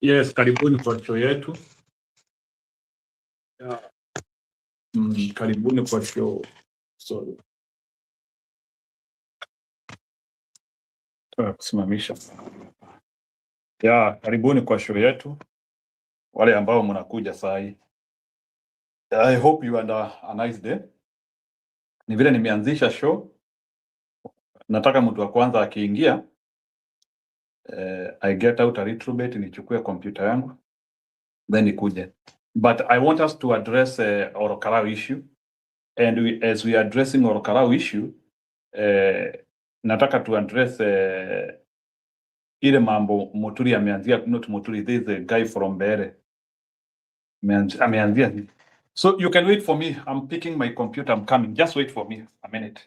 Yes, karibuni kwa show yetu. Yeah. Karibuni kwa show. Sorry. Kusimamisha. Yeah, karibuni kwa show yetu. Wale ambao mnakuja saa hii. I hope you had a nice day. Ni vile nimeanzisha show. Nataka mtu wa kwanza akiingia I get out a little bit nichukue kompyuta yangu then nikuje. But I want us to address Olkarau issue, and as we are addressing Olkarau issue nataka to address ile mambo Muturi ameanzia, not Muturi, this is a guy from Bere ameanzia. So you can wait for me, I'm picking my computer, I'm coming, just wait for me a minute.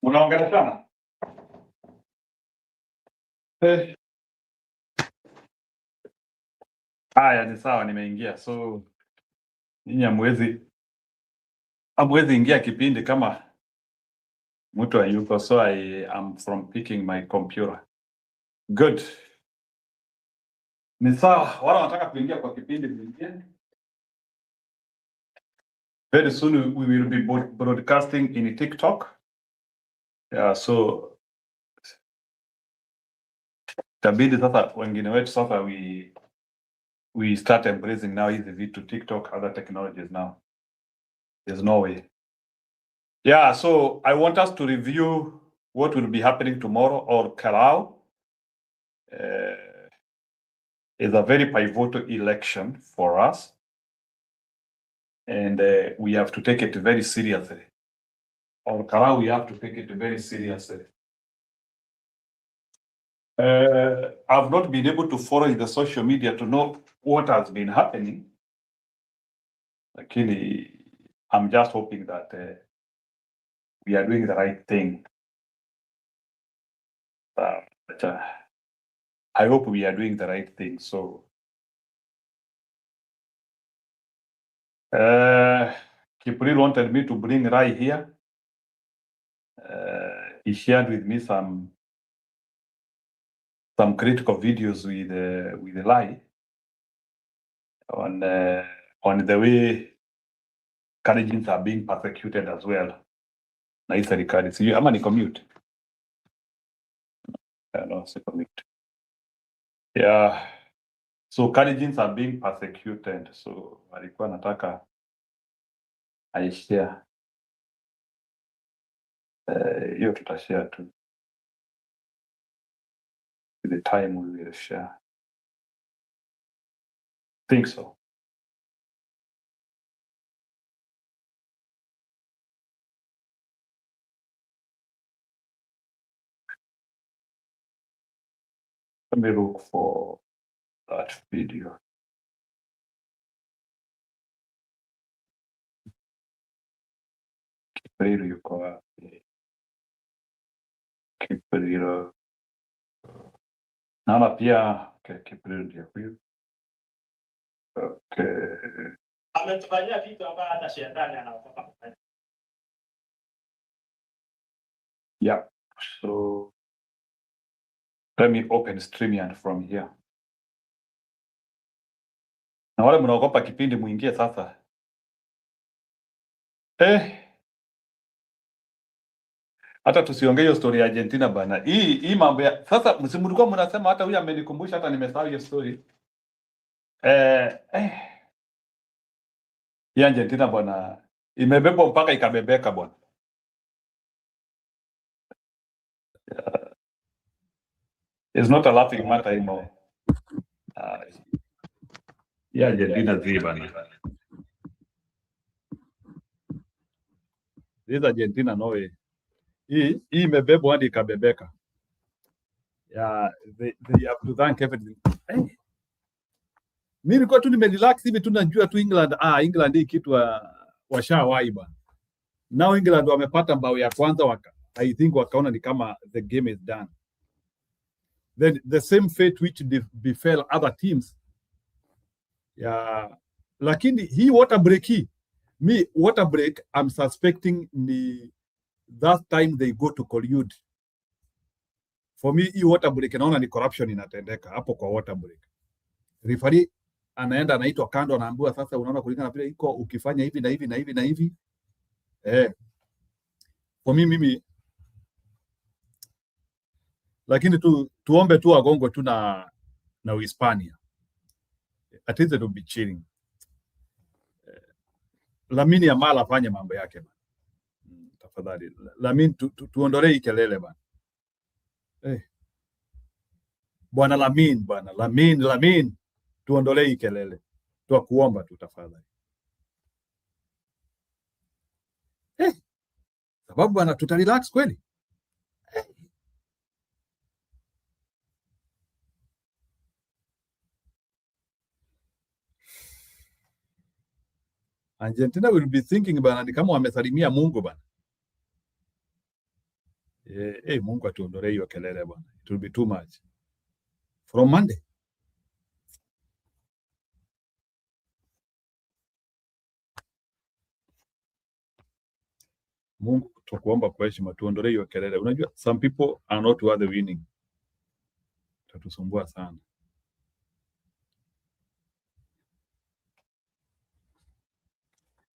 Unaongea sana? Haya, ni sawa, nimeingia. So ninyi hamwezi ingia kipindi kama mtu hayuko, so I am from picking my computer. Good. Ni sawa, wala wanataka kuingia kwa kipindi mwingine. Very soon we will be broadcasting in TikTok. Yeah, so tabidi sasa wengine wetu sasa we start embracing now hizi vitu TikTok, other technologies now. There's no way. Yeah, so I want us to review what will be happening tomorrow. Olkarau is a very pivotal election for us, and we have to take it very seriously. Olkarau, we have to take it very seriously. I've not been able to follow in the social media to know what has been happening. Lakini I'm just hoping that we are doing the right thing. I hope we are doing the right thing. So Kipril wanted me to bring Rai here. He shared with me some critical videos with Rai on the way Kalenjins are being persecuted as well. Na hii serikali sijui ama ni commute. No, si commute. Yeah. So Kalenjins are being persecuted. So alikuwa nataka aishare hiyo tutashare tu. The time we will share. Think so. Let me look for that video. Kipril yuko wapi? Kipril. Naona pia Kipril ndio huyu. Okay. Ametufanyia vitu ambavyo hata shetani anaogopa kufanya. Yeah. So let me open StreamYard from here. Na wale mnaogopa kipindi muingie sasa. Hata tusiongee hiyo story ya Argentina bana. Hii mambo ya sasa, msimulikuwa mnasema, hata huyu amenikumbusha, hata nimesahau hiyo story. Hii Argentina bwana imebebwa mpaka ikabebeka bwana. It's not a laughing matter anymore. Hii Argentina zi bana. This Argentina no way. Hii imebebwa hadi ikabebeka. Yeah, they have to thank everything. Mimi nilikuwa tu nimerelax hivi tu, najua tu England hii kitu washawahi bwana. Now England wamepata mbao ya kwanza, I think wakaona ni kama the game is done. Then the same fate which befell other teams. Yeah, lakini hii water break water break I'm suspecting ni that time they go to collude. For me hii water break naona ni corruption inatendeka hapo kwa water break. Referee anaenda anaitwa kando, anaambiwa sasa, unaona kulingana na vile iko ukifanya hivi na hivi na hivi na hivi. For mimi lakini tuombe tu wagongo tu na Uhispania. At least it will be chilling. Lamine Yamal afanye mambo yake bana. Tafadhali Lamine, tuondolee kelele bana. Bwana Lamine, tuondolee kelele. Tuakuomba tu tafadhali. Sababu bana tutarelax kweli. Argentina will be thinking bana, ni kama wamesalimia Mungu bana. Mungu atuondolee hiyo kelele bana. It will be too much. From Monday. Mungu tukuomba kwa heshima tuondolee hiyo kelele. Unajua some people are not worth the winning. Tatusumbua sana.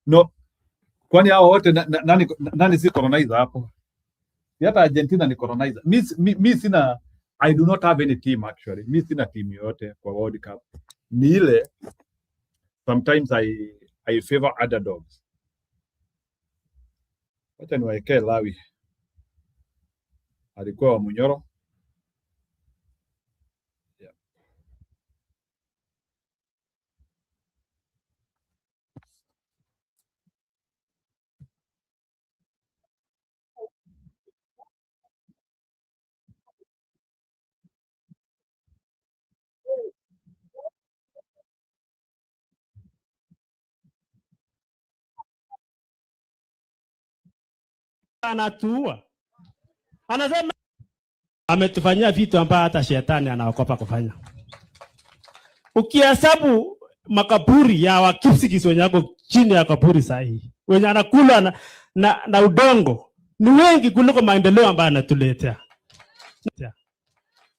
No. Kwani hao wote nani si colonizer hapo? Hata Argentina ni colonizer. Mi sina, I do not have any team actually. Mi sina team yote kwa World Cup. Ni ile sometimes I favor underdogs. Wacha niwaekee Lawi. Alikuwa wa Munyoro. Yeah. Anatuua. Anasema ametufanyia vitu ambavyo hata shetani anaogopa kufanya. Ukihesabu makaburi ya Wakipsigis wenye wako chini ya kaburi sahihi, wenye anakula na udongo, ni wengi kuliko maendeleo ambayo anatuletea.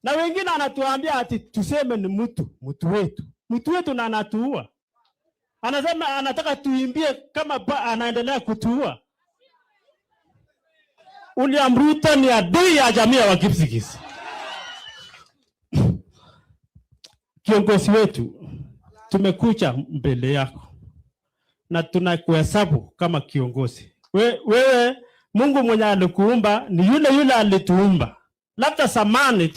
Na wengine anatuambia ati tuseme ni mtu wetu na anatuua. Anasema anataka tuimbie kama anaendelea kutuua. William Ruto ni adui ya jamii ya Wakipsigis. Kiongozi wetu, tumekuja mbele yako na tunakuhesabu kama kiongozi. Wewe Mungu mwenye alikuumba ni yule alituumba. Labda zamani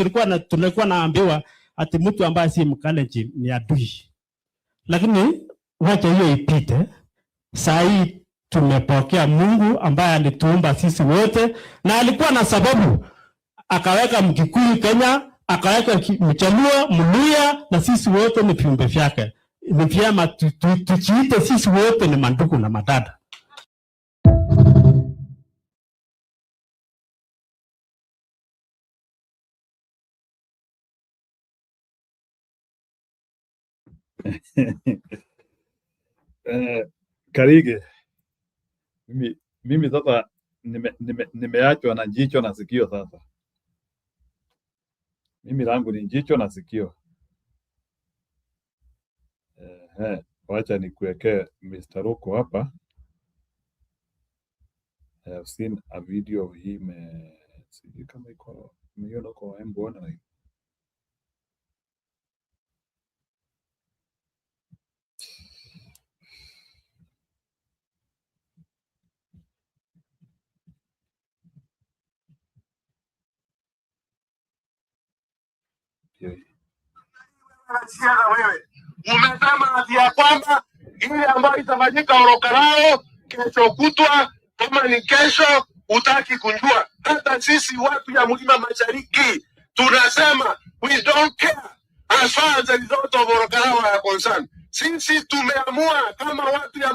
tulikuwa naambiwa ati mtu ambaye si Mkalenjin ni adui. Lakini wacha hiyo ipite. Saa hii tumepokea Mungu ambaye alituumba sisi wote na alikuwa na sababu. Akaweka Mkikuyu Kenya, akaweka Mjaluo, Mluya, na sisi wote ni viumbe vyake. Ni vyema tujiite sisi wote ni mandugu na madada. Karige. Mimi sasa nimeachwa na jicho na sikio sasa. Mimi langu ni jicho na sikio. Wacha nikuwekee Mr. Roko hapa. I have seen a video of him. Sijui kama iko milioni kwa mbona na wewe umesema ati ya kwamba ile ambayo itafanyika Olkarau kesho kutwa, kama ni kesho, utaki kunjua. Hata sisi watu ya Mlima Mashariki tunasema we don't care as far as the result of Olkarau are concerned. Sisi tumeamua kama watu ya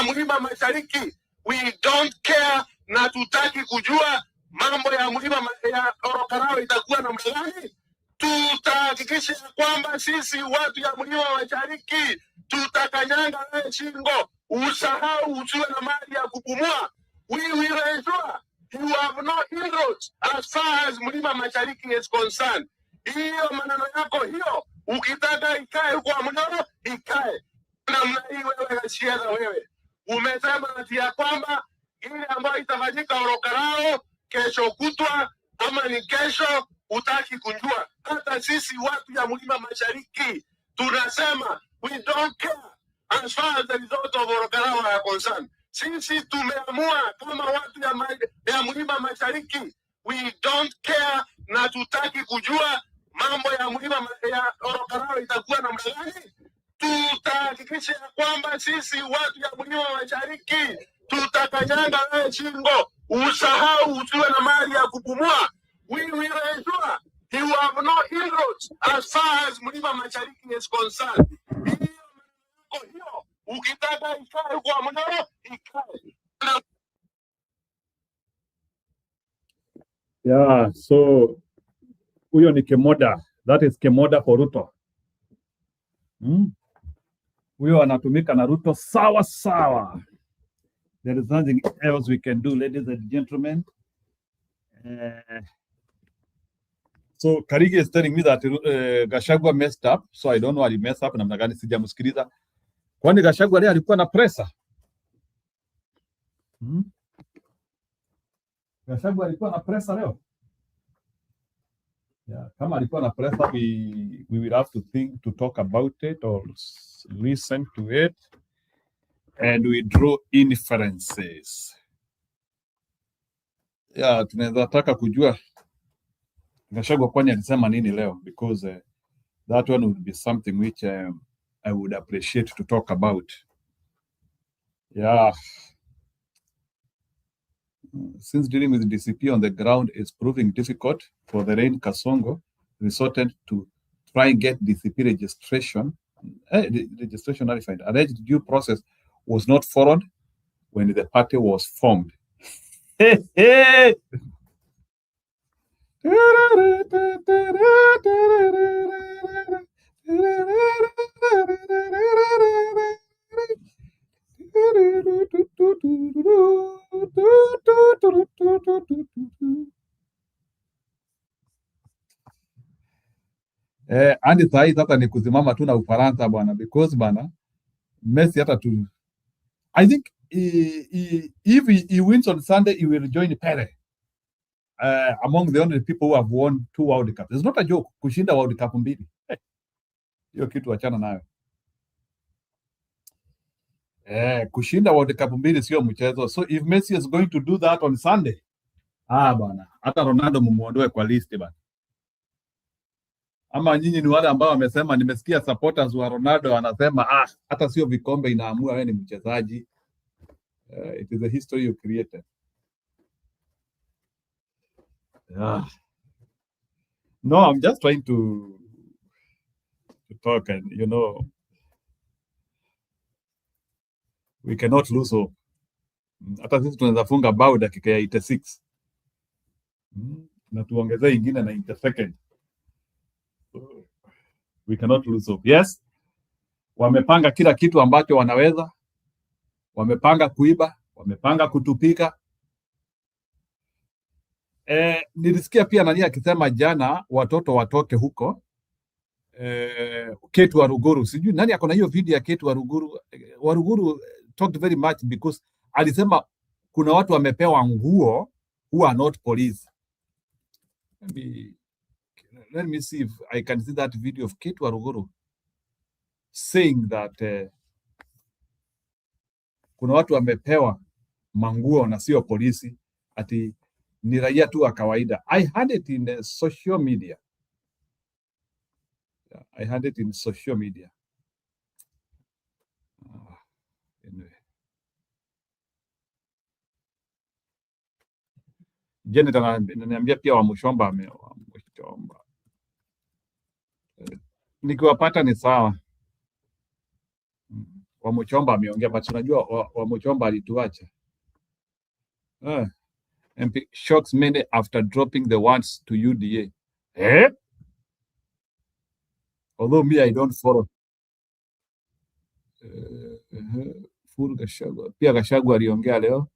Mlima Mashariki, we don't care na tutaki kujua mambo ya Mlima ya Olkarau itakuwa namna gani. Tutahakikisha kwamba sisi watu ya Mlima Mashariki tutakanyanga wewe shingo, usahau usiwe na mali ya kupumua. We will ensure you have no inroads as far as Mlima Mashariki is concerned. Hiyo maneno yako hiyo, ukitaka ikae huko Mnyoro, ikae. Namna hii wewe Shiera, wewe umesema ati ya kwamba ile ambayo itafanyika Olkarau kesho kutwa, ama ni kesho, utaki kunjua. Hata sisi watu ya Mlima Mashariki tunasema we don't care as far as the result of Olkarau are concerned. Sisi tumeamua kama watu ya Mlima Mashariki, we don't care na tutaki kujua mambo ya Mlima ya Olkarau itakuwa namna gani. Tutahakikisha kwamba sisi watu ya Mlima Mashariki tutakanyanga wewe shingo, usahau usiwe na mali ya kupumua. We will ensure you have no inroads as far as Mlima Mashariki is concerned. Hiyo ukitaka ikae kwa Mnyoro, ikae. Yeah, so huyo ni Kemoda. That is Kemoda for Ruto. Huyo anatumika na Ruto sawa sawa. There is nothing else we can do, ladies and gentlemen. So Karigi is telling me that Gachagua messed up, so I don't know what he messed up. Namna gani sijamsikiliza. Kwani Gachagua leo alikuwa na presa? Gachagua alikuwa na presa leo? Yeah, kama alikuwa na presa, we will have to talk about it or listen to it and we draw inferences. Yeah, tunaweza taka kujua Gachagua kwani alisema nini leo, because that one would be something which I would appreciate to talk about. Yeah. Since dealing with DCP on the ground is proving difficult, for the Rain Kasongo resorted to try and get DCP registration. Registration nullified. Alleged due process was not followed when the party was formed. Andi sahi sasa ni kusimama tu na Ufaransa bwana, because bana Messi hata tu, I think if he wins on Sunday he will join Pele among the only people who have won 2 World Cups. It's not a joke kushinda World Cup mbili. Hiyo kitu achana nayo. Kushinda World Cup mbili sio mchezo. So if Messi is going to do that on Sunday, bana, hata Ronaldo mumuondoe kwa list bana. Ama nyinyi ni wale ambao wamesema, nimesikia supporters wa Ronaldo wanasema hata sio vikombe inaamua wewe ni mchezaji. It is a history you created. No, I'm just trying to talk, and you know, we cannot lose hope. Hata sisi tunaweza funga bao dakika ya 86. Na tuongezee ingine na 92nd. We cannot lose hope. Yes, wamepanga kila kitu ambacho wanaweza. Wamepanga kuiba, wamepanga kutupika. Nilisikia pia nani akisema jana watoto watoke huko. Ketu Waruguru, sijui nani akona hiyo video ya Ketu Waruguru. Waruguru talked very much because alisema kuna watu wamepewa nguo who are not police. Let me see if I can see that video of Ketu Waruguru saying that kuna watu wamepewa manguo na sio polisi, ati ni raia tu wa kawaida. I had it in social media. Yeah, I had it in social media. Anyway. Janet ananiambia pia Wamuchomba nikiwapata ni sawa. Wamuchomba ameongea, but unajua Wamuchomba alituacha. MP shocks many after dropping the words to UDA. Although me, I don't follow. Full Gachagua. Pia Gachagua aliongea leo.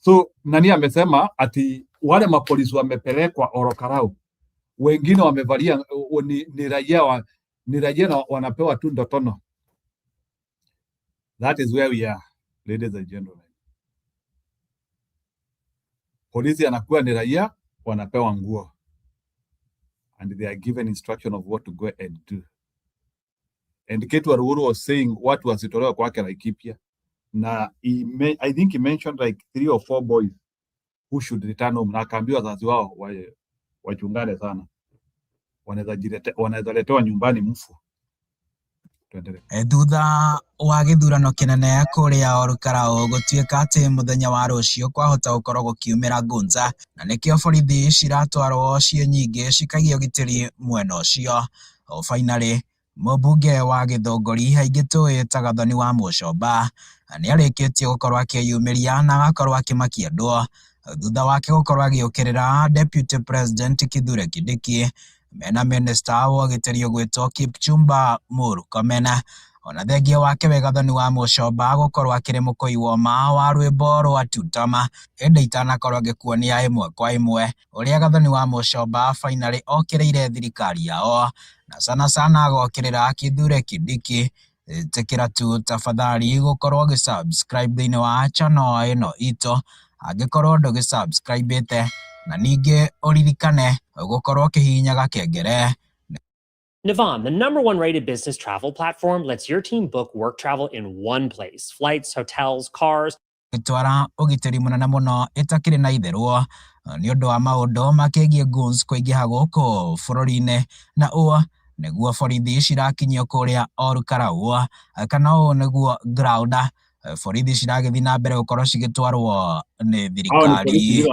So nani amesema ati wale mapolisi wamepelekwa Olkarau, wengine wamevalia ni raia na wanapewa tu ndotono. That is where we are, ladies and gentlemen. Polisi anakuwa ni raia, wanapewa nguo, and they are given instruction of what to go and do. And Ketu Waruguru was saying watu wasitolewa kwake Laikipia, na I think he mentioned like 3 or 4 boys who should return home, na akaambiwa wazazi wao wachungane sana, wanaweza letewa nyumbani mfu. Thutha wa githurano kinene kuria Olkarau gutuika ati muthenya wa rucio kwahota gukorwo gukiumira ngunza, na nikio borithi ciratwarwo cie nyingi cikagia ugitiri mwena ucio. Finally, mubunge wa Githongori haingi tuitaga Thoni wa Muchomba ni arikitie gukorwo akiyumiria na agakorwo akimakia andu thutha wake gukorwo agiukirira Deputy President Kithure Kindiki mena Minister wa ugitiri ugwitwo Kipchumba Murkomen. ona thengia wake Gathoni wa Mucomba gukorwo akiri mukoi woma wa rwimbo rwa Tutama ende itanakorwo agikuonia imwe kwa imwe uria Gathoni wa Mucomba finally okireire thirikari yao na sana agokirira Kithure Kindiki. Tekera tu tafadhali gukorwo subscribe thiini wa channel ino ito angikorwo ndugusubscribe na ningi uririkane gukorwo kihinyaga kengere. Navan, the #1 rated business travel platform, lets your team book work travel in one place. Flights, hotels, cars. Itwara ugitiri munene muno itakiri na itherwo ni undu wa maundu makigie guns kuingiha guku bururi-ini na uo niguo borithi cirakinyio kuria Olkarau kana uo niguo ground borithi ciragithi na mbere gukorwo cigitwarwo ni thirikari.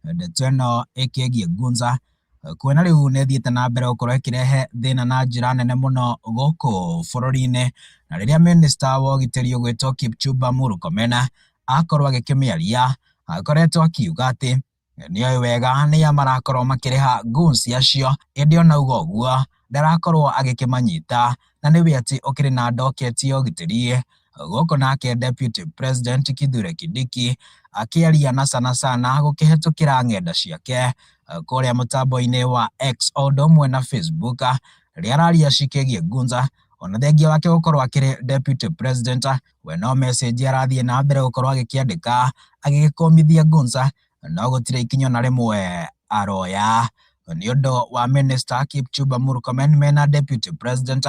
Ndeto ĩno ĩkĩgiĩ Gunza kuona rĩu nĩ thiĩte na mbere gũkorwo ĩkĩrehe thĩna na njĩra nene mũno gũkũ bũrũri-inĩ, na rĩrĩa minista wa ũgitĩri ũgwĩtwo Kipchumba Murkomen akorwo agĩkĩmĩaria akoretwo akiuga atĩ nĩoĩ wega nĩa marakorwo makĩrĩha goons acio, ĩndĩ ona uga ũguo ndarakorwo agĩkĩmanyita na nĩwe atĩ ũkĩrĩ na ndoketi ya ũgitĩri gũkũ nake Deputy President Kithure Kindiki akĩaria na sana gũkĩhetũkĩra ng'enda ciake kũrĩa mũtambo-inĩ wa X o ũndũ ũmwe na Facebook rĩrĩa araria cikĩgiĩ Gunza ona thengia wake gũkorwo akĩrĩ Deputy President we no message arathiĩ na mbere gũkorwo agĩkĩandĩka agĩgĩkomithia Gunza no gũtirĩ ikinyo na rĩmwe aroya nĩ ũndũ wa Minister Kipchumba Murkomen mena Deputy President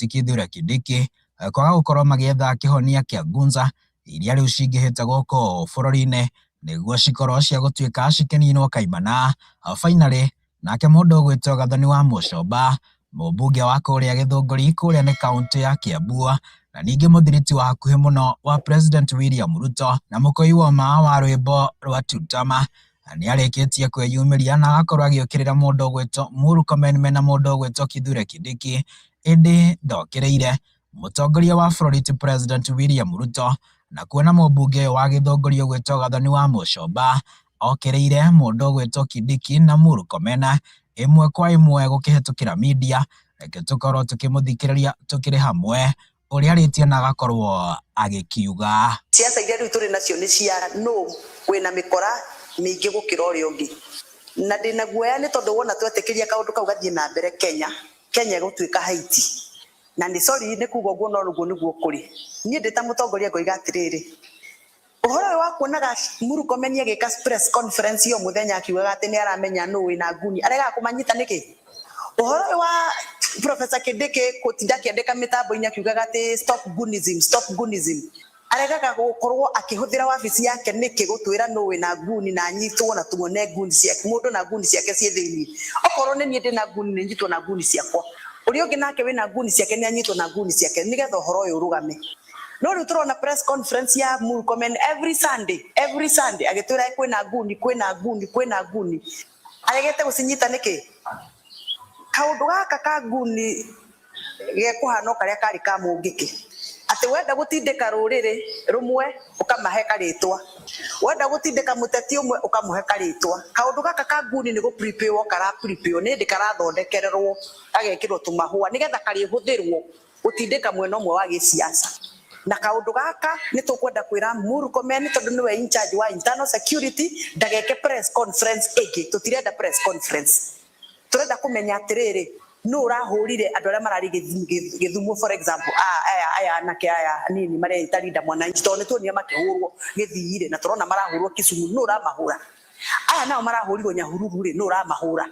Kithure Kindiki kwaga gũkorwo magĩetha kĩhonia kĩa Gunza iria rĩu cingĩhĩte gũkũ bũrũri-inĩ nĩguo cikorwo cia gũtuĩka cikĩninwo kaimana. Finally nake mũndũ ũgwĩtwo Gathoni wa Mucomba mũmbunge wa kũrĩa Gĩthũngũri kũrĩa nĩ kaunti ya Kiambu na ningĩ mũthiriti wa hakuhĩ mũno wa President William Ruto na mũkoi woma wa rwĩmbo rwa Tutama nĩ arĩkĩtie kwĩyumĩria na agakorwo agĩũkĩrĩra mũndũ ũgwĩtwo Murkomen mena mũndũ ũgwĩtwo Kithure Kindiki, ĩndĩ ndokĩrĩire mũtongoria wa bũrũri ti President William Ruto na kuona mũmbunge wa Gĩthũngũri ũgwĩtwo Gathoni wa Mucomba okĩrĩire mũndũ ũgwĩtwo Kindiki na Murkomen ĩmwe kwa ĩmwe gũkĩhetũkĩra media, reke tũkorwo tũkĩmũthikĩrĩria tũkĩrĩ hamwe ũrĩa arĩtie na agakorwo agĩkiuga. Siasa iria rĩu tũrĩ nacio nĩ cia no wĩna mĩkora mĩingĩ gũkĩra ũrĩa ũngĩ, na ndĩna guoya nĩ tondũ wona twetĩkĩria kaũndũ kau gathiĩ na mbere Kenya gũtuĩka Haiti, na nĩ sorry nĩ kuga ũguo no ũguo nĩguo kũrĩ. Niĩ ndĩ ta mũtongoria ngoiga atĩrĩrĩ, ũhoro ũyũ wa kuonaga Murkomen agĩka press conference yo mũthenya akiugaga atĩ nĩ aramenya no wĩna nguni aregaga kũmanyita nĩkĩ? Ũhoro ũyũ wa Professor Kindiki gũtinda akĩandĩka mĩtambo-inĩ akiugaga atĩ stop goonism aregaga gũkorwo akĩhũthĩra wabici yake nĩkĩ gũtwĩra no wĩna nguni na anyitwo na tuone nguni ciake, mũndũ na nguni ciake ciĩ thĩinĩ. Okorwo nĩ niĩ ndĩna nguni nĩ nyitwo na nguni ciakwa, ũrĩa ũngĩ nake wĩna nguni ciake nĩ anyitwo na nguni ciake, nĩgetha ũhoro ũyũ ũrũgame. No rĩu tũrona press conference ya Murkomen every Sunday agĩtwĩra kwĩna nguni aregete gũcinyita nĩkĩ? Kaũndũ gaka ka nguni gekũhana karĩa karĩ ka mũngĩkĩ atĩ wenda gũtindĩka rũrĩrĩ rũmwe ũkamahe karĩtwa, wenda gũtindĩka mũteti ũmwe ũkamũhe karĩtwa. Kaũndũ gaka ka nguni nĩ gũprepare karaprepare nĩ ndĩ karathondekererwo gagekĩrwo tũmahũa nĩgetha karĩhũthĩrwo gũtindĩka mwena ũmwe wa gĩsiasa. Na kaũndũ gaka nĩ tũkwenda kwĩra Murkomen tondũ nĩwe in charge wa internal security ndageke press conference ĩngĩ. Tũtirenda press conference, tũrenda kũmenya atĩrĩrĩ no ũrahũrire andũ arĩa mararĩ Gĩthumo for example aya anake aya nini mareta Linda Mwananchi tondũ nĩtuonire makĩhũrwo Gĩthii na tũrona marahũrwo Kisumu no ũramahũra. Aya nao marahũrirwo Nyahururu no ũramahũra.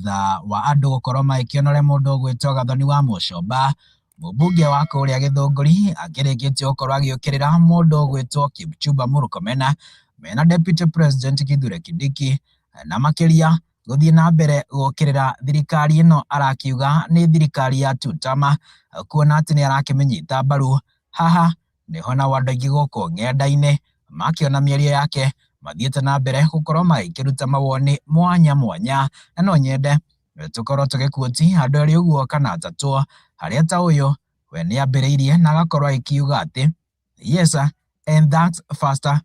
thutha wa andu gukorwo magikionore mundu ugwitwo Gathoni wa Mucomba, mũmbunge wa kũrĩa Gĩthũngũri akĩrĩkĩtie gũkorwo agĩũkĩrĩra mũndũ ũgwĩtwo Kipchumba Murkomen mena Deputy President Kithure Kindiki na makĩria gũthiĩ na mbere gũkĩrĩra thirikari ĩno arakiuga nĩ thirikari ya two-term, kuona atĩ nĩ arakĩmĩnyita mbaru. Haha nĩho na andũ aingĩ gũkũ ng'enda-inĩ makĩona mĩario yake mathiĩte na mbere gũkorwo magĩkĩruta mawoni mwanya mwanya, na no nyende tũkorwo tũgĩkuoti andũ erĩ ũguo kana atatũ, harĩa ta ũyũ we nĩ ambĩrĩirie na agakorwo akiuga atĩ yes and that's faster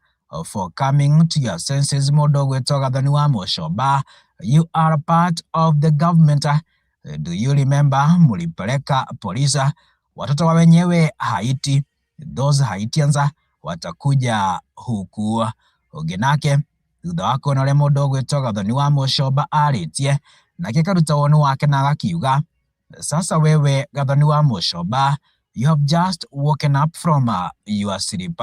for coming to your senses. Mũndũ ũgwĩtwo Gathoni wa Mucomba, you are part of the government. Do you remember mulipeleka polisi watoto wa wenyewe Haiti, those Haitians watakuja huku. Ũngĩ nake thutha wa kuona ũrĩa mũndũ ũgwĩtwo Gathoni wa Mucomba arĩtie nake akaruta woni wake na agakiuga, sasa wewe Gathoni wa Mucomba, you have just woken up from your sleep.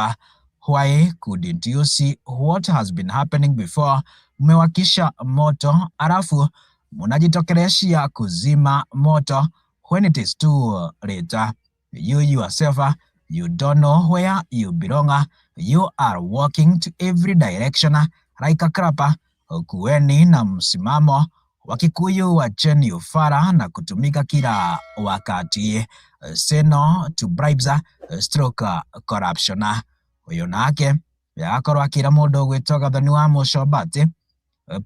Why couldn't you see what has been happening before? Mmewakisha moto alafu munajitokeleshia kuzima moto when it is too late. You yourself, you don't know where you belong. You are walking to every direction like a crap. Kuweni na msimamo. Wakikuyu wacheni ufara na kutumika kila wakati. Say no to bribes, stroke corruption. Uyu nake yakorwo akira mundu ugwitwo Gathoni wa Mucomba ati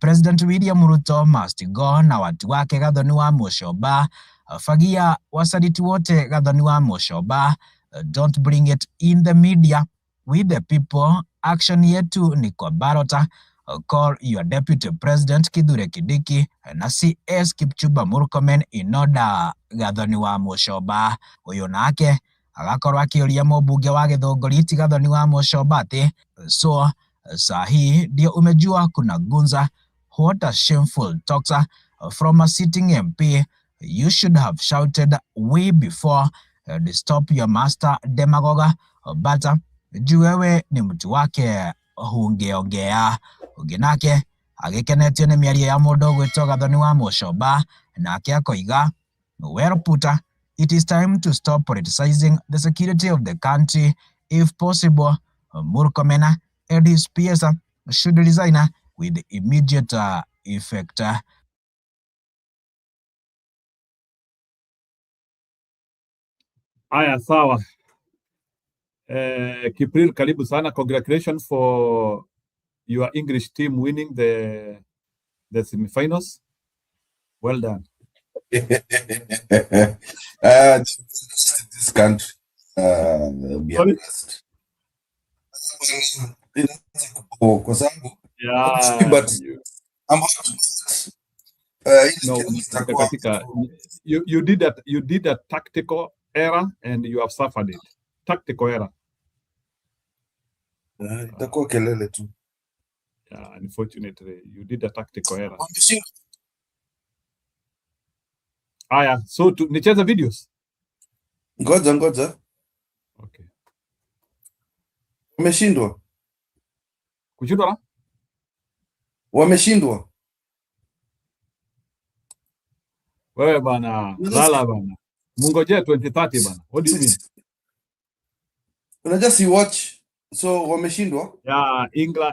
President William Ruto must go na watu wake Gathoni wa Mucomba. Fagia wasaliti wote Gathoni wa Mucomba. Don't bring it in the media with the people. Action yetu ni kwa barota. Call your Deputy President Kithure Kindiki na CS Kipchumba Murkomen in order. Gathoni wa Mucomba uyu nake agakorwo akĩũria mũmbunge wa Gĩthũngũri Gathoni wa Mucomba atĩ so sahi ndio umejua kuna gunza. What a shameful talks from a sitting MP. You should have shouted way before and stop your master demagogue, but juu wewe ni mtu wake hungeongea. Ũngĩ nake agĩkenetio nĩ mĩario ya mũndũ ũgwĩtwo Gathoni wa Mucomba nake akoiga, well put, it is time to stop politicizing the security of the country. If possible, Murkomen and his peers should resign with immediate effect. Haya, sawa. Kipril, karibu sana. Congratulations for your English team winning the semifinals. Well done. This country be honest. Kwa sababu but I'm no, you did a tactical error and you have suffered it. Tactical error. Itakuwa kelele tu. Yeah, unfortunately, you did a tactical error. Aya, so nicheze videos. Ngoja. Okay. Wameshindwa. Kushindwa na? Wameshindwa. Wewe bana, lala bana. Mungoje 2030 bana. What do you mean? Unajua si watch. So wameshindwa? Yeah,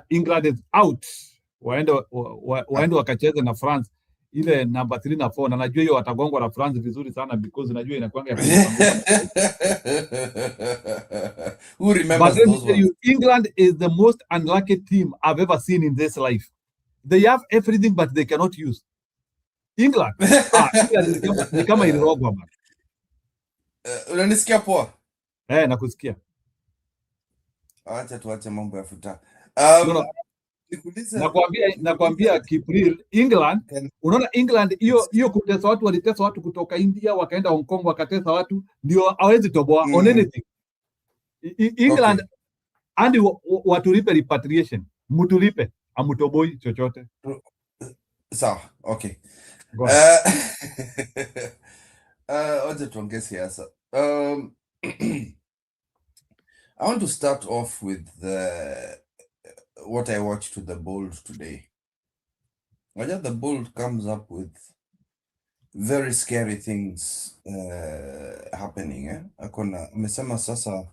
England is out. Waende wakacheze na France. Ile number 3 na 4 na najua hiyo watagongwa na France vizuri sana because najua inakuanga ya Who remembers those ones? England is the most unlucky team I've ever seen in this life. They have everything but they cannot use. England. Ni kama ilirogwa bana. Unanisikia poa? Nakusikia. Acha tuache mambo ya futa. Nakwambia Kipril, England, unaona England hiyo kutesa watu, walitesa watu kutoka India wakaenda Hong Kong wakatesa watu, ndio hawezi toboa on anything. England okay. Andi watulipe repatriation, mtulipe amutoboi chochote. Sawa, okay. Oje tuongee siasa. I want to start off with what I watched with the Bold today. The Bold comes up with very scary things happening. Akona amesema sasa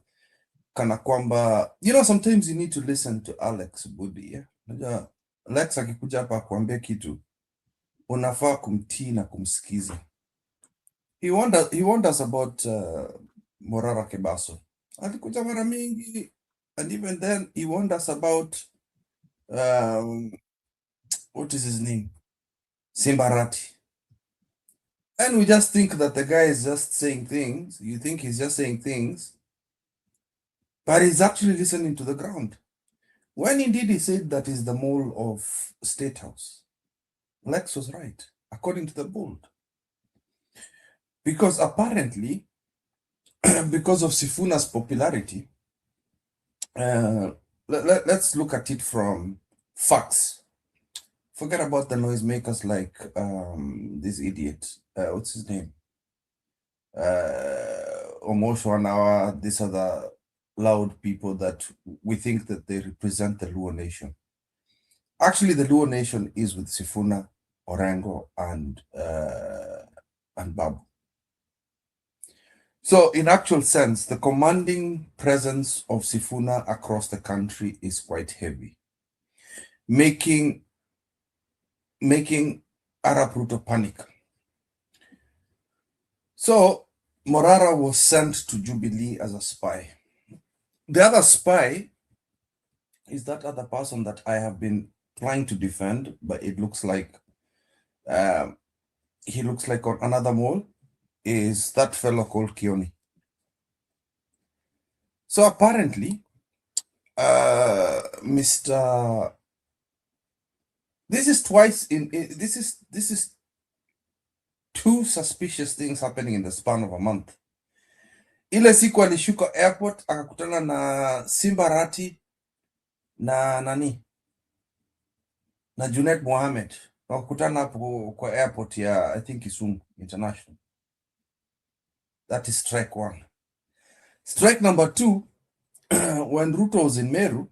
kana kwamba, sometimes you need to listen to Alex Budi. Unajua Alex akikuja hapa akuambia kitu unafaa kumtii na kumsikiza. He warned us about Morara Kebaso. Alikuja mara mingi, and even then he warned us about what is his name? Simbarati. And we just think that the guy is just saying things. You think he's just saying things, but he's actually listening to the ground. When indeed he said that is the mole of State House, Lex was right, according to the bold. Because apparently, because of Sifuna's popularity, let's look at it from facts. Forget about the noisemakers like this idiot. What's his name? Omoshwanawa. These are the loud people that we think that they represent the Luo nation. Actually, the Luo nation is with Sifuna, Orengo, and Babu. So in actual sense, the commanding presence of Sifuna across the country is quite heavy, making Arab Ruto panic. So Morara was sent to Jubilee as a spy. The other spy is that other person that I have been trying to defend, but it looks like he looks like another mole, is that fellow called Kioni. So apparently, Mr. This is twice this is two suspicious things happening in the span of a month. Ile siku alishuka airport akakutana na Simbarati na nani na Junet Mohammed, wakutana hapo kwa airport ya I think Kisumu International. That is strike one. Strike number two, when Ruto was in Meru,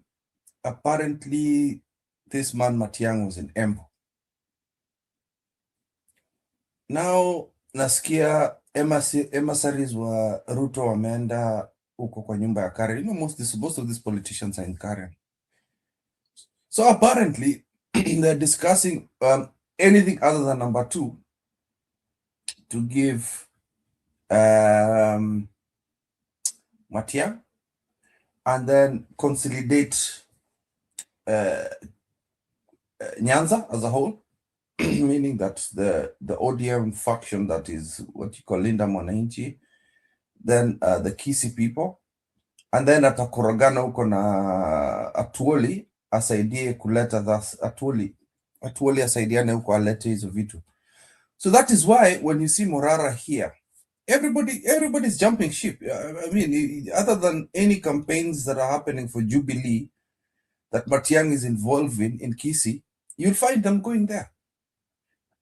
apparently this man Matiang'i was in Embu. Now nasikia emissaries wa Ruto wameenda huko kwa nyumba ya Karen. Most of these politicians are in Karen. So apparently they're discussing anything other than number two to give Matiang'i and then consolidate Nyanza as a whole, meaning that the ODM faction, that is what you call Linda Mwananchi, then the Kisii people, and then atakorogana huko na Atuoli asaidie kuleta Atuoli asaidiane huko alete hizo vitu. So that is why when you see Morara here, everybody's jumping ship. I mean, other than any campaigns that are happening for Jubilee that Matiang'i is involved in Kisii, you'll find them going there.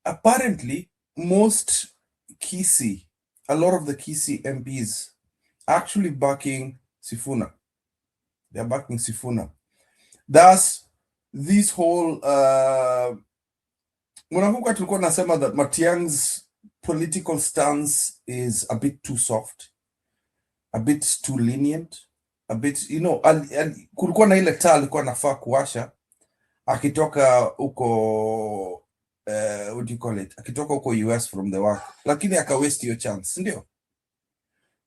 Apparently, a lot of the Kisii MPs are actually backing Sifuna. They're backing Sifuna. Thus, this whole Munakuka tulikuwa nasema that Matiang'i's political stance is a bit too soft, a bit too lenient, a bit, kulikuwa na ile taa alikuwa nafaa kuwasha akitoka huko what do you call it, akitoka huko US from the work, lakini akawaste your chance, ndio.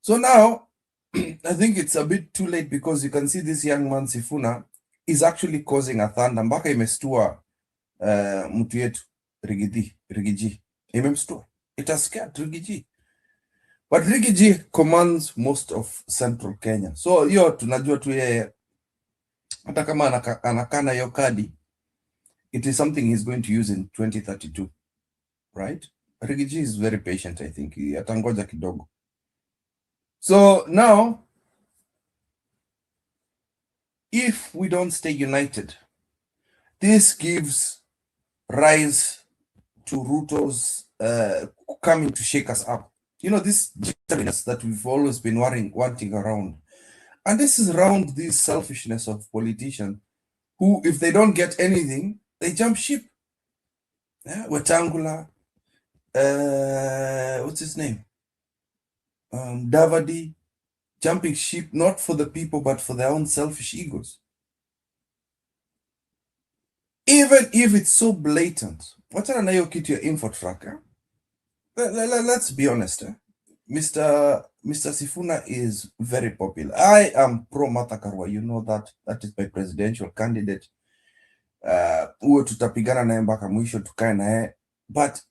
So now I think it's a bit too late, because you can see this young man Sifuna is actually causing a thunder, mpaka imestua mtu yetu Rigiji imemstua. It has scared Rigiji, but Rigiji commands most of central Kenya, so hiyo tunajua tu yeye hata kama anakana hiyo kadi, it is something he's going to use in 2032, right? Rigiji is very patient, I think atangoja kidogo. So now, if we don't stay united, this gives rise to Ruto's coming to shake us up. This jitteriness that we've always been wanting around. And this is around this selfishness of politicians who, if they don't get anything, they jump ship. Wetangula, what's his name? Davadi, jumping ship, not for the people, but for their own selfish egos. Even if it's so blatant, wachana na hiyo kitu ya infotruck. Let's be honest. Mr. Sifuna is very popular. I am pro Martha Karua. You know that. That is my presidential candidate. Uwe tutapigana naye mpaka mwisho, tukae naye. But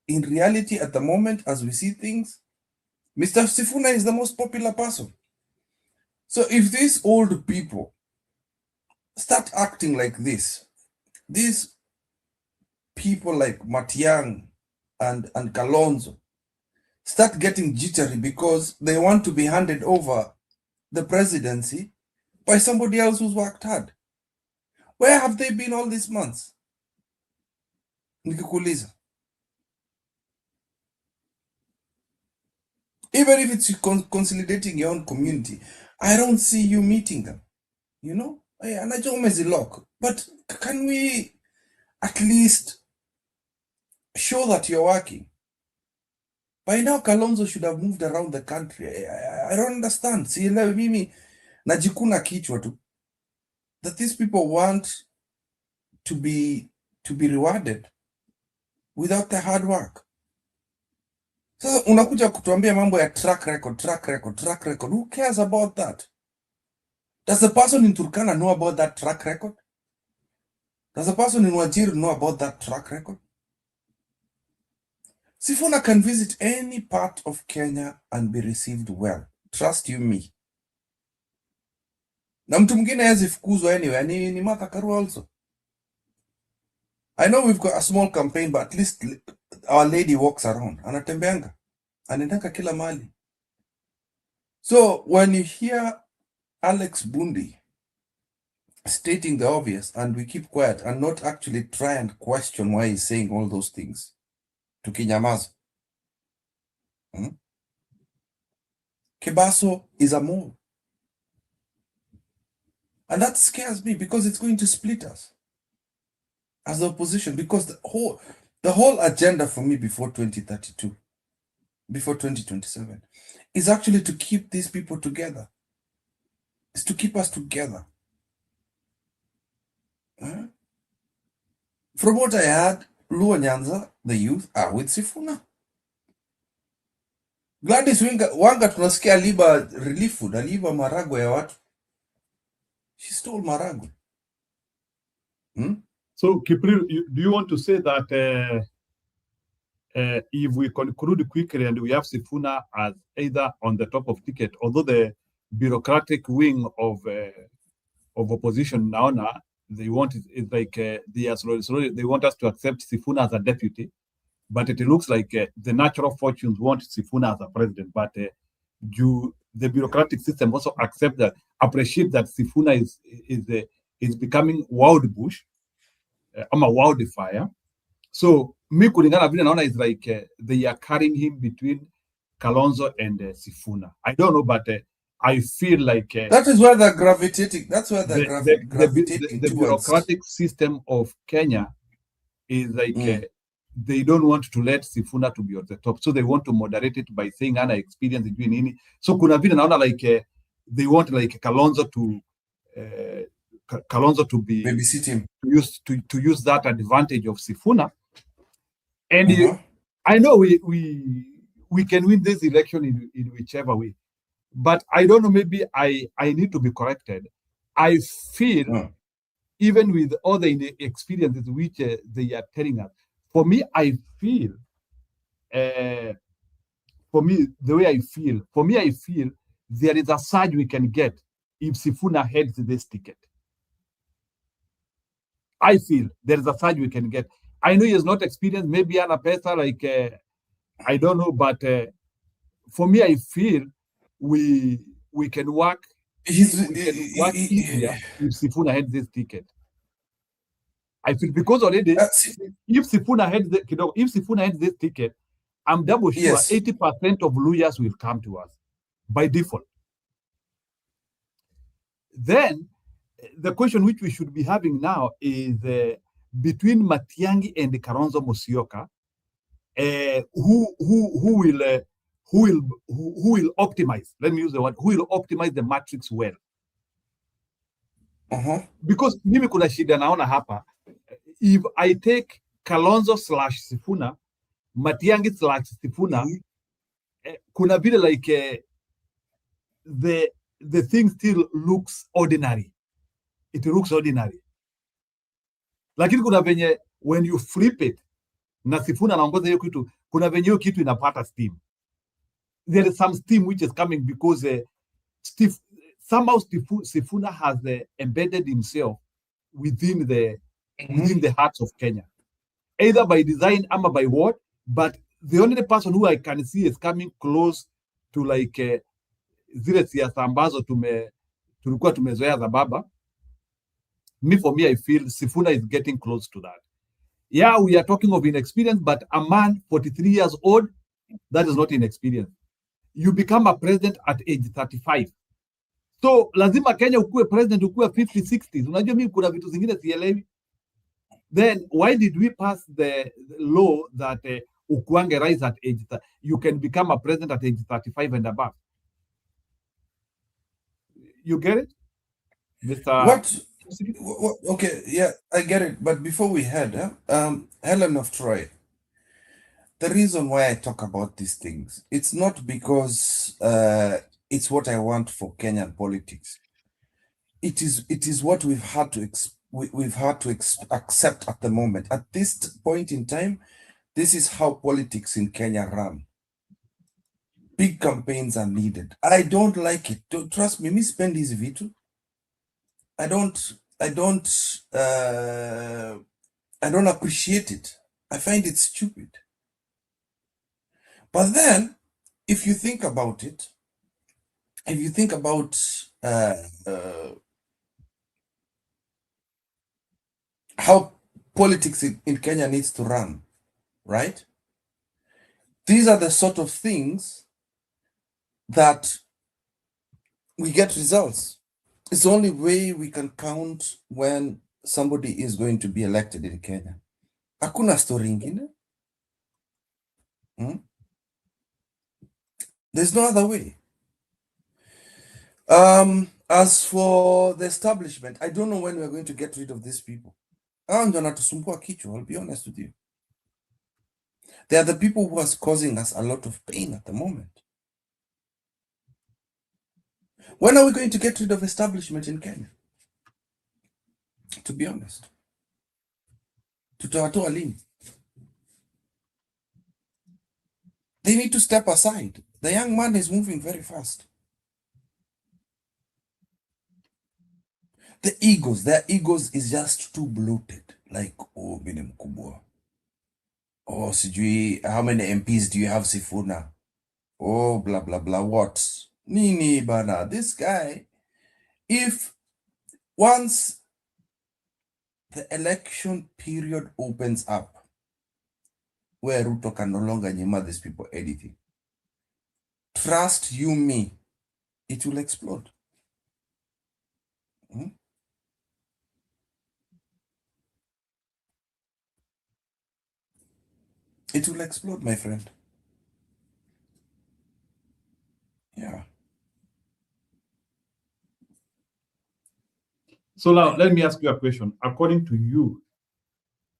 in reality, at the moment, as we see things, Mr. Sifuna is the most popular person. So if these old people start acting like this, these people like Matiang and Kalonzo start getting jittery because they want to be handed over the presidency by somebody else who's worked hard. Where have they been all these months? Nikikuuliza. Even if it's consolidating your own community, I don't see you meeting them. You know? Anajua umezilok. But can we at least show that you're working? By now, Kalonzo should have moved around the country. I don't understand. Sielewi mimi najikuna kichwa tu. That these people want to be rewarded without their hard work. So unakuja kutuambia mambo ya track record. Who cares about that? Does the person in Turkana know about that track record? Does the person in Wajir know about that track record? Sifuna can visit any part of Kenya and be received well. Trust you me. Na mtu mwingine hawezi fukuzwa anyway. Ni Martha Karua also. I know we've got a small campaign, but at least our lady walks around. Anatembeanga. Anaendanga kila mali. So when you hear Alex Bundi stating the obvious and we keep quiet and not actually try and question why he's saying all those things, tukinyamaza. Kebaso is a mole. And that scares me because it's going to split us as the opposition, because the whole agenda for me before 2032, before 2027, is actually to keep these people together. It's to keep us together. From what I heard, Luo Nyanza, the youth, are with Sifuna. Gladys Wanga tunasikia aliba relief food, aliba marago ya watu. She stole marago. So, Kipril, do you want to say that if we conclude quickly and we have Sifuna as either on the top of ticket, although the bureaucratic wing of opposition naona they want it like they want us to accept Sifuna as a deputy, but it looks like the natural fortunes want Sifuna as a president. But the bureaucratic system also appreciate that Sifuna is becoming wild bush, a wildfire. So me kulingana vile naona is like they are carrying him between Kalonzo and Sifuna. I don't know, but I feel like that is where they're gravitating. That's where they're gravitating the bureaucratic system of Kenya is like they don't want to let Sifuna to be at the top, so they want to moderate it by saying ana experience between nini. So kuna vile naona like they want like Kalonzo to be babysit him, to use that advantage of Sifuna, and I know we can win this election in whichever way. But I don't know, maybe I need to be corrected. I feel, even with all the experiences which they are telling us, for me, I feel, the way I feel, there is a surge we can get if Sifuna heads this ticket. I feel there is a surge we can get. I know he is not experienced, maybe Anna Pesa, like, I don't know, but for me, I feel we can work easier if Sifuna heads this ticket. I feel because already if Sifuna heads this ticket, I'm double sure 80% of lawyers will come to us by default. Then the question which we should be having now is between Matiang'i and Kalonzo Musyoka, who will optimize. Let me use the word, who will optimize the matrix well. Because mimi kuna shida naona hapa, if I take Kalonzo / Sifuna, Matiang'i / Sifuna, kuna vile like the thing still looks ordinary. It looks ordinary. Lakini kuna venye when you flip it na Sifuna anaongoza hiyo kitu, kuna venye hiyo kitu inapata steam. There is some steam which is coming because somehow Sifuna has embedded himself within the hearts of Kenya, either by design or by what. But the only person who I can see is coming close to like zile siasa ambazo tulikuwa tumezoea za baba. For me, I feel Sifuna is getting close to that. Yeah, we are talking of inexperience, but a man 43 years old, that is not inexperience. You become a president at age 35. So lazima Kenya ukue president ukue 50s, 60s. Unajua mimi kuna vitu zingine sielewi. Then why did we pass the law that ukuange rise at age you can become a president at age 35 and above? You get it? Mr. What? Okay, yeah, I get it. But before we head, Helen of Troy, the reason why I talk about these things, it's not because it's what I want for Kenyan politics. It is what we've had to accept at the moment. At this point in time, this is how politics in Kenya run. Big campaigns are needed. I don't like it. Don't trust me. Me spend this vitu. I don't appreciate it. I find it stupid. But then, if you think about it, if you think about how politics in Kenya needs to run, right? These are the sort of things that we get results. It's the only way we can count when somebody is going to be elected in Kenya. Hakuna story ingine. There's no other way. As for the establishment, I don't know when we're going to get rid of these people. I'll be honest with you. They are the people who are causing us a lot of pain at the moment. When are we going to get rid of establishment in Kenya? To be honest. Tutawatoa lini? They need to step aside. The young man is moving very fast. Their egos is just too bloated. Like, oh, mimi mkubwa. Oh, sijui, how many MPs do you have, Sifuna? Oh, blah, blah, blah, what? Nini bana, this guy, if once the election period opens up, where Ruto can no longer nyima these people anything, trust you me, it will explode. It will explode, my friend. Yeah. So now let me ask you a question. According to you,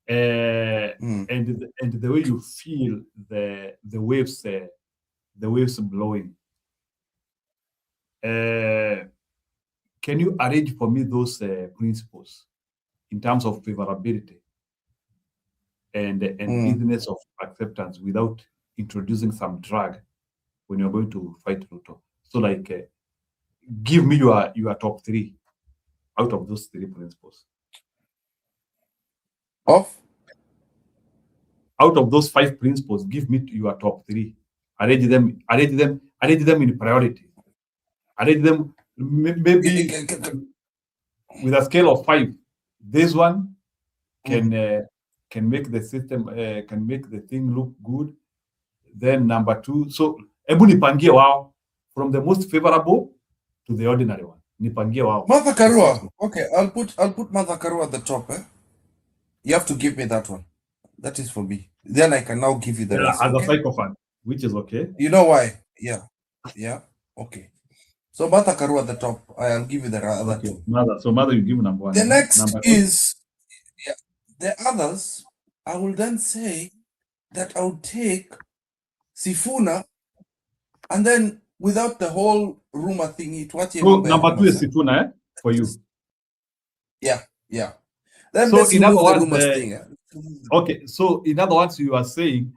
and the way you feel the waves blowing, can you arrange for me those principles in terms of favorability and business of acceptance without introducing some drag when you're going to fight Ruto? So like, give me your top 3 out of those 3 principles. Out of those 5 principles, give me your top 3. Arrange them in priority. Arrange them maybe with a scale of 5. This one can make the system, can make the thing look good. Then number 2, so ebu nipangie wao from the most favorable to the ordinary one. Nipangie wao. Martha Karua. Okay, I'll put Martha Karua at the top. You have to give me that one. That is for me. Then I can now give you the rest. As Okay? a psychopath, which is okay. You know why? Yeah. Okay. So Martha Karua at the top. I'll give you the other Okay. two. Mother, you give number one. The next number is the others. I will then say that I would take Sifuna, and then without the whole rumor thingy, So number 2 is Sifuna, for you. Yeah. Then So let's in other remove the words, rumors thing. okay. So in other words, you are saying,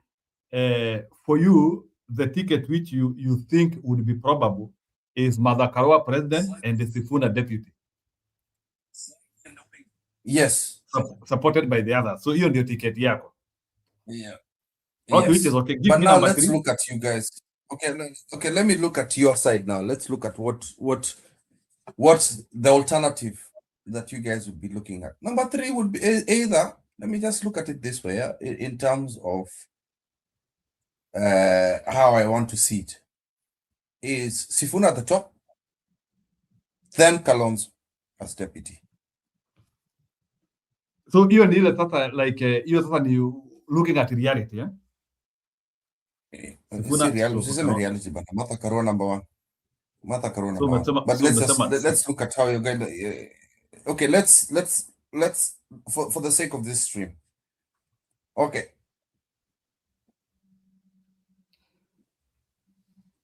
for you, the ticket which you think would be probable is Mother Karua president and the Sifuna deputy. Yes. Supported by the others. So hiyo ndio ticket yako. Yeah. Okay, Yes. which is okay. Give But me now number let's 3. look at you guys. Okay, let me look at your side now. Let's look at what's the alternative that you guys would be looking at. Number 3 would be either, let me just look at it this way, in terms of how I want to see it, is Sifuna at the top, then Kalonzo as deputy. So hiyo ni ile sasa, like hiyo sasa ni looking at reality, yeah? Reality, but Martha Karua number 1. Martha Karua number 1. But let's look at how you're going to. Okay, let's for the sake of this stream. Okay.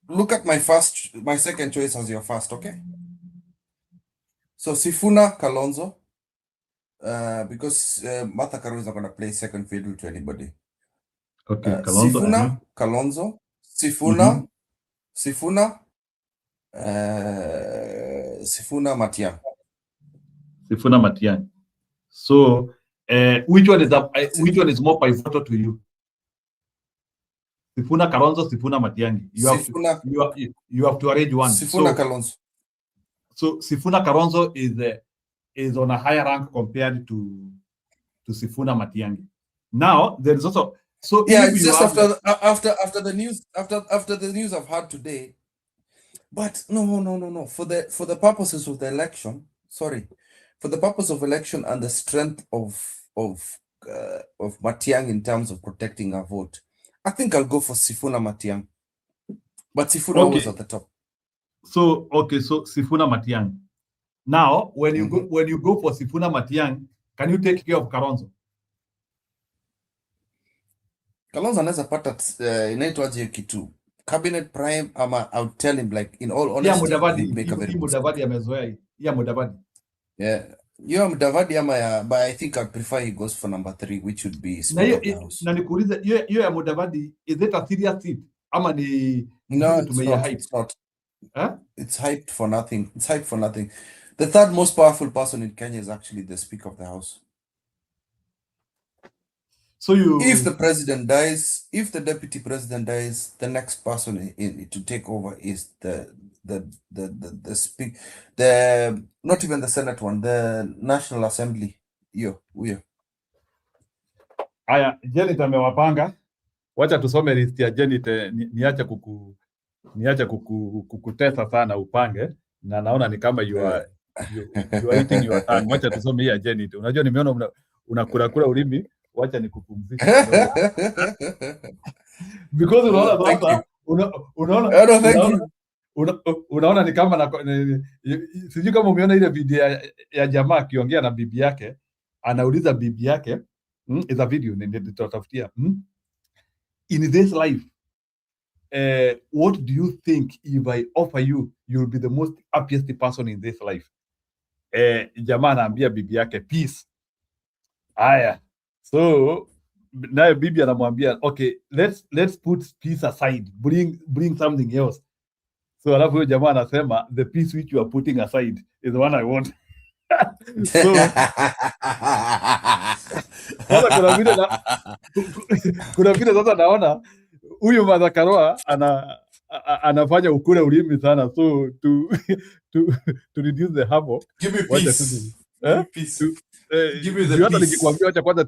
Look at my second choice as your first, okay? So Sifuna, Kalonzo, because Martha Karua is not going to play second fiddle to anybody. Okay, Kalonzo, Kalonzo, Sifuna, Sifuna Matiang'i. Sifuna Matiang'i. So, which one is more pivotal to you? Sifuna Kalonzo, Sifuna Matiang'i. You have to arrange one. Sifuna Kalonzo. So Sifuna Kalonzo is on a higher rank compared to Sifuna Matiang'i. Now there is also it's just after the news I've had today. But no. For the purposes of the election, for the purpose of election and the strength of Matiang'i in terms of protecting our vote, I think I'll go for Sifuna Matiang'i. But Sifuna was at the top. So Sifuna Matiang'i. Now, when you go for Sifuna Matiang'i, can you take care of Kalonzo? Kalonzo anaweza pata inaitwaje kitu cabinet prime, ama I would tell him, like, in all honesty, Mudavadi amezoea ya Mudavadi. Yeah. You Mudavadi ama ya, but I think I'd prefer he goes for number 3, which would be Speaker of the House. Na nikuulize hiyo ya Mudavadi, is it a serious seat ama ni no, it's not. Huh? It's hyped for nothing. The third most powerful person in Kenya is actually the Speaker of the House. So if the president dies, if the deputy president dies, the next person to take over is the speak, not even the Senate one, the National Assembly. Aya, Janet amewapanga. Wacha tusome list ya Janet, niache kukutesa sana upange, na naona ni kama you are eating your tongue. Wacha tusome ya Janet. Unajua nimeona unakula ulimi. Wacha nikupumzishe because unaona ni kama sijui kama umeona ile video ya jamaa akiongea na bibi yake, anauliza bibi yake, is a video nitatafutia, in this life, what do you think if I offer you will be the most happiest person in this life? Jamaa anaambia bibi yake peace. Aya, so naye bibi anamwambia okay, let's put peace aside, bring something else. So alafu huyo jamaa anasema the peace which you are putting aside is the one I want. So kuna vile sasa naona huyu Martha Karua anafanya ukule ulimi sana, so to reduce the havoc. Give me peace. Give me the peace. Nikikwambia acha kwanza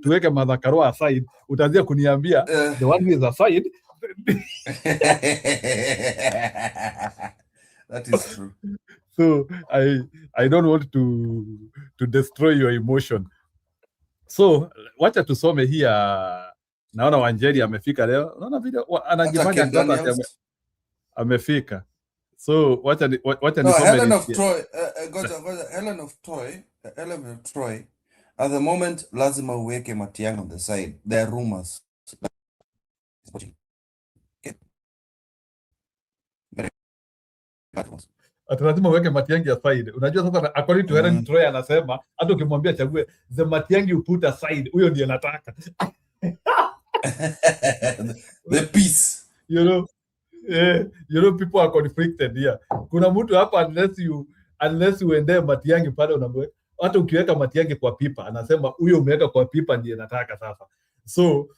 tuweke Martha Karua aside, utaanzia kuniambia the one who is aside. That is true. So I don't want to destroy your emotion. So wacha tusome hii. Naona Wanjeri amefika leo. Unaona vile anajifanya sasa amefika. So wacha nisome Helen of Troy, Helen of Troy, at the moment lazima uweke Matiang'i on the side. There are rumors. Ati lazima uweke Matiang'i aside. Unajua sasa according to Helen Troy anasema hata ukimwambia chague the Matiang'i you put aside, huyo ndiye nataka. The peace. You know people are conflicted here. Kuna mtu hapa unless uende Matiang'i pale unamweka. Hata ukiweka Matiang'i kwa pipa anasema huyo umeweka kwa pipa ndiye nataka sasa. So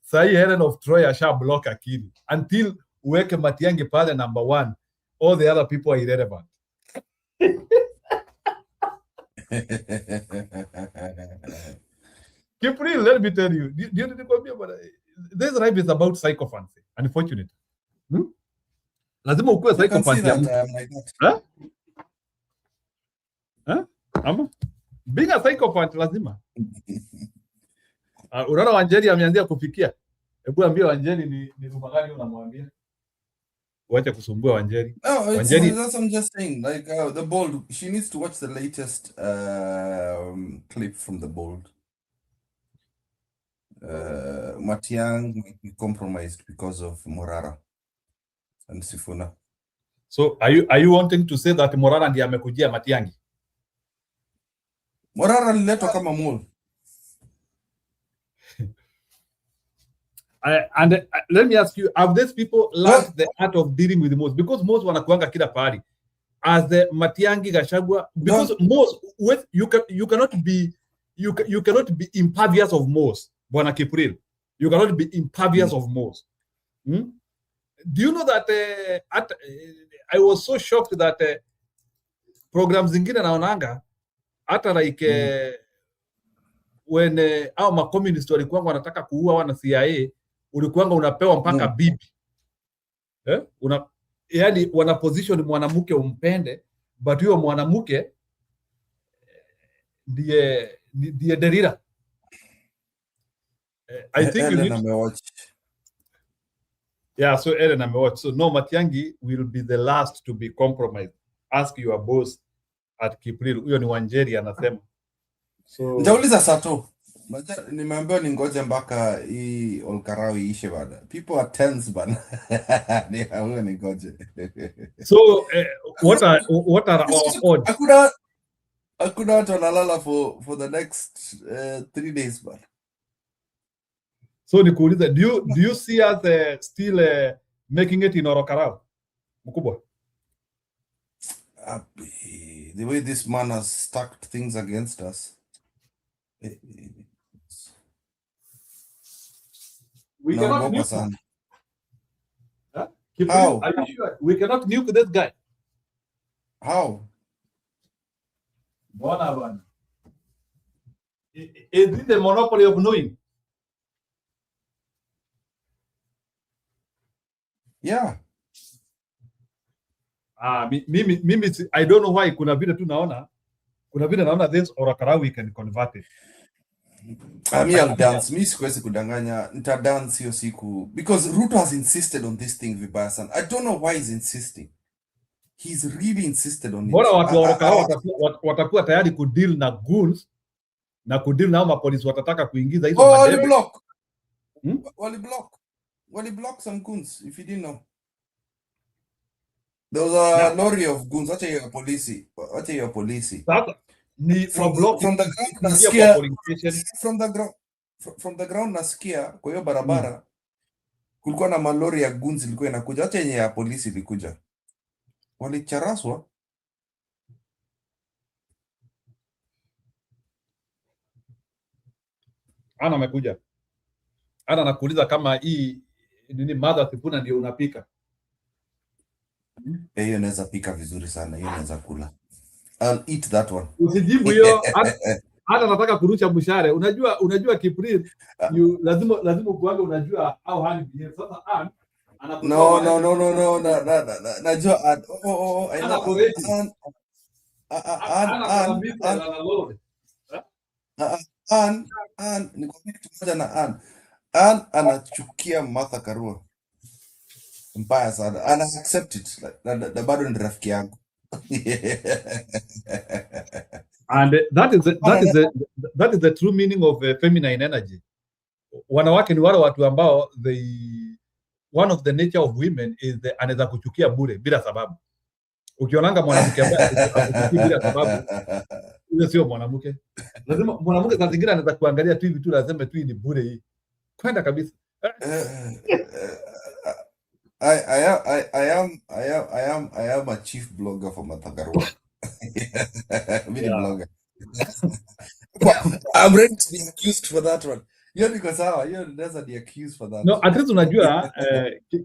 sahi Helen of Troy asha block akili. Until uweke Matiang'i pale number 1, all the other people are irrelevant. Kipril, let me tell you. This life is about psychophancy. Unfortunately. Lazima ukuwe psychophancy. Being a psychopath lazima. Unaona Wanjeri ameanzia kufikia. Hebu ambie Wanjeri ni rumba gani unamwambia? Wacha kusumbua Wanjeri. No, Wanjeri, that's I'm just saying. Like the Bold, she needs to watch the latest clip from the Bold. Matiang'i might be compromised because of Morara and Sifuna. So are you wanting to say that Morara ndiye amekujia Matiang'i? Morara aliletwa kama mole. And let me ask you, have these people learned the art of dealing with most? Because most wanakuanga kila pahali. As the Matiang'i Gachagua, because most you cannot be impervious of most. Bwana Kipril, you cannot be impervious of most. Do you know that I was so shocked that programs zingine naonanga hata like when au ma communist walikuwa wanataka kuua wana CIA, ulikuwa unapewa mpaka bibi. Yani wana position mwanamke umpende, but huyo mwanamke ndiye derira. I think you need to watch. Yeah, so Ellen amewatch. So no, Matiang'i will be the last to be compromised. Ask your boss at Kipril. Huyo ni Wanjeri anasema. So Ndauliza Sato. Nimeambiwa ningoje mpaka hii Olkarau iishe bana. People are tense bana. Huyo ningoje. So what are our odds? Hakuna watu wanalala for the next 3 days bana. So nikuuliza, do you see us still making it in Olkarau? Mkubwa. The way this man has stacked things against us. We cannot nuke him. How? Are you sure? We cannot nuke this guy. How? Is this the monopoly of knowing? Yeah. Mimi I don't know why kuna vile naona this Olkarau we can convert it. I'll dance. Mi siwezi kudanganya. Nita dance hiyo siku. Because Ruto has insisted on this thing vibaya sana. I don't know why he's insisting. He's really insisted on it. Bora watu wa Olkarau watakuwa tayari kudeal na goons na kudeal na mapolisi watataka kuingiza hizo madebe. Wali block some goons, if you didn't know. There was a lorry of goons. Wacha hiyo polisi. From the ground nasikia kwa hiyo barabara kulikuwa na malori ya goons ilikuwa inakuja, hata yenye ya polisi ilikuja. Walicharaswa. Ana amekuja. Ana nakuuliza kama hii nini mother Sifuna ndio unapika. Hiyo naweza pika vizuri sana. Hiyo naweza kula. I'll eat that one. Usijibu hiyo. Hata nataka kurusha mshare. Unajua Kipril, lazima kuanza unajua au hani behave. Sasa No. Najua nikwambia kitu moja na Ann anachukia Martha Karua mbaya sana, ana accept it na bado ni rafiki yangu. And that is the true meaning of feminine energy. Wanawake ni wale watu ambao one of the nature of women is anaweza kuchukia bure bila sababu. Ukionanga mwanamke ambaye akuchukia bila sababu, huyo sio mwanamke. Lazima mwanamke saa zingine anaweza kuangalia tu hivi tu, lazima tu ni bure hii. Kwenda kabisa. I am a chief blogger for Martha Karua. Mini blogger. I'm ready to be accused for that one. You're because you're be accused for that. No, at least unajua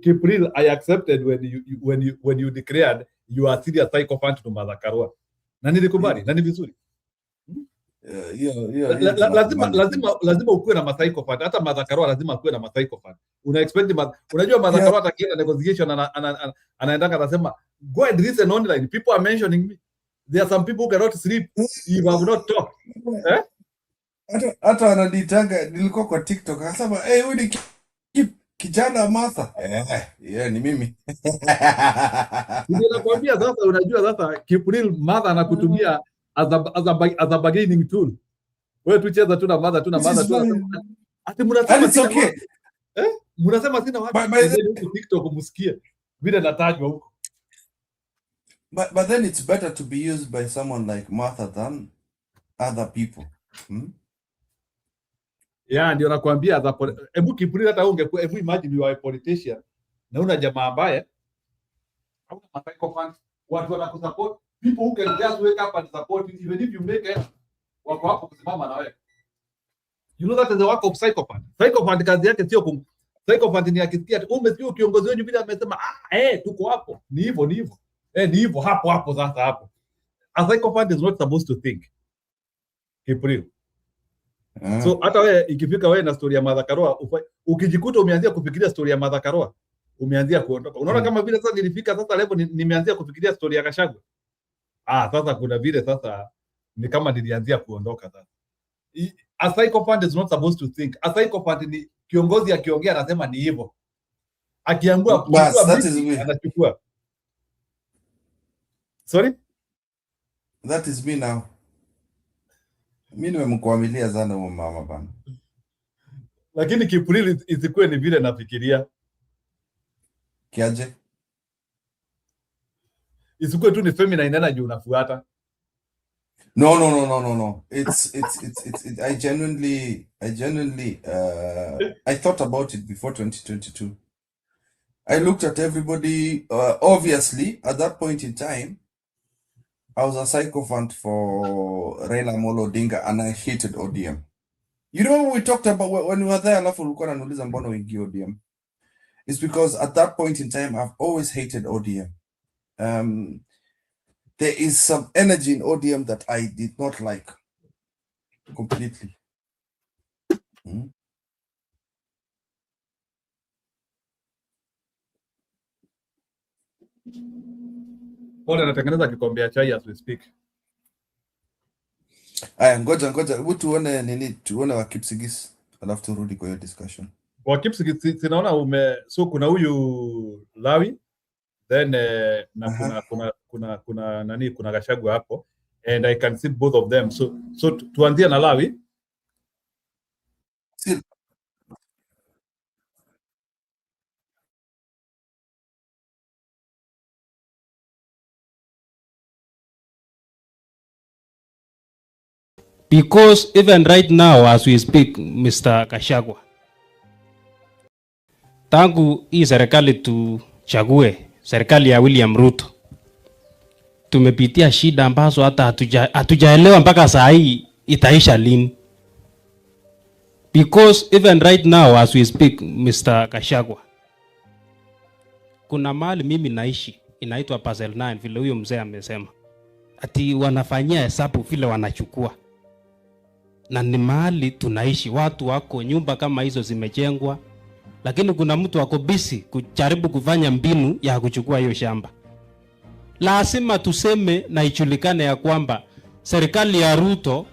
Kipril, I accepted when you declared you are serious psychopath to Martha Karua. Na nilikubali, na ni vizuri. Lazima ukuwe na psychopath. Hata Martha Karua lazima akuwe na psychopath. Una expect unajua Martha Karua atakienda negotiation anaendanga anasema go and listen online. People are mentioning me. There are some people who cannot sleep if I will not talk. Hata ananitanga, nilikuwa kwa TikTok akasema huyu ni kijana Martha. Ni mimi. Ninakwambia sasa, unajua sasa Kipril Martha anakutumia as a bargaining tool. Wewe tucheza tu na Martha tu. Ati mnasema it's okay. Mnasema sina watu. TikTok msikie vile natajwa huko. But then it's better to be used by someone like Martha than other people. Yeah, ndio nakwambia hebu Kipril, hata ungekuwa, hebu imagine you are a politician na una jamaa ambaye au psychopath, watu wanakusupport, people who can just wake up and support you even if you make it, wako hapo kusimama na wewe. You know that is the work of psychopath. Psychopath kazi yake sio psychopath ni akisikia umesikia kiongozi wenu bila amesema tuko hapo, ni hivyo ni hivyo hapo sasa hapo. A psychopath is not supposed to think. Kipril. So hata wewe ikifika wewe na story ya Martha Karua, ukijikuta umeanzia kufikiria story ya Martha Karua, umeanzia kuondoka. Unaona kama vile sasa nilifika sasa level nimeanzia kufikiria story ya Gachagua. Sasa kuna vile sasa ni kama nilianzia kuondoka sasa. A psychopath is not supposed to think. A psychopath ni kiongozi akiongea anasema ni hivyo. Akiangua anachukua. Sorry? That is me now. Mimi nimemkuamilia sana huyo mama bana. Lakini Kipril isikuwe ni vile nafikiria. Kiaje? Isikuwe tu ni feminine energy unafuata. No. It's I genuinely I thought about it before 2022. I looked at everybody. Obviously, at that point in time, I was a psychopath for Raila Amolo Odinga and I hated ODM. You know what we talked about when we were there, alafu ulikuwa unaniuliza mbona uingie ODM? It's because at that point in time, I've always hated ODM. There is some energy in ODM that I did not like completely. Pole, anatengeneza kikombe cha chai as we speak. Aya, ngoja hebu tuone wa Kipsigis alafu turudi kwa hiyo discussion. Wa Kipsigis sinaona so kuna huyu Lawi then na kuna nani, kuna Gachagua hapo and I can see both of them, so tuanzie na Lawi. Because even right now as we speak, Mr. Gachagua, tangu hii serikali tuchague, serikali ya William Ruto, tumepitia shida ambazo hata hatujaelewa mpaka saa hii itaisha lini. Because even right now as we speak, Mr. Gachagua, kuna mahali mimi naishi inaitwa Parcel 9 vile huyo mzee amesema. Ati wanafanyia hesabu vile wanachukua. Na ni mahali tunaishi, watu wako nyumba kama hizo zimejengwa, lakini kuna mtu wako busy kujaribu kufanya mbinu ya kuchukua hiyo shamba. Lazima tuseme na ijulikane ya kwamba serikali ya Ruto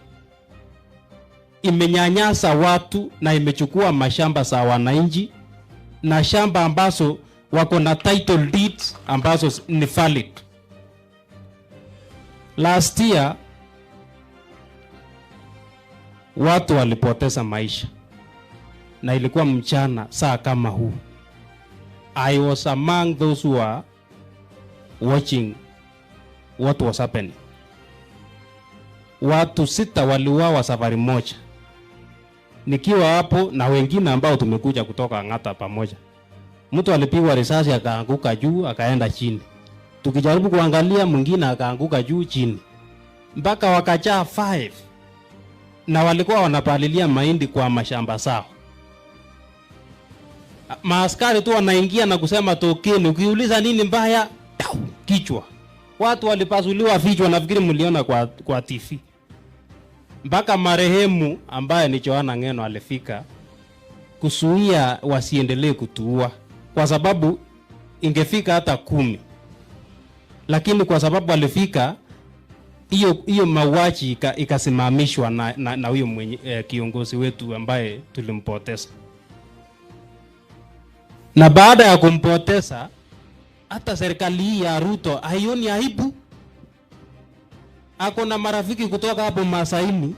imenyanyasa watu na imechukua mashamba za wananchi na shamba ambazo wako na title deeds ambazo ni valid. Last year watu walipoteza maisha na ilikuwa mchana saa kama huu. I was among those who were watching what was happening. Watu 6 waliuawa safari moja. Nikiwa hapo na wengine ambao tumekuja kutoka Ng'ata pamoja. Mtu alipigwa risasi akaanguka juu akaenda chini. Tukijaribu kuangalia mwingine akaanguka juu chini. Mpaka wakajaa 5. Na walikuwa wanapalilia mahindi kwa mashamba zao. Maaskari tu wanaingia na kusema tokeni, ukiuliza nini mbaya, kichwa. Watu walipasuliwa vichwa, nafikiri mliona kwa TV. Mpaka marehemu ambaye ni Joana Ngeno alifika kusuia wasiendelee kutuua, kwa sababu ingefika hata 10. Lakini kwa sababu alifika, hiyo mauaji ikasimamishwa na huyo kiongozi wetu ambaye tulimpoteza. Na baada ya kumpoteza, hata serikali hii ya Ruto haioni aibu. Ako na marafiki kutoka hapo Masaini.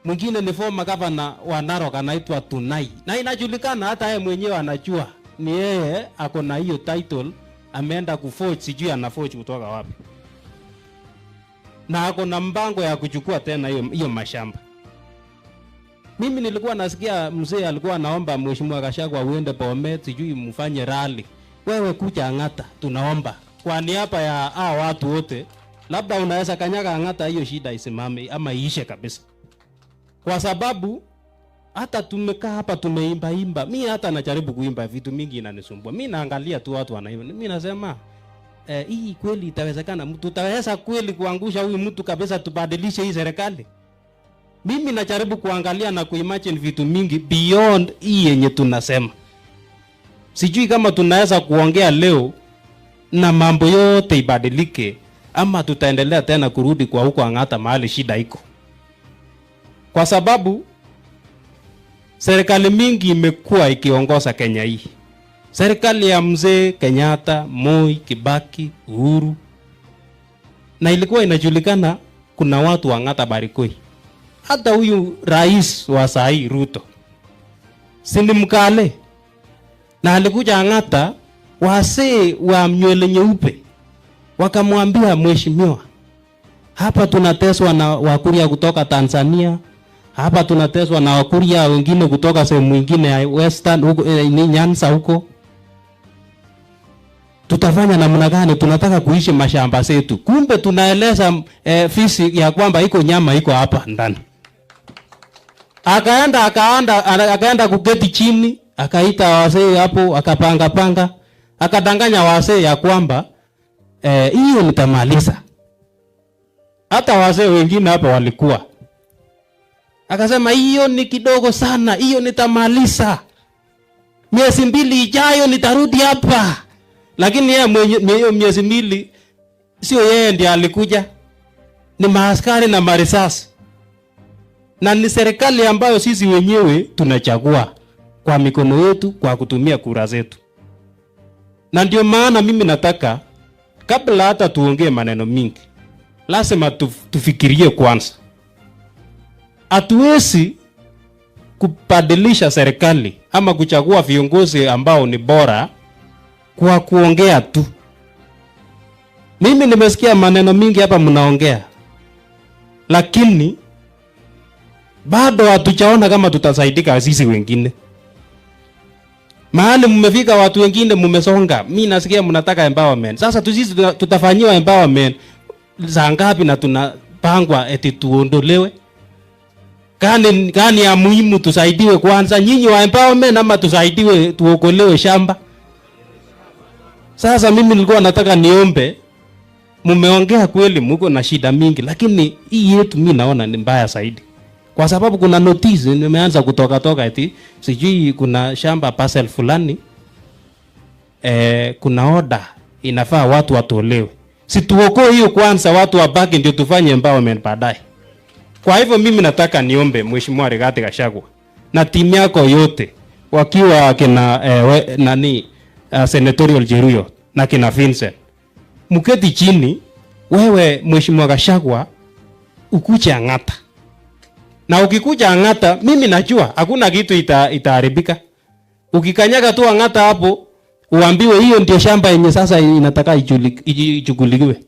Mwingine ni former governor wa Narok anaitwa Tunai. Na inajulikana hata yeye mwenyewe anajua ni yeye ako na hiyo title, ameenda kuforge, sijui ana forge kutoka wapi. Na ako na mpango ya kuchukua tena hiyo mashamba. Mimi nilikuwa nasikia mzee alikuwa anaomba Mheshimiwa Gachagua uende Bomet, sijui mfanye rally. Wewe kuja Ng'ata, tunaomba kwa niaba ya watu wote, labda unaweza kanyaga Ng'ata hiyo shida isimame ama iishe kabisa. Kwa sababu hata tumekaa hapa tumeimba. Mimi hata najaribu kuimba, vitu mingi inanisumbua. Mimi naangalia tu watu wanaimba. Mimi nasema hii kweli itawezekana? Mtu utaweza kweli kuangusha huyu mtu kabisa tubadilishe hii serikali? Mimi najaribu kuangalia na kuimagine vitu mingi beyond hii yenye tunasema. Sijui kama tunaweza kuongea leo na mambo yote ibadilike, ama tutaendelea tena kurudi kwa huko Ng'ata mahali shida iko. Kwa sababu serikali mingi imekuwa ikiongoza Kenya hii. Serikali ya mzee Kenyatta, Moi, Kibaki, Uhuru. Na ilikuwa inajulikana kuna watu wa Ng'ata Barikoi. Hata huyu rais wa sahi Ruto sindi Mkale, na alikuja Ng'ata, wasee wa nywele nyeupe wakamwambia mheshimiwa, hapa tunateswa na Wakuria kutoka Tanzania, hapa tunateswa na Wakuria wengine kutoka sehemu nyingine ya Western huko ni Nyanza huko. Tutafanya namna gani? Tunataka kuishi mashamba zetu. Kumbe tunaeleza fisi ya kwamba iko nyama iko hapa ndani. Akaenda kuketi chini, akaita wazee hapo, akapanga, akadanganya wazee ya kwamba hiyo nitamaliza. Hata wazee wengine hapa walikuwa. Akasema hiyo ni kidogo sana, hiyo nitamaliza. Miezi 2 ijayo nitarudi hapa. Lakini yeye miezi 2 sio yeye ndiye alikuja. Ni maaskari na marisasi. Na ni serikali ambayo sisi wenyewe tunachagua kwa mikono yetu, kwa kutumia kura zetu. Na ndio maana mimi nataka kabla hata tuongee maneno mingi, lazima tufikirie kwanza. Hatuwezi kubadilisha serikali ama kuchagua viongozi ambao ni bora kwa kuongea tu. Mimi nimesikia maneno mingi hapa mnaongea, lakini bado hatujaona kama tutasaidika sisi wengine. Mahali mmefika watu wengine mmesonga. Mimi nasikia mnataka empowerment. Sasa sisi tutafanyiwa empowerment za ngapi na tunapangwa eti tuondolewe? Gani ya muhimu tusaidiwe kwanza, nyinyi wa empowerment ama tusaidiwe tuokolewe shamba? Sasa mimi nilikuwa nataka niombe, mmeongea kweli mko na shida mingi, lakini hii yetu mimi naona ni mbaya zaidi. Kwa sababu kuna notice nimeanza kutoka eti sijui kuna shamba parcel fulani kuna order inafaa watu watolewe. Si tuokoe hiyo kwanza, watu wabaki ndio tufanye empowerment baadaye. Kwa hivyo mimi nataka niombe Mheshimiwa Rigathi Gachagua na timu yako yote wakiwa kina senatorial Cheruiyot na kina Vincent, mketi chini. Wewe Mheshimiwa Gachagua ukuja Ang'ata, na ukikuja Ang'ata mimi najua hakuna kitu itaharibika. Ukikanyaga tu Ang'ata hapo uambiwe hiyo ndio shamba yenye sasa inataka ichukuliwe,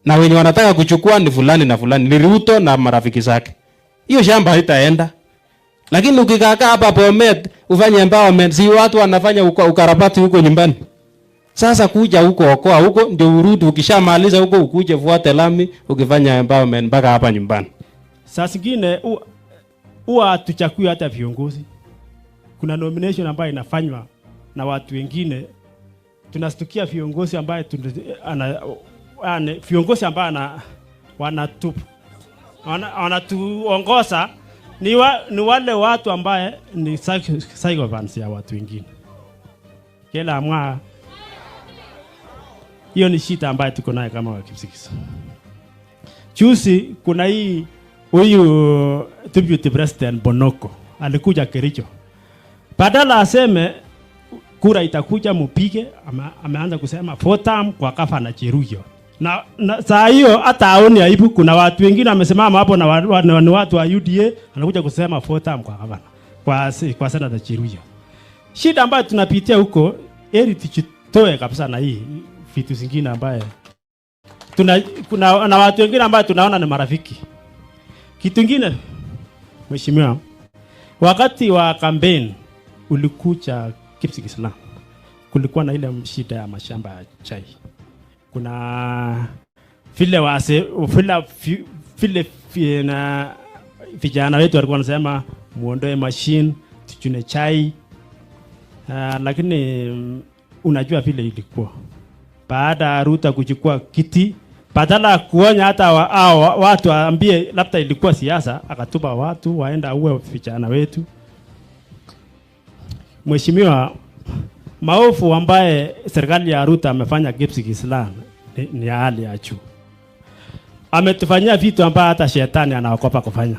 na wenye wanataka kuchukua ni fulani na fulani, ni Ruto na marafiki zake. Hiyo shamba haitaenda. Lakini ukikaa hapa Bomet ufanye empowerment, si watu wanafanya ukarabati huko nyumbani. Sasa kuja huko okoa huko ndio urudi, ukishamaliza huko ukuje fuate lami ukifanya empowerment mpaka hapa nyumbani. Saa zingine huwa tuchakui hata viongozi. Kuna nomination ambayo inafanywa na watu wengine, tunastukia viongozi ambaye viongozi ambao wanatuongoza ni wale watu ambaye ni psychopaths ya watu wengine. Kila mwa hiyo ni shida ambayo tuko nayo kama Wakipsigis. Juzi kuna huyu deputy president Bonoko alikuja Kericho. Badala aseme kura itakuja mupige, ameanza kusema 4 term kwa kafa na Cheruiyot. Na saa hiyo hata haoni aibu. Kuna watu wengine wamesimama hapo na ni watu wa UDA anakuja kusema 4 term kwa gavana kwa Senator Cheruiyot. Shida ambayo tunapitia huko, ili tuchitoe kabisa na hii vitu zingine ambaye kuna na watu wengine ambao tunaona ni marafiki. Kitu kingine, Mheshimiwa, wakati wa campaign ulikuja Kipsigis, kulikuwa na ile shida ya mashamba ya chai. Kuna vile na vijana wetu walikuwa wanasema muondoe machine tuchune chai. Lakini unajua vile ilikuwa. Baada ya Ruto kuchukua kiti, badala kuonya hata watu ambie labda ilikuwa siasa, akatupa watu waenda uwe vijana wetu. Mheshimiwa, maovu ambaye serikali ya Ruto amefanya Kipsigis ni hali ya juu. Ametufanyia vitu ambaye hata shetani anaogopa kufanya.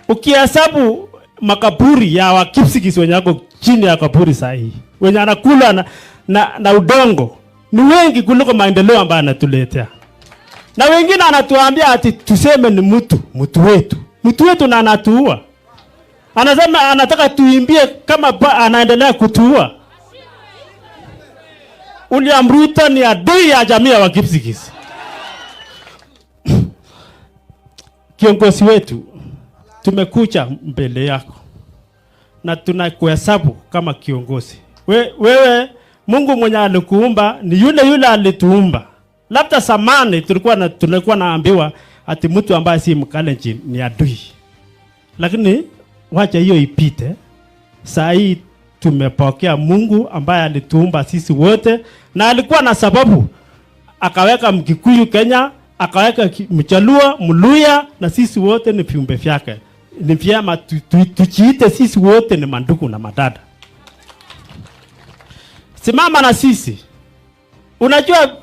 Ukihesabu makaburi ya Wakipsigis wenye wako chini ya kaburi sahihi, wenye anakula na udongo, ni wengi kuliko maendeleo ambayo anatuletea. Na wengine anatuambia ati tuseme ni mtu wetu na anatuua. Anasema anataka tuimbie kama anaendelea kutuua. William Ruto ni adui ya jamii ya Wakipsigis. Kiongozi wetu, tumekuja mbele yako na tunakuhesabu kama kiongozi. Wewe Mungu mwenye alikuumba ni yule alituumba. Labda samani tulikuwa naambiwa ati mtu ambaye si Mkalenjin ni adui. Lakini wacha hiyo ipite. Saa hii tumepokea Mungu ambaye alituumba sisi wote, na alikuwa na sababu. Akaweka Mkikuyu Kenya, akaweka Mchaluo, Mluya, na sisi wote ni viumbe vyake. Ni vyema tujiite sisi wote ni mandugu na madada. Simama na sisi. Unajua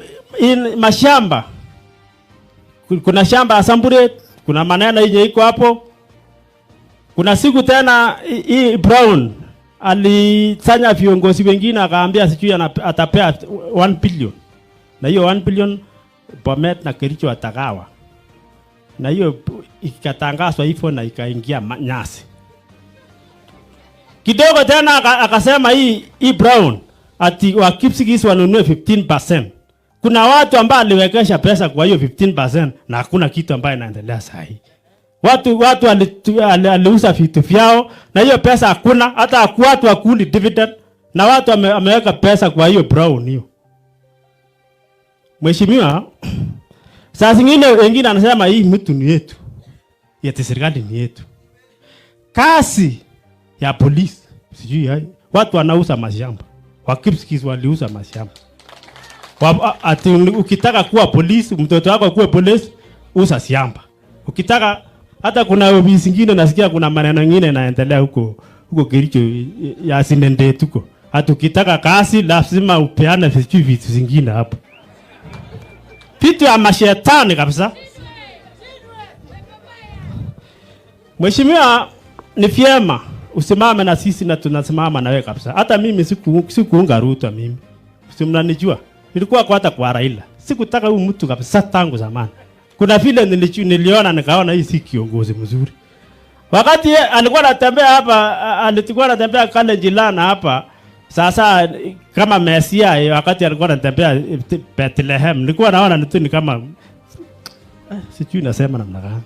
mashamba, kuna shamba ya Sambure, kuna maneno yenye iko hapo. Kuna siku tena hii Brown alisanya viongozi wengine akaambia sijui atapea 1 billion. Na hiyo 1 billion Bomet na Kericho atagawa. Na hiyo ikatangazwa hivyo na ikaingia nyasi. Kidogo tena akasema hii Brown ati Wakipsigis wanunue 15%. Kuna watu ambao aliwekesha pesa kwa hiyo 15% na hakuna kitu ambaye inaendelea sahi. Watu aliuza vitu vyao na hiyo pesa hakuna, hata watu wakuli dividend, na watu ameweka pesa kwa hiyo Brown hiyo. Mheshimiwa, saa zingine wengine anasema hii mtu ni yetu. Yeti serikali ni yetu. Kasi ya polisi sijui watu wanauza mashamba. Wakipsigis waliuza mashamba. Ati ukitaka kuwa polisi, mtoto wako kuwa polisi, uza shamba. Ukitaka hata kuna ofisi zingine nasikia kuna maneno mengine yanaendelea huko Kericho ya sinende tuko. Hata ukitaka kazi lazima upeane vitu zingine hapo. Vitu ya mashetani kabisa. Mheshimiwa, ni vyema usimame na sisi na tunasimama na wewe kabisa. Hata mimi sikuunga Ruto mimi. Si mnanijua. Nilikuwa kwa hata kwa Raila. Sikutaka huyu mtu kabisa tangu zamani. Kuna vile niliona nikaona hii si kiongozi mzuri. Wakati alikuwa anatembea hapa, alikuwa anatembea Kalenjin hapa. Sasa kama Mesia, wakati alikuwa anatembea Bethlehem, nilikuwa naona ni kama sijui nasema namna gani.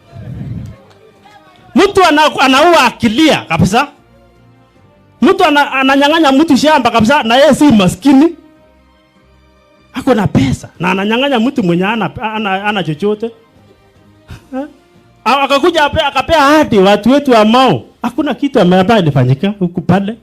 Mtu anaua akilia kabisa. Mtu ananyang'anya mtu shamba kabisa na yeye si maskini. Ako na pesa na ananyang'anya mtu mwenye ana chochote. Akakuja akapea hadi watu wetu ambao hakuna kitu ambacho ilifanyika huku pale.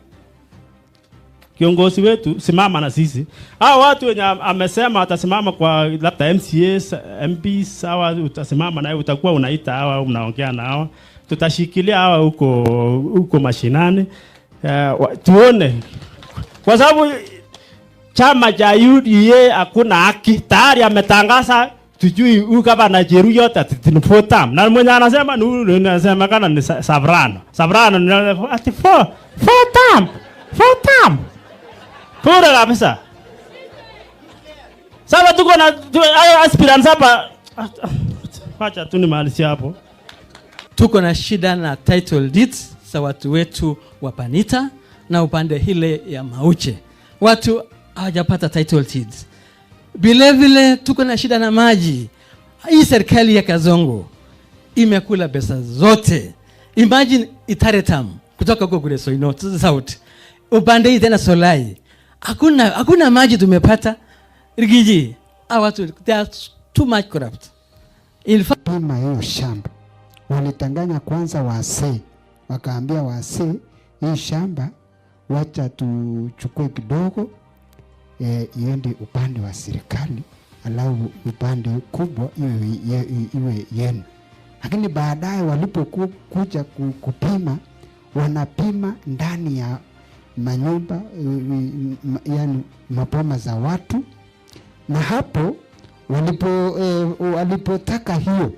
Kiongozi wetu simama na sisi. Hao watu wenye amesema atasimama kwa labda MCAs, MPs, hawa utasimama naye, utakuwa unaita hawa, unaongea na hawa. Tutashikilia hawa huko mashinani. Tuone. Kwa sababu chama cha UDA hakuna haki. Tayari ametangaza tujui huyu gavana Jeru yote ni 4 term. Na mwenye anasema anasema kana ni Savrano. Savrano ni ati 4 term. 4 term. Pura kabisa. Sasa tuko na aspirants hapa. Acha tu nimalizie hapo. Tuko na shida na title deeds za watu wetu wa Panita na upande hile ya Mauche. Watu hawajapata title deeds. Vile tuko na shida na maji. Hii serikali ya Kazongo imekula pesa zote. Imagine Itaretam kutoka huko kule Soino South. Upande hii tena Solai. Hakuna maji tumepata. Rigiji, watu they are too much corrupt. In fact, pima hiyo shamba. Walitanganya kwanza wasee. Wakaambia wasee hii shamba wacha tuchukue kidogo iende upande wa serikali, alafu upande kubwa iwe yenu. Lakini baadaye walipokuja kupima, wanapima ndani ya manyumba, yani mapoma za watu, na hapo walipotaka hiyo,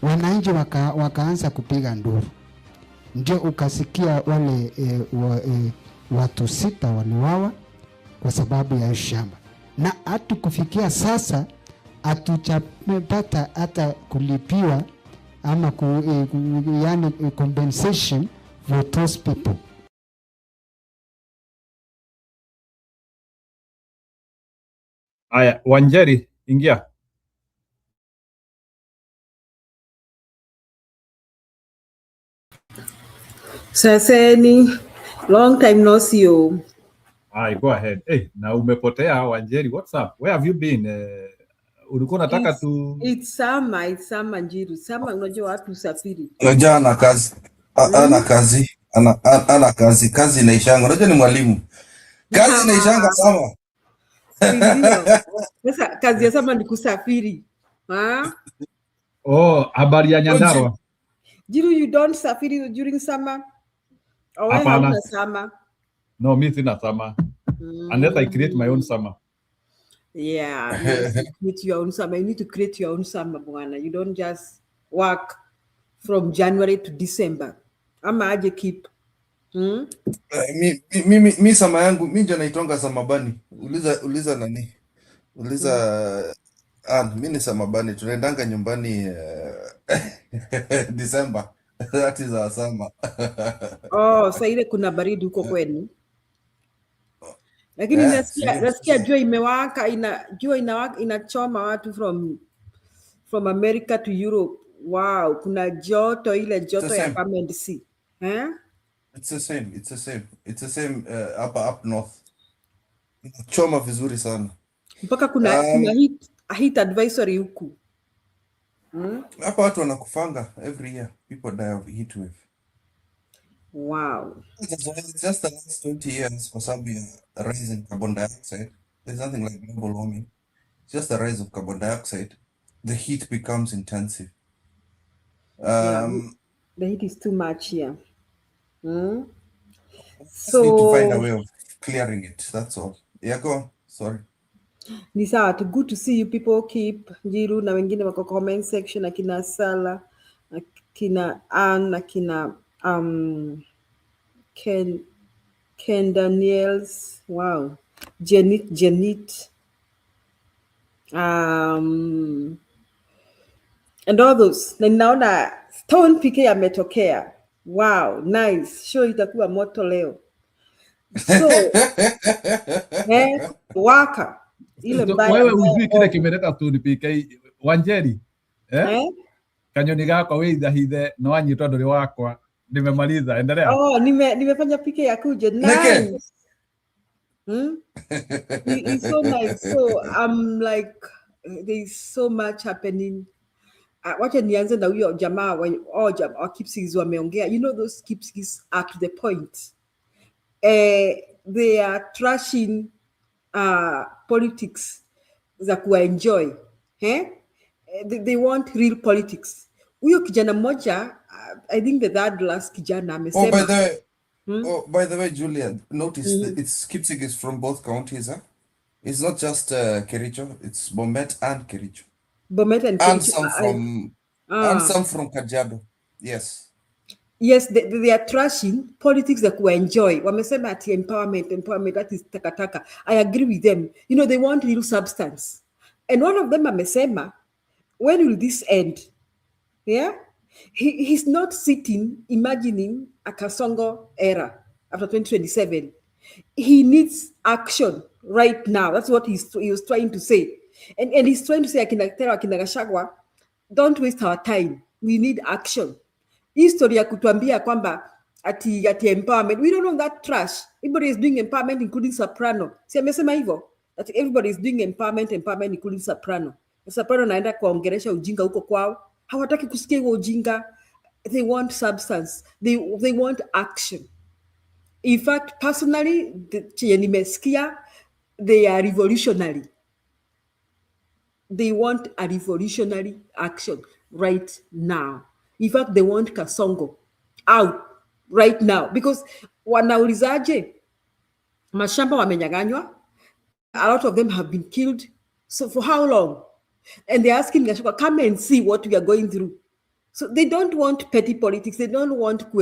wananchi wakaanza kupiga nduru. Ndio ukasikia wale watu 6 waliwawa kwa sababu ya shamba. Na hata kufikia sasa hatujapata hata kulipiwa ama yani compensation for those people. Aya, Wanjeri, ingia. Saseni, long time no see you. Go ahead. Hey, na umepotea Wanjeri, what's up? Where have you been? Ulikuwa unataka tu It's summer Njiru. Summer unajua watu usafiri. Unajua ana kazi. Ana kazi inaishanga. Unajua ni mwalimu. Kazi inaishanga sama. Sasa kazi ya sama ni kusafiri. Habari ya Nyandarua. Jiru, you don't safiri during summer? Or hauna summer? No, mimi sina summer. Unless I create my own summer. Yeah, you create your own summer. You need to create your own summer, bwana. You don't just work from January to December. Ama aje keep. Mi sama yangu, mi ndio naitonga samabani. Uliza nani? Mi ni samabani. Tunaendanga nyumbani December. That is our summer. Sasa ile kuna baridi huko kwenu. Lakini nasikia jua imewaka, jua inachoma watu from America to Europe. Wow, kuna joto ile joto ya permanent sea. It's the same up north. Inachoma vizuri sana. Mpaka kuna heat advisory huku. Hapa watu wanakufanga every year. People die of heat wave. Wow. It's just the last 20 years for some rise in carbon dioxide. There's nothing like global warming. It's just the rise of carbon dioxide. The heat becomes intensive. The heat is too much here. So need to find a way of clearing it. That's all. Yeah, go on. Sorry. Ni sawa, good to see you people. Keep Jiru na wengine wako comment section, akina Sala, kina Anna, kina Ken Daniels, wow, Janet, and all those. Na ninaona Stone PK ametokea. Wow, nice. Show itakuwa moto leo. So, waka ile mbaya. Wewe ujui kile kimeleta Stone PK Wanjeri kanyoni gako wĩitha hithe no anyitwo ndũrĩ wakwa nimemaliza, endelea. Oh, nimefanya PK akuje. Nice. It's so nice. So I'm like, there's so much happening. Wacha nianze na huyo jamaa wa Kipsigis wameongea. You know those Kipsigis are to the point. They are trashing politics za kuenjoy. They want real politics. Huyo kijana mmoja, I think the third last kijana amesema. By the way, Julia, notice that it's Kipsigis from both counties, huh? It's not just Kericho, it's Bomet and Kericho. Bomet and Kericho. And some from Kajiado. Yes. Yes, they are trashing politics that we enjoy. Wamesema ati empowerment, that is takataka. I agree with them. You know, they want real substance. And one of them amesema, when will this end? Yeah? He's not sitting, imagining a Kasongo era after 2027. He needs action right now. That's what he was trying to say. And he's trying to say, Akina Gachagua, don't waste our time. We need action. History ya kutuambia kwamba ati empowerment. We don't know that trash. Everybody is doing empowerment, including Soprano. Si amesema hivyo? That everybody is doing empowerment, including Soprano. Soprano naenda kuongelesha ujinga huko kwao. Hawataki kusikia huo ujinga. They want substance. They want action. In fact, personally, nimesikia, they are revolutionary. They want a revolutionary action right now. In fact, they want Kasongo out right now because wanaulizaje, mashamba wamenyanganywa, a lot of them have been killed. So for how long? And they're asking Gachagua, come and see what we are going through. So they don't want petty politics. They don't want ku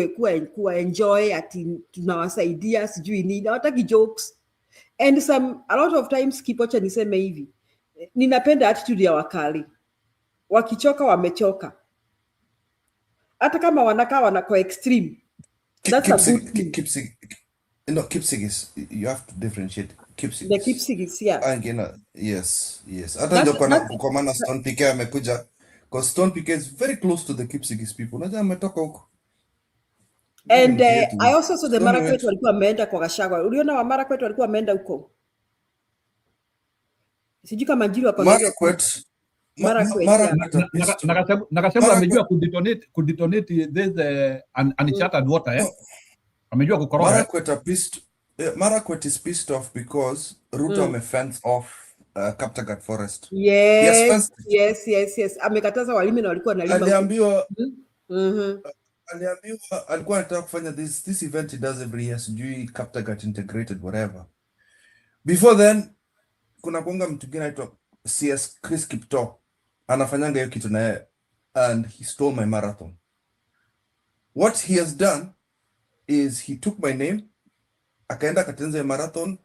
enjoy ati tunawasaidia sijui nini. Hawataki jokes. And a lot of times Kipocha niseme hivi. Ninapenda attitude ya wakali. Wakichoka wamechoka. Hata kama wanako extreme. That's a good thing. Kipsigis, you have to differentiate Kipsigis. The Kipsigis, yeah. Yes. Hata ndio kwa maana Stone PK amekuja, because Stone PK is very close to the Kipsigis people. Unajua ametoka huko. And I also saw the Marakwet walikuwa wameenda kwa Gachagua. Uliona wa Marakwet walikuwa wameenda huko? Sijui kama Njiri wako Marakwet. Na Gachagua amejua kudetonate this uncharted water, amejua kukoroga. Marakwet is pissed off because Ruto amefence off Kaptagat Forest. Yes. Amekataza walimi na walikuwa nalima. Aliambiwa alikuwa anataka kufanya this event he does every year, sijui Kaptagat integrated whatever. Before then kuna kuanga mtu mwingine anaitwa CS Chris Kipto anafanyanga hiyo kitu na yeye, and he stole my marathon. What he has done is he took my name, akaenda katenza marathon.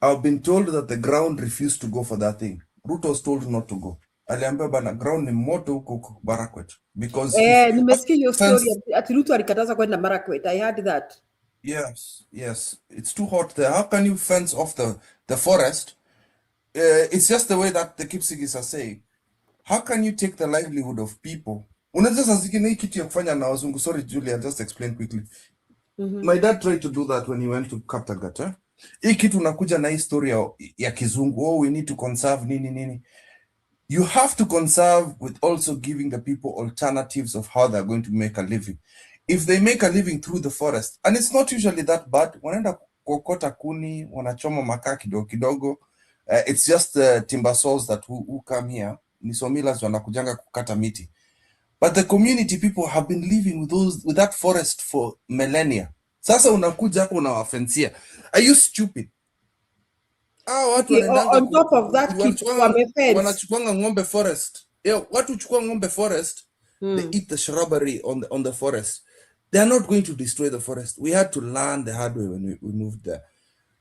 I've been told that the ground refused to go for that thing. Ruto was told not to go. Aliambiwa bana ground ni moto huko Marakwet because nimesikia hiyo story ati Ruto alikataza kwenda Marakwet. I heard that. Yes, it's too hot there. How can you fence off the forest? It's just the way that the Kipsigis are saying. How can you take the livelihood of people? Unajua sasa zingine hii kitu ya kufanya na wazungu. Sorry Julia, just explain quickly. My dad tried to do that when he went to Kaptagat. Hii kitu unakuja na historia ya kizungu. We need to conserve nini. You have to conserve with also giving the people alternatives of how they're going to make a living. If they make a living through the forest, and it's not usually that bad, wanaenda kokota kuni, wanachoma makaa kidogo. It's just the timber saws that who come here. Nisomilas wanakujanga kukata miti. But the community people have been living with that forest for millennia. Sasa unakuja hapo unawafencia. Are you stupid? On top of that, wanachukuanga ng'ombe forest. Watu uchukua ng'ombe forest They eat the shrubbery on the forest. They are not going to destroy the forest. We had to learn the hard way when we moved there.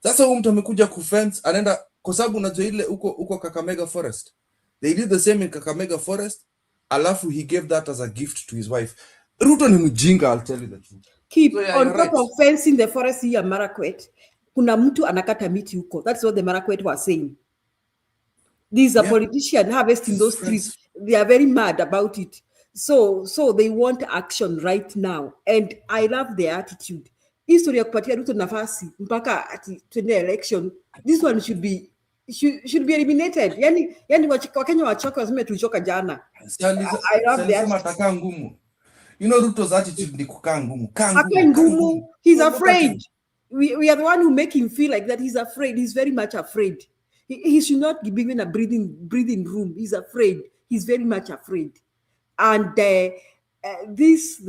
Sasa huyu mtu amekuja kufence, anaenda kwa sababu unajua ile uko Kakamega forest. They did the same in Kakamega forest. Alafu he gave that as a gift to his wife. Ruto ni mjinga, I'll tell you the truth. Keep So, yeah, on you're top right. of fencing the forest here Marakwet, kuna mtu anakata miti huko. That's what the Marakwet was saying. These are politicians harvesting those trees. They are very mad about it. So they want action right now. And I love their attitude. History ya kupatia Ruto nafasi mpaka ati twende election. This one should be eliminated. Yani Wakenya wachoka waseme tulichoka jana. I love their attitude. Ngumu. You know Ruto's attitude ni kukaa ngumu. Ngumu. He's afraid. We are the one who make him feel like that. He's afraid. He's very much afraid. He should not be given a breathing room. He's afraid. He's very much afraid. And those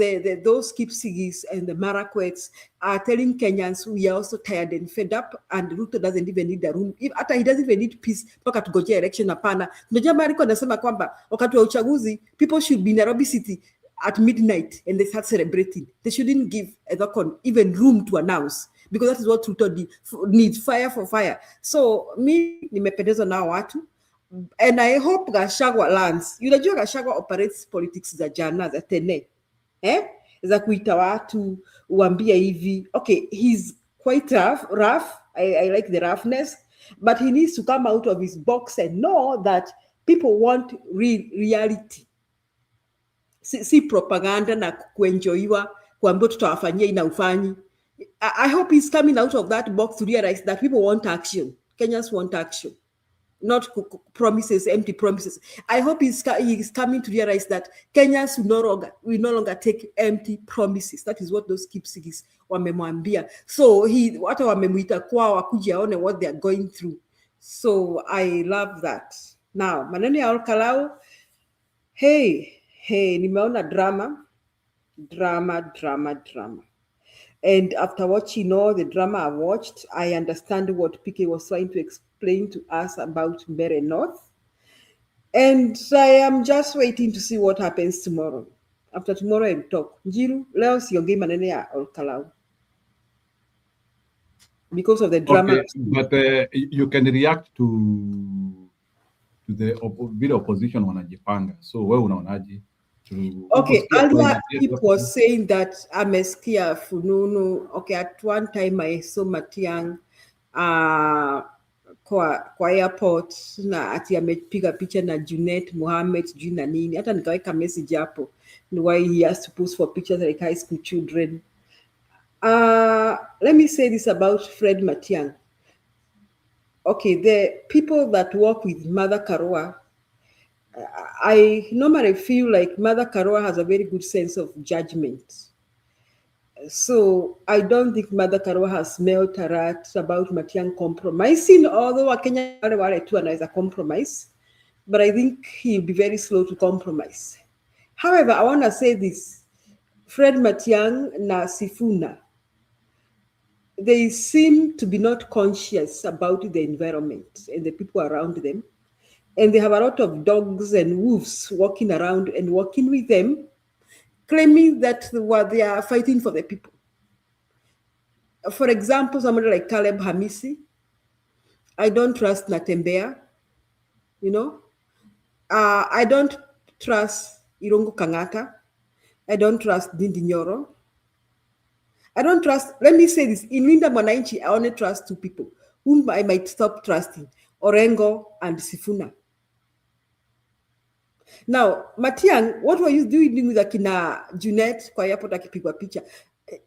Kipsigis and the Marakwets are telling Kenyans we are also tired and fed up, and Ruto doesn't even need a room. He doesn't even need peace mpaka tugojea election hapana. Unajua Mariko anasema kwamba wakati wa uchaguzi people should be in Nairobi City at midnight and they start celebrating. They shouldn't give even room to announce, because that is what Ruto needs, fire for fire. So mi nimependezwa na watu, and I hope Gachagua lands. Unajua Gachagua operates politics za jana za tene, za kuita watu uambia hivi. Okay, he's quite rough. I like the roughness, but he needs to come out of his box and know that people want reality. Si propaganda na kuenjoyiwa kuambiwa tutawafanyia ina ufanyi. I hope he's coming out of that box to realize that people want action. Kenyans want action, not promises, empty promises. I hope he's coming to realize that Kenyans will no longer take empty promises. That is what those Kipsigis wamemwambia. So hata wamemuita kwao wakuja aone what they are going through. So I love that. Now, maneno ya Olkarau, hey, nimeona drama. And after watching all the drama I watched, I understand what PK was trying to explain to us about Mbeere North. And I am just waiting to see what happens tomorrow. After tomorrow I'll talk. Njiru, leo siongei maneno ya Olkarau because of the drama. Okay, but you can react to the vile opposition wanajipanga. So wewe unaonaje? Okay, earlier people was saying that amesikia fununu. Okay, at one time I saw Matiang'i kwa airport na ati amepiga picha na Junet Mohammed sijui na nini. Hata nikaweka message hapo why he has to post for pictures like high school children. Let me say this about Fred Matiang'i. Okay, the people that work with Mother Karua, I normally feel like Mother Karua has a very good sense of judgment. So I don't think Mother Karua has smelled a rat about Matiang'i compromising, although Wakenya wale tu anaweza compromise, but I think he'll be very slow to compromise. However, I want to say this, Fred Matiang'i na Sifuna, they seem to be not conscious about the environment and the people around them. And they have a lot of dogs and wolves walking around and walking with them, claiming that they are fighting for the people. For example, somebody like Caleb Hamisi, I don't trust Natembea, I don't trust Irungu Kangata, I don't trust Ndindi Nyoro. I don't trust, let me say this, in Linda Mwananchi, I only trust two people whom I might stop trusting, Orengo and Sifuna. Now, Matiang'i, what were you doing with Akina Junet kwa airport akipigwa picha?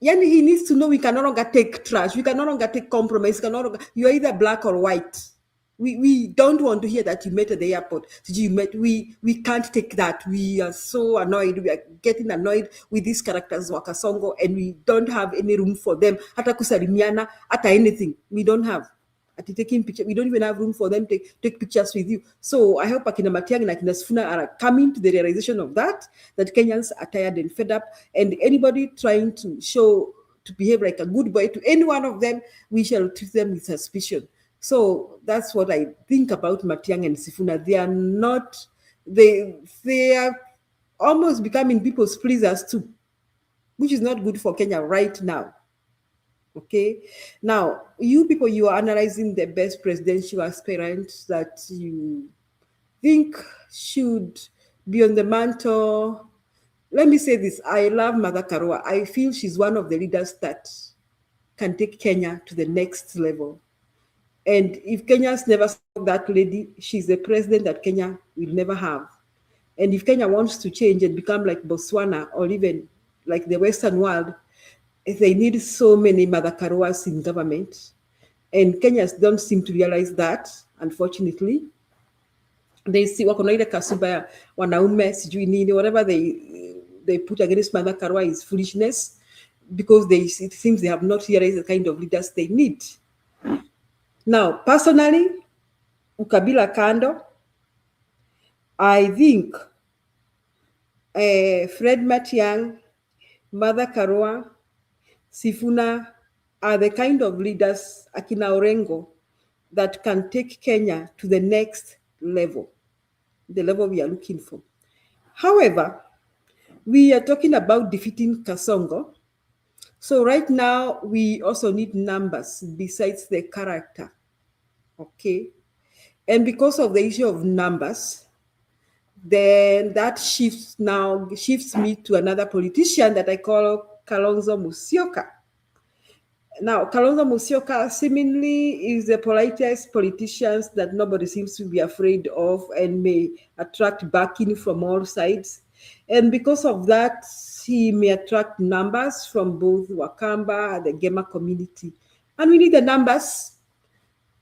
Yani, he needs to know we can no longer take trash, we can no longer take compromise, you're either black or white. We don't want to hear that you met at the airport. We can't take that. We are so annoyed. We are getting annoyed with these characters, Wakasongo, and we don't have any room for them. Hata kusalimiana, hata anything. We don't have. At taking pictures, we don't even have room for them to take pictures with you. So I hope Akina Matiang'i and Akina Sifuna are coming to the realization of that Kenyans are tired and fed up, and anybody trying to behave like a good boy to any one of them, we shall treat them with suspicion. So that's what I think about Matiang'i and Sifuna. They are not, they are almost becoming people's pleasers too, which is not good for Kenya right now. Okay, now you people, you are analyzing the best presidential aspirant that you think should be on the mantle. Let me say this: I love Martha Karua. I feel she's one of the leaders that can take Kenya to the next level. And if Kenya's never saw that lady, she's the president that Kenya will never have. And if Kenya wants to change and become like Botswana or even like the Western world, they need so many Martha Karuas in government. And Kenyans don't seem to realize that, unfortunately. They see wako na ile kasuba ya wanaume sijui nini, whatever they put against Martha Karua is foolishness, because it seems they have not realized the kind of leaders they need. Now, personally, ukabila kando, I think Fred Matiang'i, Martha Karua, Sifuna are the kind of leaders, akina Orengo, that can take Kenya to the next level, the level we are looking for. However, we are talking about defeating Kasongo. So right now, we also need numbers besides the character. Okay. And because of the issue of numbers, then that shifts me to another politician that I call Kalonzo Musyoka. Now, Kalonzo Musyoka seemingly is the politest politician that nobody seems to be afraid of and may attract backing from all sides. And because of that, he may attract numbers from both Wakamba and the Gema community. And we need the numbers.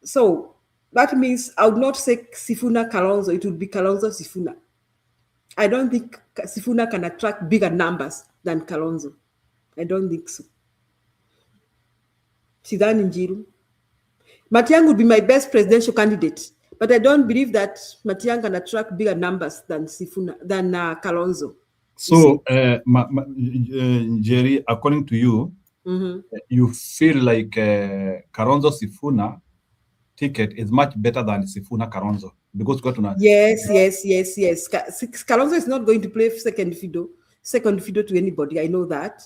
So that means I would not say Sifuna Kalonzo, it would be Kalonzo Sifuna. I don't think Sifuna can attract bigger numbers than Kalonzo. I don't think so. Sidani Njiru. Matiang'i would be my best presidential candidate, but I don't believe that Matiang'i can attract bigger numbers than Kalonzo. So, Jerry, according to you, you feel like Kalonzo Sifuna ticket is much better than Sifuna Kalonzo because Yes. Kalonzo is not going to play second fiddle to anybody. I know that.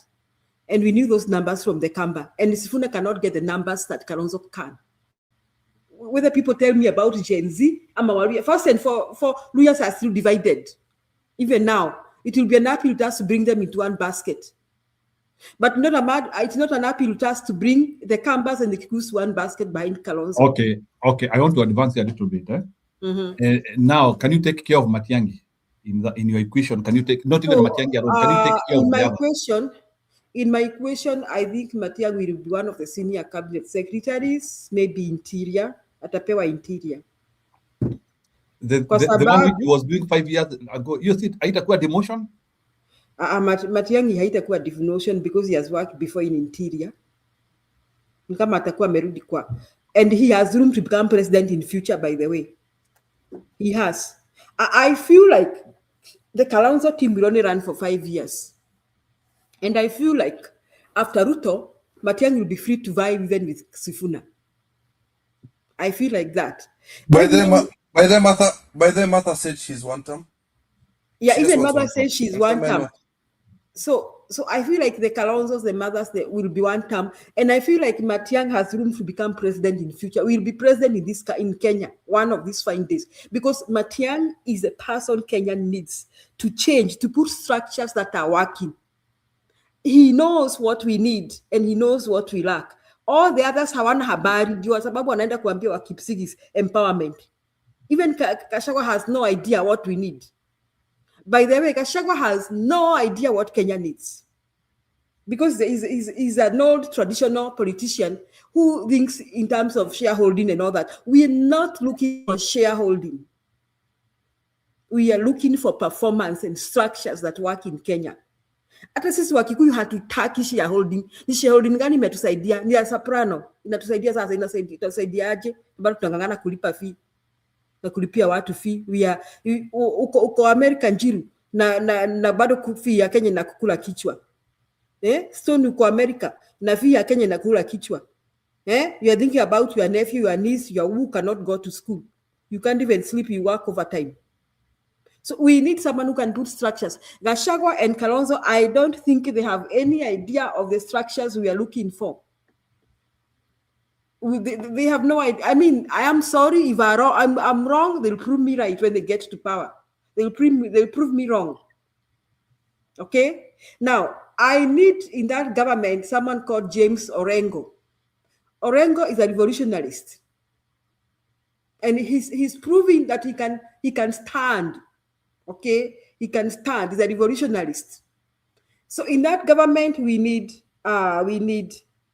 And we knew those numbers from the Kamba. And Sifuna cannot get the numbers that Kalonzo can. Whether people tell me about Gen Z, first and for Luyas are still divided. Even now, it will be an appeal to us to bring them into one basket. But it's not an appeal to us to bring the Kambas and the Kikus one basket behind Kalonzo. Okay. I want to advance a little bit. Now, can you take care of Matiang'i in your equation? Can you take not even Matiang'i alone? Can you take care of the other? In my equation, I think Matiang'i will be one of the senior cabinet secretaries, maybe interior, atapewa interior. The one which he was doing 5 years ago, you see, haitakuwa demotion? Matiang'i haitakuwa demotion because he has worked before in interior. Kama atakuwa amerudi kwa. And he has room to become president in future, by the way. He has. I feel like the Kalonzo team will only run for 5 years. And I feel like after Ruto, Matiang'i will be free to vie even with Sifuna. I feel like that. By then Martha said she's one term. Yeah, she even Martha said she's one term. So I feel like the Kalonzos, the mothers, they will be one term. And I feel like Matiang'i has room to become president in future. Will be president in Kenya one of these fine days. Because Matiang'i is a person Kenya needs to change, to put structures that are working. He knows what we need and he knows what we lack. All the others hawana habari ndio sababu wanaenda kuambia wa Kipsigis empowerment. Even Gachagua has no idea what we need. By the way, Gachagua has no idea what Kenya needs. Because he's an old traditional politician who thinks in terms of shareholding and all that. We are not looking for shareholding. We are looking for performance and structures that work in Kenya. Hata sisi Wakikuyu hatutaki shareholding. Ni shareholding gani imetusaidia? Ni ya Soprano. Inatusaidia sasa, itasaidiaje? Bado tunangangana kulipa fee. Na kulipia watu fee. Uko America Njiru na bado fee ya Kenya na kukula kichwa. Stone uko America na fee ya Kenya na kukula kichwa. You are thinking about your nephew, your niece, who cannot go to school. You can't even sleep, you work overtime. So we need someone who can put structures. Gachagua and Kalonzo, I don't think they have any idea of the structures we are looking for. They have no idea. I mean, I am sorry if I'm wrong. They'll prove me right when they get to power. They'll prove me wrong. Okay? Now, I need in that government someone called James Orengo. Orengo is a revolutionist. And he's proving that he can stand. Okay? He can stand. He's a revolutionist. So in that government, we need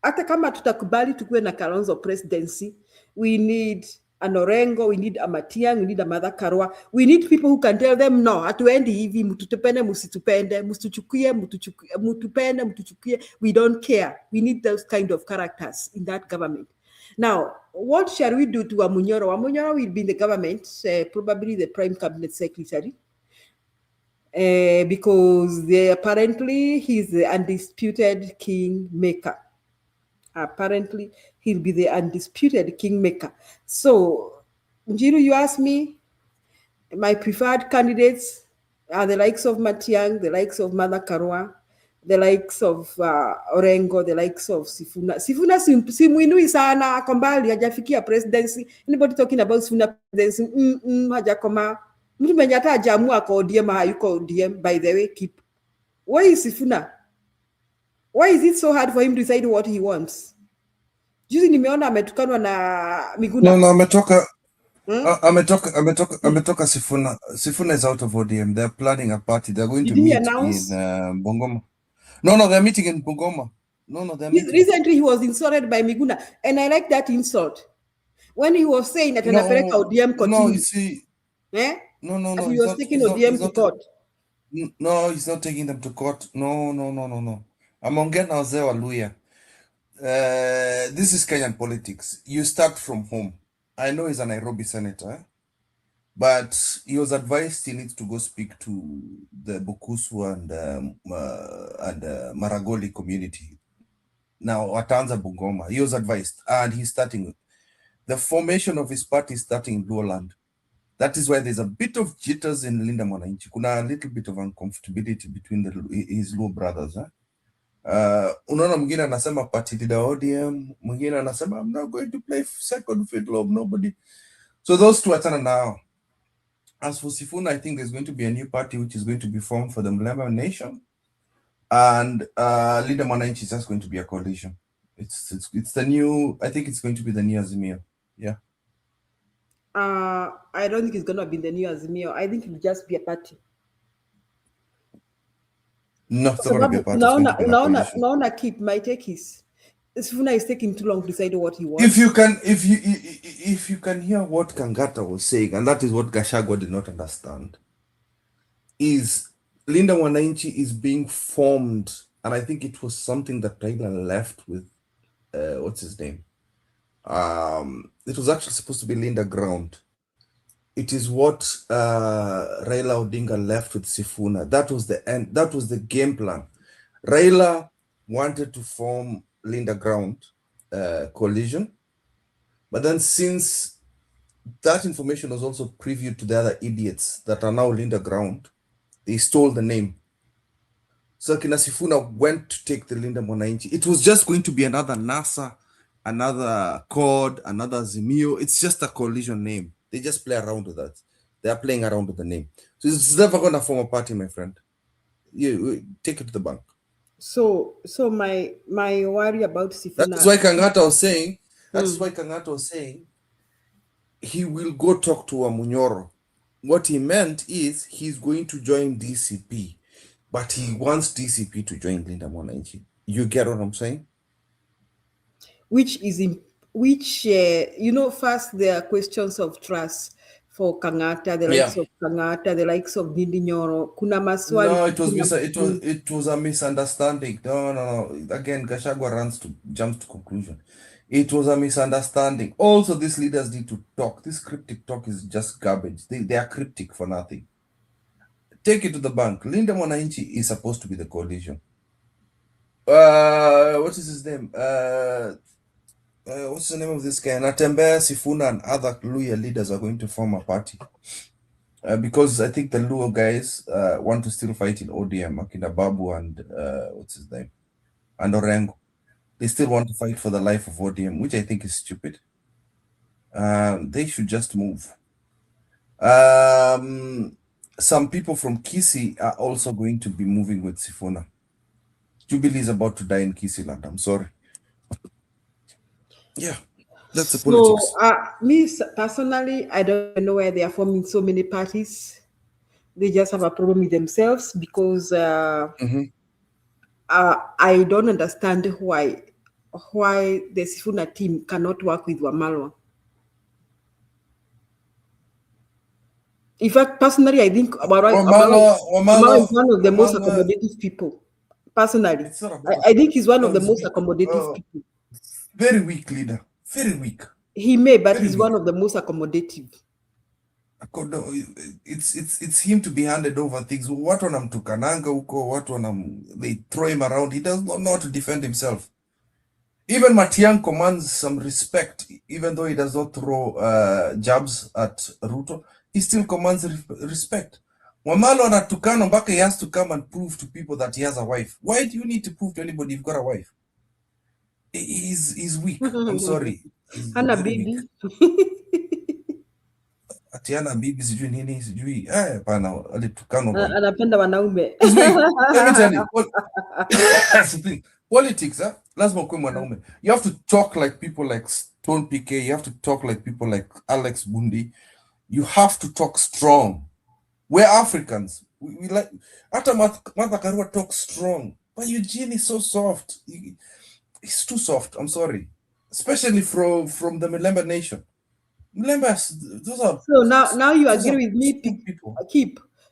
hata kama tutakubali tukuwe na Kalonzo presidency, we need an Orengo, we need a Matiang'i, we need a Martha Karua. We need people who can tell them, no, hatuendi hivi, mutupende, musitupende, mutupende, mutuchukie. We don't care. We need those kind of characters in that government. Now, what shall we do to Wamunyoro? Wamunyoro will be in the government, probably the prime cabinet secretary. Because apparently he's the undisputed kingmaker. Apparently, he'll be the undisputed kingmaker. So, Njiru, you ask me, my preferred candidates are the likes of Matiang'i, the likes of Martha Karua, the likes of Orengo, the likes of Sifuna. Sifuna simuinui sana, kombali, hajafikia presidency. Anybody talking about Sifuna presidency? Hajakoma. Mtu mwenye hata hajaamua kwa ODM hayuko ODM, by the way, keep. Why is Sifuna? Why is it so hard for him to decide what he wants? Juzi nimeona ametukanwa na Miguna. No, ametoka Sifuna. Sifuna is out of ODM. They're planning a party. They're going to meet in Bungoma. No, they're meeting in Bungoma. No, they're meeting. Recently, he was insulted by Miguna, and I like that insult. When he was saying that anapeleka ODM continue. No, you see. Eh? No. He was taking ODM to court. No, he's not taking them to court. No. Ameongea na wazee wa Luya. This is Kenyan politics. You start from home. I know he's a Nairobi senator, but he was advised he needs to go speak to the Bukusu and Maragoli community. Now, Watanza Bungoma. He was advised, and he's starting. The formation of his party is starting in Luoland. That is why there's a bit of jitters in Linda Mwananchi. Kuna a little bit of uncomfortability between his Luo brothers. Unaona mwingine anasema party leader ODM, mwingine anasema I'm not going to play second fiddle of nobody. So those two are now. As for Sifuna, I think there's going to be a new party which is going to be formed for the Mlema Nation, and Linda Mwananchi is just going to be a coalition. It's the new. I think it's going to be the new Azimio. Yeah. I don't think it's gonna be the new Azimio. I think it'll just be a party. No, it's not going to be a party. Naona keep my take is Sifuna is taking too long to decide what he wants. If you can hear what Kangata was saying, and that is what Gachagua did not understand, is Linda Mwananchi is being formed, and I think it was something that Raila left with. What's his name? It was actually supposed to be Linda Ground. It is what Raila Odinga left with Sifuna. That was the end. That was the game plan. Raila wanted to form Linda Ground coalition, but then since that information was also previewed to the other idiots that are now Linda Ground, they stole the name. So Kina Sifuna went to take the Linda Mwananchi. It was just going to be another NASA, another CORD, another Zimio. It's just a coalition name. They just play around with that. They are playing around with the name. So it's never going to form a party, my friend. You take it to the bank. So my worry about Sifuna. That's why Kangata was saying. That's why Kangata was saying he will go talk to Wamunyoro. What he meant is he's going to join DCP, but he wants DCP to join Linda Mwananchi. You get what I'm saying? First there are questions of trust for Kangata, the likes of Kangata, the likes of Ndindi Nyoro. Kuna maswali. No, it was a misunderstanding. No. Again, Gachagua jumps to conclusion. It was a misunderstanding. Also, these leaders need to talk. This cryptic talk is just garbage. They are cryptic for nothing. Take it to the bank. Linda Mwananchi is supposed to be the coalition. What is his name? What's the name of this guy? Natembeya, Sifuna, and other Luya leaders are going to form a party. because I think the Luo guys want to still fight in ODM, Akina Babu and what's his name, and Orengo. They still want to fight for the life of ODM, which I think is stupid. They should just move. Some people from Kisii are also going to be moving with Sifuna. Jubilee is about to die in Kisii land. I'm sorry. Yeah, that's the politics. Me personally, I don't know why they are forming so many parties. They just have a problem with themselves because I don't understand why the Sifuna team cannot work with Wamalwa. In fact, personally, I think Wamalwa is one of the most accommodative people. Personally, I think he's one of the most accommodative people. Very weak leader. Very weak. He may, but he's one of the most accommodative. It's him to be handed over things. What on to Kananga huko, what on they throw him around. He does not know how to defend himself. Even Matiang commands some respect, even though he does not throw jabs at Ruto. He still commands respect. Wamalo anatukano mpaka he has to come and prove to people that he has a wife. Why do you need to prove to anybody you've got a wife? He's weak. I'm sorry. Hana bibi. Atiana bibi sijui nini sijui. Pana alitukano. Anapenda wanaume. Let me tell you. Politics, lazima ukuwe mwanaume. You have to talk like people like Stone PK. You have to talk like people like Alex Bundi. You have to talk strong. We're Africans. We like. Hata Martha Karua talks strong, but Eugene is so soft. He's too soft. I'm sorry, especially from the Mlemba nation. Mlemba, those are. So now you agree with me, people.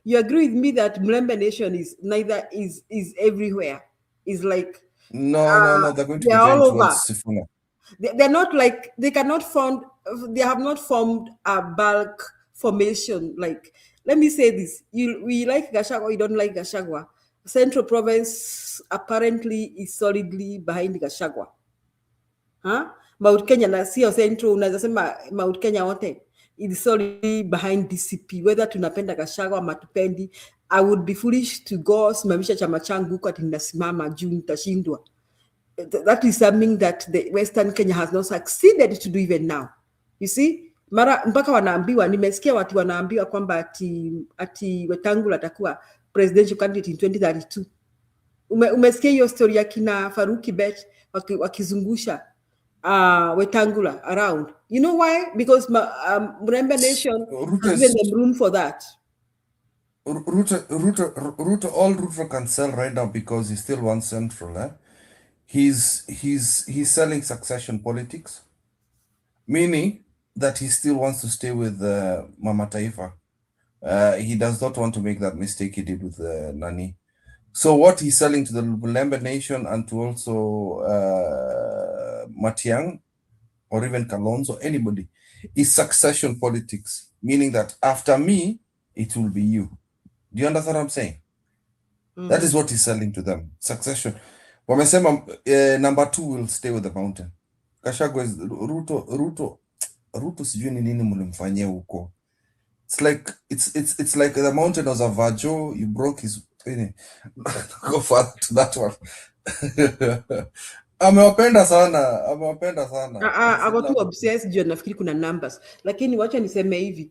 You agree with me that Mlemba nation is neither is everywhere. Is like no. They're going to be all over. Sifuna. They're not like they cannot form. They have not formed a bulk formation. Like, let me say this: we like Gachagua, you don't like Gachagua. Central Province apparently is solidly behind Gachagua. Mount Kenya na sio Central, unaweza sema Mount Kenya wote is solidly behind DCP. Whether tunapenda Gachagua ama tupendi, I would be foolish to go simamisha chama changu huko ati ninasimama juu nitashindwa. That is something that the Western Kenya has not succeeded to do even now. You see? Mara mpaka wanaambiwa, nimesikia watu wanaambiwa kwamba ati Wetangula atakuwa presidential candidate in 2032. Umesikia hiyo story ya kina Faruki Bet wakizungusha Wetangula around. You know why? Because Mlemba Nation has given them room for that. Ruto, all Ruto can sell right now because he still wants Central. He's selling succession politics, meaning that he still wants to stay with Mama Taifa. He does not want to make that mistake he did with Nani. So what he's selling to the Mlemba Nation and to also Matiang or even Kalonzo, anybody, is succession politics, meaning that after me, it will be you. Do you understand what I'm saying? That is what he's selling to them. Succession. Wamesema number 2 will stay with the mountain. Gachagua is Ruto sijui ni nini mlimfanyia huko. It's like the mountain was a vajo, you broke his go further to that one. Amewapenda sana. Ako tu obsessed juu nafikiri kuna numbers. Lakini wacha niseme hivi.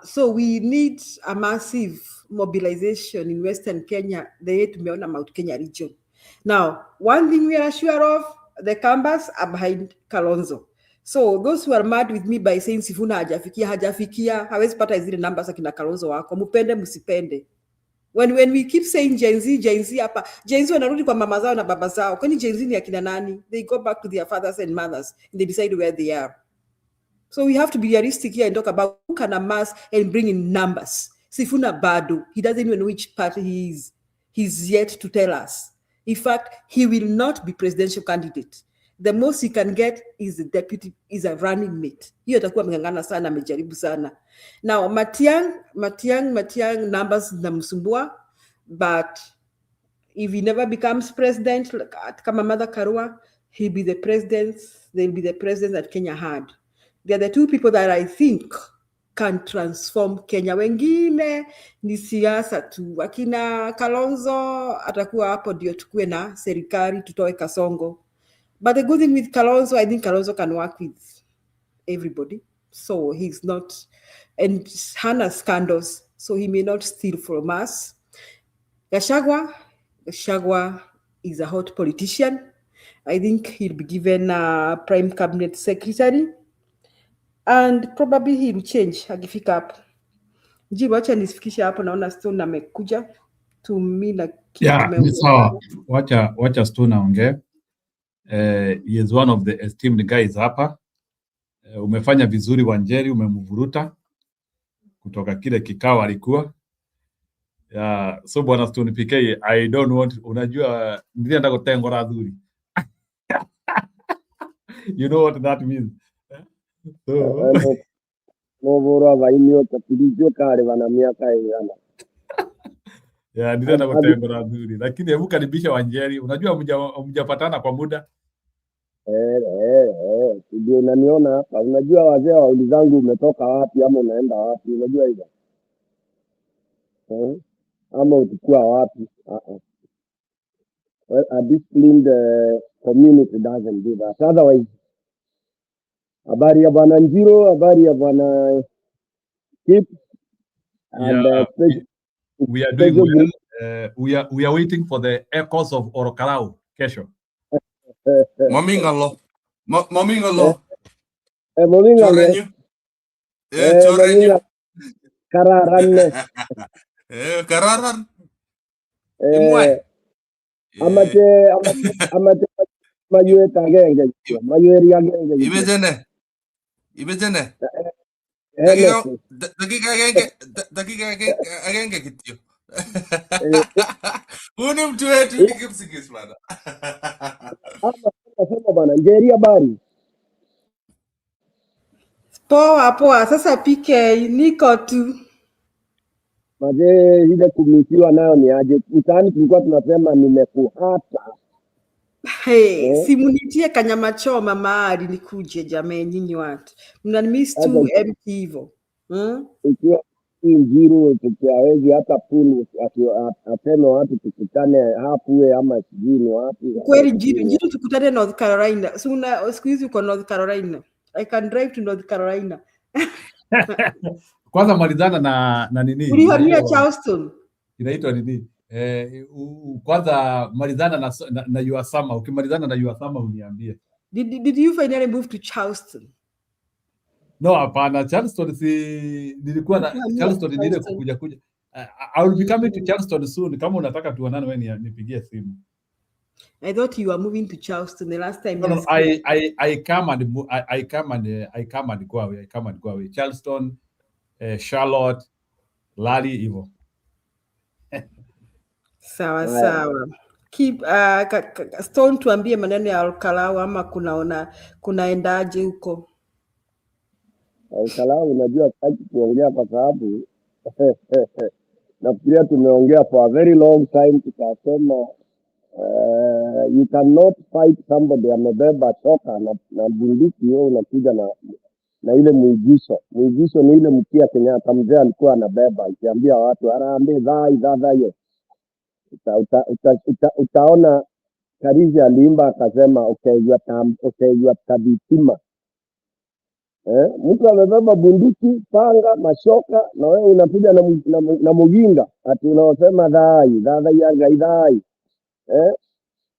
So we need a massive mobilization in Western Kenya, the way tumeona Mount Kenya region. Now, one thing we are sure of, the Kambas are behind Kalonzo. So those who are mad with me by saying Sifuna hajafikia, hawezi pata zile numbers akina Kalonzo wako, mupende musipende. When we keep saying Gen Z hapa, Gen Z wanarudi kwa mama zao na baba zao. Kwani Gen Z ni akina nani? They go back to their fathers and mothers and they decide where they are. So we have to be realistic here and talk about who can amass and bring in numbers. Sifuna bado, he doesn't even know which party he is. He's yet to tell us. In fact, he will not be presidential candidate. The most he can get is the deputy, is a running mate. Hiyo atakuwa mngangana sana, amejaribu sana. Now, Matiang numbers namsumbua, but if he never becomes president, kama Martha Karua, he'll be the president, they'll be the president that Kenya had. They are the two people that I think can transform Kenya. Wengine ni siasa tu. Akina Kalonzo atakuwa hapo ndio tukue na serikali tutoe Kasongo. But the good thing with Kalonzo, I think Kalonzo can work with everybody. So he's not, and hana scandals, so he may not steal from us. Gachagua is a hot politician. I think he'll be given a prime cabinet secretary, and probably he'll change akifika hapo. Jibu, wacha nisifikishe hapo, naona Stone amekuja tu, mimi na kitu Yeah, ni tumeongea. sawa. Wacha Stone aongee. He is one of the esteemed guys hapa. Umefanya vizuri Wanjeri, umemvuruta kutoka kile kikao alikuwa. Yeah, so bwana Stone PK, I don't want, unajua nilienda kutengora dhuri. You know what that means? So Mobora vainio tapilizio kare wana miaka yana. yeah, nilienda kutengora dhuri. Lakini hebu karibisha Wanjeri. Unajua mjapatana kwa muda. Ndio unaniona hapa. Unajua wazee wa ulizangu umetoka wapi ama unaenda wapi? Unajua hivyo? Ama utakua wapi? Well, a disciplined community doesn't do that. Otherwise, habari ya bwana Njiro, habari ya bwana Kip, and Yeah, we are doing well. We are waiting for the echoes of Olkarau kesho. Momingalo. Momingalo. Chorenyu. Kararan. Kararan. Amate mayue tagenge. Mayue riagenge. Ibejene. Dakika agenge kityo. Huni mtu wetu ni Kipsigis bana. Sema bana, Njeri habari. Poa. Sasa PK niko tu. Maje ile kumisiwa nayo ni aje? Mtaani tulikuwa tunasema nimekuhata. Simunitie kanyama choma mahali nikuje jamani, nyinyi watu. Mnanimiss tu empty hivyo. Ikiwa Njiro tukiawezi hata pulu ateno watu tukutane hapo ama sijini wapi. Kweli Njiro tukutane North Carolina. Siku hizi uko North Carolina. I can drive to North Carolina. Kwanza malizana na nini? Ulihamia Charleston. Inaitwa nini? Kwanza malizana na Yuasama. Ukimalizana na Yuasama uniambie. Did you finally move to Charleston? No, hapana. Charleston nilikuwa na Charleston nile kuja. I will be coming to Charleston soon. Kama unataka tuonane wewe nipigie simu. I thought you were moving to Charleston the last time. No, I come and go away. Charleston, Charlotte, Lali, hivyo. Sawa. Keep Stone, tuambie maneno ya Olkarau ama kunaendaje huko? Olkarau unajua sitaki kuongea kwa sababu nafikiria tumeongea for a very long time, tukasema you cannot fight somebody amebeba toka na bunduki, wewe unakuja na ile muigizo ni ile mkia Kenyatta mzee alikuwa anabeba akiambia watu arambe dhaa hiyo. Utaona Karizi aliimba akasema okay tabitima. Mtu amebeba bunduki, panga, mashoka na wewe unakuja na muginga ati unaosema dhai.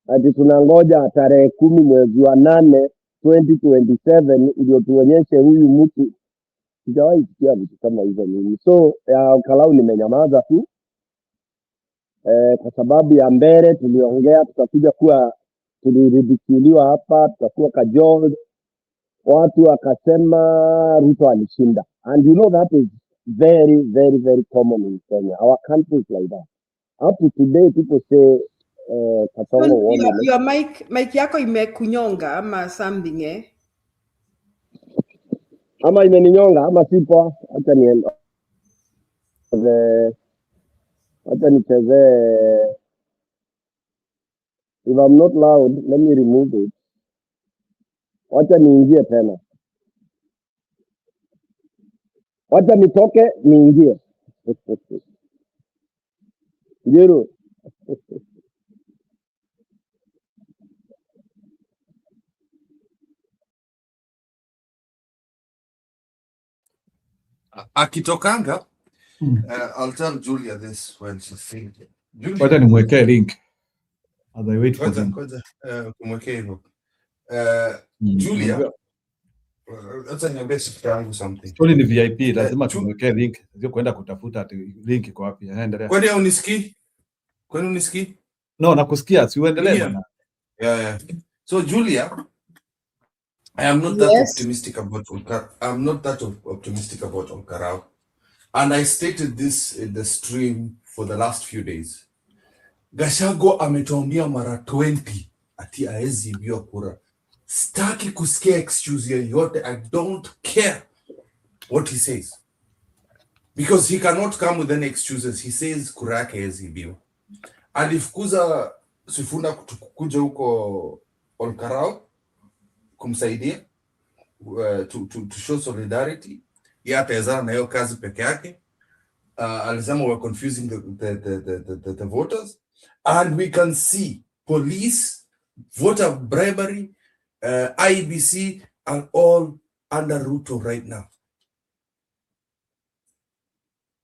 Ati tunangoja tarehe 10 mwezi wa 8 2027 ndio tuonyeshe huyu mtu. Sijawahi sikia vitu kama hizo mimi. So Olkarau nimenyamaza tu. Kwa sababu ya mbele tuliongea, tutakuja kuwa tuliridikiwa hapa, tutakuwa kajol, watu wakasema Ruto alishinda. And you know that is very, very, very common in Kenya. Our country is like that. Up to today people say your mic yako imekunyonga ama something ama imeninyonga ama sipo. Acha nichezee. If I'm not loud, let me remove it. Acha niingie tena. wacha nitoke niingie. Njiru. Akitokanga, I'll tell Julia this when she's saying it. Wacha nimwekee link as I wait for him. Kwanza kumwekea hivyo. Julia, acha niambie sister yangu something. Story ni VIP, lazima tumwekee link. Sio kwenda kutafuta ati link iko wapi. Endelea. Kwani unisikii? Kwani unisikii? No, nakusikia, si uendelee bwana. Yeah. So Julia, I am not that optimistic about Olkarau. I'm not that optimistic about Olkarau. And I stated this in the stream for the last few days. Gachagua ametuambia mara 20 ati haezi ibiwa kura. Sitaki kusikia excuse yoyote. I don't care what he says. Because he cannot come with any excuses. He says kura yake haezi ibiwa. Alifukuza Sifuna kuja huko Olkarau kumsaidia to show solidarity. Yeye atawezana na hiyo kazi peke yake. Alisema we're confusing the voters, and we can see police, voter bribery, IBC are all under Ruto right now.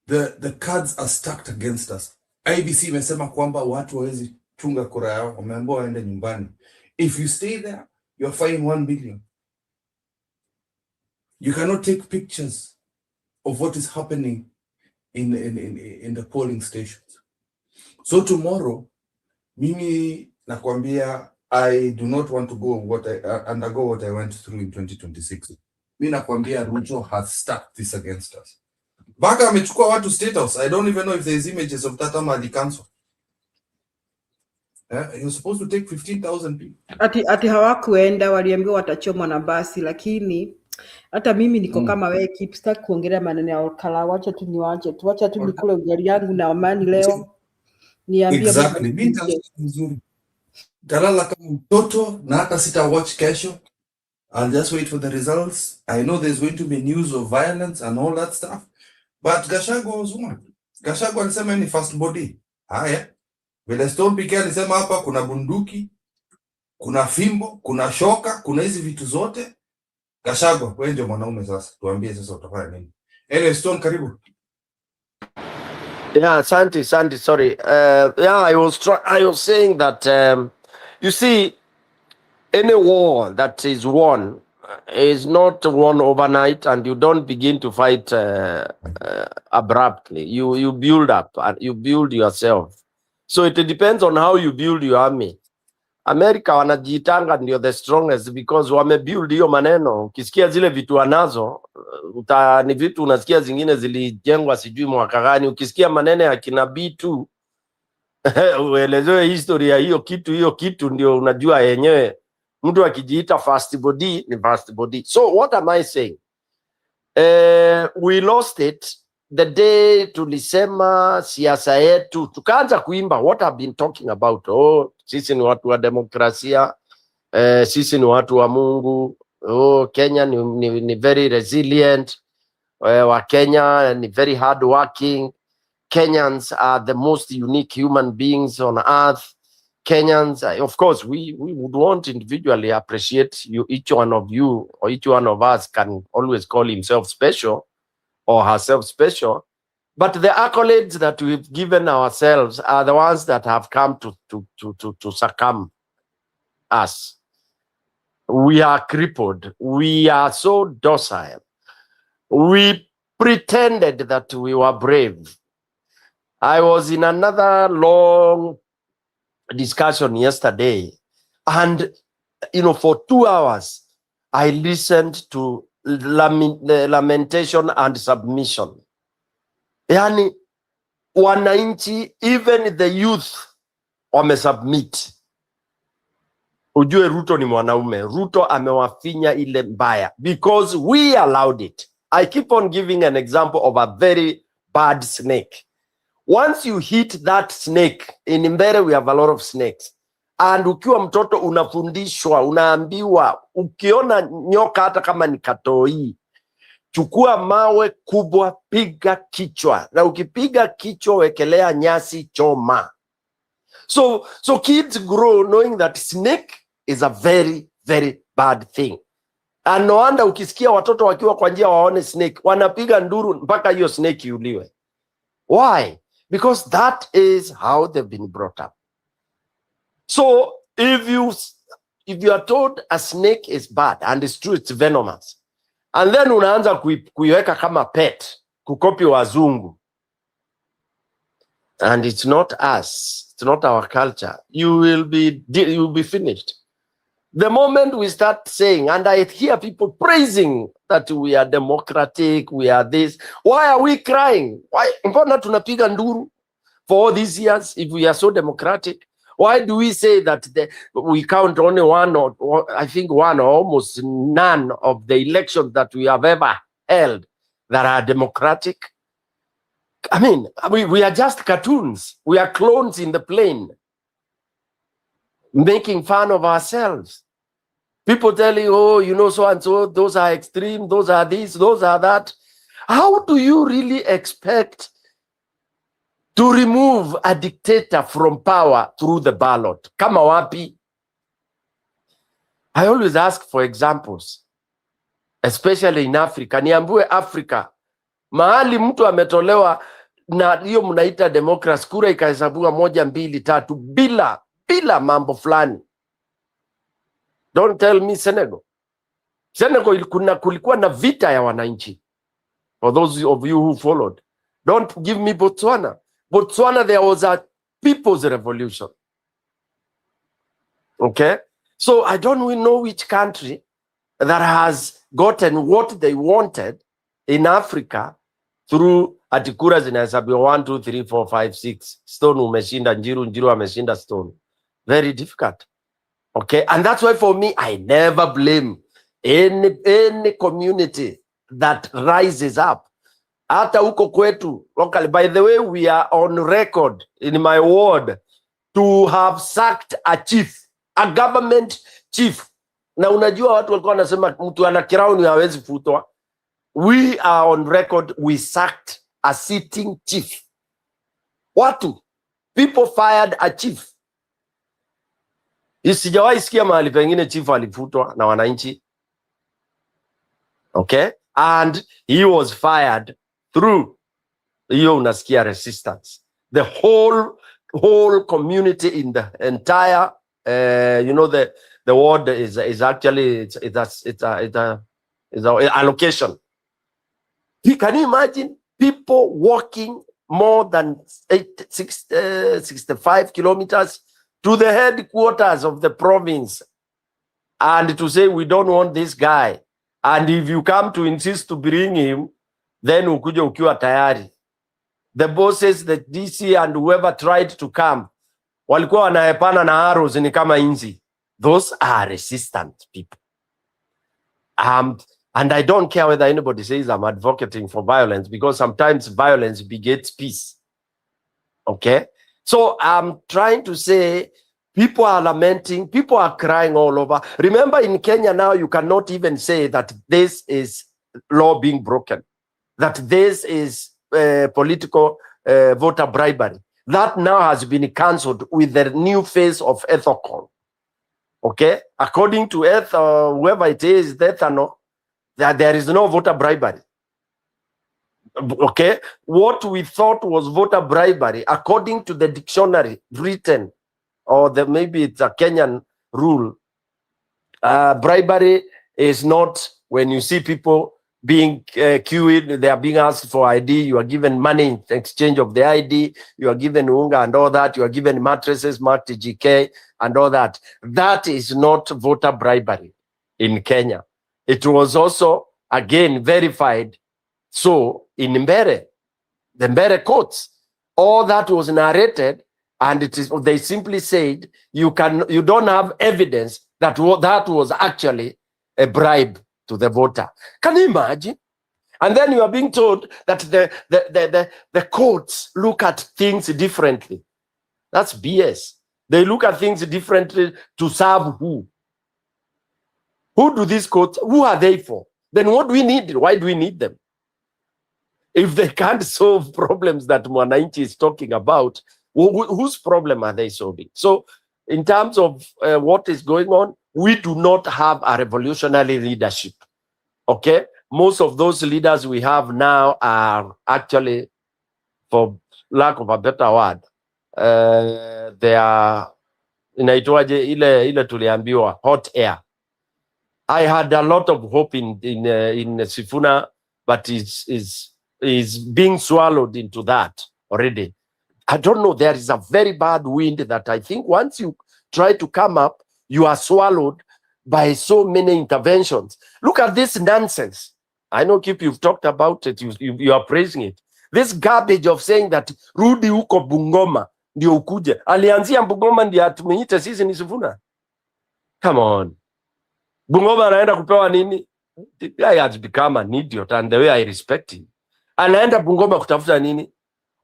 The cards are stacked against us. IBC imesema kwamba watu hawezi chunga kura yao, wameambiwa waende nyumbani. If you stay there, you're fined 1 billion. You cannot take pictures of what is happening in the polling stations. So tomorrow, mimi nakwambia, I do not want to go undergo what I went through in 2026. Mimi nakwambia Ruto has stacked this against us. Baka amechukua watu State House. I don't even know if there's images of that ama council. You're supposed to take 15,000 people. Ati hawakuenda, waliambiwa watachomwa na basi, lakini hata mimi niko kama wewe keep sitaki kuongelea maneno ya Olkarau. Wacha tu nikule ugali yangu na amani leo. Niambie exactly. Mimi nzuri. Dalala kama mtoto na hata sita watch kesho. I'll just wait for the results. I know there's going to be news of violence and all that stuff. But Gachagua was one. Gachagua alisema ni first body. Haya. Vile Stone PK alisema hapa kuna bunduki, kuna fimbo, kuna shoka, kuna hizi vitu zote. Gachagua, wewe ndio mwanaume sasa. Tuambie sasa utafanya nini? Ele Stone, karibu. Yeah, Santi, sorry. I was saying that, you see, any war that is won is not won overnight, and you don't begin to fight abruptly. You build up, and you build yourself. So it depends on how you build your army. America wanajitanga ndio the strongest because wamebuild hiyo maneno. Ukisikia zile vitu wanazo, ni vitu unasikia zingine zilijengwa sijui mwaka gani. Ukisikia maneno ya kinabii tu, uelezewe historia hiyo kitu ndio unajua yenyewe. Mtu akijiita fast body ni fast body. So what am I saying? We lost it the day tulisema siasa yetu, tukaanza kuimba what I've been talking about. Sisi ni watu wa demokrasia, sisi ni watu wa Mungu. Kenya ni very resilient. Wa Kenya ni very hard working. Kenyans are the most unique human beings on earth. Kenyans, of course, we would want to individually appreciate you. Each one of you or each one of us can always call himself special or herself special. But the accolades that we've given ourselves are the ones that have come to succumb us. We are crippled. We are so docile. We pretended that we were brave. I was in another long discussion yesterday, and for 2 hours I listened to the lamentation and submission. Yani wananchi, even the youth wamesubmit. Ujue Ruto ni mwanaume. Ruto amewafinya ile mbaya because we allowed it. I keep on giving an example of a very bad snake. Once you hit that snake, in Mbere we have a lot of snakes. And ukiwa mtoto unafundishwa, unaambiwa, ukiona nyoka hata kama ni katoi, chukua mawe kubwa, piga kichwa, na ukipiga kichwa wekelea nyasi, choma. So kids grow knowing that snake is a very, very bad thing. And no wonder ukisikia watoto wakiwa kwa njia waone snake, wanapiga nduru mpaka hiyo snake iuliwe. Why? Because that is how they've been brought up. So if you are told a snake is bad, and it's true, it's venomous, and then unaanza kuiweka kama pet, kukopi wazungu, and it's not us, it's not our culture, you will be finished. The moment we start saying, and I hear people praising that we are democratic, we are this, why are we crying? Why? Mbona tunapiga nduru for all these years if we are so democratic? Why do we say that we count only one or I think one or almost none of the elections that we have ever held that are democratic? I mean, we are just cartoons. We are clones in the plane, making fun of ourselves. People telling, oh, you know, so and so, those are extreme, those are this, those are that. How do you really expect to remove a dictator from power through the ballot? Kama wapi? I always ask for examples, especially in Africa. Niambue Africa, mahali mtu ametolewa na hiyo mnaita democracy, kura ikahesabiwa 1, 2, 3 bila mambo fulani. Don't tell me Senegal. Senegal kulikuwa na vita ya wananchi. For those of you who followed. Don't give me Botswana. Botswana, there was a people's revolution. Okay? So I don't know which country that has gotten what they wanted in Africa through atikura zinahesabiwa 1, 2, 3, 4, 5, 6. Stone umeshinda Njiru, Njiru ameshinda Stone. Very difficult. Okay? And that's why for me, I never blame any community that rises up. Hata huko kwetu locally, by the way, we are on record in my ward to have sacked a chief, a government chief. Na unajua watu walikuwa wanasema mtu ana crown hawezi futwa. We are on record, we sacked a sitting chief. People fired a chief. Sijawahi sikia mahali pengine chief alifutwa na wananchi. Okay? And he was fired through hiyo unasikia resistance. The whole community in the entire you know, the ward is actually it's a allocation. Can you imagine people walking more than 65 kilometers to the headquarters of the province and to say we don't want this guy, and if you come to insist to bring him, then ukuja ukiwa tayari. The bosses, the DC and whoever tried to come, walikuwa wanaepana na arrows ni kama inzi. Those are resistant people. And I don't care whether anybody says I'm advocating for violence, because sometimes violence begets peace. Okay? So I'm trying to say people are lamenting, people are crying all over. Remember, in Kenya now, you cannot even say that this is law being broken, that this is political voter bribery. That now has been cancelled with the new phase of Ethocon. Okay? According to whoever it is, Ethano, that there is no voter bribery. Okay? What we thought was voter bribery, according to the dictionary written, or maybe it's a Kenyan rule, bribery is not when you see people being queued, they are being asked for ID, you are given money in exchange of the ID, you are given unga and all that, you are given mattresses marked GK and all that. That is not voter bribery in Kenya. It was also, again, verified. So in Mbere, the Mbere courts, all that was narrated, and they simply said you don't have evidence that that was actually a bribe to the voter. Can you imagine? And then you are being told that the courts look at things differently. That's BS. They look at things differently to serve who? Who do these courts, who are they for? then what do we need? Why do we need them? If they can't solve problems that Mwananchi is talking about, whose problem are they solving? So in terms of what is going on, we do not have a revolutionary leadership. Okay? Most of those leaders we have now are actually, for lack of a better word, they are inaitwaje ile tuliambiwa hot air. I had a lot of hope in Sifuna, but is being swallowed into that already. I don't know. There is a very bad wind that I think once you try to come up, you are swallowed by so many interventions. Look at this nonsense. I know, Kip, you've talked about it. You are praising it. This garbage of saying that rudi huko Bungoma ndio ukuje. Alianzia Bungoma ndio atumeite sisi ni Sifuna. Come on. Bungoma anaenda kupewa nini? The guy has become an idiot, and the way I respect him. Anaenda Bungoma kutafuta nini?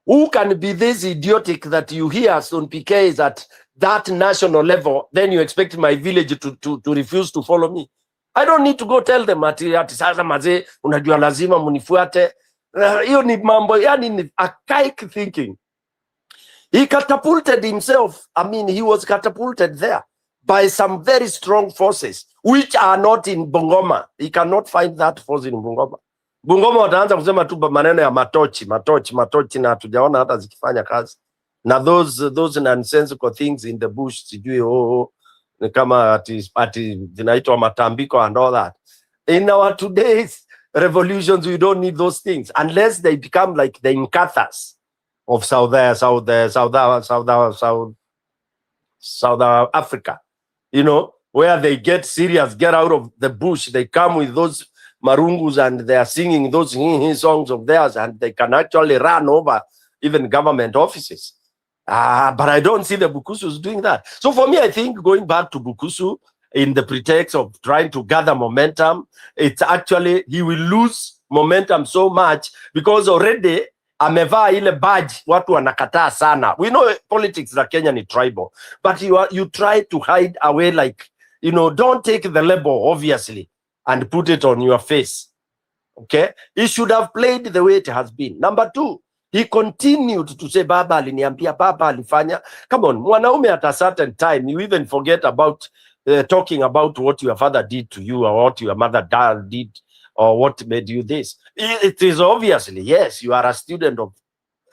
Who can be this idiotic that you hear Son PK is at that national level, then you expect my village to refuse to follow me? I don't need to go tell them ati sasa mazee unajua lazima munifuate. Hiyo ni mambo, yani ni archaic thinking. He catapulted himself. I mean, he was catapulted there by some very strong forces which are not in Bungoma. He cannot find that force in Bungoma. Bungoma wataanza kusema tu maneno ya matochi na hatujaona hata zikifanya kazi. Na those nonsensical things in the bush, sijui kama ati zinaitwa matambiko and all that. In our today's revolutions, we don't need those things unless they become like the Inkathas of South Africa, you know, where they get serious, get out of the bush, they come with those marungus and they are singing those songs of theirs, and they can actually run over even government offices. But I don't see the Bukusus doing that. So for me, I think going back to Bukusu in the pretext of trying to gather momentum, it's actually, he will lose momentum so much because already amevaa ile badge watu wanakataa sana. We know politics za Kenya ni tribal, but you try to hide away, like, you know, don't take the label obviously and put it on your face. Okay? He should have played the way it has been. Number two, he continued to say baba aliniambia, baba alifanya. Come on, mwanaume at a certain time, you even forget about talking about what your father did to you or what your mother did or what made you this. It is obviously, yes, you are a student of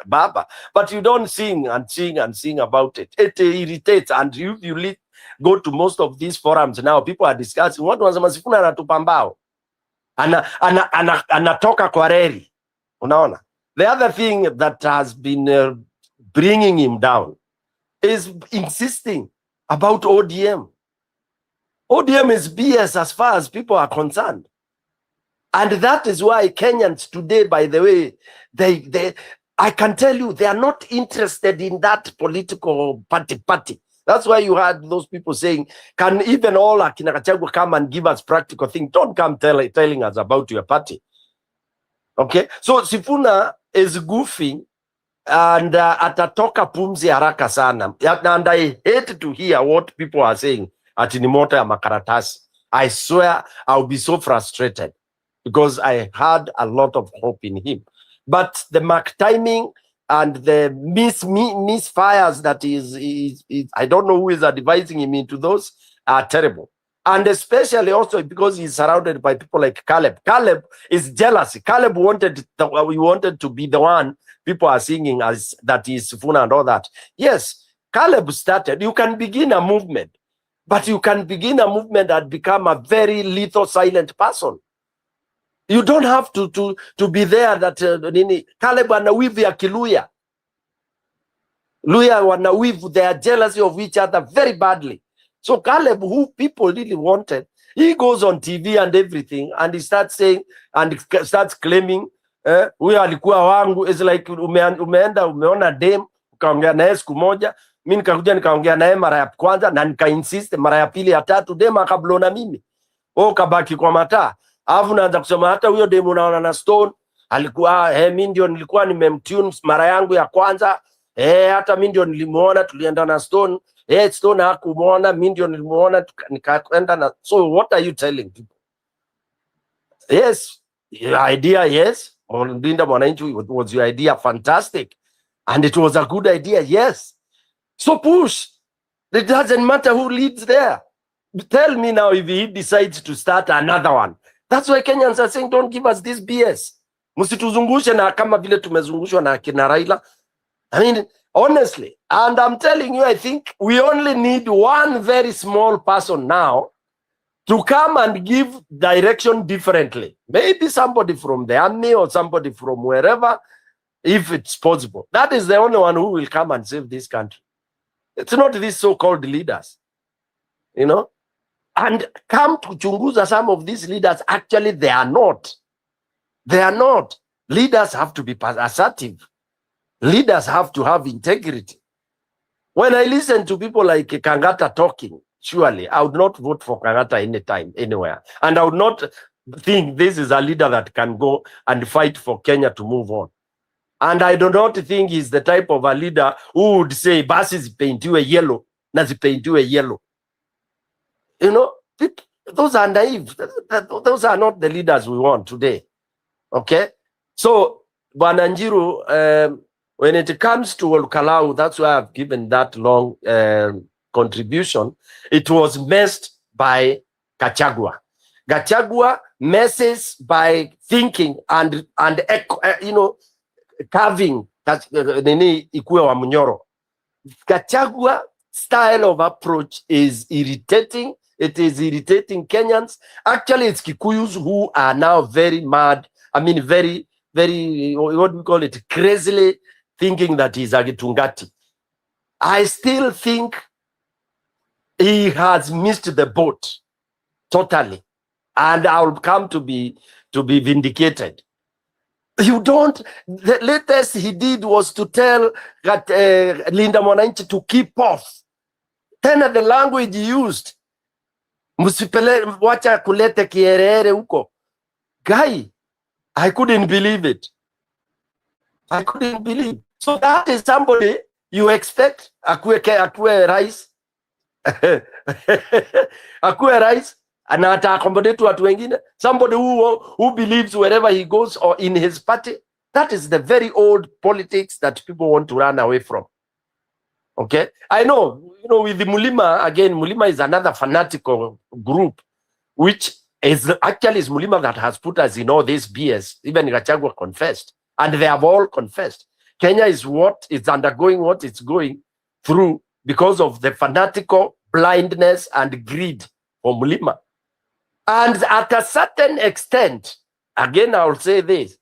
baba, but you don't sing about it. It irritates, and you go to most of these forums now, people are discussing what was Sifuna anatupambao. Anatoka kwa reli. Unaona? The other thing that has been bringing him down is insisting about ODM. ODM is BS as far as people are concerned. And that is why Kenyans today, by the way, I can tell you, they are not interested in that political party. That's why you had those people saying, can even all Akina Gachagua come and give us practical things? Don't come telling us about your party. Okay? So Sifuna is goofing and atatoka pumzi haraka sana. And I hate to hear what people are saying ati ni moto ya makaratasi. I swear I'll be so frustrated because I had a lot of hope in him. But the mark timing and the misfires that is I don't know who is advising him into those are terrible. And especially also because he's surrounded by people like Caleb. Caleb is jealousy. Caleb wanted to be the one people are singing as that is Sifuna and all that. Yes, Caleb started. You can begin a movement, but you can begin a movement and become a very lethal, silent person. You don't have to be there that Caleb anawivu ya Kiluya. Luya wanawivu, they are jealousy of each other very badly. So Caleb, who people really wanted, he goes on TV and everything, and he starts saying and starts claiming, huyo alikuwa wangu. Is like umeona dem, ukaongea naye siku moja, mimi nikakuja nikaongea naye mara ya kwanza na nikainsist mara ya pili ya tatu, dem akablona mimi. Kabaki kwa mataa. Alafu naanza kusema hata huyo dem unaona na Stone alikuwa mimi ndio nilikuwa nimemtune mara yangu ya kwanza. Hata mimi ndio nilimuona, tulienda na Stone. Stone hakumuona, mimi ndio nilimuona nikaenda na. So what are you telling people? Yes, your idea, yes. On Linda Mwananchi, was your idea fantastic? And it was a good idea, yes. So push. It doesn't matter who leads there. Tell me now if he decides to start another one. That's why Kenyans are saying, don't give us this BS. Msituzungushe na kama vile tumezungushwa na kina Raila. I mean, honestly, and I'm telling you, I think we only need one very small person now to come and give direction differently. Maybe somebody from the army or somebody from wherever, if it's possible. That is the only one who will come and save this country. It's not these so-called leaders, you know. And come to chunguza some of these leaders, actually they are not. They are not. Leaders have to be assertive. Leaders have to have integrity. When I listen to people like Kangata talking, surely I would not vote for Kangata anytime, anywhere. And I would not think this is a leader that can go and fight for Kenya to move on. And I do not think he's the type of a leader who would say, basi zipaintiwe yellow, na zipaintiwe yellow. You know, those are naive. Those are not the leaders we want today. Okay? So, Bwana Njiru, when it comes to Olkarau, that's why I've given that long contribution. It was messed by Gachagua. Gachagua messes by thinking and you know, carving nini ikuwe wa mnyoro. Gachagua style of approach is irritating. It is irritating Kenyans. Actually, it's Kikuyus who are now very mad. I mean, very, what do we call it? Crazily thinking that he's a Gitungati. I still think he has missed the boat totally. And I'll come to be vindicated. You don't, the latest he did was to tell that Linda Mwananchi to keep off. Then the language he used, Musipele wacha kulete kierere huko. Guy, I couldn't believe it. I couldn't believe. So that is somebody you expect akue rais. Akue rais na ata accommodate watu wengine. Somebody who believes wherever he goes or in his party. That is the very old politics that people want to run away from. Okay, I know, you know, with the Mulima, again, Mulima is another fanatical group, which is actually is Mulima that has put us in all this BS. Even Gachagua confessed, and they have all confessed. Kenya is what is undergoing what it's going through because of the fanatical blindness and greed for Mulima. And at a certain extent, again, I will say this,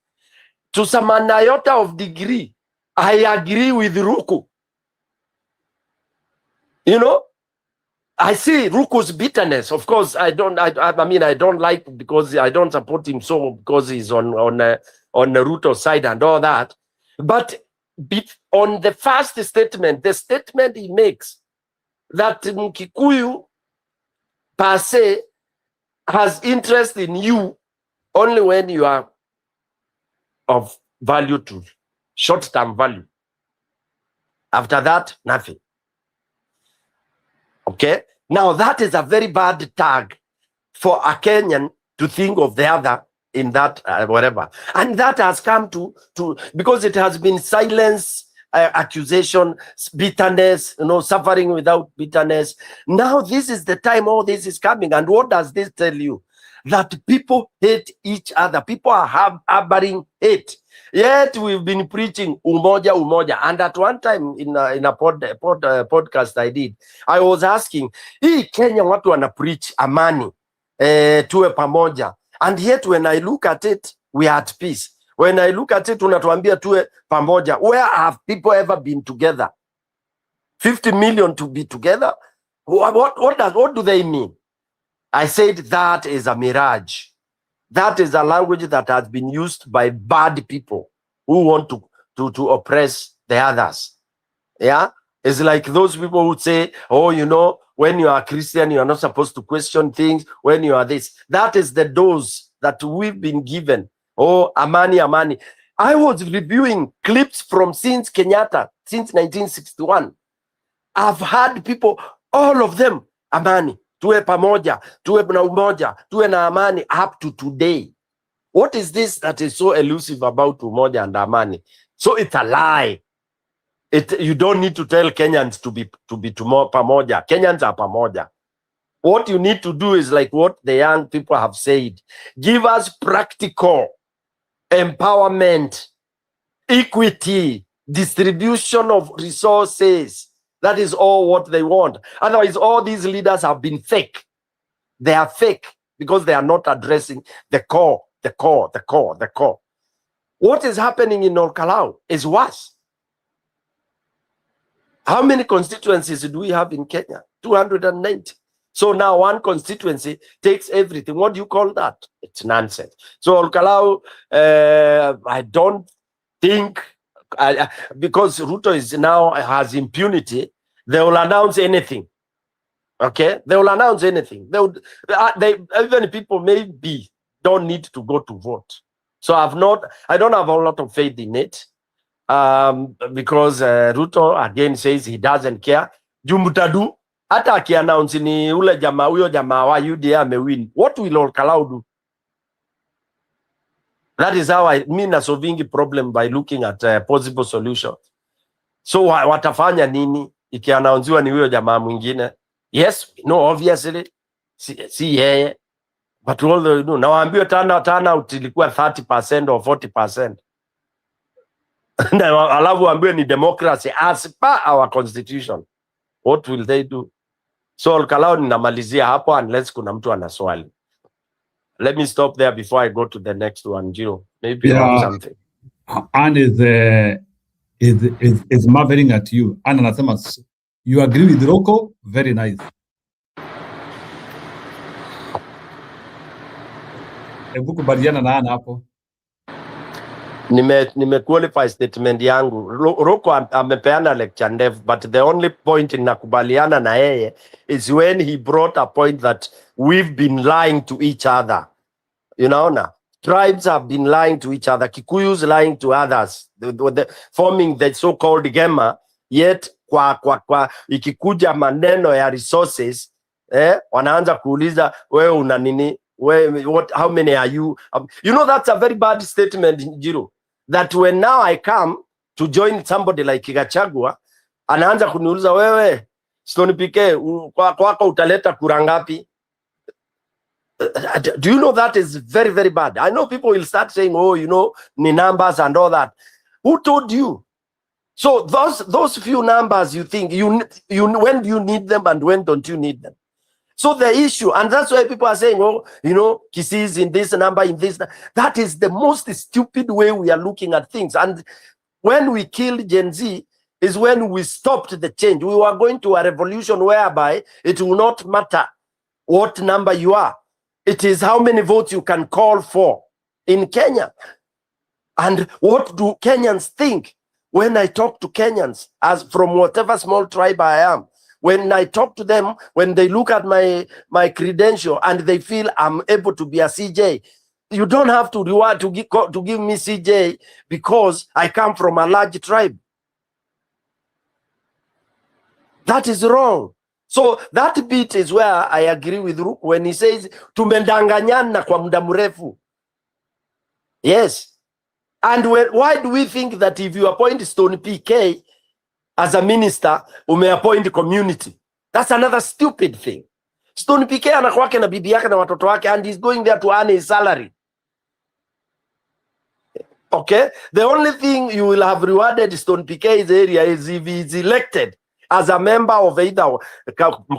to some iota of degree, I agree with Ruku. You know, I see Ruku's bitterness. Of course, I mean, I don't like, because I don't support him so because he's on the Ruto side and all that. But on the first statement, the statement he makes that Mkikuyu per se has interest in you only when you are of value to short-term value. After that, nothing. Okay, now that is a very bad tag for a Kenyan to think of the other in that whatever, and that has come to because it has been silence, accusation, bitterness, you know, suffering without bitterness. Now this is the time all this is coming, and what does this tell you? That people hate each other. People are harboring hate. Yet we've been preaching umoja. And at one time in a podcast I did, I was asking, hii Kenya watu wana preach amani, tuwe pamoja. And yet when I look at it, we are at peace. When I look at it, unatuambia tuwe pamoja. Where have people ever been together? 50 million to be together? What do they mean? I said that is a mirage. That is a language that has been used by bad people who want to oppress the others. Yeah? It's like those people who say, oh, you know, when you are a Christian, you are not supposed to question things. When you are this. That is the dose that we've been given. Oh, amani, amani. I was reviewing clips from since Kenyatta, since 1961. I've had people, all of them, amani. Tuwe pamoja, tuwe na umoja, tuwe na amani, up to today. What is this that is so elusive about umoja and amani? So it's a lie. You don't need to tell Kenyans to be pamoja. Kenyans are pamoja. What you need to do is like what the young people have said. Give us practical empowerment, equity, distribution of resources. That is all what they want. Otherwise, all these leaders have been fake. They are fake because they are not addressing the core. What is happening in Olkarau is worse. How many constituencies do we have in Kenya? 290. So now one constituency takes everything. What do you call that? It's nonsense. So Olkarau, I don't think, because Ruto is now has impunity, they will announce anything. Okay, they will announce anything. Even people maybe don't need to go to vote. So I don't have a lot of faith in it. Because Ruto again says he doesn't care. Jumutadu hata aki-announce ni ule jamaa huyo jamaa wa UDA amewin. What will Olkarau do? That is how I mean solving problem by looking at possible solutions. So watafanya nini iki-announcewa ni huyo jamaa mwingine? Yes, no, obviously si yeye, but all the na waambiwe turnout ilikuwa 30% or 40%. Na alafu ambiwe ni democracy as per our constitution. What will they do? So Olkarau ninamalizia hapo unless kuna mtu ana swali. Let me stop there before I go to the next one. Giro, maybe you have something. Anne is marveling at you. Anne anasema you agree with Roko, very nice. Hebu kubaliana na Anne hapo. Nime qualify statement yangu. Roko amepeana lecture ndefu, but the only point ninakubaliana na yeye is when he brought a point that we've been lying to each other. You know, tribes have been lying to each other. Kikuyus lying to others, forming the so-called Gema. Yet kwa ikikuja maneno ya resources, wanaanza kuuliza wewe una nini? How many are you? You know, that's a very bad statement, Jiro. That when now I come to join somebody like Gachagua, anaanza kuniuliza wewe Stone PK kwako utaleta kura ngapi? Do you know that is very, very bad? I know people will start saying, oh, you know, ni numbers and all that. Who told you? So those few numbers you think, when do you need them and when don't you need them? So the issue, and that's why people are saying, oh, you know, Kisii is in this number, in this. That is the most stupid way we are looking at things. And when we killed Gen Z is when we stopped the change. We were going to a revolution whereby it will not matter what number you are. It is how many votes you can call for in Kenya. And what do Kenyans think? When I talk to Kenyans, as from whatever small tribe I am, when I talk to them, when they look at my credential and they feel I'm able to be a CJ, you don't have to reward to give me CJ because I come from a large tribe. That is wrong. So that bit is where I agree with Ruku when he says tumendanganyana kwa muda mrefu. Yes. And why do we think that if you appoint Stone PK as a minister, umeappoint the community? That's another stupid thing. Stone PK anakuwake na bibi yake na watoto wake and he's going there to earn his salary. Okay? The only thing you will have rewarded Stone PK's area is if he is elected as a member of either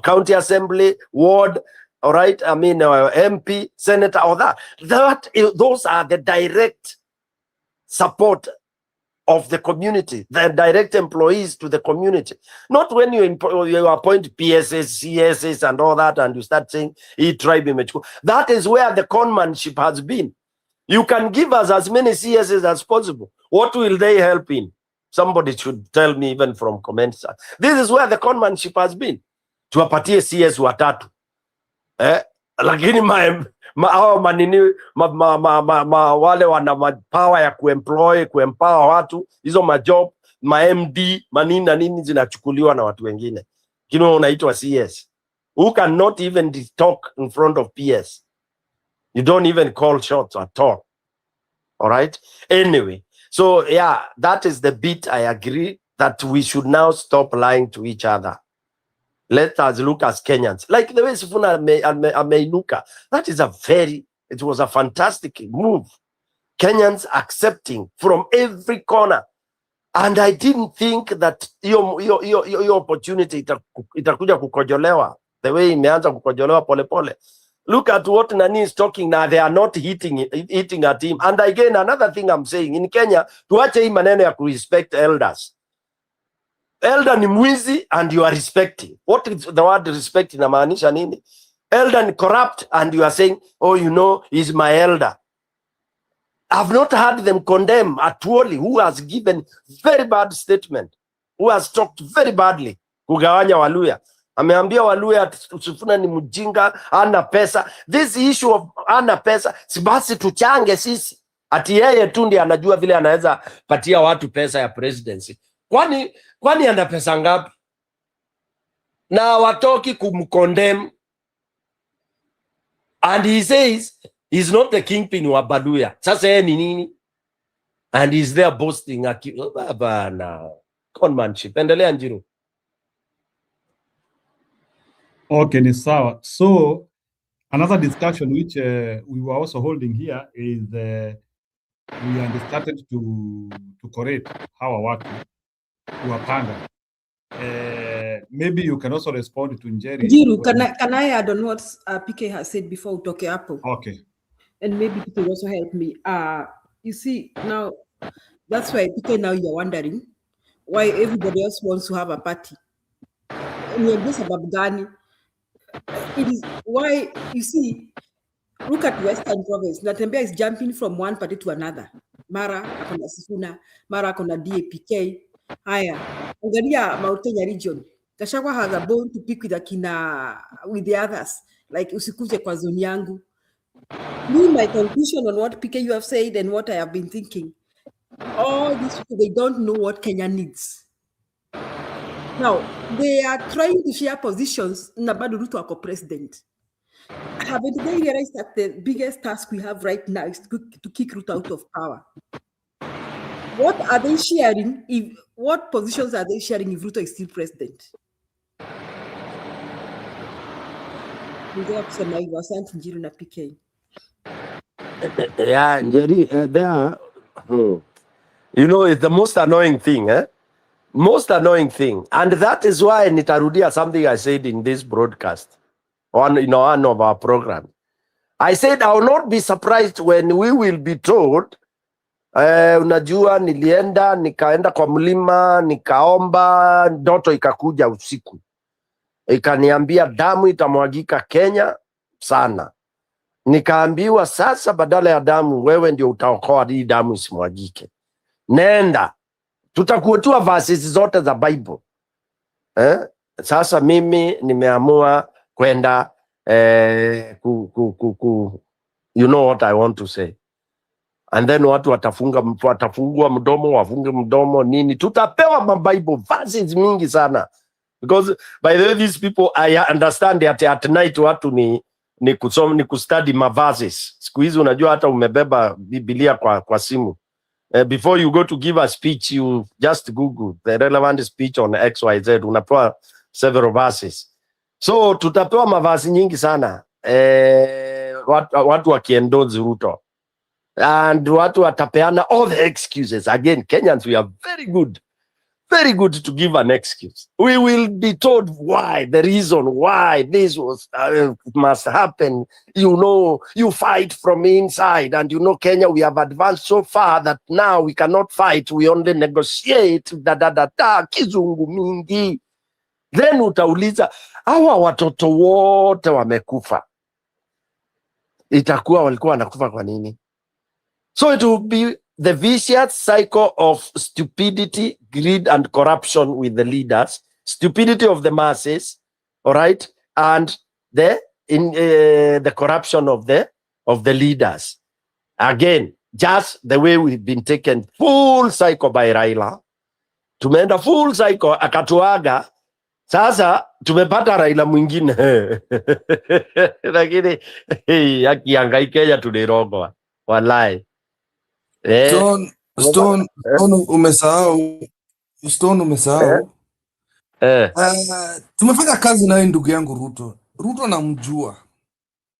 county assembly, ward, all right, I mean MP, senator, or that. Those are the direct support of the community, the direct employees to the community. Not when you appoint PSS, CSS, and all that, and you start saying, tribe image. That is where the conmanship has been. You can give us as many CSS as possible. What will they help in? Somebody should tell me even from comments. This is where the conmanship has been. Tuwapatie CS watatu. Lakini wale wana power ya kuempower watu, hizo majob, MD, manini na nini zinachukuliwa na watu wengine. Kino unaitwa CS. Who cannot even talk in front of PS. You don't even call shots at all. All right. Anyway, so yeah, that is the bit I agree that we should now stop lying to each other. Let us look as Kenyans. Like the way Sifuna ameinuka. That is it was a fantastic move. Kenyans accepting from every corner. And I didn't think that hiyo opportunity itakuja kukojolewa the way imeanza kukojolewa pole. Look at what Nani is talking now. They are not hitting at him. And again, another thing I'm saying, in Kenya, tuache hii maneno ya respect elders. Elder ni mwizi and you are respecting. What is the word respect inamaanisha nini? Elder ni corrupt and you are saying, oh, you know, he's my elder. I've not heard them condemn Atuoli, who has given very bad statement, who has talked very badly, kugawanya Waluya. Ameambia Waluya Sifuna ni mjinga, hana pesa. This issue of hana pesa, si basi tuchange sisi. Ati yeye tu ndiye anajua vile anaweza patia watu pesa ya presidency. Kwani ana pesa ngapi? Na watoki kumkondem. And he says he's not the kingpin wa Baluya. Sasa yeye ni nini? And he's there boasting bana. Conmanship. Endelea Njiru. Okay, ni sawa. So another discussion which we were also holding here is we started to correct hawa watu kuwapanga. Maybe you can also respond to Njeri. Njiru, can I add on what PK has said before utoke hapo? Okay. And maybe PK will also help me. You see, now, that's why PK now you're wondering why everybody else wants to have a party. And you're just about Ghani. It is why, you see, look at Western Province. Natembea is jumping from one party to another. Mara akona Sifuna, Mara akona DAPK. Haya, angalia Mount Kenya region. Gachagua has a bone to pick with the others. Like usikuje kwa zone yangu. Me, my conclusion on what PK you have said and what I have been thinking. All these people, they don't know what Kenya needs. Now, they are trying to share positions. Nabado Ruto ako president. Haven't they realized that the biggest task we have right now is to kick Ruto out of power? What are they sharing? What positions are they sharing if Ruto is still president? Yeah, Njeri, you know, it's the most annoying thing, Most annoying thing. And that is why nitarudia something I said in this broadcast on one of our programs. I said I will not be surprised when we will be told unajua nikaenda kwa mlima, nikaomba, ndoto ikakuja usiku. Ikaniambia damu itamwagika Kenya sana. Nikaambiwa sasa badala ya damu wewe ndio utaokoa hii damu isimwagike. Nenda. Tutakuotua verses zote za Bible. Sasa mimi nimeamua kwenda you know what I want to say. And then watu watafungua mdomo, wafunge mdomo nini. Tutapewa Bible verses mingi sana. Because by the way these people I understand that at night watu ni kustudy verses. Siku hizi unajua hata umebeba Biblia kwa simu. Before you go to give a speech, you just Google the relevant speech on XYZ. Unapewa several verses. So tutapewa mavasi nyingi sana. Watu wakiendorse Ruto. And watu watapeana all the excuses. Again, Kenyans, we are very good to give an excuse. We will be told why, the reason why this was must happen. You know, you fight from inside. And you know, Kenya, we have advanced so far that now we cannot fight. We only negotiate. Kizungu mingi. Then utauliza, hawa watoto wote wamekufa. Itakuwa walikuwa wanakufa kwa nini? So it will be the vicious cycle of stupidity, greed, and corruption with the leaders, stupidity of the masses, all right, and the corruption of the leaders. Again, just the way we've been taken full cycle by Raila. Tumeenda full cycle, akatuaga. Sasa tumepata Raila mwingine. Lakini akihangaika ya tunirogwa. Wallahi. Stone umesahau. Tumefanya kazi naye ndugu yangu Ruto. Ruto namjua.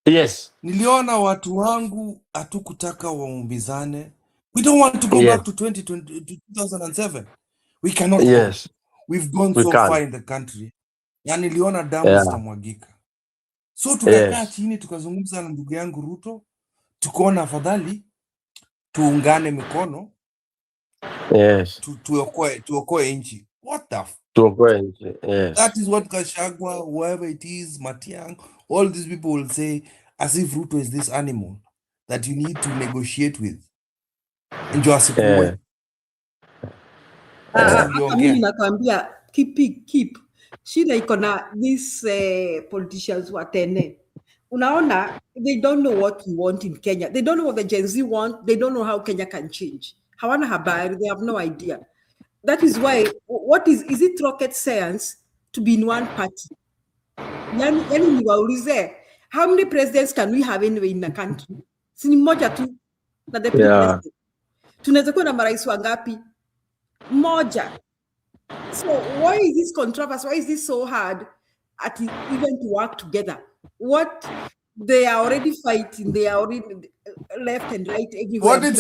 Yes. Niliona watu wangu hatukutaka waumbizane. We don't want to go back to 2007. We cannot go. We've gone so far in the country. Na niliona damu zitamwagika. So tukakaa chini tukazungumza na ndugu yangu Ruto. Tukaona afadhali tuungane mikono. Tuokoe nchi. What the That is what Gachagua, whoever it is, Matiang, all these people will say, as if Ruto is this animal that you need to negotiate with. Ndio asikuwe. Mimi nakwambia keep. Shida iko na these politicians watene. Unaona, they don't know what we want in Kenya. They don't know what the Gen Z want. They don't know how Kenya can change. Hawana habari, they have no idea. That is why, what is it rocket science to be in one party? Yani niwaulize, how many presidents can we have anyway in the country? Sini moja tu na deputy president. Tunaweza kuwa na marais wangapi? Moja. So why is this controversy? Why is this so hard even to work together? What they are already fighting, they are already left and right everywhere. What did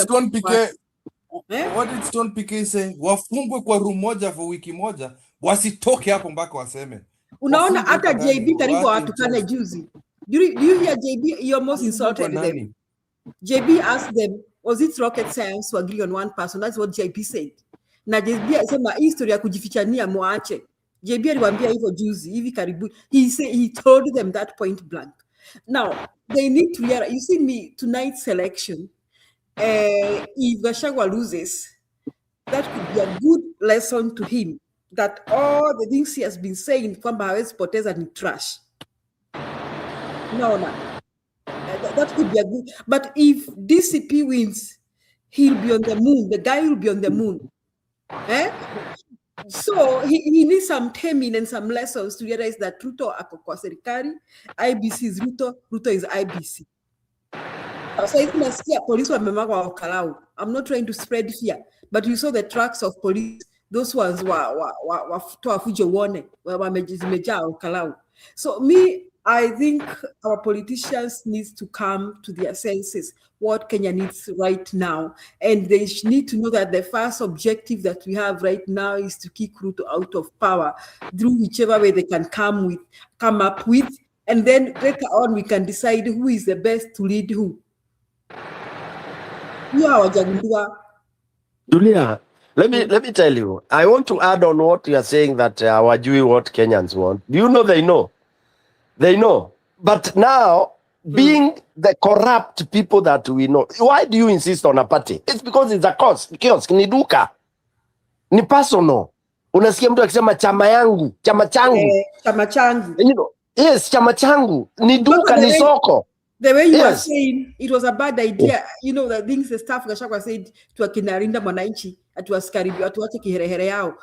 Stone PK say? Wafungwe kwa room moja for wiki moja, wasitoke hapo mpaka waseme. Unaona hata JB karibu watukane juzi. Do you hear JB? You're most insulted them. JB asked them, was it rocket science to agree on one person? That's what JB said. Na JB asema history ya kujifichania muache. JB aliwaambia hivyo juzi, hivi karibu. He told them that point blank. Now, they need to realize, you see me, tonight's election, if Gachagua loses, that could be a good lesson to him, that all the things he has been saying, kwamba hawezi poteza ni trash. No. That could be a good, but if DCP wins, he'll be on the moon. The guy will be on the moon. So he needs some timing and some lessons to realize that Ruto ako kwa serikali, IBC is Ruto is IBC. So if nasikia police wamemagwa Olkarau, I'm not trying to spread fear, but you saw the tracks of police, those ones toa fujo wone wamejaa Olkarau. So I think our politicians need to come to their senses what Kenya needs right now. And they need to know that the first objective that we have right now is to kick Ruto out of power through whichever way they can come up with. And then later on, we can decide who is the best to lead who. Julia, let me tell you, I want to add on what you are saying that wajui what Kenyans want. Do you know they know? They know. But now, being the corrupt people that we know, why do you insist on a party? It's because it's a kiosk, ni duka, ni personal. Unasikia mtu akisema chama yangu, chama changu. Chama changu. You know, yes, chama changu, ni duka, ni soko. The way you were saying, it was a bad idea. You know, the staff Gachagua said to akinarinda mwananchi, atuwasikaribi, atuwache kiherehere yao.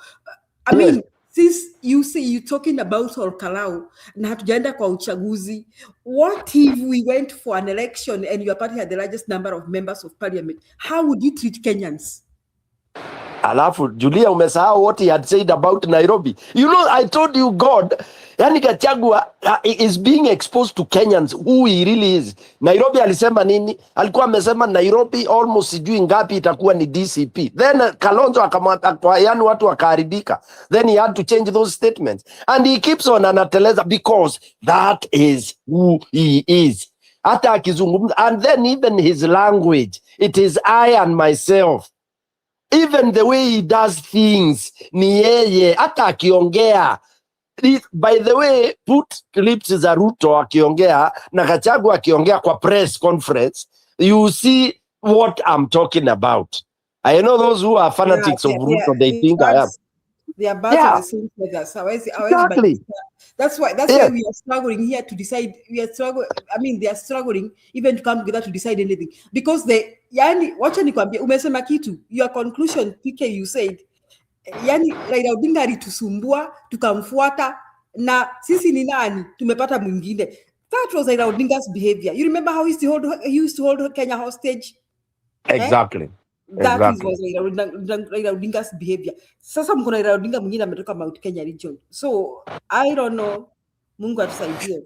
I mean, since you say you're talking about Olkarau na hatujaenda kwa uchaguzi, what if we went for an election and your party had the largest number of members of parliament? How would you treat Kenyans? Alafu, Julia, umesahau what he had said about Nairobi. You know, I told you, God, yani Gachagua is being exposed to Kenyans, who he really is. Nairobi alisema nini? Alikuwa amesema Nairobi almost sijui ngapi itakuwa ni DCP. Then Kalonzo yani watu wakaharibika. Then he had to change those statements. And he keeps on anateleza because that is who he is. Hata akizungumza, and then even his language, it is I and myself. Even the way he does things, ni yeye, hata akiongea. By the way, put clips za Ruto akiongea na Gachagua akiongea kwa press conference, you see what I'm talking about. I know those who are fanatics of Ruto, they think I am. They are bad at the same feathers. Exactly. That's why we are struggling here to decide. They are struggling even to come together to decide anything. Because wacha nikwambie, umesema kitu, your conclusion, PK, you said, Raila Odinga alitusumbua, tukamfuata, na sisi ni nani? Tumepata mwingine. That was Raila Odinga's behavior. You remember how he used to hold Kenya hostage? Exactly. That Exactly. was Raila Odinga's behavior. Sasa mko na Raila Odinga mwingine ametoka Mount Kenya region. So I don't know. Mungu atusaidie.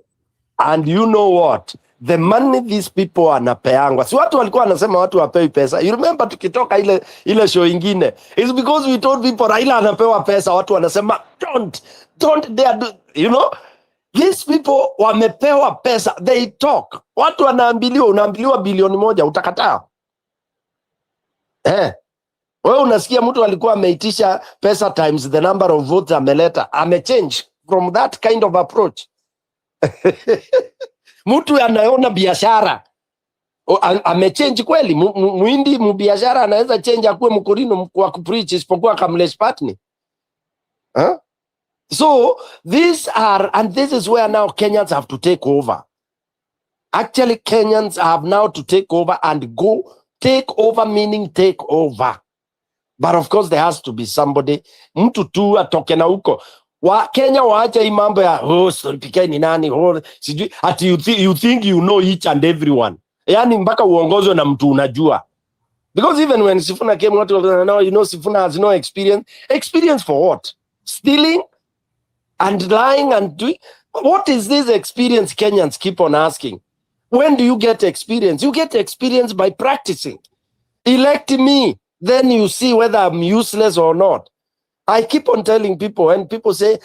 And you know what? The money these people wanapeangwa. Si watu walikuwa wanasema watu wapewi pesa. You remember tukitoka ile show ingine. It's because we told people Raila anapewa pesa. Watu wanasema don't dare do, you know? These people wamepewa pesa. They talk. Watu unaambiliwa bilioni 1 utakataa. Wewe unasikia mtu alikuwa ameitisha pesa times the number of votes ameleta. Amechange from that kind of approach. Mtu anaona biashara amechange kweli. Muhindi mbiashara anaweza change akuwe mkurino wa kupreach isipokuwa Kamlesh Patni. So this is where now Kenyans have to take over. Actually, Kenyans have now to take over and go take over, meaning take over. But of course there has to be somebody, mtu tu atoke na huko. Wa Kenya waache hii mambo ya Solpika ni nani, sijui ati you think you know each and everyone. Yani mpaka uongozwe na mtu unajua. Because even when Sifuna came, what now, you know, Sifuna has no experience. Experience for what? Stealing and lying and doing. What is this experience? Kenyans keep on asking. When do you get experience? You get experience by practicing. Elect me, then you see whether I'm useless or not. I keep on telling people, and people say,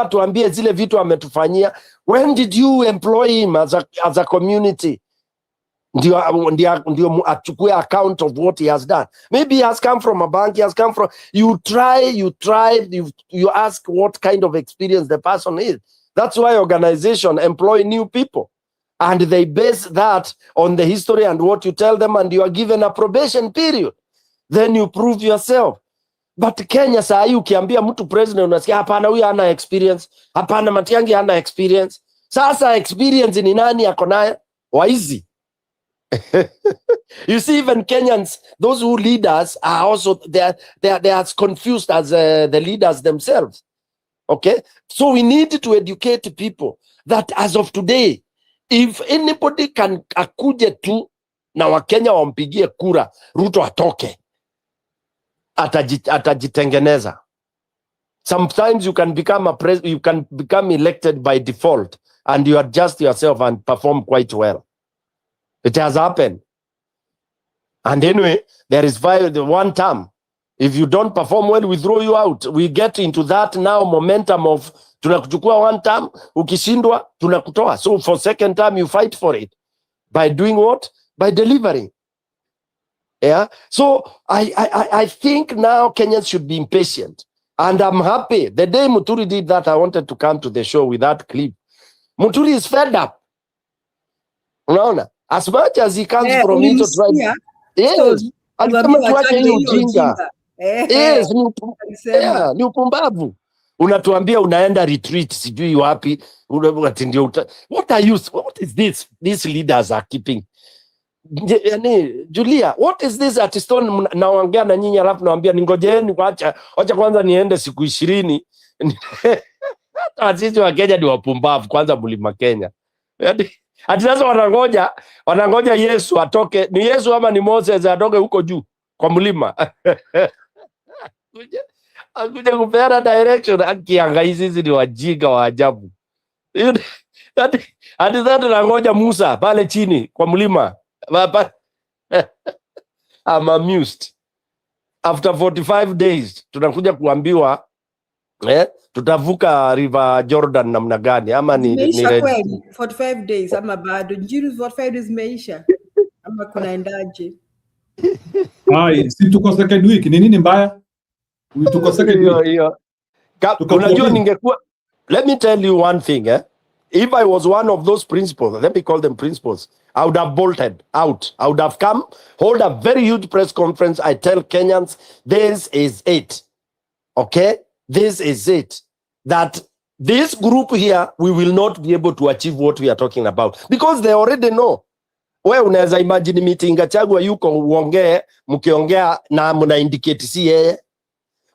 tuambie zile vitu ametufanyia. When did you employ him as a community? Ndio achukue account of what he has done. Maybe he has come from a bank, he has come from, you ask what kind of experience the person is. That's why organizations employ new people. And they base that on the history and what you tell them, and you are given a probation period. Then you prove yourself. But Kenya saa hii ukiambia mtu president unasikia hapana huyu hana experience, hapana Matiang'i hana experience. Sasa experience ni nani yako nayo? Waizi. You see, even Kenyans, those who lead us are also they are as confused as the leaders themselves. Okay? So we need to educate people that as of today, if anybody can akuje tu na Wakenya wampigie kura, Ruto atoke, atajitengeneza. Sometimes you can become elected by default and you adjust yourself and perform quite well. It has happened. And anyway, there is one term. If you don't perform well, we throw you out. We get into that now momentum of tunakuchukua one term, ukishindwa tunakutoa. So for second term you fight for it. By doing what? By delivering. Yeah. So I think now Kenyans should be impatient. And I'm happy. The day Muturi did that, I wanted to come to the show with that clip. Muturi is fed up. Unaona? As much as he comes from me to try. Yes. Alisema tuache hiyo ujinga. Yes, ni upumbavu. Unatuambia unaenda retreat sijui wapi. What is this? These leaders are keeping. Julia, what is this artistone naongea na nyinyi alafu naambia ningojeeni acha kwanza niende siku 20. Sisi wa Kenya ni wapumbavu kwanza Mlima Kenya. Ati sasa wanangoja Yesu atoke. Ni Yesu ama ni Moses atoke huko juu kwa mlima. Akuja kupeana direction. Akianga hizi ni wajinga wa ajabu. Ati sasa tunangoja Musa pale chini kwa mlima. I'm amused. After 45 days tunakuja kuambiwa tutavuka River Jordan namna gani ama ni 45 days ama bado njiri 45 days meisha ama kunaendaje? Si tuko second week, ni nini mbaya? Tuko second week. Unajua ningekuwa, let me tell you one thing, if I was one of those principals, let me call them principals, I would have bolted out. I would have come, hold a very huge press conference. I tell Kenyans, this is it. Okay? This is it. That this group here, we will not be able to achieve what we are talking about. Because they already know. Wewe unaweza imagine meeting Gachagua yuko uongee, mkiongea na mna indicate si yeye.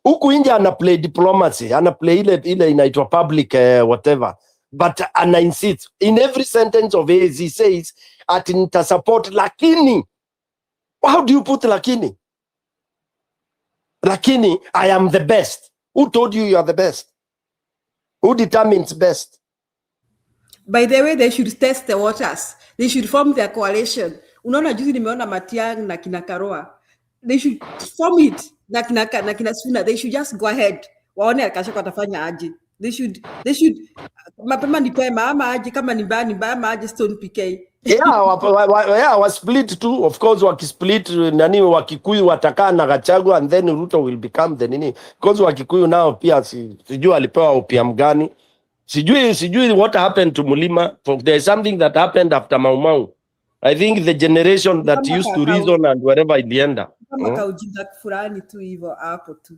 Huku nje ana play diplomacy, ana play ile inaitwa public whatever. But ana insist in every sentence of his, he says, ati nita support lakini How do you put lakini? Lakini, I am the best. Who told you are the best? Who determines best? By the way, they should test the waters. They should form their coalition. Unaona juzi nimeona Matiang'i na kina Karua. They should form it na kina Suna. They should just go ahead. Waone Gachagua atafanya aje. They should mapema ni pema ama aje, kama ni mbaya ama aje Stone PK. Yeah, wa split too. Of course, wakisplit nani Wakikuyu watakaa na Gachagua and then Ruto will become the nini. Because Wakikuyu nao pia sijui alipewa opium gani. Sijui what happened to Mulima. There is something that happened after Mau Mau. I think the generation that used to reason and wherever ilienda. Kama kaujinga fulani tu hivyo hapo tu.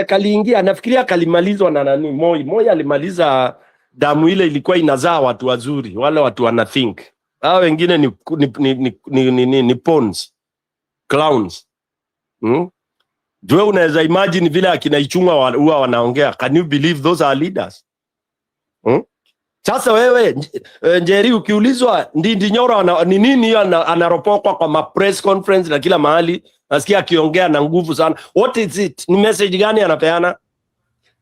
Kaliingia, nafikiria kalimalizwa na nani? Moi alimaliza damu ile ilikuwa inazaa watu wazuri, wale watu wana think. Hao wengine ni pawns, clowns. Wewe unaweza imagine vile akina Ichung'wa huwa wanaongea. Can you believe those are leaders? Sasa wewe Njeri ukiulizwa Ndindi Nyoro ni nini anaropokwa kwa press conference na kila mahali, nasikia akiongea na nguvu sana. What is it? Ni message gani anapeana?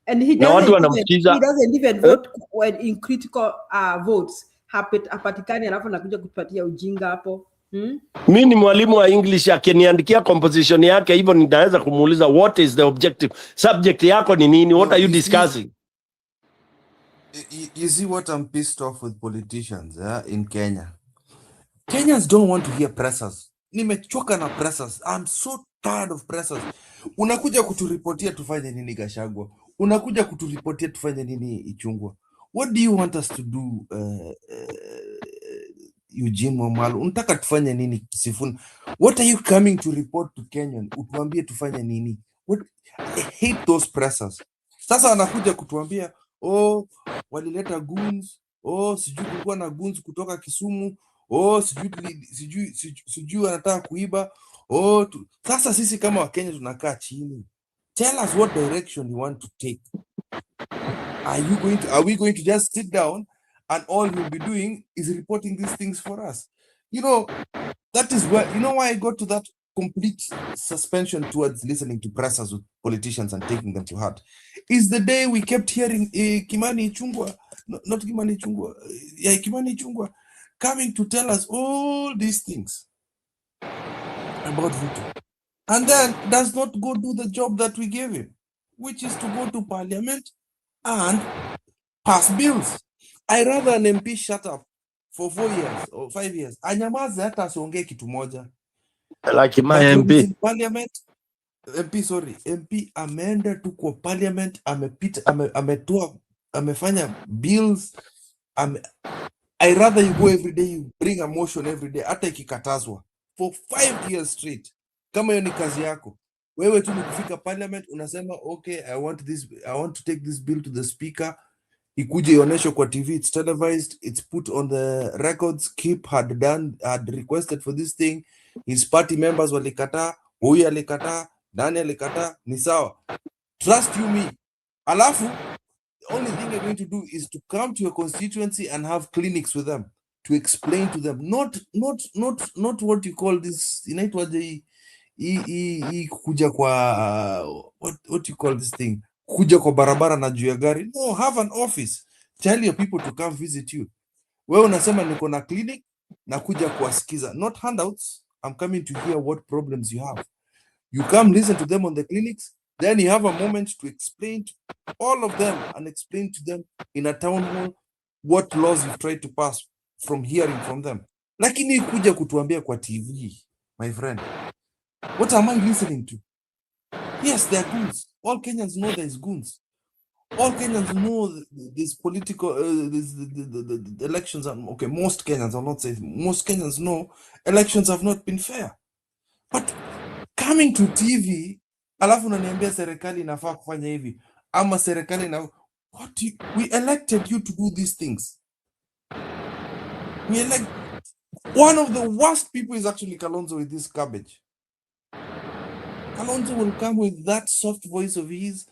And he doesn't even vote when in critical votes hapatikani, alafu anakuja kutupatia ujinga hapo. Mimi ni mwalimu wa English, akiniandikia composition yake hivyo nitaweza kumuuliza what is the objective? Subject yako ni nini? What are you discussing? You see what I'm pissed off with politicians in Kenya. Kenyans don't want to hear pressers. Nimechoka na pressers. I'm so tired of pressers. Unakuja kuturipotia tufanye nini Gachagua? Unakuja kuturipotia tufanye nini Ichung'wa? What do you want us to do, Eugene Wamalwa? Unataka tufanye nini Sifuna? What are you coming to report to Kenyan? Utuambie tufanye nini? I hate those pressers. Sasa anakuja kutuambia walileta goons, sijui kulikuwa na goons kutoka Kisumu, sijui anataka kuiba, Sasa sisi kama Wakenya tunakaa chini. Tell us what direction you want to take. Are we going to just sit down and all you'll be doing is reporting these things for us? That is where, why I got to that complete suspension towards listening to pressers with politicians and taking them to heart is the day we kept hearing Kimani Ichung'wa coming to tell us all these things about Ruto, and then does not go do the job that we gave him, which is to go to parliament and pass bills. I rather an MP shut up for 4 years or 5 years anyamaze hata asiongee kitu moja. Like my MP. Parliament, MP ameenda tu kwa parliament, amefanya bills. I rather you go every day, you bring a motion every day, hata ikikatazwa for 5 years straight. Kama hiyo ni kazi yako, wewe tu ni kufika parliament unasema okay, I want to take this bill to the speaker, ikuje ioneshwe kwa TV, it's televised, it's put on the records. Kip had requested for this thing, his party members walikataa, huyu alikataa, nani alikataa, ni sawa. Trust you me. Alafu the only thing you're going to do is to come to your constituency and have clinics with them to explain to them, not what you call this, inaitwaje kuja kwa what you call this thing, kuja kwa barabara na juu ya gari. No, have an office, tell your people to come visit you. Wewe unasema niko na clinic na kuja kuwasikiza, not handouts. I'm coming to hear what problems you have. You come listen to them on the clinics, then you have a moment to explain to all of them and explain to them in a town hall what laws you've tried to pass from hearing from them. Lakini kuja kutuambia kwa TV, my friend, what am I listening to? Yes, there are goons. All Kenyans know there's goons. All Kenyans know this political, the elections are, okay, most Kenyans, I'll not say, most Kenyans know elections have not been fair. But coming to TV, alafu unaniambia serikali inafaa kufanya hivi, ama serikali na, we elected you to do these things. One of the worst people is actually Kalonzo with this garbage. Kalonzo will come with that soft voice of his,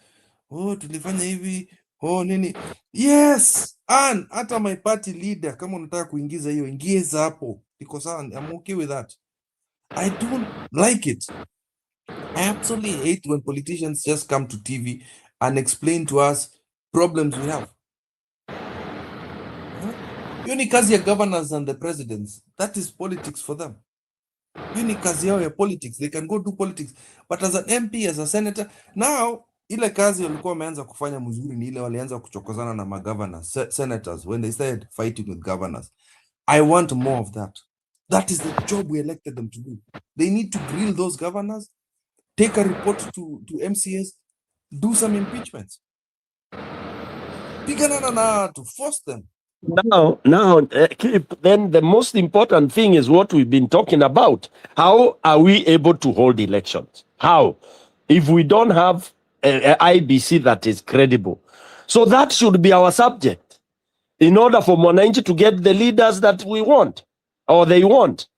tulifanya hivi, nini. Yes, and hata my party leader, kama unataka kuingiza hiyo, ingiza hapo. Iko sawa, I'm okay with that. I don't like it. I absolutely hate when politicians just come to TV and explain to us problems we have. Hiyo ni kazi ya governors and the presidents. That is politics for them. Hiyo ni kazi yao ya politics. They can go do politics. But as an MP, as a senator, now ile kazi walikuwa wameanza kufanya mzuri ni ile walianza kuchokozana na magovernors, senators, when they started fighting with governors. I want more of that. That is the job we elected them to do. They need to grill those governors, take a report to MCS, do some impeachments. To force them. Now, then the most important thing is what we've been talking about. How are we able to hold elections? How? If we don't have a IBC that is credible. So that should be our subject. In order for Mwananchi to get the leaders that we want, or they want.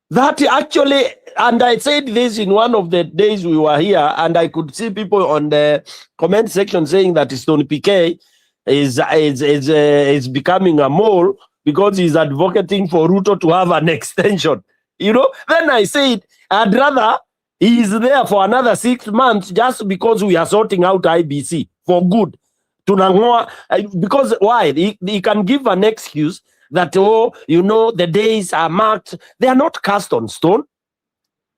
That actually, and I said this in one of the days we were here, and I could see people on the comment section saying that Stone PK is becoming a mole because he's advocating for Ruto to have an extension. You know, then I said, I'd rather he is there for another 6 months just because we are sorting out IBC for good. Because why? He can give an excuse that, oh, you know, the days are marked. They are not cast on stone.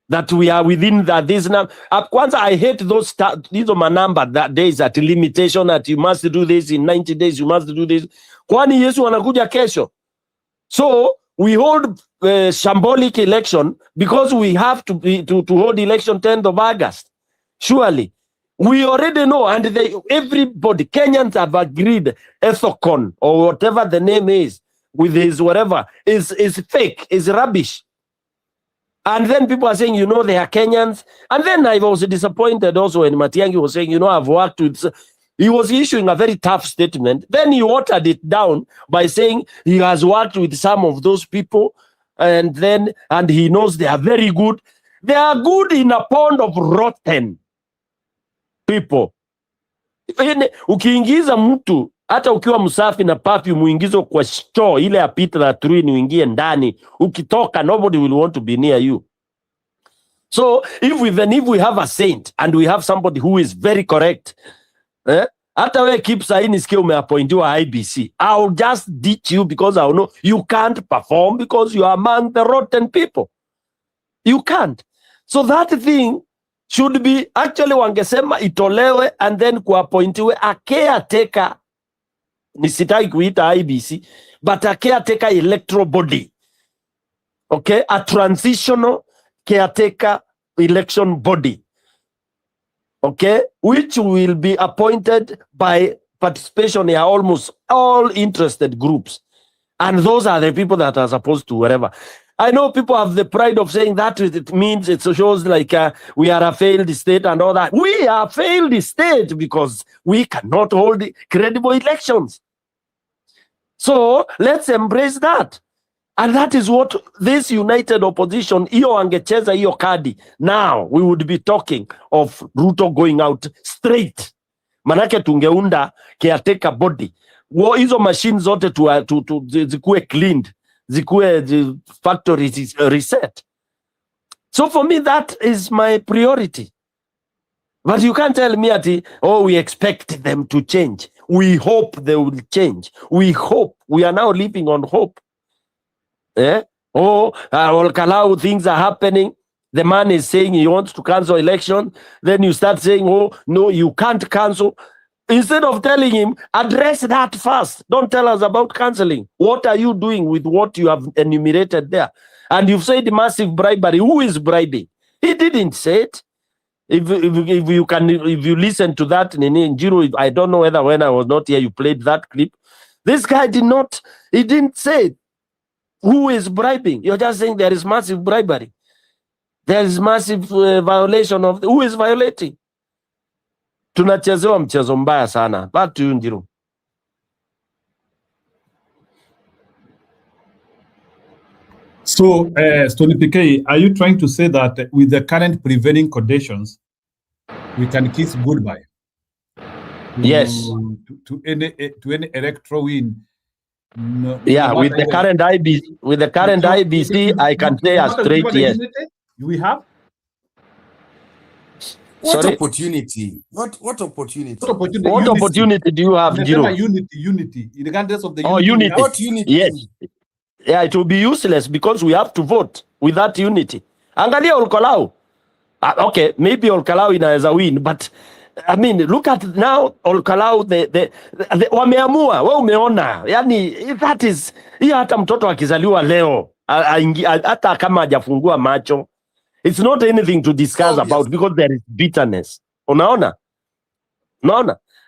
That we are within this number. Kwanza, I hate those manamba that days at limitation that you must do this in 90 days, you must do this. Kwani Yesu anakuja kesho. So we hold shambolic election because we have to hold election 10th of August. Surely. We already know, and everybody, Kenyans have agreed, Ethocon, or whatever the name is, with his whatever, is fake, is rubbish. And then people are saying, you know, they are Kenyans. And then I was disappointed also when Matiang'i was saying, you know, I've worked with... He was issuing a very tough statement. Then he watered it down by saying he has worked with some of those people, and he knows they are very good. They are good in a pond of rotten people. Ukiingiza mtu hata ukiwa msafi na perfume uingizo kwa store ile ya Peter na True ni uingie ndani, ukitoka nobody will want to be near you. So if we have a saint and we have somebody who is very correct, hata we keep saini sikia umeappointiwa IBC, I'll just ditch you because I know you can't perform because you are among the rotten people. You can't. So that thing should be actually wangesema itolewe and then kuappointiwe a caretaker, nisitaki kuita IBC, but a caretaker electoral body. Okay? A transitional caretaker election body. Okay? Which will be appointed by participation in almost all interested groups. And those are the people that are supposed to whatever. I know people have the pride of saying that it means it shows like we are a failed state and all that. We are a failed state because we cannot hold credible elections. So let's embrace that. And that is what this united opposition, iyo angecheza iyo kadi. Now we would be talking of Ruto going out straight. Manake tungeunda caretaker body. Hizo machines zote zikuwe cleaned. The factory is reset. So for me, that is my priority. But you can't tell me that, oh, we expect them to change. We hope they will change. We hope. We are now living on hope. Oh, Olkarau, things are happening. The man is saying he wants to cancel election. Then you start saying, oh, no, you can't cancel. Instead of telling him, address that first. Don't tell us about cancelling. What are you doing with what you have enumerated there? And you've said massive bribery. Who is bribing? He didn't say it. If you listen to that, Njiro, I don't know whether when I was not here, you played that clip. This guy he didn't say it. Who is bribing? You're just saying there is massive bribery. There is massive violation of... Who is violating? Tunachezewa mchezo mbaya sana. Back to you, Njiro. So, Stony PK, are you trying to say that with the current prevailing conditions, we can kiss goodbye? Yes. To any electoral win. No, yeah, with the current IBC, I can say a straight yes. Do we have? What Sorry? opportunity? What opportunity? What opportunity? What Unity. opportunity do you have, Nimesema Jiro? unity. Regardless of the Oh, unity we unity. have. What unity? Yes. Yeah, it will be useless because we have to vote without unity. Angalia Olkarau. Okay, maybe Olkarau inaweza win, but I mean, look at now Olkarau, the wameamua, wewe umeona. Yani, that is, hiyo hata mtoto akizaliwa leo, hata kama hajafungua macho, it's not anything to discuss about because there is bitterness. Unaona?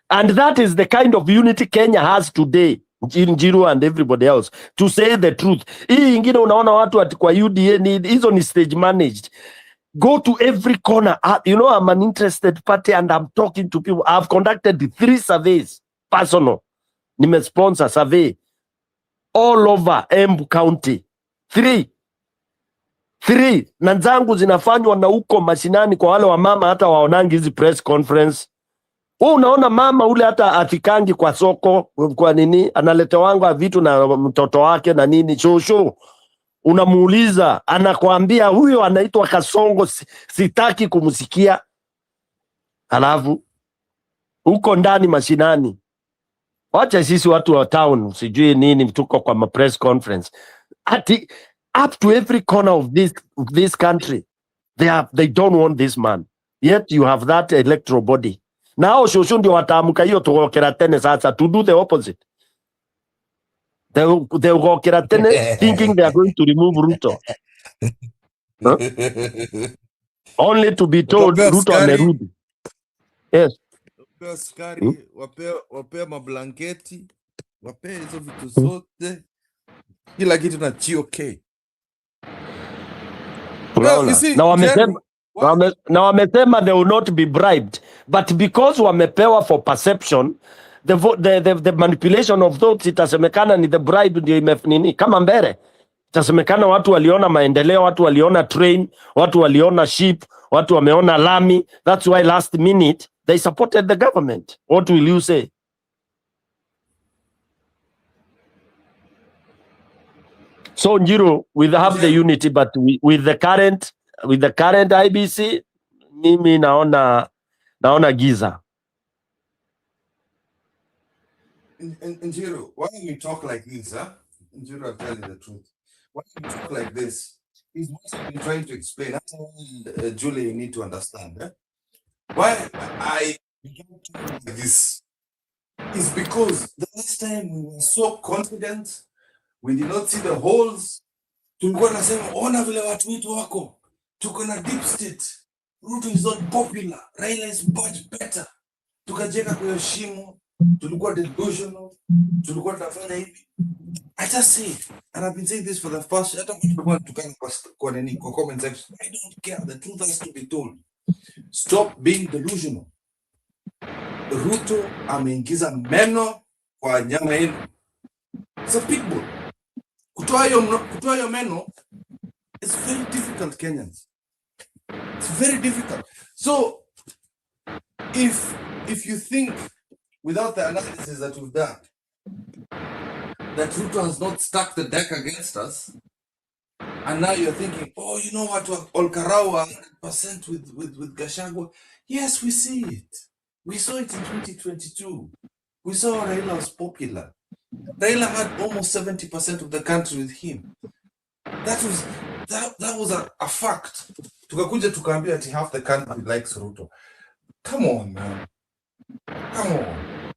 And that is the kind of unity Kenya has today. Njiru and everybody else, to say the truth. Hii ingine unaona watu ati kwa UDA hizo ni stage managed. Go to every corner. You know, I'm an interested party and I'm talking to people. I've conducted 3 surveys, personal. Nimesponsor survey all over Embu County. 3 na zangu zinafanywa na huko mashinani kwa wale wa mama hata waonangi hizi press conference. Unaona mama ule hata afikangi kwa soko kwa nini analetewanga vitu na mtoto wake na nini shosho, unamuuliza anakuambia huyo anaitwa Kasongo, sitaki kumsikia. Alafu huko ndani mashinani, wacha sisi watu wa town sijui nini tuko kwa ma press conference ati up to every corner of this country they don't want this man, yet you have that electoral body. Now shosho ndio wataamka hiyo tugokera tene sasa to do the opposite. They gokera tene thinking they are going to remove Ruto. Huh? Only to be told Ruto amerudi. Yes. Wapea skari, wapea mablanketi, wapea hizo vitu zote. Kila kitu na GOK. Well, na wamesema they will not be bribed, but because wamepewa for perception, the manipulation of votes, itasemekana ni the bribe ndio nini kama mbele. Itasemekana watu waliona maendeleo, watu waliona train, watu waliona ship, watu wameona lami. That's why last minute they supported the government. What will you say? So Njiro, we have the unity, but with the current IBC, mimi naona giza. Njiro, why don't we talk like this, huh? Njiro, I'll tell you the truth. Why don't we talk like this? Is what I've been trying to explain. That's all, Julie, you need to understand. Eh? Why I began to do like this is because the last time we were so confident, we did not see the holes. Tulikuwa nasema ona vile watu wetu wako. Tuko na deep state. Ruto is not popular. Raila is much better. Tukajenga kwa shimo. Tulikuwa delusional. Tulikuwa tunafanya hivi. I just say it, and I've been saying this for the past. I don't want to kind of comment section. I don't care. The truth has to be told. Stop being delusional. Ruto ameingiza meno kwa nyama yenu. It's a pitbull. Kutoa hiyo meno is very difficult, Kenyans. It's very difficult. So, if you think, without the analysis that we've done, that Ruto has not stacked the deck against us, and now you're thinking, oh, you know what, Olkarau 100% with Gachagua. Yes, we see it. We saw it in 2022. We saw Raila was popular. Raila had almost 70% of the country with him. That was a fact. Tukakuja tukaambia ati half the country likes Ruto. Come on, man. Come on.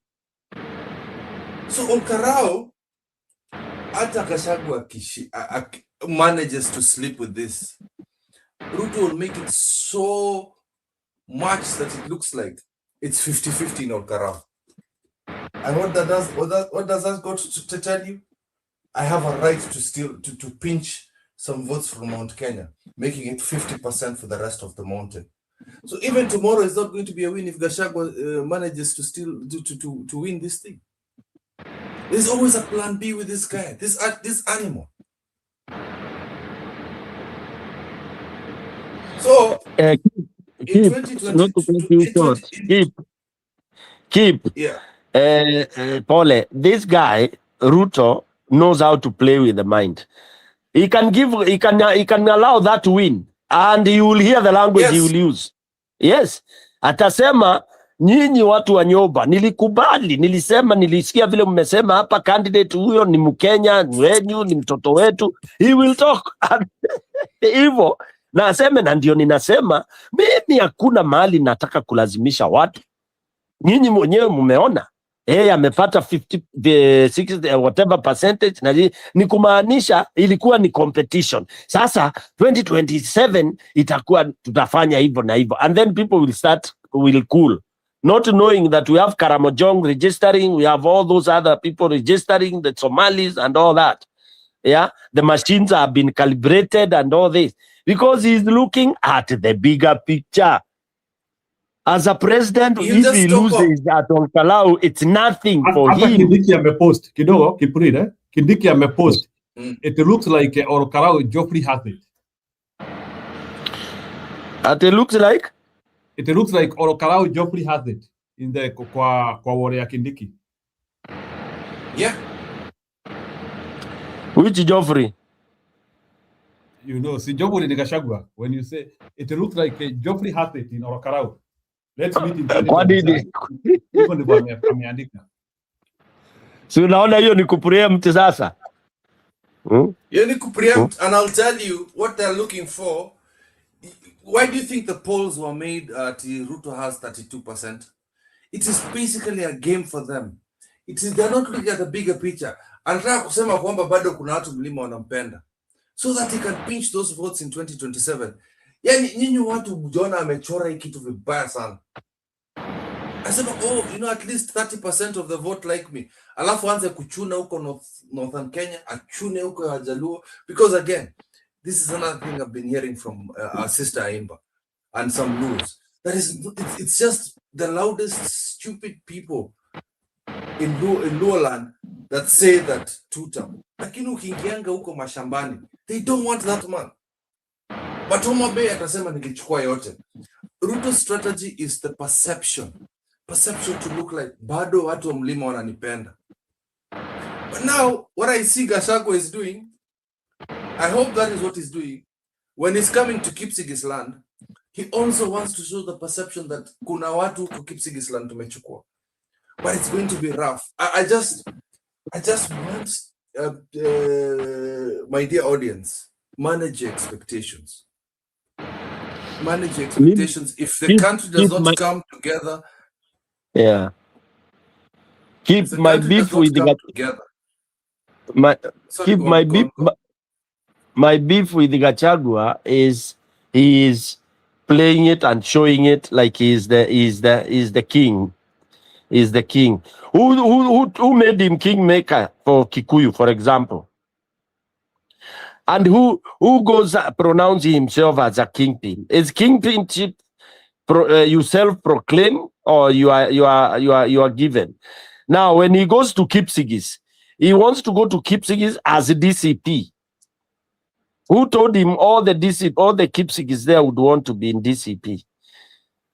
So Olkarau, hata Gachagua manages to sleep with this, Ruto will make it so much that it looks like it's 50-50 in Olkarau. And what does that go to tell you? I have a right to pinch some votes from Mount Kenya, making it 50% for the rest of the mountain. So even tomorrow is not going to be a win if Gachagua manages to still to win this thing. There's always a plan B with this guy, this animal. So keep. Yeah. Paul, this guy Ruto knows how to play with the mind. He can allow that to win, and you will hear the language he will use. Yes, atasema nyinyi watu wa Nyoba, nilikubali, nilisema, nilisikia vile mmesema hapa, candidate huyo ni Mkenya wenyu, ni mtoto wetu. He will talk hivyo, na aseme, na ndio ninasema mimi hakuna mahali nataka kulazimisha watu. Nyinyi mwenyewe mmeona amepata 50 60 whatever percentage, na ni kumaanisha ilikuwa ni competition. Sasa 2027 itakuwa tutafanya hivyo na hivyo, and then people will cool, not knowing that we have Karamojong registering, we have all those other people registering, the Somalis and all that. Yeah, the machines have been calibrated and all this, because he's looking at the bigger picture. As a president, if he loses at Olkarau, it's nothing for him. Kindiki amepost kidogo Kipurire. Kindiki amepost. It looks like Olkarau Joffrey has it. It looks like? It looks like Olkarau Joffrey has it in the kwa wale ya Kindiki. Yeah. Which Joffrey? You know, si Joffrey ni Gachagua. When you say it looks like Joffrey has it in Olkarau. Let's meet in 2027. So unaona hiyo ni kupreempt sasa. You need to preempt, and I'll tell you what they're looking for. Why do you think the polls were made at Ruto has 32%? It is basically a game for them. They're not looking at the bigger picture. Anataka kusema kwamba bado kuna watu mlima wanampenda, so that he can pinch those votes in 2027. Yani nyinyi watu mjona amechora hii kitu vibaya sana. Asema at least 30% of the vote like me. Alafu anze kuchuna huko Northern Kenya, achune huko Wajaluo, because again, this is another thing I've been hearing from our sister Aimba and some Luos. That is, it's just the loudest stupid people in Luoland that say that two-term. Lakini ukiingianga huko mashambani, they don't want that man. But Homa Bay atasema nilichukua yote. Ruto's strategy is the perception to look like bado watu wa mlima wananipenda. But now what I see Gachagua is doing, I hope that is what he's doing. When he's coming to Kipsigis land, he also wants to show the perception that kuna watu huko Kipsigis land tumechukua. But it's going to be rough. I just want my dear audience, manage your expectations. Manage your expectations. If the country does not come together, keep my beef with the my beef with the Gachagua is he is playing it and showing it like he's the king. Is the king. Who made him kingmaker for Kikuyu, for example? And who goes pronouncing himself as a kingpin? Is kingpinship you self-proclaim, or you are given? Now, when he goes to Kipsigis, he wants to go to Kipsigis as a DCP. Who told him all the Kipsigis there would want to be in DCP?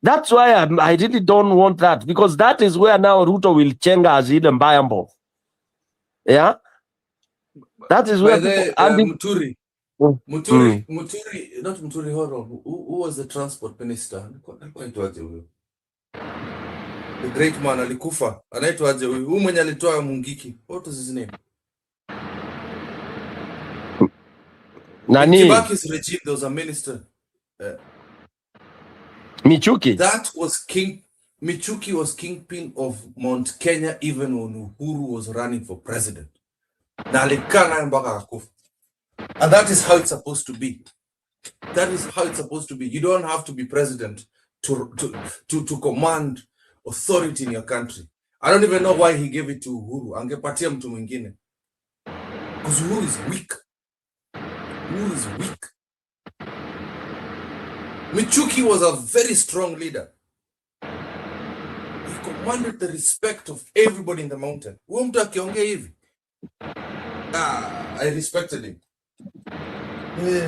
That's why I really don't want that, because that is where now Ruto will chenga as ile Mbayambo. Yeah? That is where Muturi, not Muturi, hold on. Who was the transport minister? The great man alikufa. Anaitwaje huyu? Huyu mwenye alitoa Mungiki. What was his name? Nani? Kibaki's regime, there was a minister. Michuki. That was Michuki was kingpin of Mount Kenya even when Uhuru was running for president. And that is how it's supposed to be. That is how it's supposed to be. You don't have to be president to command authority in your country. I don't even know why he gave it to Uhuru. Angepatia mtu mwingine. Because Uhuru is weak. Uhuru is weak. Michuki was a very strong leader. He commanded the respect of everybody in the mountain. I respected him. Huyu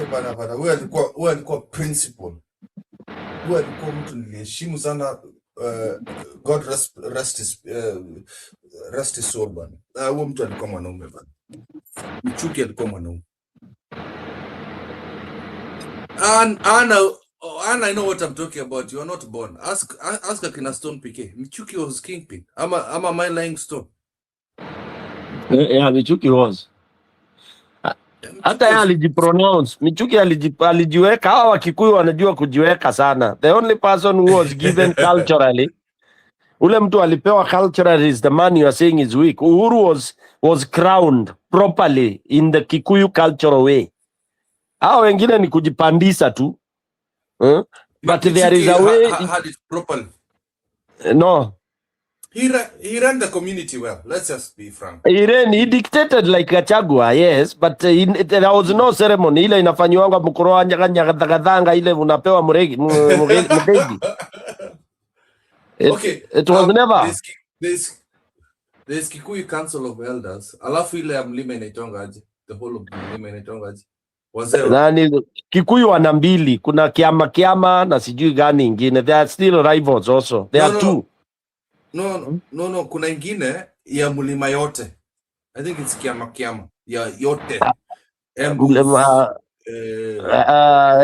alikuwa principal. Huyu alikuwa mtu niliheshimu sana. God rest his soul bana. Huyu mtu alikuwa mwanaume bana. Michuki alikuwa mwanaume. Anna, I know what I'm talking about. You are not born. Ask Akina Stone PK. Michuki was kingpin. I'm a my lying stone. Yeah, Michuki was. Hata yeye alijipronounce. Michuki alijiweka. Hawa Wakikuyu wanajua kujiweka sana. The only person who was given culturally, ule mtu alipewa culturally is the man you are saying is weak. Uhuru was crowned properly in the Kikuyu cultural way. Hao wengine ni kujipandisa tu. But there is a way. Had it properly. No. He ran the community well. Let's just be frank. He dictated like Gachagua, yes, but there was no ceremony. Ile inafanywa mkoroa nyagathanga ile unapewa muregi. Okay. It was never. There's Kikuyu Council of Elders. Alafu ile ya mlima inaitongaje? The whole of the mlima inaitongaje? Nani Kikuyu wana mbili, kuna kiama na sijui gani ingine. They are still rivals also. There are two. No, kuna ingine ya mlima yote. I think it's kiama ya yote.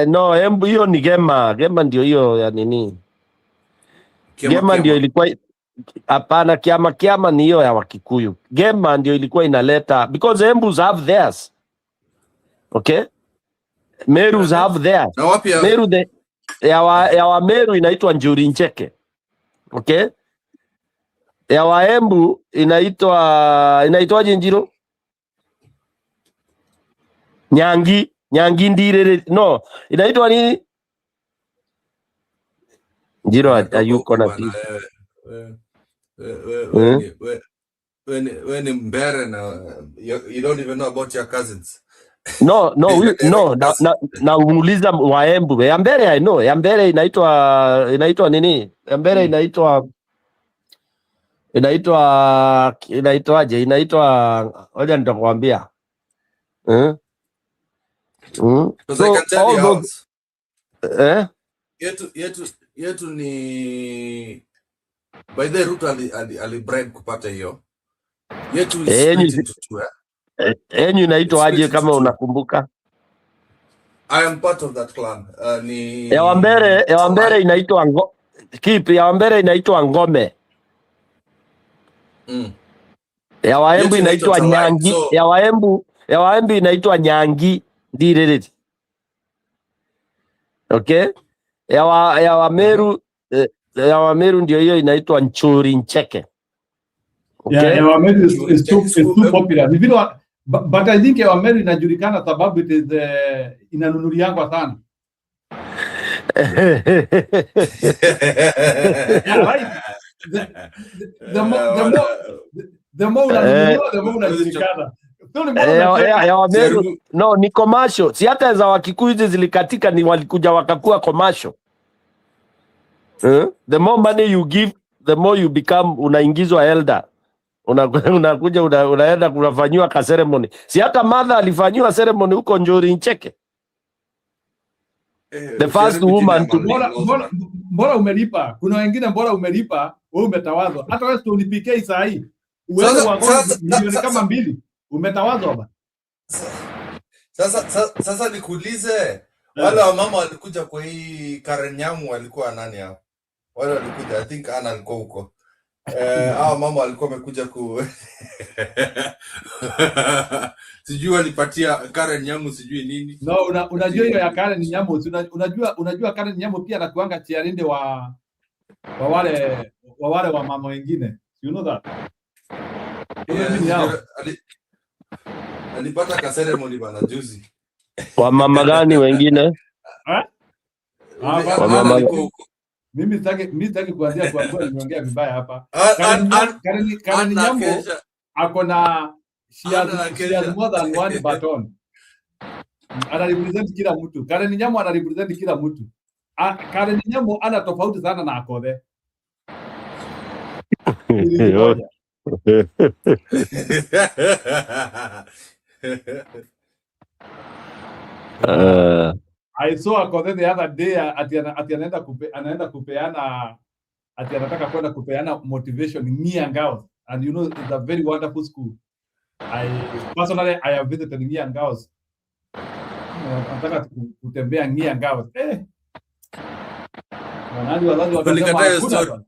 No, Embu hiyo ni Gema. Gema ndio hiyo ya nini? Gema ndio ilikuwa, hapana, kiama ni hiyo ya Wakikuyu. Gema ndio ilikuwa inaleta, because Embus have theirs. Okay? Merus have theirs. Meru ya wa Meru inaitwa Njuri Ncheke. Okay? Ya wa Embu inaitwaje Njiro? Nyangi Ndirere. No, inaitwa nini? Njiro ayuko na pili. When Mbere na you don't even know about your cousins. No, na umuuliza wa Embu. Ya Mbere I know. Ya Mbere inaitwa nini? Ya Mbere inaitwaje? Ngoja nitakwambia. So I can tell you ours. Yetu ni by the route ali bread kupata hiyo. Yetu is split into two. Enyu inaitwaje kama unakumbuka? I am part of that clan. Ni ya Wambere inaitwa ya Wambere inaitwa Ngome. Ya Waembu inaitwa Nyangi. Ya Waembu inaitwa Nyangi Ndirere. Okay? Ya Wameru ndio hiyo inaitwa Nchuri Ncheke. Okay? Ya Wameru is too popular. Ni vile but I think ya Wameru inajulikana sababu it is inanunuliangwa sana. Yeah, right. The more unanunuliwa, the more unajulikana. Ya Wameru, no, ni commercial. Si hata za Wakikuyu hizi zilikatika, ni walikuja wakakuwa commercial. The more money you give, the more you become, unaingizwa elder. Unakuja unaenda kunafanywa ka ceremony. Si hata mother alifanywa ceremony huko Njuri Ncheke. The first woman to mbona umelipa? Kuna wengine mbona umelipa, wewe umetawazwa. Hata wewe Stone PK saa hii. Uwezo wa milioni kama 2 umetawazwa ba. Sasa nikuulize, wale wa mama walikuja kwa hii Karen Nyamu walikuwa nani hao? Wale walikuja, I think Ana alikuwa huko. Hao mama walikuwa wamekuja sijui walipatia Karen Nyamu sijui nini. No, unajua hiyo ya Karen Nyamu, unajua Karen Nyamu pia anakuanga chiarinde wa wale wa mama wengine. You know that? Alipata ka ceremony bana juzi. Kwa mama gani wengine? Mimi sitaki kuanzia kwa kweli niongea vibaya hapa. Karen Nyamu akona she has more than one baton. Ana represent kila mtu. Karen Nyamu ana represent kila mtu. Karen Nyamu ana tofauti sana na Akothe. I saw Akothe the other day ati anaenda kupeana ati anataka kwenda kupeana motivation Ngiangaos, and you know it's a very wonderful school. I personally have visited Ngiangaos Nataka kutembea ngia ngao. Wanani wazazi Ulikataa watasema hiyo hakuna story. bwana.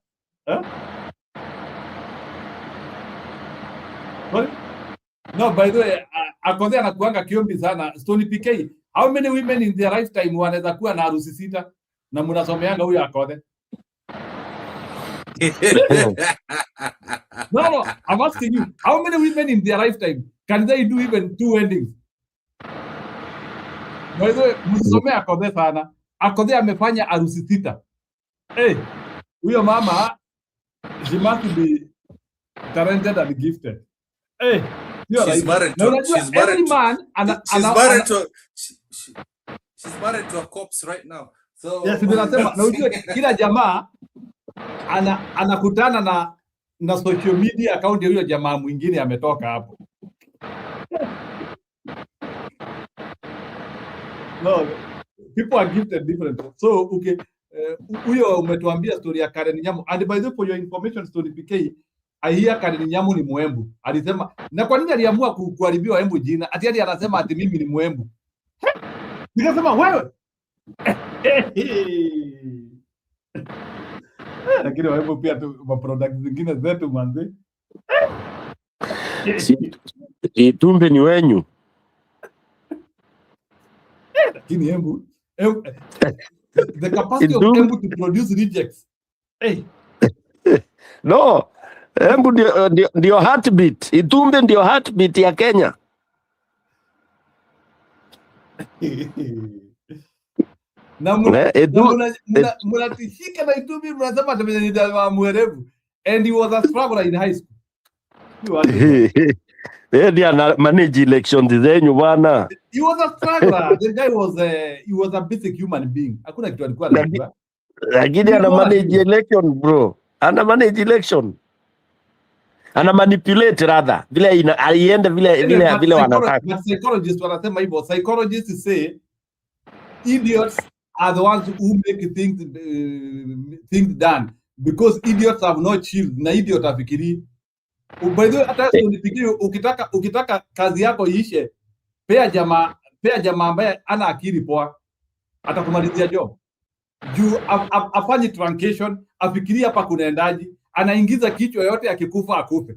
Sorry? No, by the way, Akonde anakuanga kiombi sana. Stony PK, how many women in their lifetime wanaweza kuwa na harusi 6 na mnasomeanga huyo Akonde? No, I'm asking you, how many women in their lifetime can they do even 2 weddings? By the way, msisome Akonde sana. Akonde amefanya harusi 6. Huyo mama, she must be talented and gifted. She's married to a corpse right now. So yes, ninasema na unajua kila jamaa anakutana na social media account ya huyo jamaa mwingine ametoka hapo. No, people are gifted different. So okay, huyo umetuambia story ya Karen Nyamu, and by the way for your information, story PK, I hear Karen Nyamu ni Mwembu. Alisema na kwa nini aliamua kuharibiwa Embu jina? Ati anasema ati mimi ni Mwembu. Nikasema wewe. Lakini Waembu pia tu ma products zingine zetu manzi. Itumbe ni wenyu. Lakini Embu the capacity of Embu to produce rejects. No, Embu ndio heartbeat. Itumbe ndio heartbeat ya Kenya. Na mnatishika na Itumbe, mnasema atamenya mwerevu, and he was a struggler in high school. Ndiye ana manage elections zenyu bwana. He was a struggler. The guy was a basic human being. Hakuna kitu alikuwa anajua. Lakini ana manage election bro. Ana manage election. Ana manipulate rather. Vile alienda vile wanataka. But psychologists wanasema hivyo. Psychologists say idiots are the ones who make things done, because idiots have no shield. Na idiot afikiri. By the way, hata unifikiri ukitaka kazi yako iishe, pea jamaa ambaye ana akili poa, atakumalizia job. Juu afanye truncation, afikiria hapa kunaendaje, anaingiza kichwa yote, akikufa akufe.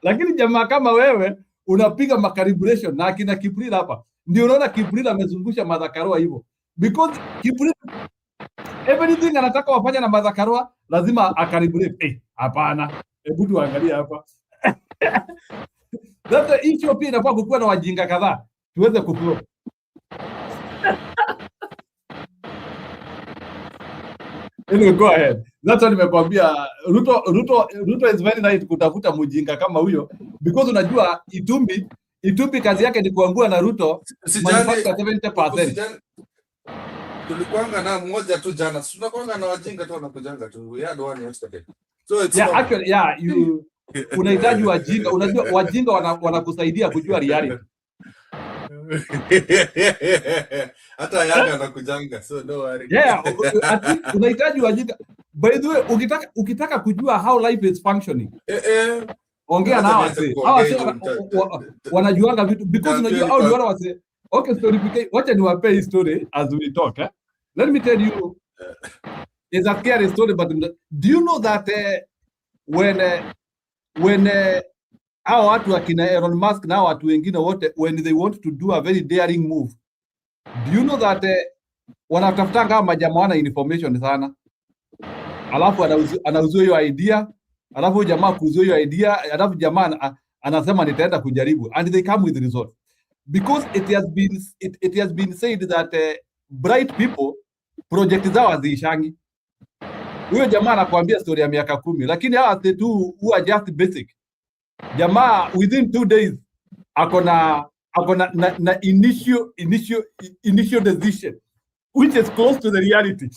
Lakini jamaa kama wewe unapiga makalibration na akina Kiprila hapa. Ndio unaona Kiprila amezungusha madhakarua hivyo. Because Kiprila everything anataka wafanya na madhakarua lazima akalibrate. Hapana. Hebu tuangalie hapa. Sasa hicho pia inafaa kukuwa na wajinga kadhaa tuweze kuflow. Go ahead. That's what nimekwambia. Ruto is very nice kutafuta mjinga kama huyo, because unajua Itumbi kazi yake ni kuangua na Ruto. Manufacture 70%. Tulikuanga na mmoja tu jana. Tunakuanga na wajinga tu wanakujanga tu. We had one yesterday. So it's actually you unahitaji wajinga. Unajua wajinga wanakusaidia kujua reality. Hata Yanga anakujanga, so no worry. Unahitaji wajinga. By the way, ukitaka kujua how life is functioning. Ongea na wase. Wanajuanga vitu, because unajua au ndio wase. Okay, story PK, wacha niwape hii story as we talk. Let me tell you, it's a scary story, but do you know that when hao watu akina Elon Musk na watu wengine wote, when they want to do a very daring move, do you know that wanatafuta kama majamaa wana information sana, alafu anauzia hiyo idea, alafu jamaa kuuzia hiyo idea, alafu jamaa anasema nitaenda kujaribu, and they come with the result. Because it has been said that bright people project zao hazishangi. Huyo jamaa anakuambia story ya miaka 10, lakini hawa tu who are just basic. Jamaa within 2 days akona initial decision which is close to the reality.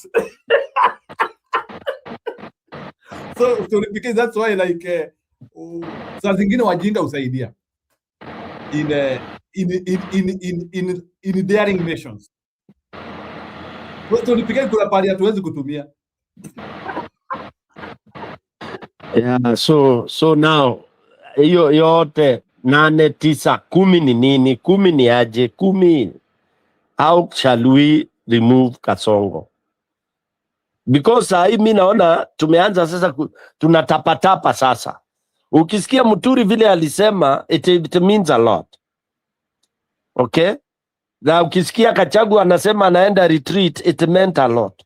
So because that's why like saa zingine wajinga usaidia in daring missions. Tulipika kuna pali hatuwezi kutumia. Yeah, so now hiyo yote 8, 9, 10 ni nini? 10 ni aje? 10. How shall we remove Kasongo? Because saa hii mimi naona tumeanza sasa tunatapatapa sasa. Ukisikia Muturi vile alisema it means a lot. Okay? Na ukisikia Gachagua anasema anaenda retreat, it meant a lot.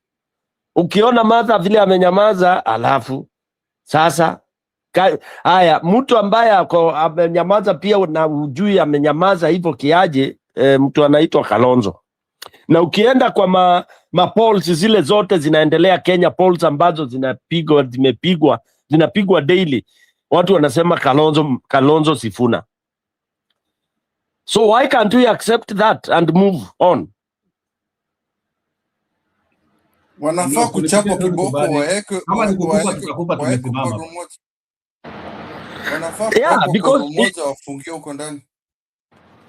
Ukiona Martha vile amenyamaza, alafu sasa haya mtu ambaye amenyamaza pia na ujui amenyamaza hivyo kiaje, mtu anaitwa Kalonzo. Na ukienda kwa ma polls zile zote zinaendelea Kenya, polls ambazo zinapigwa daily, watu wanasema Kalonzo Sifuna. So why can't we accept that and move on? Wanafaa kuchapwa kiboko waeke mmoja wafungie huko ndani.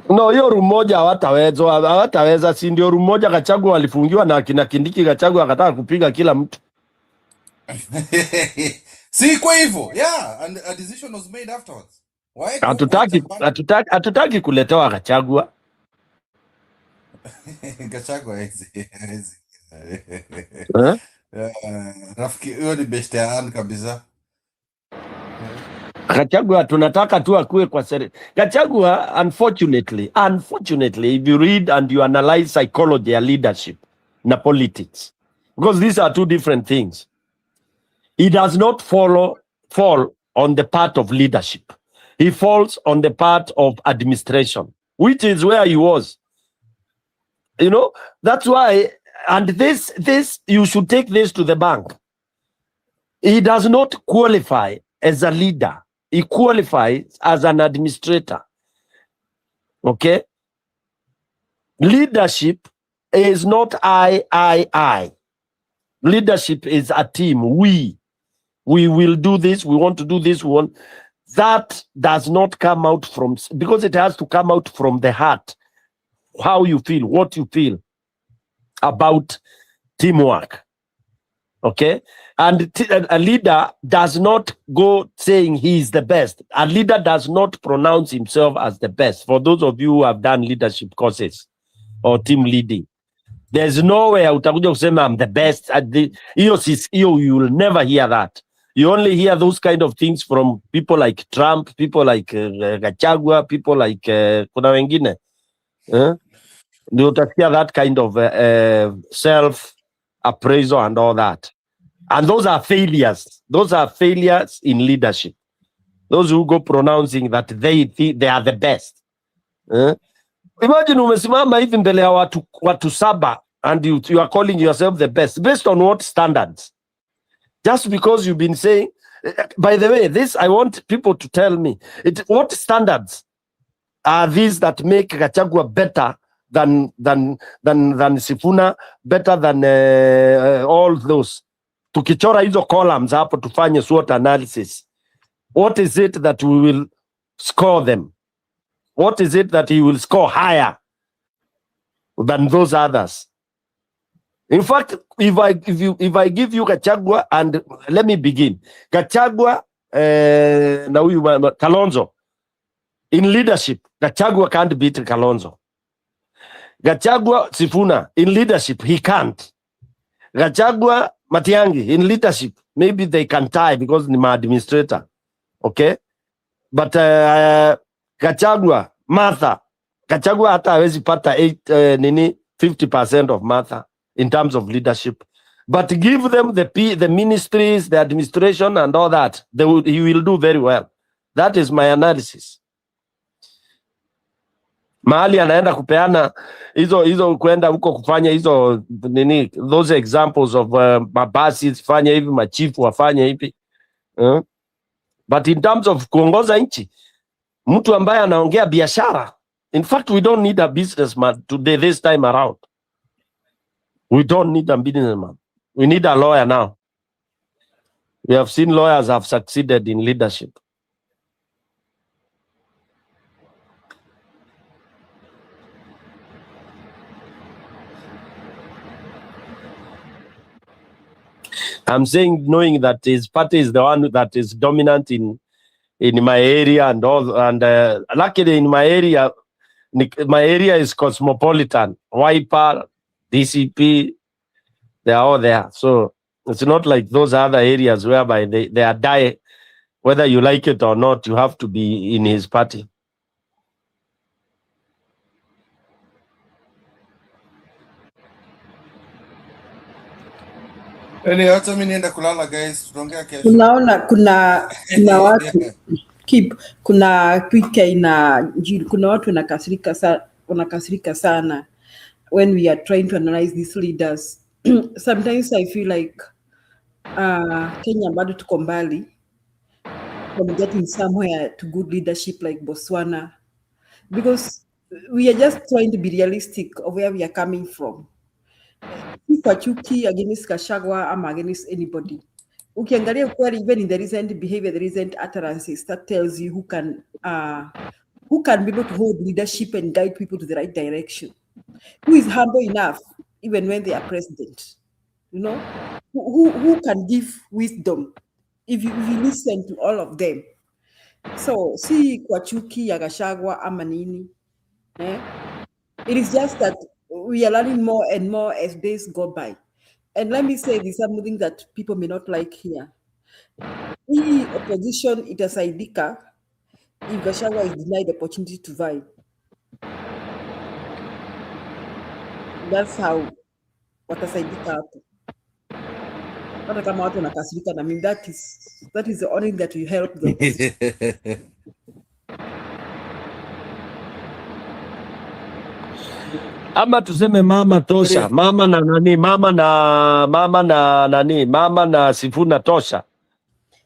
No, hiyo room moja hawataweza, si ndio room moja Gachagua walifungiwa na kina Kindiki. Gachagua akataka kupiga kila mtu. Si kwa hivyo. Yeah, and a decision was made afterwards. Hatutaki kuletewa Gachagua. Gachagua hizi. Rafiki huyo ni beste ya kabisa. Gachagua tunataka tu akue kwa serikali. Gachagua unfortunately, if you read and you analyze psychology ya leadership na politics, because these are two different things, he does not fall on the part of leadership. He falls on the part of administration, which is where he was. You know, that's why, and this you should take this to the bank. He does not qualify as a leader. He qualifies as an administrator. Okay? Leadership is not I. Leadership is a team. We will do this. We want to do this. That does not come out from, because it has to come out from the heart. How you feel, what you feel about teamwork. Okay? And a leader does not go saying he is the best. A leader does not pronounce himself as the best. For those of you who have done leadership courses or team leading, there's nowhere utakuja kusema I'm the best. You will never hear that. You only hear those kind of things from people like Trump, people like Gachagua, people like kuna wengine. You hear that kind of self-appraisal and all that. And those are failures. Those are failures in leadership. Those who go pronouncing that they think they are the best. Imagine umesimama hivi mbele ya watu saba and you are calling yourself the best. Based on what standards? Just because you've been saying, by the way, this I want people to tell me. What standards are these that make Gachagua better than Sifuna, better than all those? Tukichora hizo columns hapo tufanye SWOT analysis. What is it that we will score them? What is it that he will score higher than those others? In fact, if I give you Gachagua, and let me begin. Gachagua na huyu Kalonzo. In leadership, Gachagua can't beat Kalonzo. Gachagua Sifuna, in leadership, he can't. Gachagua Matiang'i, in leadership, maybe they can tie because ni administrator. Okay? But Gachagua, Martha, Gachagua hata hawezi pata 50% of Martha in terms of leadership. But give them the ministries, the administration and all that, he will do very well. That is my analysis. Mahali anaenda kupeana hizo kwenda huko kufanya hizo those examples of mabasi fanya hivi, machifu wafanye hivi. But in terms of kuongoza nchi, mtu ambaye anaongea biashara, in fact we don't need a businessman today this time around. We don't need a businessman. We need a lawyer now. We have seen lawyers have succeeded in leadership. I'm saying knowing that his party is the one that is dominant in in my area and all. And luckily in my area is cosmopolitan. Wiper, DCP, they are all there. So it's not like those other areas whereby they are die. Whether you like it or not, you have to be in his party. Hata mimi nienda kulala guys, tutaongea kesho. Unaona kuna watu kuna PK kuna watu wanakasirika sana when we are trying to analyze these leaders. Sometimes I feel like Kenya bado tuko mbali from getting somewhere to good leadership like Botswana, because we are just trying to be realistic of where we are coming from. If chuki against Gachagua, I'm against anybody. Ukiangalia ukweli, even in the recent behavior, the recent utterances, that tells you who can be able to hold leadership and guide people to the right direction. Who is humble enough, even when they are president? You know, who can give wisdom if you listen to all of them. So si kwa chuki ya Gachagua ama nini, it is just that we are learning more and more as days go by. And let me say this, something that people may not like here. Hii opposition itasaidika if Gachagua is denied the opportunity to vie. That's how watasaidika hapo. Hata kama watu wanakasirika na mimi, that is the only thing that will help them. Ama tuseme mama tosha, mama na Sifuna tosha,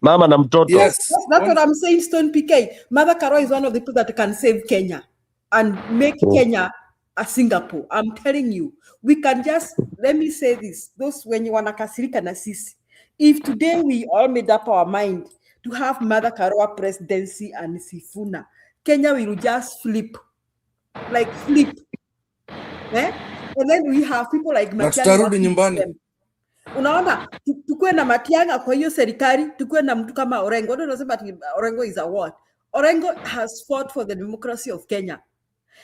mama na mtoto. Yes, that's what I'm saying. Stone PK, Mother Karua is one of the people that can save Kenya and make Kenya a Singapore. I'm telling you, we can just, let me say this, those when you wanna kasirika na sisi, if today we all made up our mind to have Mother Karua presidency and Sifuna, Kenya will just flip. And then we have people like Matiang'i. Unaona, tukue na Matiang'i kwa hiyo serikali, tukue na mtu kama Orengo. Ndio nasema Orengo is a what? Orengo has fought for the democracy of Kenya.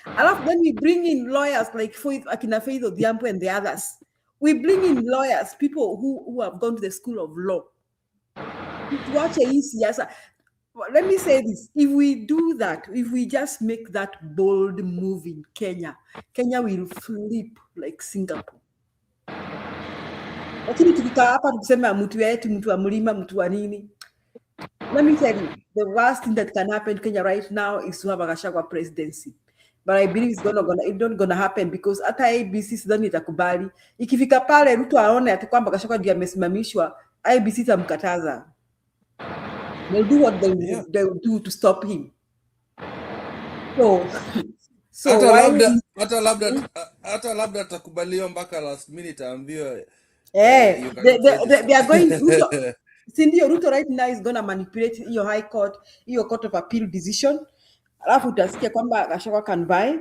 Then we bring in lawyers like Akina Faith Odhiambo and the others. We bring in lawyers, people who have gone to the school of law. Let me say this, if we do that, if we just make that bold move in Kenya, Kenya will flip like Singapore. Lakini tukikaa hapa tukisema mtu wetu, mtu wa mlima, mtu wa nini, let me tell you, the worst thing that can happen in Kenya right now is to have a Gachagua presidency. But I believe it's not gonna happen, because hata ABC sidhani itakubali. Ikifika pale Ruto aone ati kwamba Gachagua ndiye amesimamishwa, ABC itamkataza. They'll do what they'll do to stop him. So hata labda atakubaliwa mpaka last minute aambiwe they are going Ruto. Sindio, Ruto right now is gonna manipulate your high court, your court of appeal decision. Alafu utasikia kwamba Gachagua can buy.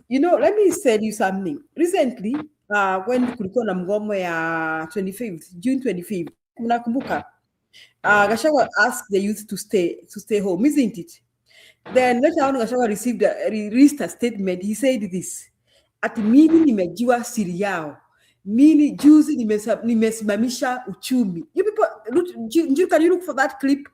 You know, let me tell you something. Recently, when kulikuwa na mgomo ya June 25th, unakumbuka? Gachagua asked the youth to stay home, isn't it? Then later on, Gachagua released a statement. He said this: "Ati mimi nimejua siri yao. Mimi juzi nimesimamisha uchumi." You people, can you look for that clip?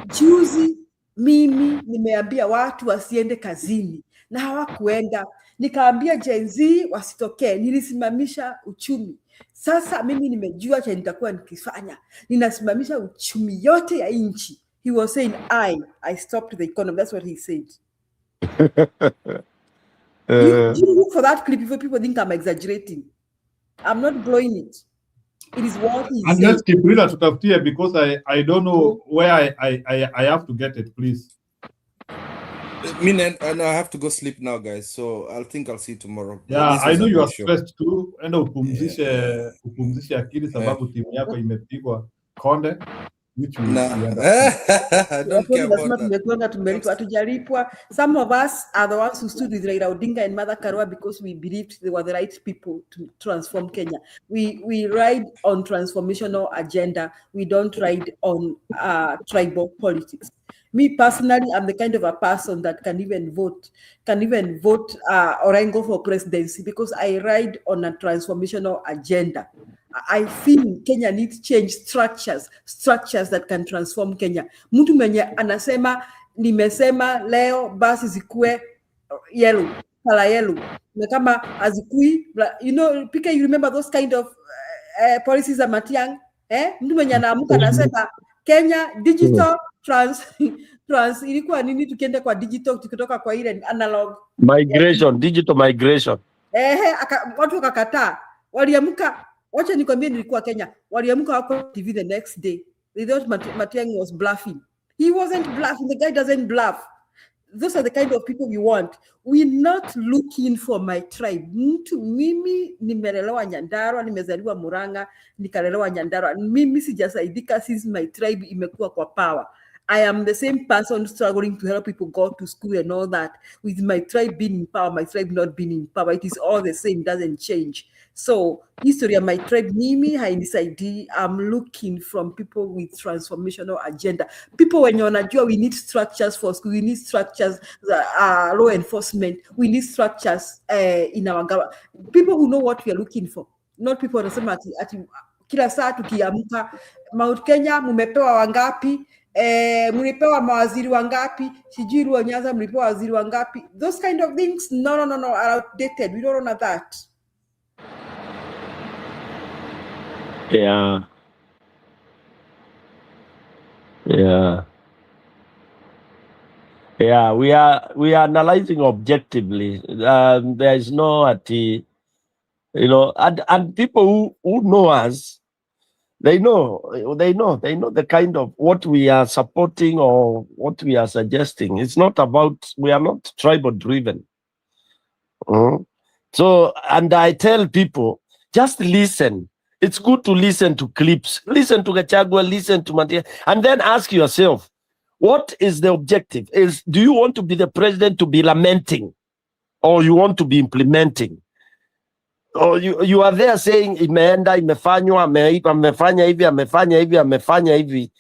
Juzi mimi nimeambia watu wasiende kazini na hawakuenda. Nikaambia Gen Z wasitokee, nilisimamisha uchumi. Sasa mimi nimejua cha nitakuwa nikifanya. Ninasimamisha uchumi yote ya nchi. He was saying, I stopped the economy. That's what he said. You look for that clip if people think I'm exaggerating. I'm not blowing it. It is what he said. And just keep real tutafutie, because I don't know where I have to get it, please. And I have to go sleep now, guys. So I'll see you tomorrow. Yeah, I know you are stressed too. Enda upumzishe akili sababu timu yako imepigwa konde. I don't care about that. Hatujalipwa. Some of us are the ones who stood with Raila Odinga and Mother Karua because we believed they were the right people to transform Kenya. We ride on transformational agenda. We don't ride on tribal politics. Me personally, I'm the kind of a person that can even vote Orengo for presidency because I ride on a transformational agenda. I feel Kenya needs change structures that can transform Kenya. Mtu mwenye anasema nimesema leo basi zikue yellow, color yellow. Na kama azikui, you know, Pika, you remember those kind of policies za Matiang'i? Mtu mwenye anaamka anasema Kenya digital trans ilikuwa nini, tukienda kwa digital tukitoka kwa ile analog migration, digital migration. Watu wakakataa, waliamka. Wacha nikwambie, nilikuwa Kenya, waliamka wako TV the next day. They thought Matiang'i was bluffing. He wasn't bluffing. The guy doesn't bluff. Those are the kind of people we want. We're not looking for my tribe. Mimi nimelelewa Nyandarua, nimezaliwa Murang'a, nikalelewa Nyandarua. Mimi sijasaidika since my tribe imekuwa kwa power. I am the same person struggling to help people go to school and all that. With my tribe being in power, my tribe not being in power, it is all the same, doesn't change. So, history of my tribe, Mimi, Hainisaidi, I'm looking from people with transformational agenda. People when you're not, we need structures for school, we need structures, law enforcement, we need structures in our government. People who know what we are looking for, not people who say, kila saa tukiamka, Mount Kenya, mumepewa wangapi? Mlipewa mawaziri wangapi? Sijui Luo Nyanza mlipewa waziri wangapi? Those kind of things, no, are outdated. We don't know that. Yeah. We are analyzing objectively. There is no and people who know us, they know the kind of what we are supporting or what we are suggesting. It's not about, we are not tribal driven. So, and I tell people, just listen. It's good to listen to clips. Listen to Gachagua, listen to Matia, and then ask yourself, what is the objective? Do you want to be the president to be lamenting, or you want to be implementing? Or you are there saying, imeenda, imefanywa, amefanya hivi.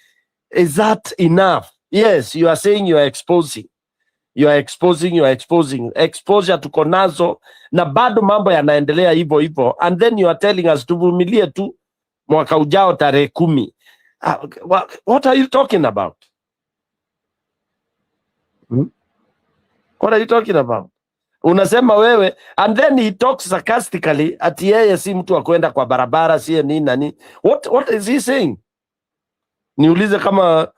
Is that enough? Yes, you are saying you are exposing. Exposure tuko nazo na bado mambo yanaendelea hivyo, and then you are telling us tuvumilie tu mwaka ujao tarehe 10. What are you talking about? What are you talking about? Unasema wewe, and then he talks sarcastically ati yeye si mtu wa kwenda kwa barabara, si nini nani. What is he saying? Niulize kama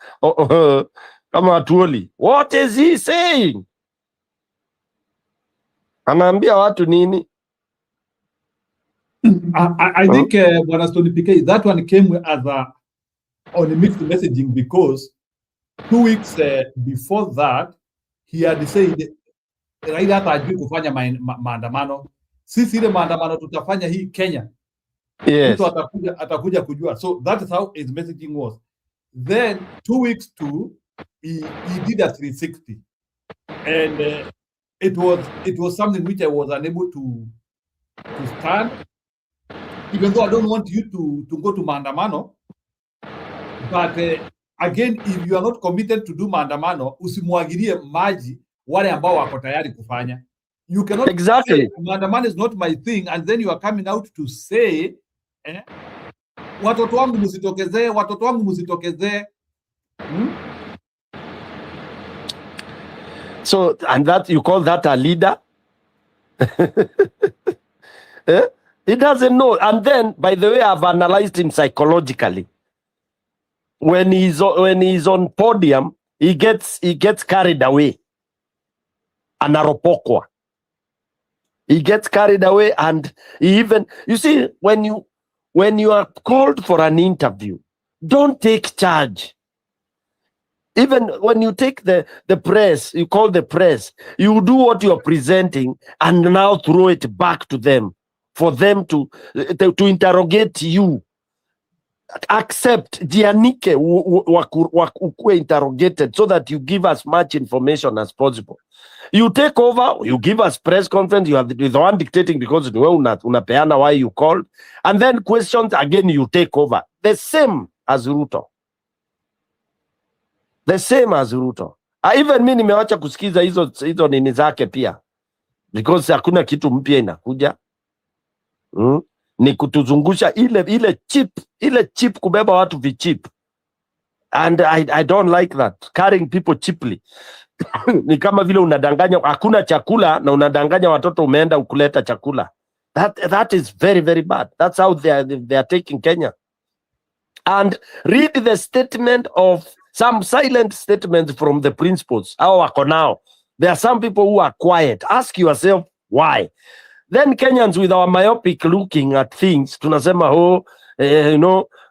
Atuoli. What is he saying? Anaambia watu nini? I think Bwana Stony PK, that one came as on a mixed messaging because 2 weeks before that he had said Raila hata hajui kufanya maandamano. Sisi ile maandamano tutafanya hii Kenya. Yes. Mtu atakuja kujua. So that is how his messaging was. Then 2 weeks to he did a 360, and it was something which I was unable to stand, even though I don't want you to go to maandamano. But again, if you are not committed to do maandamano, usimwagilie maji wale ambao wako tayari kufanya. You cannot exactly say maandamano is not my thing, and then you are coming out to say watoto wangu msitokezee. So, and that you call that a leader? He doesn't know. And then, by the way, I've analyzed him psychologically. When he's on podium, he gets carried away. Anaropokwa. He gets carried away, and he even, you see, when you are called for an interview, don't take charge. Even when you take the press, you call the press, you do what you are presenting and now throw it back to them for them to interrogate you. Accept, jianike ukue interrogated so that you give as much information as possible. You take over, you give us press conference, you are the one dictating because unapeana why you called, and then questions again you take over. The same as Ruto. the same as Ruto. Even mimi nimewacha kusikiza hizo nini zake pia, because hakuna kitu mpya inakuja. Ni kutuzungusha ile chip kubeba watu vichip, and I don't like that, carrying people cheaply. Ni kama vile unadanganya hakuna chakula na unadanganya watoto umeenda ukuleta chakula. That is very, very bad. That's how they are taking Kenya. And read the statement of some silent statements from the principals. How wako now? There are some people who are quiet. Ask yourself why. Then Kenyans with our myopic looking at things, tunasema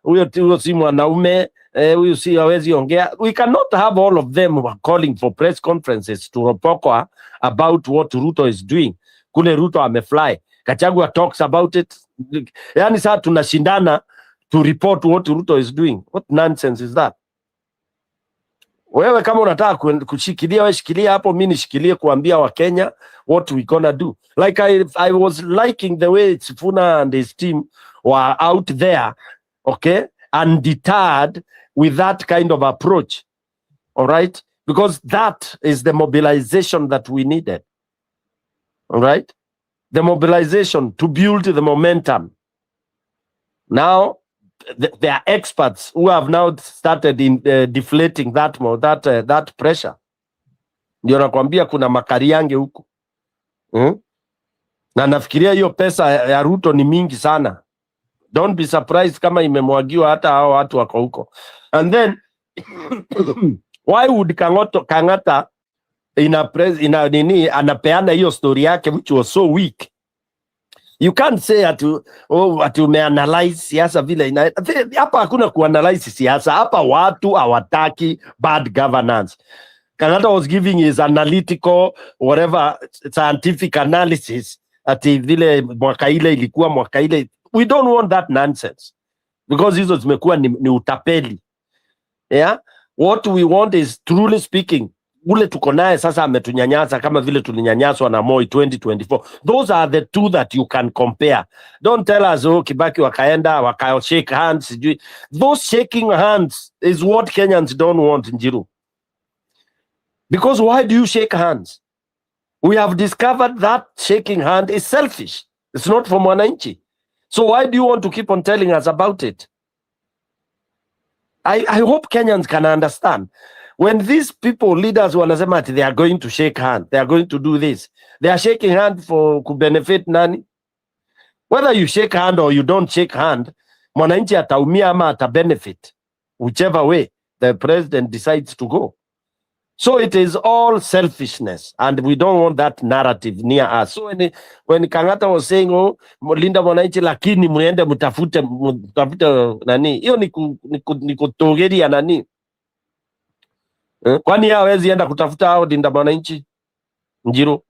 huyo si mwanaume, huyo si hawezi ongea. We cannot have all of them calling for press conferences to report about what Ruto is doing. Kule Ruto amefly. Gachagua talks about it. Yani saa tunashindana to report what Ruto is doing. What nonsense is that? Wewe kama unataka kushikilia, wewe shikilia hapo, mimi nishikilie kuambia wa Kenya what we gonna do. Like I was liking the way Sifuna and his team were out there, okay, undeterred with that kind of approach. All right? Because that is the mobilization that we needed. All right? The mobilization to build the momentum. Now, there are experts who have now started in deflating that pressure. Ndio nakwambia kuna makariange huku. Na nafikiria hiyo pesa ya Ruto ni mingi sana. Don't be surprised kama imemwagiwa hata hao watu wako huko. And then why would Kangata anapeana hiyo story yake which was so weak? You can't say ati umeanalyze siasa vile hapa. Hakuna kuanalyze siasa hapa. Watu hawataki bad governance. Kangata was giving his analytical whatever scientific analysis ati vile mwaka ile ilikuwa We don't want that nonsense, because hizo zimekuwa ni utapeli. Yeah, what we want is truly speaking, ule tuko naye sasa ametunyanyasa kama vile tulinyanyaswa na Moi 2024. Those are the two that you can compare. Don't tell us Kibaki wakaenda waka shake hands. Those shaking hands is what Kenyans don't want, Njiru. Because why do you shake hands? We have discovered that shaking hand is selfish. It's not from mwananchi. So why do you want to keep on telling us about it? I hope Kenyans can understand. When these people, leaders wanasema they are going to shake hands, they are going to do this, they are shaking hand for to benefit nani? Whether you shake hand or you don't shake hand, mwananchi ataumia ama ata benefit, whichever way the president decides to go. So it is all selfishness, and we don't want that narrative near us. So when Kangata was saying, linda mwananchi lakini muende mtafute nani, hiyo ni kutogeria nani? Kwani hawezi enda kutafuta hao linda mwananchi, Njiru?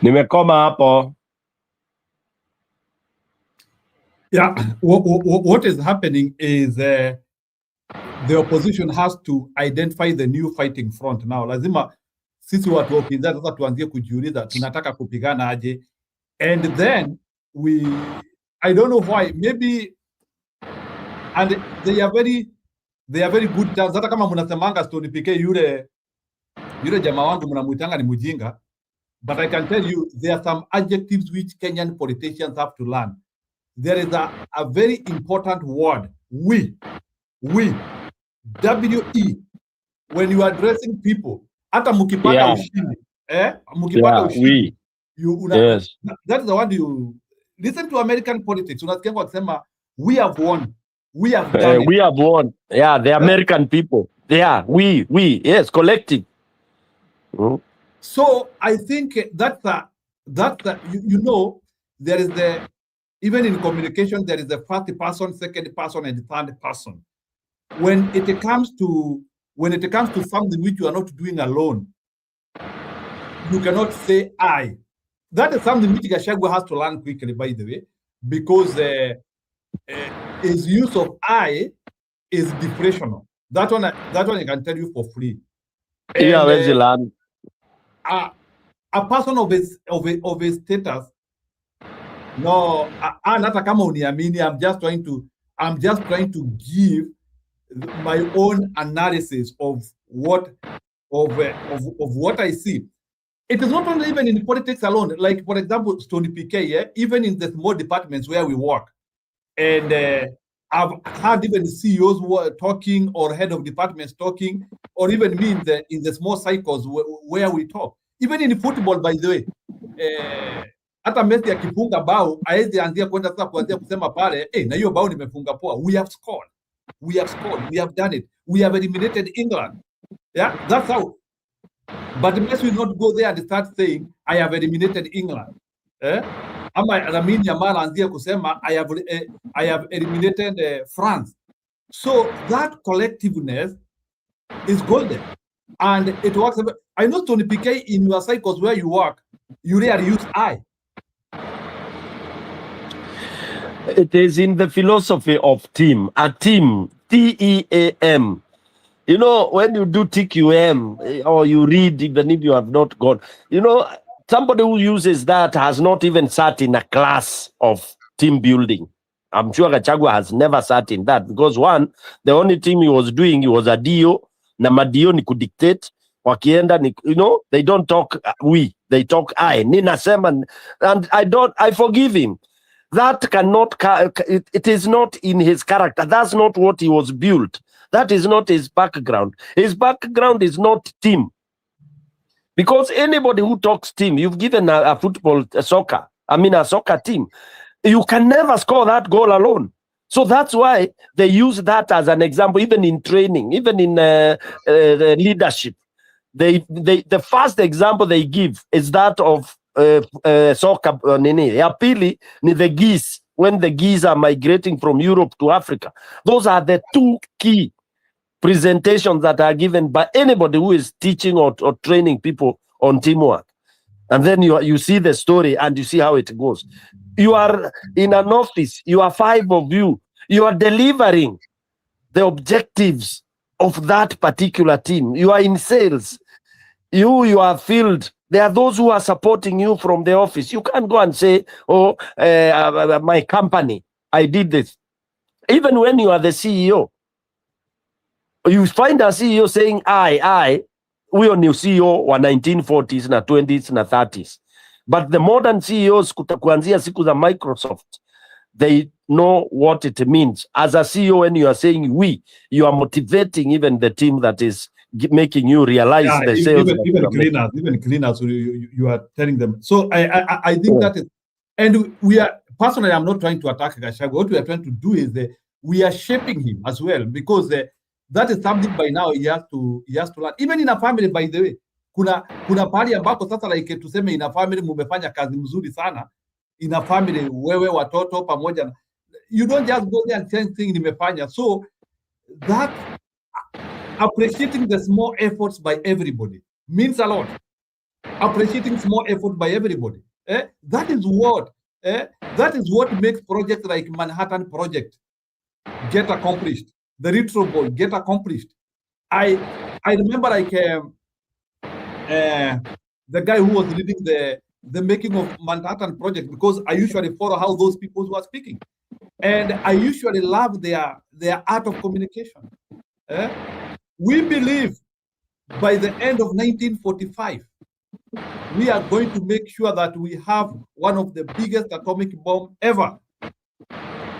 Nimekoma hapo. Yeah, what is happening is the opposition has to identify the new fighting front now. Lazima sisi watu wa upinzani sasa tuanzie kujiuliza tunataka kupigana aje, and then I don't know why, maybe, and they are very good chance. Hata kama mnasemanga Stone PK yule jamaa wangu mnamuitanga ni mjinga, but I can tell you there are some adjectives which Kenyan politicians have to learn. There is a very important word, we, W-E, when you are addressing people. Hata mukipata ushindi, mukipata ushindi, yes. That is the one you listen to American politics. Unasikia wakisema we have won, we have done it. We have won. Yeah, the American people. Yeah, we, yes, collective. So I think that's you know, there is even in communication, there is the first person, second person, and third person. When it comes to something which you are not doing alone, you cannot say I. That is something which Gachagua has to learn quickly, by the way, because his use of I is depressional. That one I can tell you for free. Yeah, where's the land? A person of his status No, hata kama uniamini, I'm just trying to give my own analysis of what I see. It is not only even in politics alone. Like, for example, Stony PK, yeah, even in the small departments where we work, and I've had even CEOs who are talking, or head of departments talking, or even me in the small cycles where we talk. Even in football, by the way, hata Messi akifunga bao aezi anzia kwenda sasa kuanzia kusema pale, na hiyo bao nimefunga poa. We have scored, we have done it, we have eliminated England. Yeah, that's how. But Messi will not go there and start saying I have eliminated England. Ama Lamine Yamal anzia kusema I have eliminated France. So that collectiveness is golden, and it works. I know, Tony PK, in your cycles where you work, you rarely use I. It is in the philosophy of team. A team, TEAM. You know, when you do TQM, or you read, even if you have not gone, you know, somebody who uses that has not even sat in a class of team building. I'm sure Gachagua has never sat in that, because one, the only team he was doing, he was a dio, na madio ni kudictate, wakienda ni, you know, they don't talk we, they talk I. Ninasema, and I forgive him. That cannot, it is not in his character. That's not what he was built. That is not his background. His background is not team. Because anybody who talks team, you've given a soccer team, you can never score that goal alone. So that's why they use that as an example, even in training, even in leadership. The first example they give is that of soccer. Pili ni the geese, when the geese are migrating from Europe to Africa. Those are the two key presentations that are given by anybody who is teaching or training people on teamwork. And then you see the story and you see how it goes. You are in an office, you are 5 of you, you are delivering the objectives of that particular team. You are in sales, you are field. There are those who are supporting you from the office. You can't go and say, oh, my company, I did this. Even when you are the CEO, you find a CEO saying, I, huyo ni CEO wa 1940s na 20s na 30s. But the modern CEOs kuanzia siku za Microsoft, they know what it means. As a CEO, when you are saying we, you are motivating even the team that is making you realize the sales. Even cleaners, you are telling them. So I think that is, and we are, personally, I'm not trying to attack Gachagua. What we are trying to do is we are shaping him as well, because that is something by now he has to learn. Even in a family, by the way, kuna pahali ambako sasa, like tuseme, in a family mumefanya kazi mzuri sana, in a family wewe watoto pamoja, you don't just go there and say thing nimefanya. So that appreciating the small efforts by everybody means a lot. Appreciating small effort by everybody, that is what makes projects like Manhattan Project get accomplished. The Retro Boy get accomplished. I remember, like the guy who was leading the making of Manhattan Project, because I usually follow how those people were speaking, and I usually love their art of communication. We believe by the end of 1945, we are going to make sure that we have one of the biggest atomic bomb ever.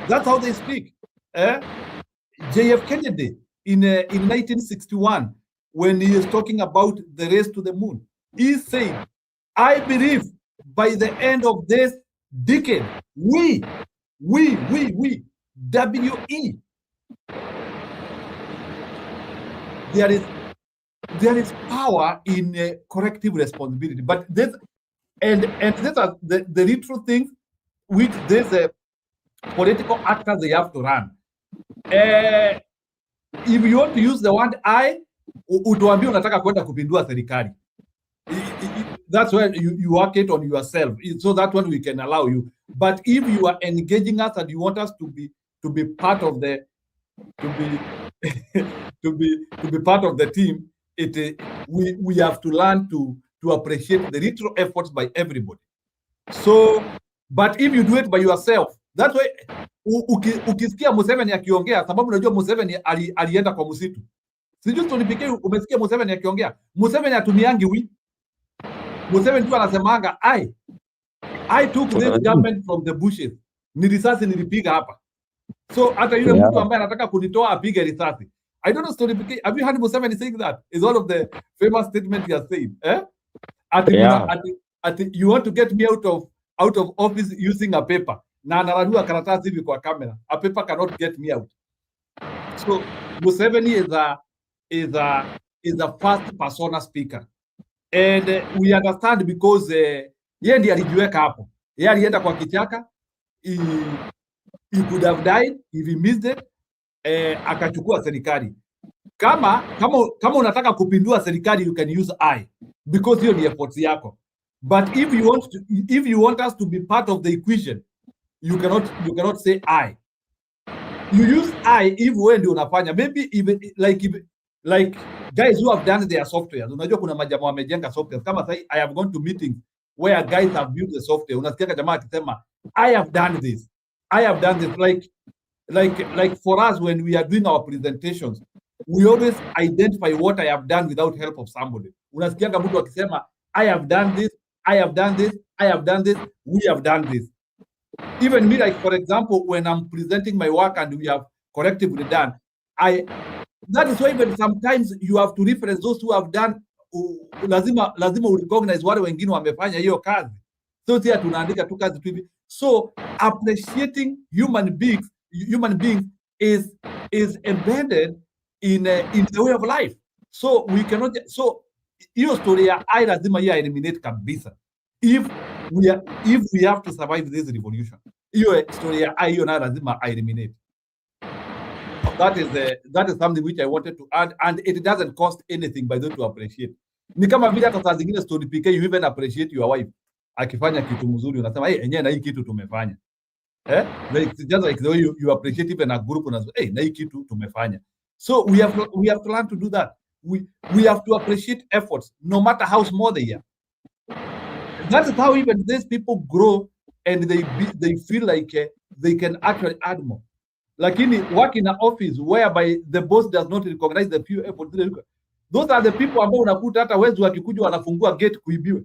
That's how they speak. JF Kennedy in 1961, when he is talking about the race to the moon, he said, I believe by the end of this decade, we, WE, there is power in corrective responsibility. But this, and these are the retro things which there's a political actors they have to run. If you want to use the word I, utuambie unataka kwenda kupindua serikali. That's where you work it on yourself. So that one we can allow you. But if you are engaging us and you want us to be part of the to be part of the team, we have to learn to appreciate the retro efforts by everybody. So But if you do it by yourself, that way ukisikia Museveni akiongea, sababu unajua Museveni alienda kwa msitu. Sijui tulipikie, umesikia Museveni akiongea. Museveni atumiangi wi. Museveni tu anasemanga I took this government from the bushes. Ni risasi nilipiga hapa. So hata yule mtu ambaye anataka kunitoa apige risasi. I don't know story. Have you heard Museveni saying that? Is one of the famous statements he has said. You want to get me out of office using a paper. Na analanua karatasi hivi kwa kamera. A paper cannot get me out. So Museveni is a first persona speaker. And we understand because yeye ndiye alijiweka hapo. Yeye alienda kwa kichaka. He could have died if he missed it. Akachukua serikali. Kama unataka kupindua serikali, you can use I, because hiyo ni effort yako. But if you want us to be part of the equation, you cannot say I. You use I if wewe ndio unafanya. Maybe even like guys who have done their software. Unajua kuna majamaa wamejenga software. Kama sasa I have gone to meetings where guys have built the software. Unasikia jamaa akisema I have done this. Like for us when we are doing our presentations, we always identify what I have done without help of somebody. Unasikia mtu akisema I have done this, I have done this, I have done this, we have done this. Even me, like for example, when I'm presenting my work and we have collectively done, that is why even sometimes you have to reference those who have done. Lazima recognize wale wengine wamefanya hiyo kazi. So tia tunaandika tu kazi tu hivi. So appreciating human beings is embedded in the way of life. So we cannot. So hiyo story ya I lazima ya eliminate kabisa. If we have to survive this revolution, hiyo story ya I hiyo na lazima eliminate. That is something which I wanted to add, and it doesn't cost anything by those to appreciate. Ni kama vile hata saa zingine story PK, you even appreciate your wife akifanya kitu mzuri, unasema enyewe na hii kitu tumefanya. Like just like the way you appreciate even a group, unasema na hii kitu tumefanya. So we have to learn to do that. We have to appreciate efforts, no matter how small they are. That is how even these people grow, and they feel like they can actually add more. Lakini work in an office whereby the boss does not recognize the few efforts. Those are the people ambao unakuta hata wezi wakikuja wanafungua gate kuibiwe.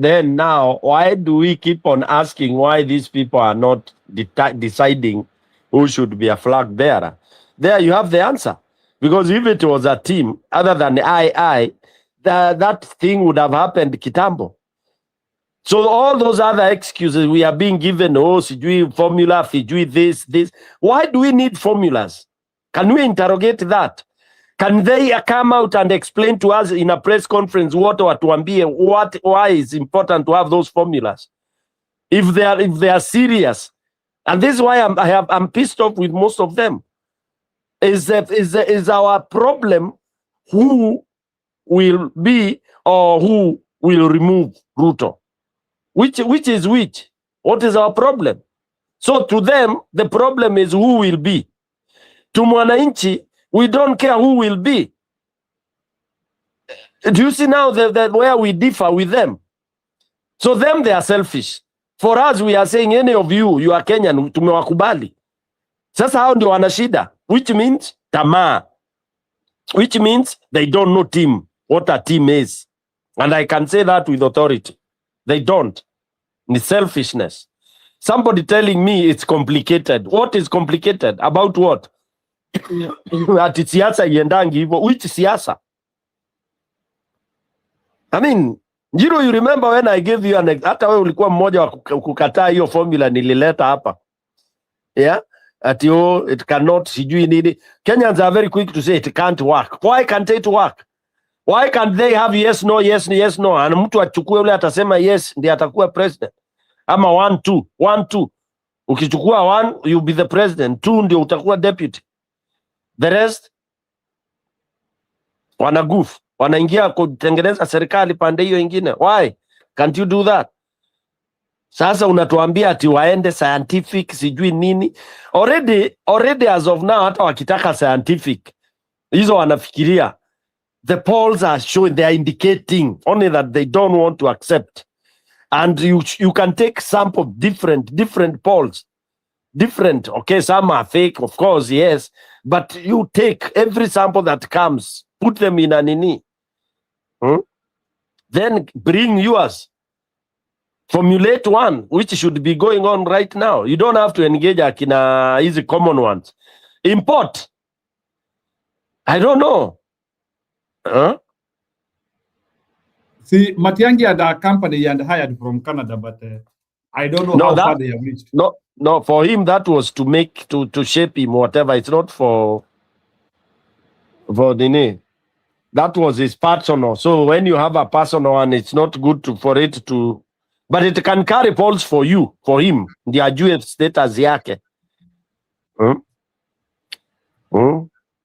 Then now, why do we keep on asking why these people are not deciding who should be a flag bearer? There you have the answer. Because if it was a team other than that thing would have happened kitambo. So all those other excuses we are being given, sijui formula, sijui this. Why do we need formulas? Can we interrogate that? Can they come out and explain to us in a press conference why is important to have those formulas? If they are serious. And this is why I'm pissed off with most of them. Is our problem who will be or who will remove Ruto? Which is which? What is our problem? So to them, the problem is who will be. To mwananchi, we don't care who will be. Do you see now that where we differ with them? So them, they are selfish. For us, we are saying any of you are Kenyan, tumewakubali. Sasa hao ndio wana shida, which means tamaa, which means they don't know team, what a team is. And I can say that with authority. They don't. It's selfishness. Somebody telling me it's complicated. What is complicated? About what? Ati siasa iendangi hivyo. Which siasa? I mean, you remember when I gave you hata wewe ulikuwa mmoja wa kukataa hiyo formula nilileta hapa. Yeah? Ati it cannot, sijui nini. Kenyans are very quick to say it can't work. Why can't it work? Why can't they have yes, no, yes, yes, no? And mtu achukue ule atasema yes, ndiye atakuwa president. Ama 1-2. Ukichukua 1, you'll be the president. 2 ndio utakuwa deputy. The rest wanagoof. Wanaingia kutengeneza serikali pande hiyo ingine. Why can't you do that? Sasa unatuambia ati waende scientific sijui nini. Already as of now hata wakitaka scientific hizo wanafikiria The polls are showing, they are indicating only that they don't want to accept. And you can take sample different polls. Different, okay, some are fake, of course, yes. But you take every sample that comes, put them in an ini. Then bring yours. Formulate one, which should be going on right now. You don't have to engage akina easy common ones. Import. I don't know. See, Matiang'i had a company and hired from Canada, but I don't know how far they have reached. No, for him that was to make to shape him, whatever. It's not for the name. That was his personal. So when you have a personal one, it's not good for it to, but it can carry polls for you, for him. The ajue status yake.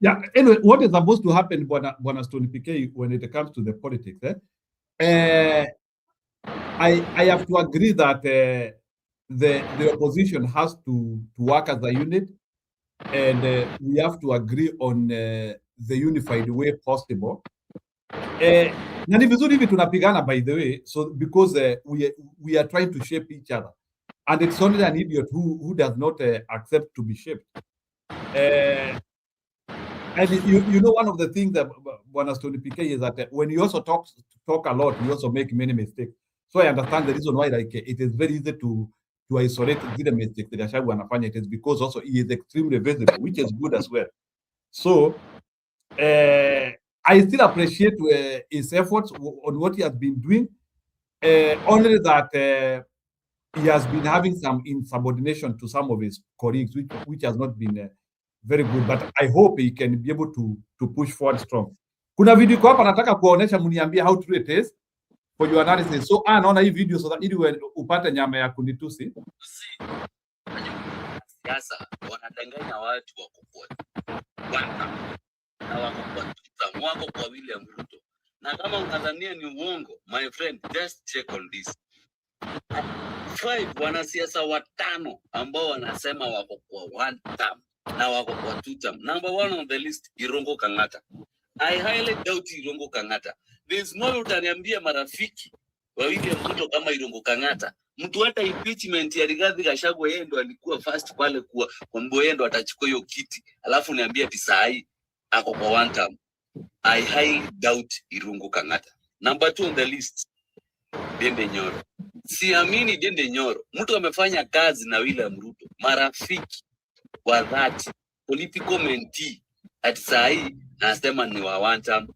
Yeah. Anyway, what is supposed to happen, Bwana Stone PK, when it comes to the politics? I have to agree that the opposition has to work as a unit, and we have to agree on the unified way possible. Na ni vizuri hivi tunapigana, by the way, so because we are trying to shape each other, and it's only an idiot who does not accept to be shaped. And you know, one of the things that Bwana Stone PK is that when you also talk a lot, you also make many mistakes. So I understand the reason why, like, it is very easy to isolate the mistakes that Gachagua anafanya. It is because also he is extremely visible, which is good as well. So I still appreciate his efforts on what he has been doing. Only that he has been having some insubordination to some of his colleagues, which has not been very good, but I hope he can be able to push forward strong. Kuna video kwa hapa nataka kuonesha, mniambie how true it is for your analysis. So naona hii video so that ili upate nyama ya kunitusi. Siasa wanadanganya watu wako kwa na wako kwa William Ruto. Na kama unadhania ni uongo, my friend, just check on this. 5 wanasiasa watano ambao wanasema wako kwa one term na wako kwa 2 term. Number 1 on the list, Irungu Kang'ata. I highly doubt Irungu Kang'ata. There's no utaniambia marafiki wa William Ruto kama Irungu Kang'ata. Mtu hata impeachment ya Rigathi Gachagua yeye ndo alikuwa first pale kwa Mboye ndo atachukua hiyo kiti. Alafu niambia tisai ako kwa one term. I highly doubt Irungu Kang'ata. Number 2 on the list, Dende Nyoro. Siamini Dende Nyoro. Mtu amefanya kazi na William Ruto. Marafiki wa dhati, political mentee, at sahi nasema ni wa one term.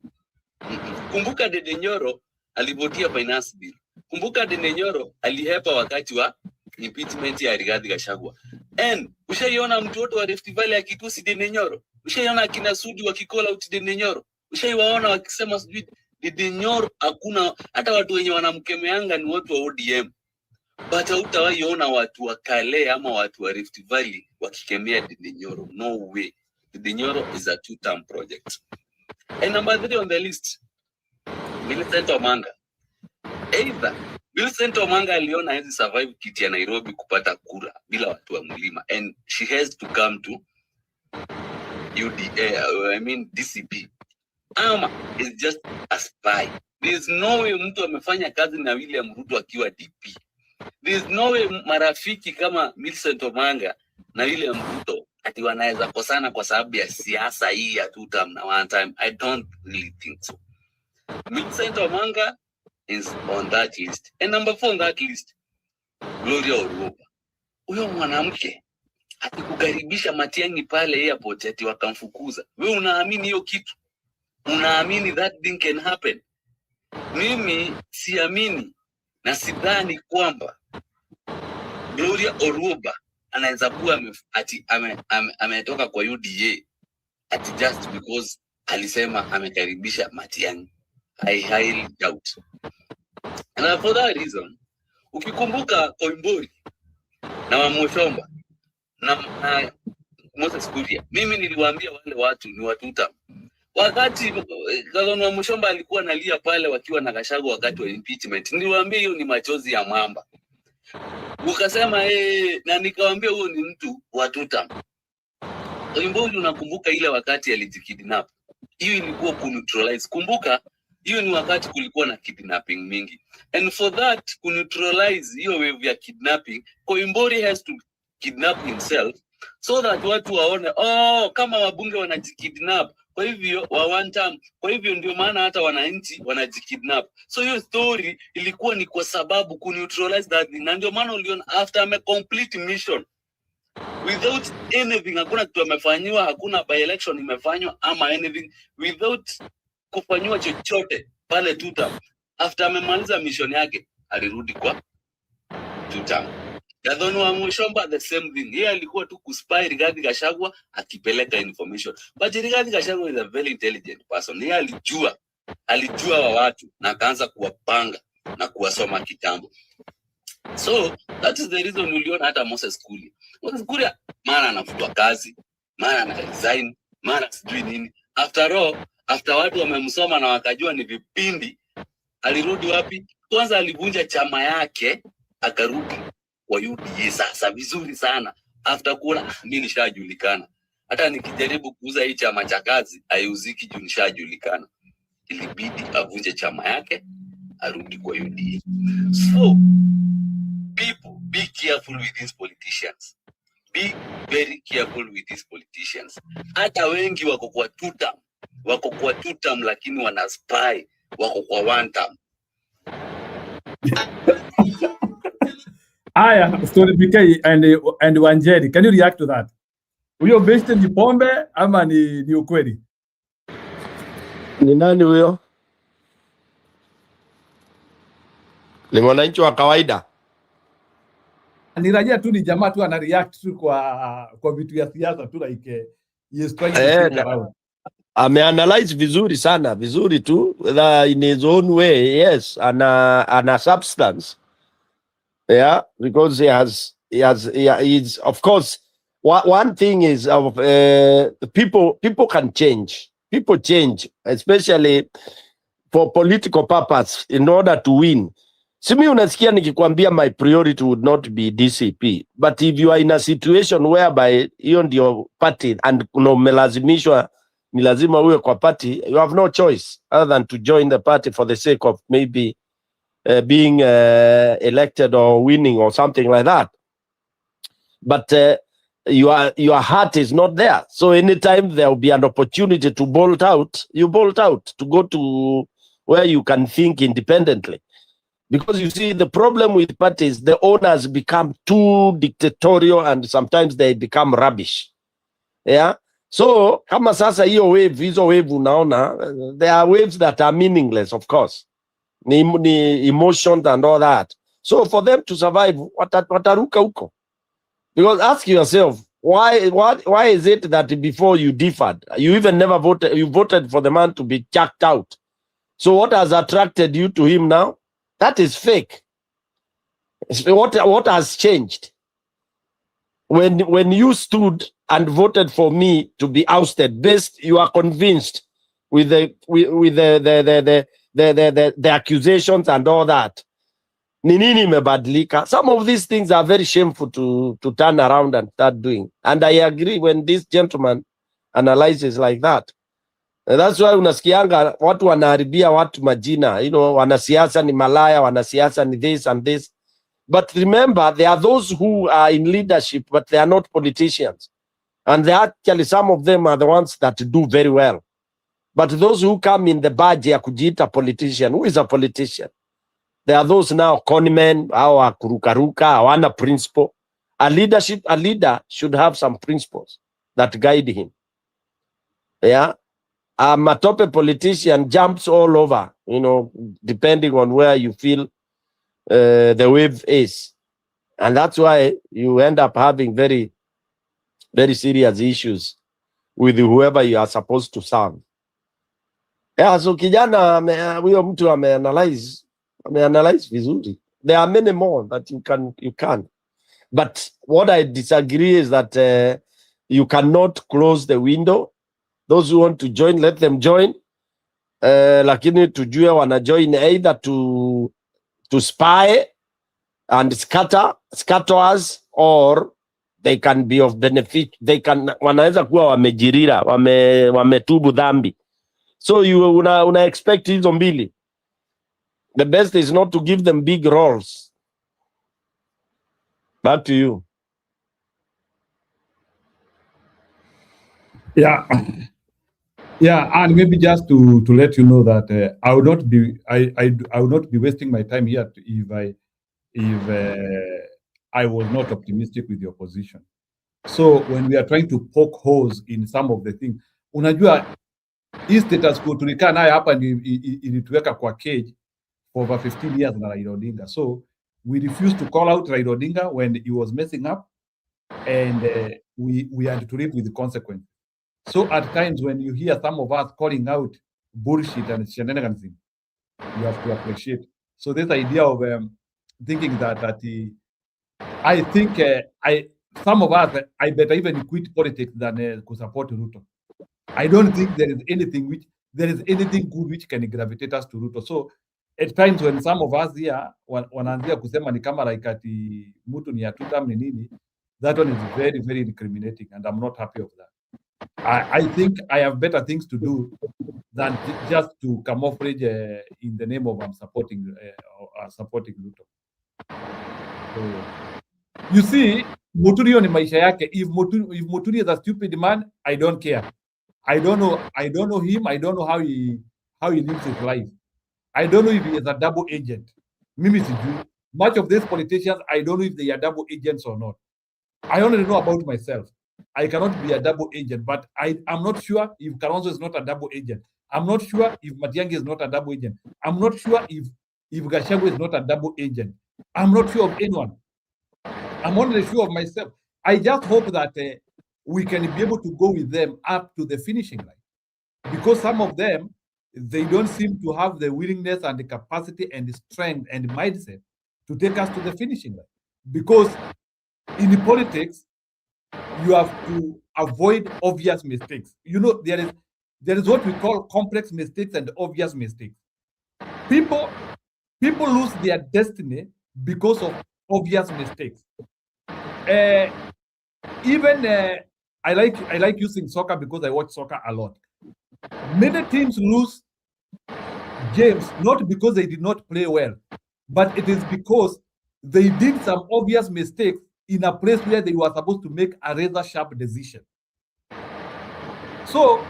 Kumbuka Dende Nyoro alivotia finance bill. Kumbuka Dende Nyoro alihepa wakati wa impeachment ya Rigathi Gachagua. And ushaiona mtu wote wa Rift Valley akitusi Dende Nyoro? Ushaiona akina Sudi wakikola uti Dende Nyoro? Ushaiwaona wakisema sijui Dende Nyoro? Hakuna. Hata watu wenye wanamkemeanga ni watu wa ODM. But hautawaiona watu wa Kale ama watu wa Rift Valley wakikemea Dende Nyoro. No way. Dende Nyoro is a 2-term project. And number 3 on the list, Millicent Omanga. Either Millicent Omanga aliona hizi survive kiti ya Nairobi kupata kura bila watu wa mlima, and she has to come to DCP. Ama is just a spy. There is no way mtu amefanya kazi na William Ruto akiwa DP. There is no way marafiki kama Millicent Omanga na William Ruto ati wanaweza kosana kwa sababu ya siasa hii ya 2 term na 1 time. I don't really think so. Millicent Omanga is on that list. And number 4 on that list, Gloria Oruoba. Huyo mwanamke atikukaribisha Matiang'i pale airport ati wakamfukuza. Wewe unaamini hiyo kitu? Unaamini that thing can happen? Mimi siamini na sidhani kwamba Gloria Oruoba anaweza kuwa ametoka kwa UDA ati just because alisema amekaribisha Matiang'i. I highly doubt. And for that reason, ukikumbuka Koimburi na Wamushomba na Moses Kuria, mimi niliwaambia wale watu ni watuta. Wakati Gavana Wamushomba alikuwa analia pale wakiwa na Gachagua wakati wa impeachment, niliwaambia hiyo ni machozi ya mamba. Ukasema na nikawaambia huo ni mtu watuta. Koimburi, unakumbuka ile wakati alijikidnap? hiyo ilikuwa kuneutralize. Kumbuka hiyo ni wakati kulikuwa na kidnapping mingi, and for that kuneutralize hiyo wave ya kidnapping, Koimburi has to kidnap himself so that watu waone kama wabunge wanajikidnap, kwa hivyo wa one term, kwa hivyo ndio maana hata wananchi wanajikidnap. So hiyo story ilikuwa ni kwa sababu kuneutralize that, na ndio maana uliona after a complete mission without anything, hakuna kitu amefanywa, hakuna by election imefanywa ama anything, without kufanywa chochote pale tuta, after amemaliza mission yake alirudi kwa tuta. Gathoni wa Mushomba the same thing. Yeye alikuwa tu kuspy Rigathi Gachagua akipeleka information. But Rigathi Gachagua is a very intelligent person. Yeye alijua wa watu na akaanza kuwapanga na kuwasoma kitambo. So that is the reason uliona hata Moses Kuria. Moses Kuria mara anafutwa kazi, mara ana resign, mara sijui nini. After all, after watu wamemsoma na wakajua ni vipindi, alirudi wapi? Kwanza alivunja chama yake, akarudi kwa UDA sasa vizuri sana. After kuona mimi nishajulikana, hata nikijaribu kuuza hii chama cha kazi haiuziki juu nishajulikana, ilibidi avunje chama yake arudi kwa UDA. So people, be careful with these politicians. Be very careful with these politicians. Hata wengi wako kwa two term lakini wana spy, wako kwa one term. Aya, story BK and Wanjeri, can you react to that? Huyo based ni pombe ama ni ukweli? Ni nani huyo? Ni mwananchi wa kawaida. Ni raia tu, ni jamaa tu ana react tu kwa vitu ya siasa tu, like yes trying to think around. Ameanalyze vizuri sana, vizuri tu, in his own way. Yes, ana substance. Yeah, because he's of course, one thing is of people can change. People change, especially for political purpose in order to win. Simi unasikia nikikwambia my priority would not be DCP, but if you are in a situation whereby hiyo ndio party and umelazimishwa ni lazima uwe kwa party, you have no choice other than to join the party for the sake of maybe being elected or winning or something like that. But your heart is not there. So anytime there will be an opportunity to bolt out, you bolt out to go to where you can think independently. Because you see, the problem with parties, the owners become too dictatorial and sometimes they become rubbish. Yeah. So kama sasa hizo wave unaona, there are waves that are meaningless, of course. Ni emotions and all that. So for them to survive, wataruka huko. Because ask yourself, why is it that before you differed, you even never voted, you voted for the man to be chucked out? So what has attracted you to him now? That is fake. What has changed? When you stood and voted for me to be ousted, best you are convinced with the accusations and all that. Nini imebadilika? Some of these things are very shameful to turn around and start doing. And I agree when this gentleman analyzes like that. And that's why unasikianga watu wanaharibia watu majina. You know, wanasiasa ni malaya, wanasiasa ni this and this. But remember, there are those who are in leadership, but they are not politicians. And they actually, some of them are the ones that do very well. But those who come in the badge ya kujiita politician, who is a politician? There are those now conmen, our kurukaruka, hawana principle. A leader should have some principles that guide him. Yeah. A matope politician jumps all over, you know, depending on where you feel the wave is. And that's why you end up having very, very serious issues with whoever you are supposed to serve. Yeah, so kijana huyo mtu ameanalyze vizuri. There are many more that you can. But what I disagree is that you cannot close the window. Those who want to join, let them join. Lakini tujue wana join either to spy and scatter us, or they can be of benefit. Wanaweza kuwa wamejirira, wametubu dhambi. So you una expect hizo mbili. The best is not to give them big roles. Back to you. Yeah. Yeah, and maybe just to let you know that I would not be I would not be wasting my time here if I was not optimistic with the opposition. So when we are trying to poke holes in some of the things, unajua hii status quo tulikaa naye hapa ilituweka kwa cage for over 15 years na Raila Odinga. So we refused to call out Raila Odinga when he was messing up, and we had to live with the consequence. So at times when you hear some of us calling out bullshit and shenanigans, you have to appreciate. So this idea of thinking that I think some of us, I better even quit politics than to support Ruto. I don't think there is anything good which can gravitate us to Ruto. So at times when some of us here wanaanzia kusema ni kama like ati mtu ni atutam ni nini, that one is very, very incriminating, and I'm not happy of that. I think I have better things to do than just to camouflage in the name of supporting Ruto. So, you see, Muturi ni maisha yake. If Muturi is a stupid man, I don't care. I don't know him. I don't know how he lives his life. I don't know if he is a double agent. Mimi sijui. Much of these politicians, I don't know if they are double agents or not. I only know about myself. I cannot be a double agent, but I'm not sure if Kalonzo is not a double agent. I'm not sure if Matiang'i is not a double agent. I'm not sure if Gachagua is not a double agent. I'm not sure of anyone. I'm only sure of myself. I just hope that we can be able to go with them up to the finishing line, because some of them, they don't seem to have the willingness and the capacity and the strength and the mindset to take us to the finishing line. Because in the politics, you have to avoid obvious mistakes. You know, there is what we call complex mistakes and obvious mistakes. People lose their destiny because of obvious mistakes. I like using soccer because I watch soccer a lot. Many teams lose games not because they did not play well, but it is because they did some obvious mistakes in a place where they were supposed to make a razor sharp decision. So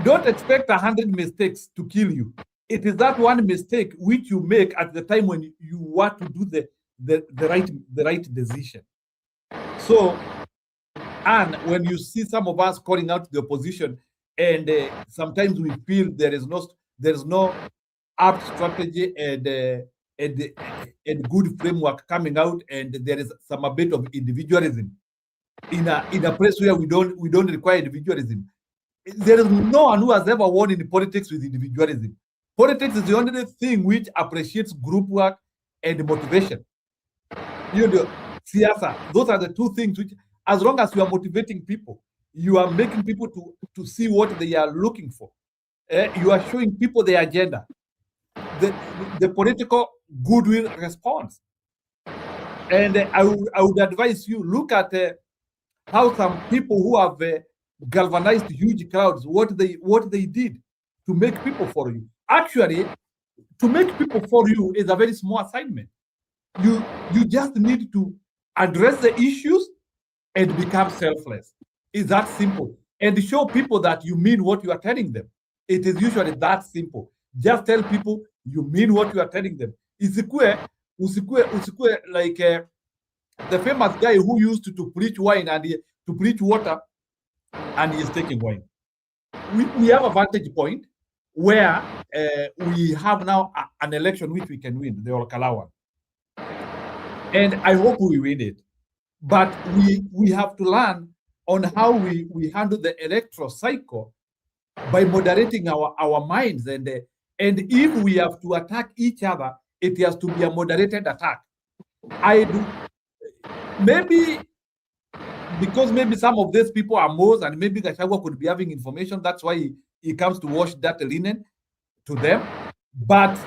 don't expect 100 mistakes to kill you. It is that one mistake which you make at the time when you want to do the right decision. So, and when you see some of us calling out the opposition, and sometimes we feel there is no apt strategy and good framework coming out, and there is some a bit of individualism in a place where we don't require individualism. There is no one who has ever won in politics with individualism. Politics is the only thing which appreciates group work and motivation. You know, siasa, those are the two things which, as long as you are motivating people, you are making people to see what they are looking for. You are showing people the agenda, the political goodwill response. And I would advise you, look at how some people who have galvanized huge crowds, what they did to make people follow you. Actually, to make people follow you is a very small assignment. You just need to address the issues and become selfless. It's that simple. And show people that you mean what you are telling them. It is usually that simple. Just tell people you mean what you are telling them. Usikue like the famous guy who used to preach wine and to preach water, and he is taking wine. We have a vantage point where we have now an election which we can win, the Olkarau. And I hope we win it. But we have to learn on how we handle the electoral cycle by moderating our minds. And if we have to attack each other, it has to be a moderated attack. Maybe because maybe some of these people are moles, and maybe Gachagua could be having information. That's why he comes to wash that linen to them. But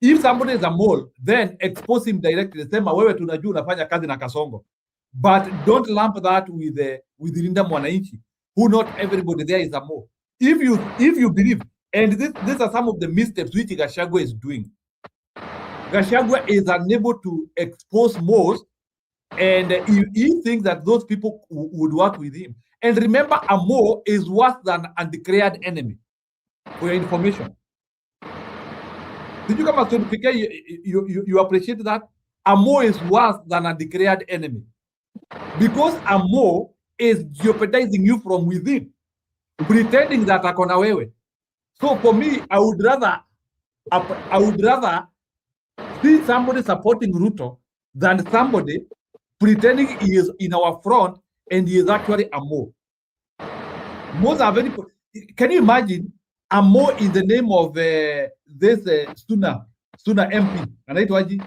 if somebody is a mole, then expose him directly. Sema wewe tunajua unafanya kazi na Kasongo. But don't lump that with Linda Mwananchi, who not everybody there is a mole. If you believe And these are some of the missteps which Gachagua is doing. Gachagua is unable to expose most, and he thinks that those people would work with him. And remember, Amo is worse than undeclared enemy, for your information. Did you come as you appreciate that? Amo is worse than a declared enemy. Because Amo is jeopardizing you from within, pretending that akona wewe. So for me, I would rather see somebody supporting Ruto than somebody pretending he is in our front and he is actually Amo. Most are very. Can you imagine Amo in the name of this Suna MP, anaitwaji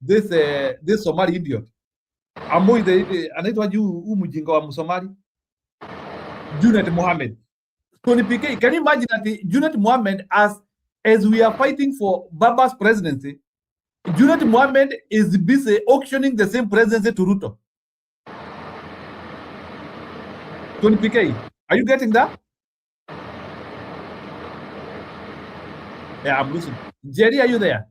this Somali idiot. Amo is the anaitwaji mjinga wa Msomali, Junet Mohammed. So can you imagine that Junet Mohammed, as we are fighting for Baba's presidency, Junet Mohammed is busy auctioning the same presidency to Ruto. Tony PK, are you getting that? Yeah, I'm listening. Jerry, are you there?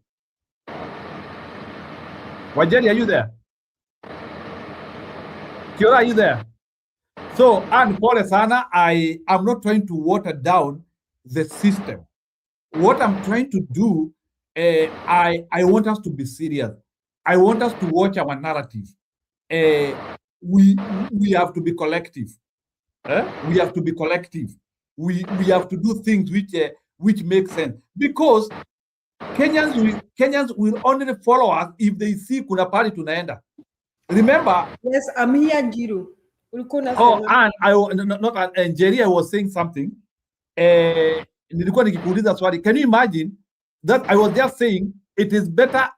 Jerry, are you there? Kiora, are you there? So, and Paul Sana, I am not trying to water down the system. What I'm trying to do, I want us to be serious. I want us to watch our narrative. We have to be collective. We have to be collective. We have to do things which make sense, because Kenyans will only follow us if they see kuna pali tunaenda. Remember? Yes, I'm here, Njiru. Oh, and Jerry, I was saying something. Nilikuwa nikikuuliza swali. Can you imagine that I was just saying it is better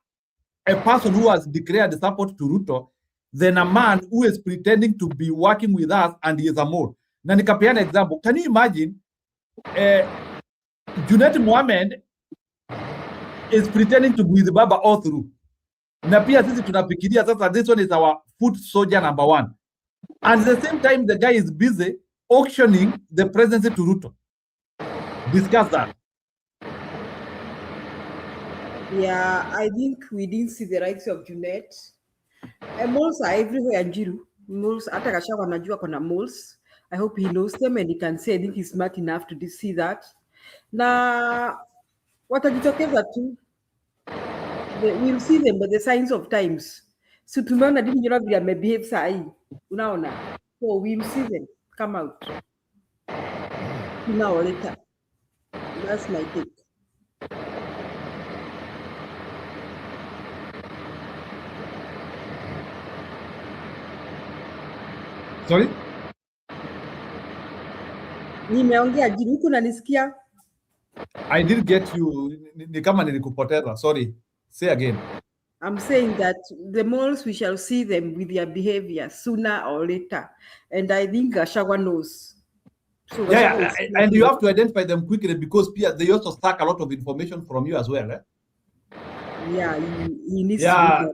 a person who has declared support to Ruto than a man who is pretending to be working with us and he is a mole. Na nikapeana example. Can you imagine Junet Mohammed is pretending to be with Baba all through. Na pia sisi tunafikiria sasa this one is our foot soldier number one. And at the same time, the guy is busy auctioning the presidency to Ruto. Discuss that. Yeah, I think we didn't see the rights of Junet. Moles are everywhere, Njiru. Moles, hata Gachagua anajua kuna moles. I hope he knows them and he can say, I think he's smart enough to see that. Na watajitokeza tu. We'll see them, but the signs of times. So tumeona dini njona vile amebehave saa hii. Unaona? So we'll see them come out. Sooner or later. That's my take. Sorry? Nimeongea Jimmy, huku unanisikia? I didn't get you. Ni kama nilikupoteza. Sorry. Say again. I'm saying that the moles, we shall see them with their behavior sooner or later. And I think Gachagua knows. So yeah, and you have to identify them quickly because they also stack a lot of information from you as well. Eh? Yeah, he needs to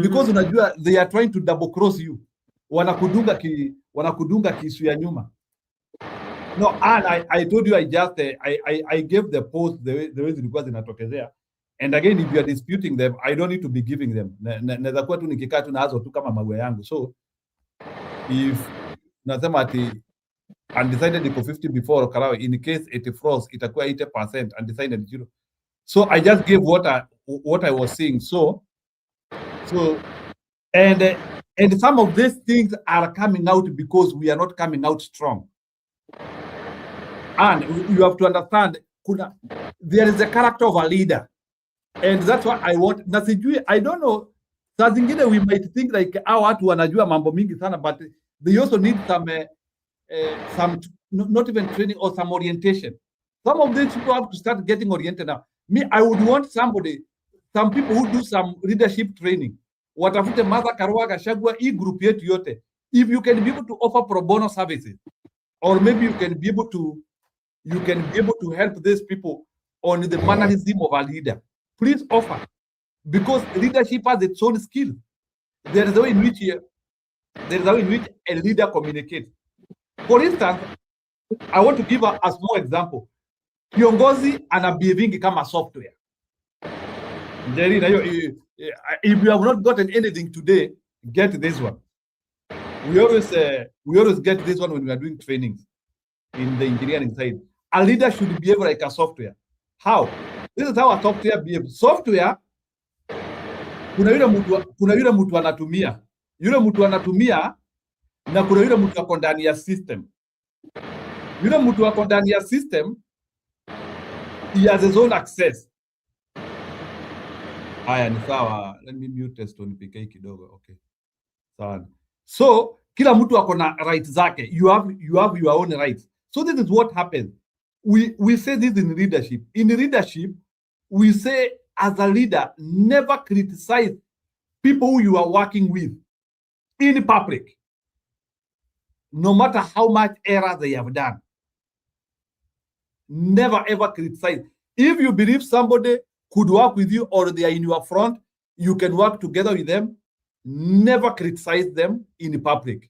because unajua they are trying to double cross you. Wanakudunga kisu ya nyuma. No, and I told you I gave the post the way zilikuwa zinatokezea. And again, if you are disputing them, I don't need to be giving them. Naweza kuwa tu nikikaa tu nazo tu kama mawe yangu. So if nasema ati undecided iko 50 before Olkarau, in case it froze itakuwa 80% undecided 0. So I just gave what I was saying. So and some of these things are coming out because we are not coming out strong. And you have to understand, there is a character of a leader. And that's what I want. Na sijui, I don't know, saa zingine we might think like hao watu wanajua mambo mingi sana, but they also need some not even training or some orientation. Some of these people have to start getting oriented now. Me, I would want some people who do some leadership training. Watafute Martha Karua, Gachagua, group yetu yote. If you can be able to offer pro bono services, or maybe you can be able to help these people on the mannerism of a leader. Please offer, because leadership has its own skill. There is a way in which a leader communicates. For instance, I want to give a small example. kiongozi ana behaving kama software. Njeri, na hiyo, if you have not gotten anything today, get this one. We always get this one when we are doing trainings in the engineering side. A leader should behave like a software. How? This is how a software behaves. Software, kuna yule mtu anatumia. Yule mtu anatumia na kuna yule mtu ako ndani ya system. Yule mtu ako ndani ya system, he has his own access. Haya ni sawa. Let me mute Stone PK kidogo. Okay. Sawa. So, kila mtu ako na rights zake. You have your own rights. So this is what happens. We say this in leadership. In leadership, we say as a leader, never criticize people who you are working with in public, no matter how much error they have done. Never ever criticize. If you believe somebody could work with you or they are in your front, you can work together with them. Never criticize them in public.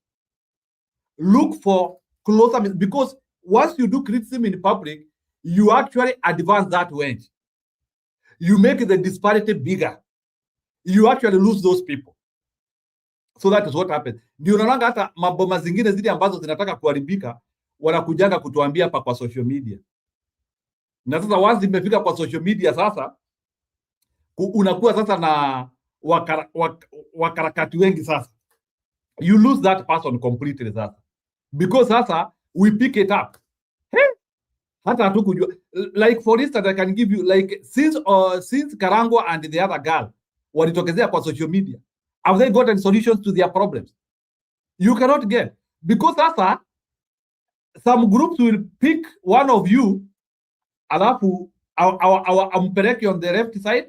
Look for closer, because once you do criticism in public, you actually advance that wedge. You make the disparity bigger. You actually lose those people. So that is what happens. Ndio unaona hata maboma zingine zile ambazo zinataka kuharibika wanakujanga kutuambia hapa kwa social media. Na sasa once imefika kwa social media sasa unakuwa sasa na wakarakati wengi sasa. You lose that person completely sasa. Because sasa we pick it up. Hata hatukujua. Like for instance, I can give you like since Karangwa and the other girl walitokezea kwa social media, have they gotten solutions to their problems? You cannot get, because sasa some groups will pick one of you, alafu ampeleke on the left side,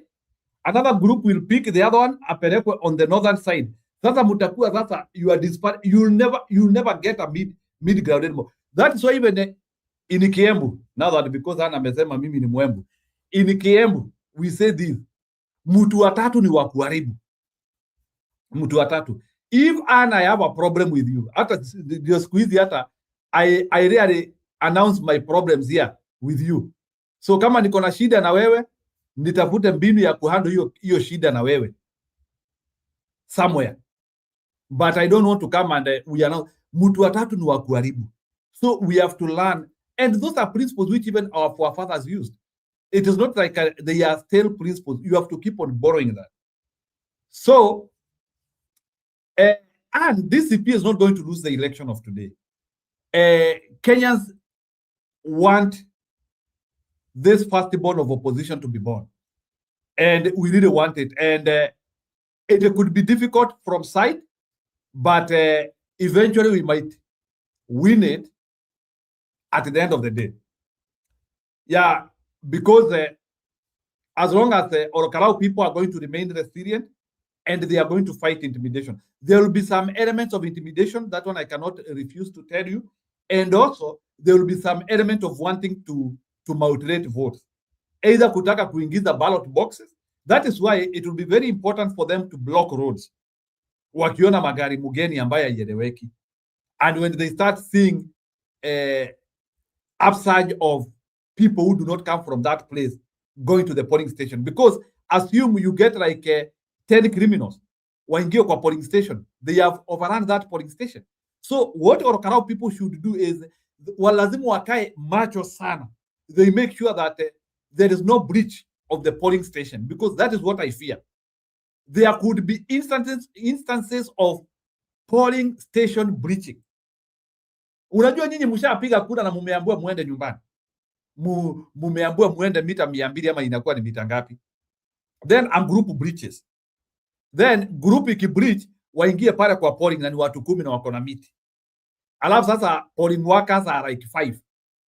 another group will pick the other one apelekwe on the northern side. Sasa mutakuwa sasa you are disparate. You'll never get a mid ground anymore. That's why even in Kiembu, now that because Ana amesema mimi ni Mwembu, in Kiembu we say this, mtu watatu ni wa kuharibu. Mtu watatu. If Ana I have a problem with you, hata ndio siku hizi hata I rarely announce my problems here with you. So kama niko na shida na wewe, nitafute mbinu ya kuhandle hiyo shida na wewe somewhere. But I don't want to come and we announce mtu watatu ni wa kuharibu. So we have to learn, and those are principles which even our forefathers used. It is not like they are stale principles. You have to keep on borrowing that. So, and this CP is not going to lose the election of today. Kenyans want this firstborn of opposition to be born. And we really want it. And it could be difficult from sight, but eventually we might win it at the end of the day. Yeah, because as long as the Olkarau people are going to remain resilient and they are going to fight intimidation, there will be some elements of intimidation. That one I cannot refuse to tell you. And also, there will be some element of wanting to mutilate votes, either kutaka kuingiza ballot boxes. That is why it will be very important for them to block roads wakiona magari mugeni ambayo haieleweki. And when they start seeing upsurge of people who do not come from that place going to the polling station, because assume you get like 10 criminals waingie kwa polling station, they have overrun that polling station. So what Olkarau people should do is walazimu wakae macho sana. They make sure that there is no breach of the polling station, because that is what I fear. There could be instances of polling station breaching. Unajua nyinyi mshapiga kura na mumeambiwa muende nyumbani. Mumeambiwa muende mita 200 ama inakuwa ni mita ngapi? Then a group breaches. Then group ikibreach waingie pale kwa polling na ni watu 10 na wako na miti. Alafu sasa polling workers are like 5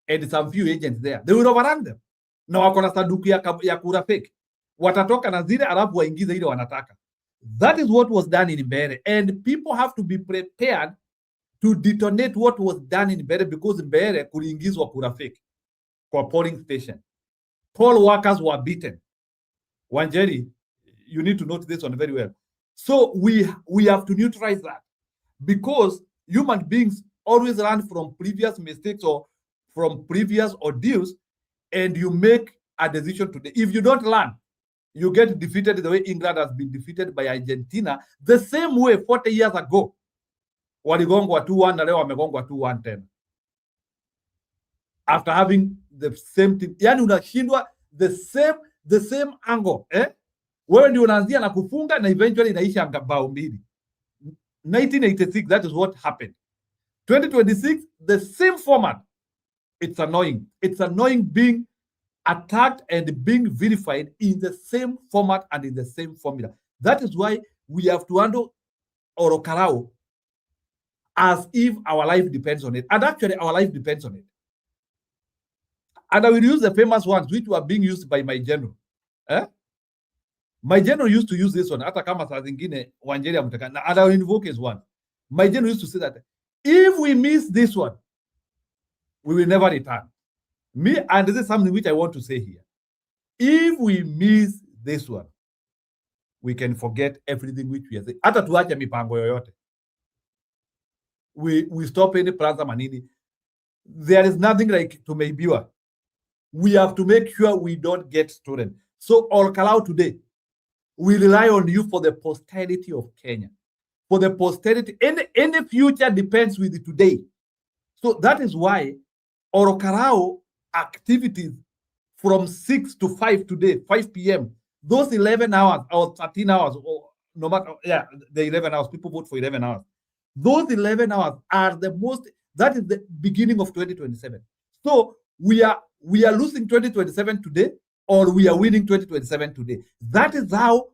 and some few agents there. They will overrun them. Na wako na sanduku ya kura fake. Watatoka na zile alafu waingize ile wanataka. That is what was done in Mbeere, and people have to be prepared to detonate what was done in Mbeere, because Mbeere kuliingizwa kura fake kwa polling station. Poll workers were beaten. Wanjeri, you need to note this one very well. So we have to neutralize that, because human beings always learn from previous mistakes or from previous ordeals, and you make a decision today. If you don't learn, you get defeated the way England has been defeated by Argentina, the same way 40 years ago. Waligongwa 2-1 na leo wamegongwa 2-1 tena. After having the same team. Yani unashindwa the same angle. Wewe ndio unaanzia na kufunga na eventually inaisha bao mbili. 1986, that is what happened. 2026, the same format. It's annoying. It's annoying being attacked and being vilified in the same format and in the same formula. That is why we have to handle Olkarau as if our life depends on it. And actually, our life depends on it. And I will use the famous ones which were being used by my general. My general used to use this one. Hata kama saa zingine Wanjeri amtaka. And I will invoke his one. My general used to say that if we miss this one, we will never return. And this is something which I want to say here. If we miss this one, we can forget everything which we are saying. Hata tuache mipango yoyote. We stop any plans ama nini. There is nothing like tumeibiwa. We have to make sure we don't get stolen. So Olkarau today, we rely on you for the posterity of Kenya. For the posterity, any future depends with today. So that is why Olkarau activities from 6 to 5 today, 5 p.m., those 11 hours or 13 hours, or no matter, the 11 hours, people vote for 11 hours. Those 11 hours are the most, that is the beginning of 2027. So we are losing 2027 today, or we are winning 2027 today. That is how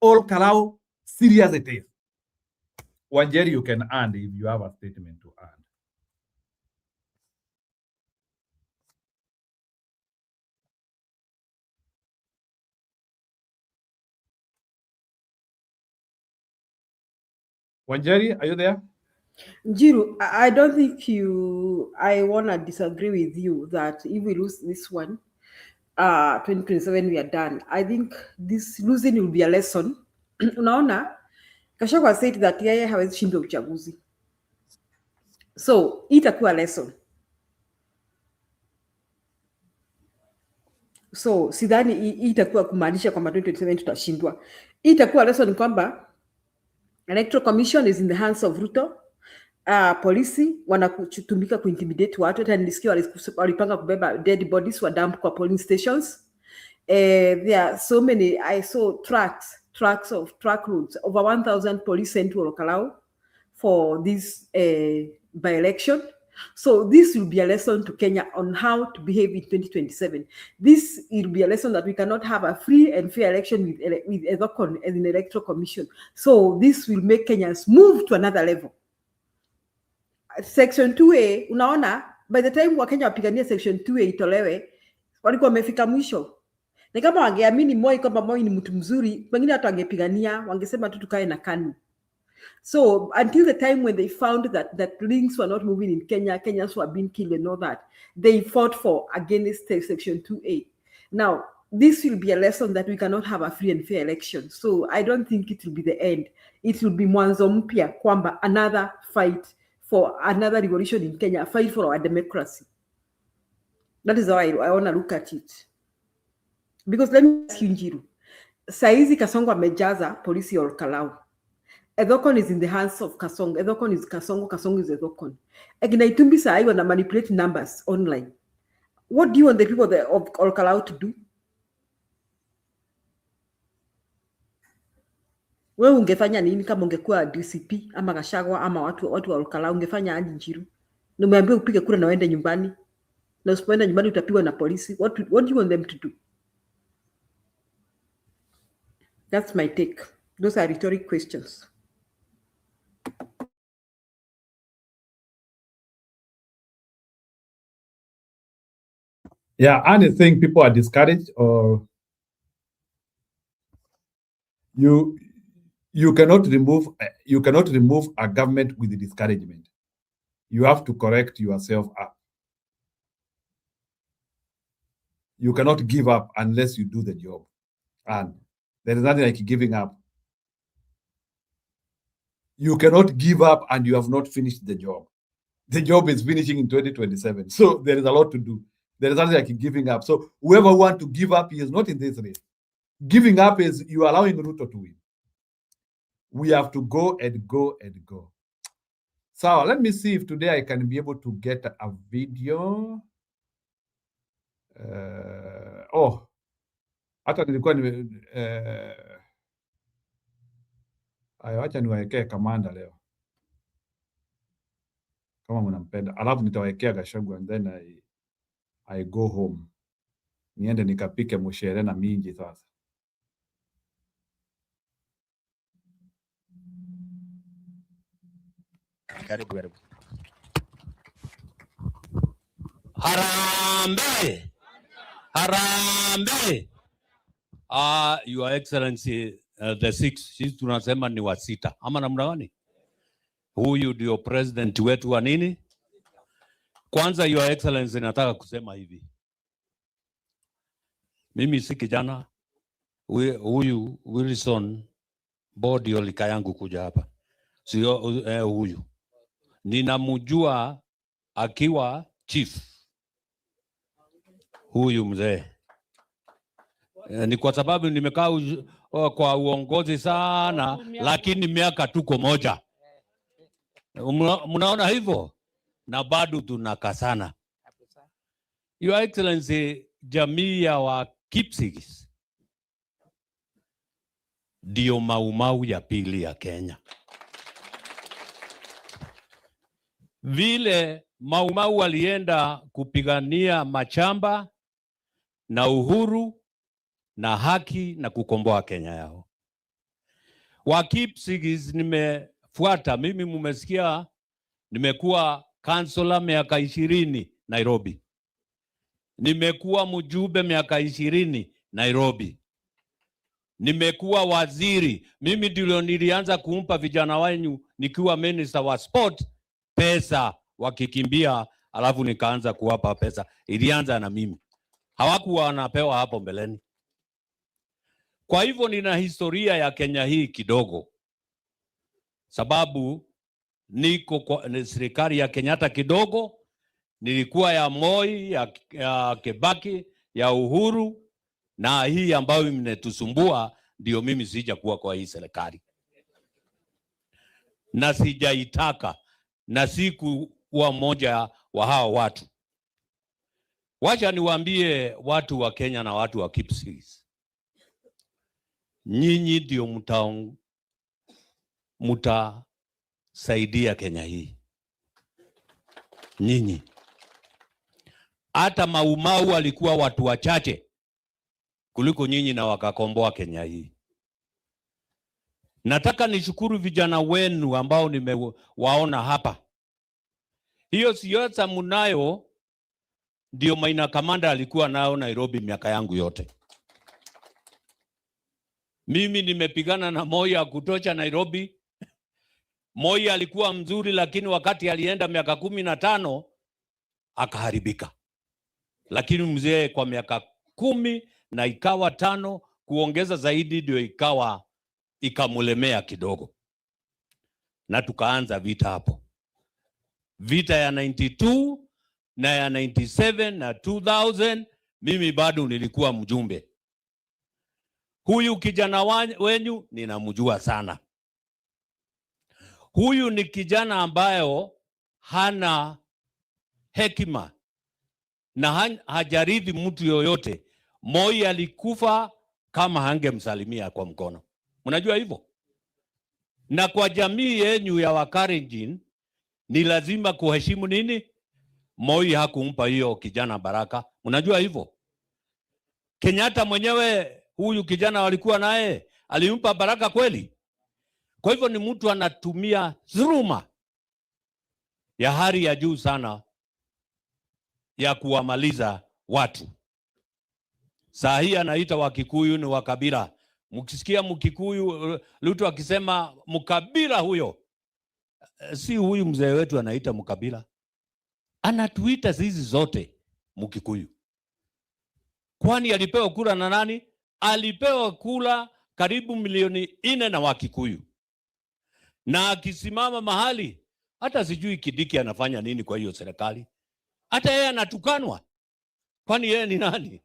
Olkarau serious it is. Wanjeri, you can add if you have a statement to add. Wanjeri, are you there? Njiru, I don't think I want to disagree with you that if we lose this one, 2027 we are done. I think this losing will be a lesson. Unaona, Gachagua said that yeye hawezi shinda uchaguzi. So, itakuwa lesson. So, sidhani itakuwa kumaanisha kwamba 2027 tutashindwa. Itakuwa lesson kwamba Electoral Commission is in the hands of Ruto. Polisi wanakutumika kuintimidate watu. Hata nilisikia walipanga kubeba dead bodies wa dump kwa polling stations. There are so many, I saw truck routes, over 1,000 police sent to Olkarau for this by-election. So this will be a lesson to Kenya on how to behave in 2027. This will be a lesson that we cannot have a free and fair election with Edokon as an Electoral Commission. So this will make Kenyans move to another level. Section 2A, unaona, by the time Wakenya wapigania Section 2A itolewe, walikuwa wamefika mwisho. Na kama wangeamini Moi kwamba Moi ni mtu mzuri, wengine hata wangepigania, wangesema tu tukae na KANU. So until the time when they found that links were not moving in Kenya, Kenyans were being killed and all that, they fought for against Section 2A. Now, this will be a lesson that we cannot have a free and fair election. So I don't think it will be the end. It will be mwanzo mpya kwamba another fight for another revolution in Kenya, fight for our democracy. That is how I want to look at it. Because let me ask you, Njiru, saizi Kasongo amejaza polisi Olkarau. Edokon is in the hands of Kasongo. Edokon is Kasongo, Kasongo is Edokon. Egina Itumbi sai wana manipulate numbers online. What do you want the people of Olkarau to do? Wewe ungefanya nini kama ungekuwa DCP ama Gachagua ama watu wa Olkarau, ungefanya aje Njiru? Na umeambiwa upige kura na uende nyumbani. Na usipoenda nyumbani utapigwa na polisi. What do you want them to do? That's my take. Those are rhetoric questions. Yeah, and I think people are discouraged, or you cannot remove a government with discouragement. You have to correct yourself up. You cannot give up unless you do the job, and there is nothing like giving up. You cannot give up and you have not finished the job. The job is finishing in 2027, so there is a lot to do. There is nothing like giving up. So whoever want to give up, he is not in this race. Giving up is you allowing Ruto to win. We have to go and go and go. So let me see if today I can be able to get a video. Hata nilikuwa acha niwaekee kamanda leo kama mnampenda, alafu nitawekea Gachagua and then I go home, niende nikapike mushere na minji sasa. Karibu. Harambe! Harambe! Your Excellency, the six, sisi tunasema ni wa sita. Ama namna gani? Huyu ndio president wetu wa nini? Kwanza Your Excellency, nataka kusema hivi. Mimi si kijana. Huyu Wilson Bodio lika yangu kuja hapa. Sio huyu. Ninamjua akiwa chief. Huyu mzee. Ni kwa sababu nimekaa kwa uongozi sana, lakini miaka tuko moja. Mnaona hivyo? Na bado tunakasana. Your Excellency, jamii ya wa Kipsigis ndio Maumau ya pili ya Kenya. Vile Maumau walienda kupigania machamba na uhuru na haki na kukomboa Kenya yao. Wa Kipsigis nimefuata, mimi mumesikia nimekuwa kansula miaka 20 Nairobi. Nimekuwa mjumbe miaka 20 Nairobi. Nimekuwa waziri. Mimi ndio nilianza kumpa vijana wanyu nikiwa minister wa sport pesa wakikimbia, alafu nikaanza kuwapa pesa. Ilianza na mimi. Hawakuwa wanapewa hapo mbeleni. Kwa hivyo nina historia ya Kenya hii kidogo. Sababu niko kwa serikali ya Kenyatta kidogo, nilikuwa ya Moi, ya Kibaki, ya Uhuru, na hii ambayo imetusumbua ndio mimi sija kuwa kwa hii serikali. Na sijaitaka na siku kuwa mmoja wa hao watu. Wacha niwaambie watu wa Kenya na watu wa Kipsigis. Nyinyi ndio mutasaidia Kenya hii. Nyinyi. Hata Maumau walikuwa watu wachache kuliko nyinyi na wakakomboa Kenya hii. Nataka nishukuru vijana wenu ambao nimewaona hapa. Hiyo siasa munayo ndio Maina Kamanda alikuwa nayo Nairobi miaka yangu yote. Mimi nimepigana na Moi kutosha Nairobi. Moi alikuwa mzuri, lakini wakati alienda miaka 15 akaharibika. Lakini mzee kwa miaka 10 na ikawa 5 kuongeza zaidi ndio ikamulemea kidogo. Na tukaanza vita hapo. Vita ya 92 na ya 97 na 2000, mimi bado nilikuwa mjumbe. Huyu kijana wenyu ninamjua sana. Huyu ni kijana ambayo hana hekima na hajaridhi mtu yoyote. Moi alikufa kama hangemsalimia kwa mkono. Mnajua hivyo? Na kwa jamii yenu ya Wakalenjin ni lazima kuheshimu nini? Moi hakumpa hiyo kijana baraka. Mnajua hivyo? Kenyatta mwenyewe huyu kijana walikuwa naye alimpa baraka kweli? Kwa hivyo ni mtu anatumia dhuluma ya hali ya juu sana ya kuwamaliza watu. Saa hii anaita Wakikuyu ni wakabila. Mkisikia Mkikuyu Ruto akisema mkabila huyo, si huyu mzee wetu anaita mkabila. Anatuita sisi zote Mkikuyu. Kwani alipewa kura na nani? Alipewa kura karibu milioni 4 na Wakikuyu. Na akisimama mahali, hata sijui Kidiki anafanya nini kwa hiyo serikali. Hata yeye anatukanwa. Kwani yeye ni nani?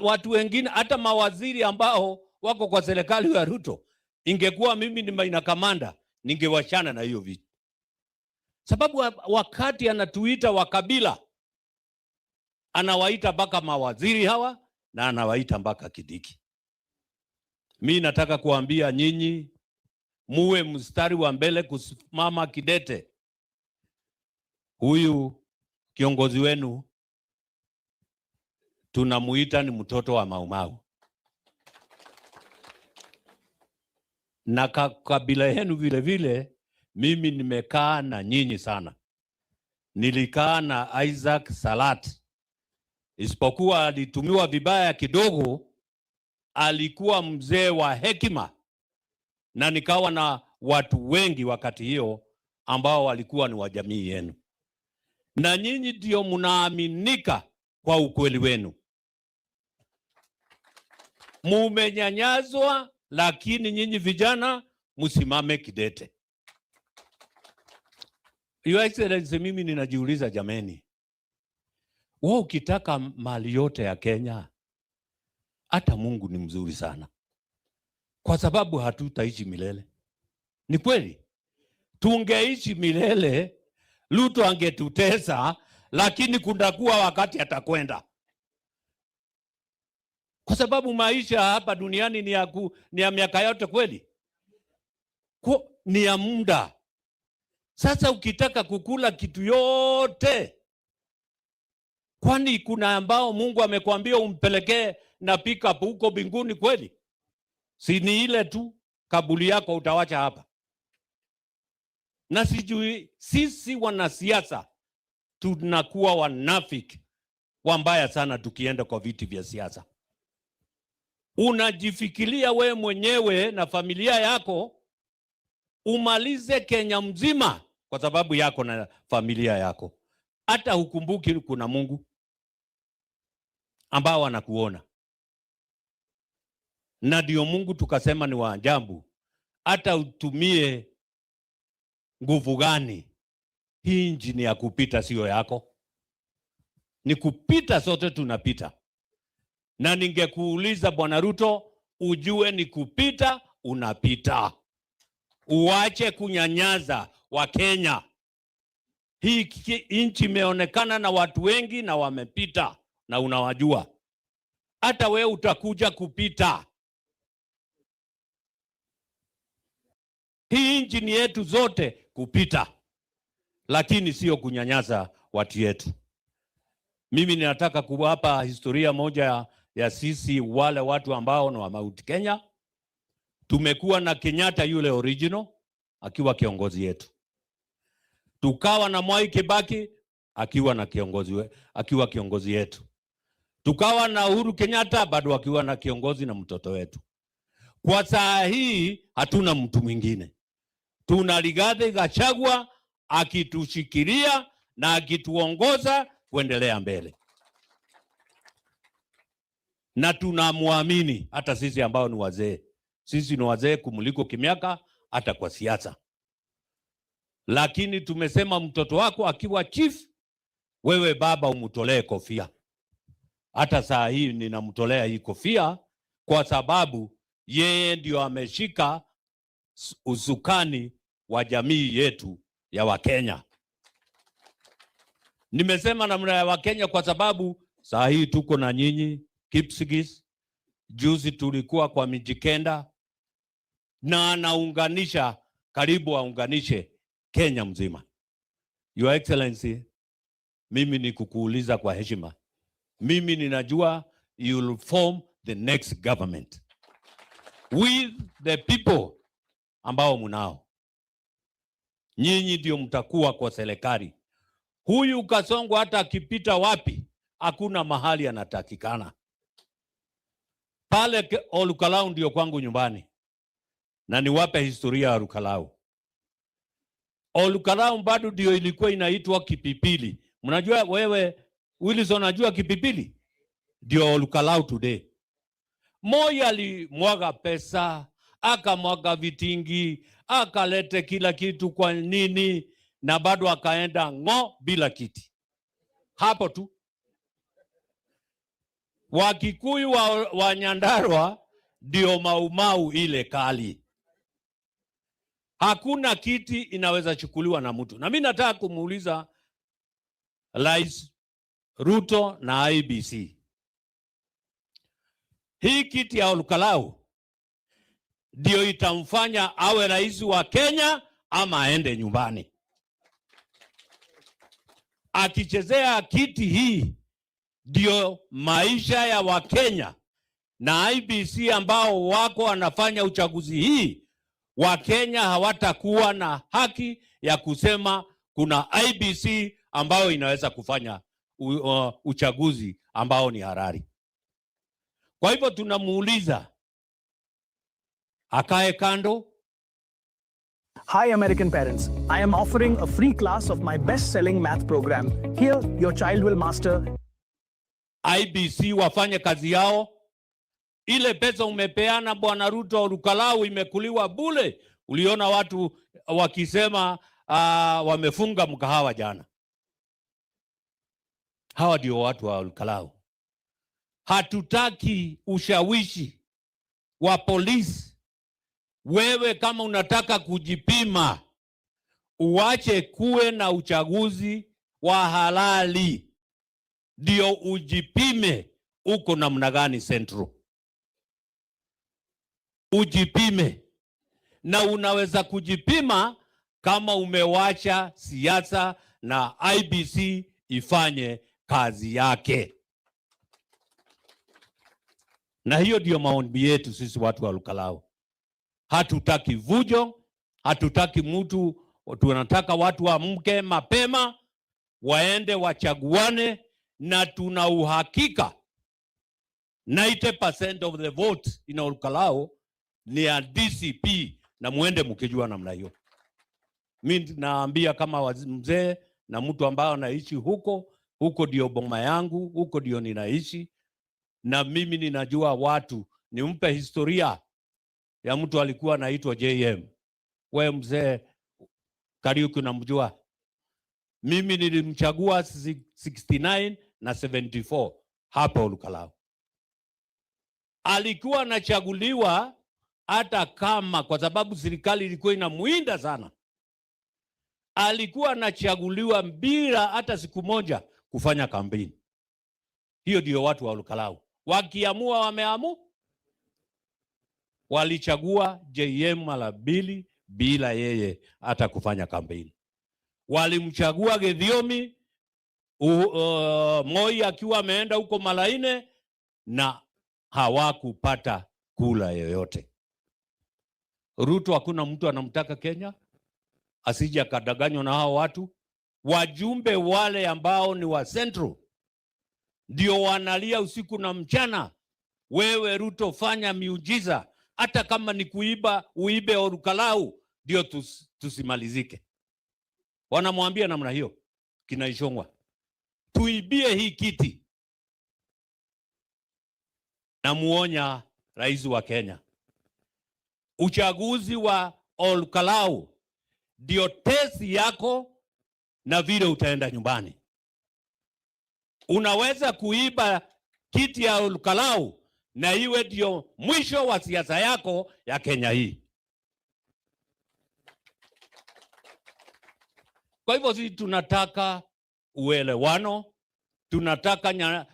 Watu wengine hata mawaziri ambao wako kwa serikali ya Ruto, ingekuwa mimi ni Maina Kamanda, ningewachana na hiyo vitu. Sababu wakati anatuita wakabila, anawaita mpaka mawaziri hawa na anawaita mpaka Kidiki. Mimi nataka kuambia nyinyi muwe mstari wa mbele kusimama kidete. Huyu kiongozi wenu tunamuita ni mtoto wa Maumau. Na kabila yenu vile vile, mimi nimekaa na nyinyi sana. Nilikaa na Isaac Salat. Isipokuwa alitumiwa vibaya kidogo, alikuwa mzee wa hekima. Na nikawa na watu wengi wakati hiyo ambao walikuwa ni wa jamii yenu. Na nyinyi ndio mnaaminika kwa ukweli wenu. Mumenyanyazwa, lakini nyinyi vijana msimame kidete. Your Excellency, mimi ninajiuliza jameni, wewe ukitaka mali yote ya Kenya, hata Mungu ni mzuri sana, kwa sababu hatutaishi milele. Ni kweli, tungeishi milele Ruto angetutesa, lakini kundakuwa wakati atakwenda. Kwa sababu maisha hapa duniani ni ya miaka yote kweli? Ni ya muda. Sasa ukitaka kukula kitu yote, kwani kuna ambao Mungu amekwambia umpelekee na pick up huko mbinguni kweli? Si ni ile tu kabuli yako utawacha hapa. Na sijui sisi wanasiasa tunakuwa wanafiki wambaya sana tukienda kwa viti vya siasa. Unajifikiria we mwenyewe na familia yako umalize Kenya mzima kwa sababu yako na familia yako. Hata hukumbuki kuna Mungu ambao anakuona. Na ndio Mungu tukasema ni wa ajabu. Hata utumie nguvu gani, hii injini ya kupita sio yako. Ni kupita, sote tunapita. Na ningekuuliza Bwana Ruto, ujue ni kupita, unapita. Uache kunyanyaza wa Kenya. Hii nchi imeonekana na watu wengi na wamepita na unawajua. Hata we utakuja kupita. Hii nchi ni yetu zote kupita, lakini sio kunyanyaza watu yetu. Mimi ninataka kuwapa historia moja ya sisi wale watu ambao ni wa Mount Kenya. Tumekuwa na Kenyatta yule original akiwa kiongozi yetu. Tukawa na Mwai Kibaki akiwa kiongozi yetu. Tukawa na Uhuru Kenyatta bado akiwa na kiongozi na mtoto wetu. Kwa saa hii hatuna mtu mwingine. Tuna Rigathi Gachagua akitushikilia na akituongoza kuendelea mbele. Na tunamwamini hata sisi ambao ni wazee. Sisi ni wazee kumuliko kimiaka hata kwa siasa. Lakini tumesema mtoto wako akiwa chief, wewe baba umutolee kofia. Hata saa hii ninamtolea hii kofia kwa sababu yeye ndio ameshika usukani wa jamii yetu ya Wakenya. Nimesema namna ya Wakenya kwa sababu saa hii tuko na nyinyi Kipsigis. Juzi tulikuwa kwa Mijikenda na anaunganisha, karibu aunganishe Kenya mzima. Your Excellency, mimi ni kukuuliza kwa heshima. Mimi ninajua you will form the next government with the people ambao munao. Nyinyi ndio mtakuwa kwa serikali. Huyu Kasongo hata akipita wapi, hakuna mahali anatakikana. Pale Olkarau ndio kwangu nyumbani. Na niwape historia ya Olkarau. Olkarau bado ndio ilikuwa inaitwa Kipipili. Mnajua wewe Wilson, unajua Kipipili? Ndio Olkarau today. Moi alimwaga pesa, akamwaga vitingi, akalete kila kitu kwa nini, na bado akaenda ngo bila kiti. Hapo tu. Wakikuyu wa Nyandarua ndio maumau ile kali. Hakuna kiti inaweza chukuliwa na mtu. Na mimi nataka kumuuliza Rais Ruto na IBC. Hii kiti ya Olkarau ndio itamfanya awe rais wa Kenya ama aende nyumbani? Akichezea kiti hii ndio maisha ya Wakenya na IBC ambao wako wanafanya uchaguzi hii, Wakenya hawatakuwa na haki ya kusema kuna IBC ambayo inaweza kufanya uchaguzi ambao ni halali. Kwa hivyo tunamuuliza akae kando. Hi American parents, I am offering a free class of my best-selling math program. Here your child will master. IBC wafanye kazi yao. Ile pesa umepeana Bwana Ruto Olkarau imekuliwa bure. Uliona watu wakisema wamefunga mkahawa jana. Hawa ndio watu wa Olkarau. Hatutaki ushawishi wa polisi. Wewe kama unataka kujipima, uache kuwe na uchaguzi wa halali. Ndio ujipime uko namna gani Central. Ujipime. Na unaweza kujipima kama umewacha siasa na IBC ifanye kazi yake. Na hiyo ndio maombi yetu sisi watu wa Olkarau. Hatutaki vujo, hatutaki mtu, tunataka watu waamke mapema, waende wachaguane, na tuna uhakika 90% of the vote in Olkarau ni ya DCP, na muende mkijua namna hiyo. Mimi naambia kama mzee na mtu ambaye anaishi huko ndio boma yangu, huko ndio ninaishi, na mimi ninajua watu. Nimpe historia ya mtu alikuwa anaitwa JM. We mzee Kariuki unamjua. Mimi nilimchagua 69 na 74 hapa Olkarau. Alikuwa anachaguliwa hata kama, kwa sababu serikali ilikuwa inamuinda sana, alikuwa anachaguliwa bila hata siku moja kufanya kampeni. Hiyo ndio watu wa Olkarau. Wakiamua wameamua. Walichagua JM mara mbili bila yeye hata kufanya kampeni. Walimchagua Githiomi Moi akiwa ameenda huko mara 4 na hawakupata kula yoyote. Ruto hakuna mtu anamtaka Kenya, asije akadanganywa na hao watu. Wajumbe wale ambao ni wa Central ndio wanalia usiku na mchana, wewe Ruto fanya miujiza, hata kama ni kuiba uibe Olkarau ndio tusimalizike. Wanamwambia namna hiyo kina Ishongwa, tuibie hii kiti. Na muonya rais wa Kenya, uchaguzi wa Olkarau ndio tesi yako na vile utaenda nyumbani. Unaweza kuiba kiti ya Olkarau na iwe ndio mwisho wa siasa yako ya Kenya hii. Kwa hivyo sisi tunataka uelewano, tunataka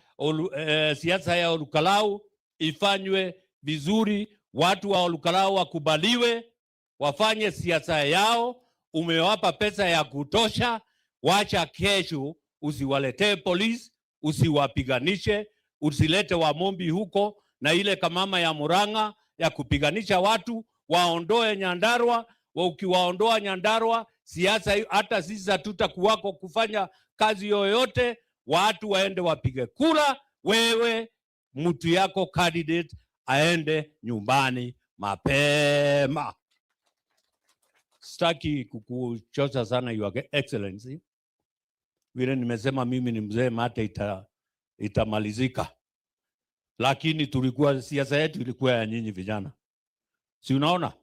siasa ya Olkarau ifanywe vizuri, watu wa Olkarau wakubaliwe, wafanye siasa yao. Umewapa pesa ya kutosha, wacha kesho usiwaletee polisi, usiwapiganishe, usilete wamombi huko na ile kamama ya Murang'a ya kupiganisha watu. Waondoe Nyandarua, ukiwaondoa Nyandarua siasa hata sisi hatutakuwako kufanya kazi yoyote. Watu waende wapige kura, wewe mtu yako candidate aende nyumbani mapema. Sitaki kukuchosa sana Your Excellency. Vile nimesema mimi ni mzee, mate itamalizika. Lakini tulikuwa siasa yetu ilikuwa ya nyinyi vijana. Si unaona?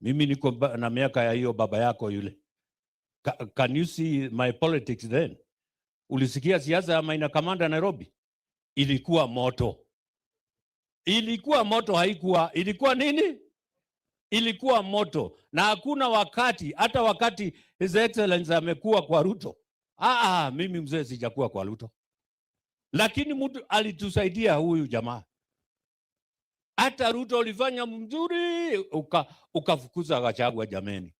Mimi niko na miaka ya hiyo baba yako yule. Can you see my politics then? Ulisikia siasa ya Maina Kamanda Nairobi? Ilikuwa moto. ilikuwa moto, haikuwa, ilikuwa nini? Ilikuwa moto. Na hakuna wakati, hata wakati His Excellency amekuwa kwa Ruto. Mimi mzee sijakuwa kwa Ruto. Lakini mtu alitusaidia huyu jamaa. Hata Ruto ulifanya mzuri, ukafukuza Gachagua jameni.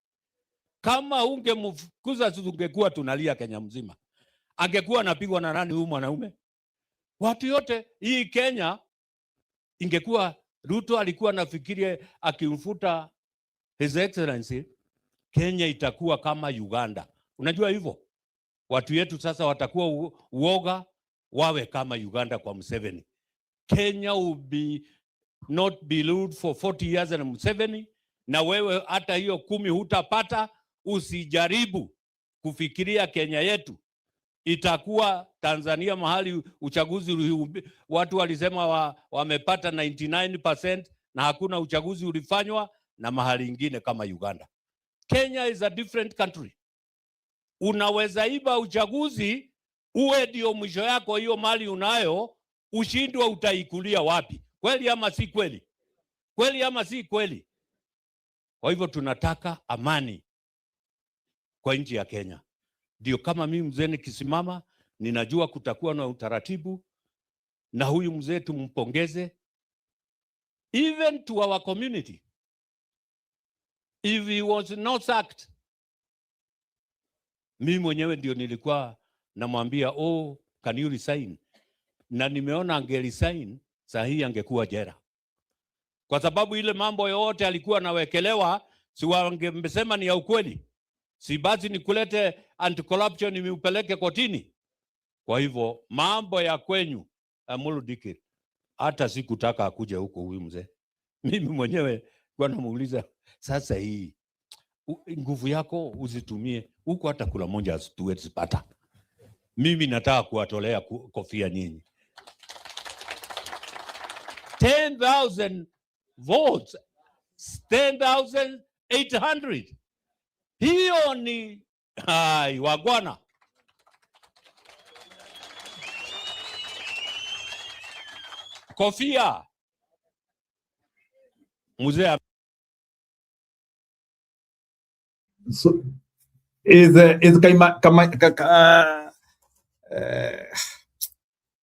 Kama ungemfukuza tungekuwa tunalia Kenya mzima. Angekuwa anapigwa na nani huyu mwanaume? Watu yote hii Kenya ingekuwa Ruto alikuwa nafikiria akimfuta His Excellency, Kenya itakuwa kama Uganda. Unajua hivyo? Watu yetu sasa watakuwa uoga wawe kama Uganda kwa Museveni. Kenya will not be ruled for 40 years na Museveni, na wewe hata hiyo 10 hutapata. Usijaribu kufikiria Kenya yetu itakuwa Tanzania mahali uchaguzi watu walisema wamepata 99% na hakuna uchaguzi ulifanywa, na mahali ingine kama Uganda. Kenya is a different country. Unaweza iba uchaguzi uwe ndio mwisho yako, hiyo mali unayo ushindwe, utaikulia wapi? Kweli ama si kweli? Kweli ama si kweli? Kwa hivyo tunataka amani kwa nchi ya Kenya. Ndio kama mimi mzee nikisimama, ninajua kutakuwa na utaratibu, na huyu mzee tumpongeze. Even to our community, if he was not sacked, mimi mwenyewe ndio nilikuwa namwambia can you resign? Na nimeona angelisign, saa hii angekuwa jela. Kwa sababu ile mambo yote alikuwa anawekelewa, si wangemsema ni ya ukweli. Si basi nikulete anti-corruption nimeupeleke kotini. Kwa hivyo mambo ya kwenyu Amulu Dikir, hata sikutaka akuje huko huyu mzee. Mimi mwenyewe kwa namuuliza, sasa hii nguvu yako uzitumie huko, hata kula moja tuwezi pata. Mimi nataka kuwatolea kofia nyinyi. 10,000 votes, 10,800. Hiyo ni wagwana. Kofia mzee So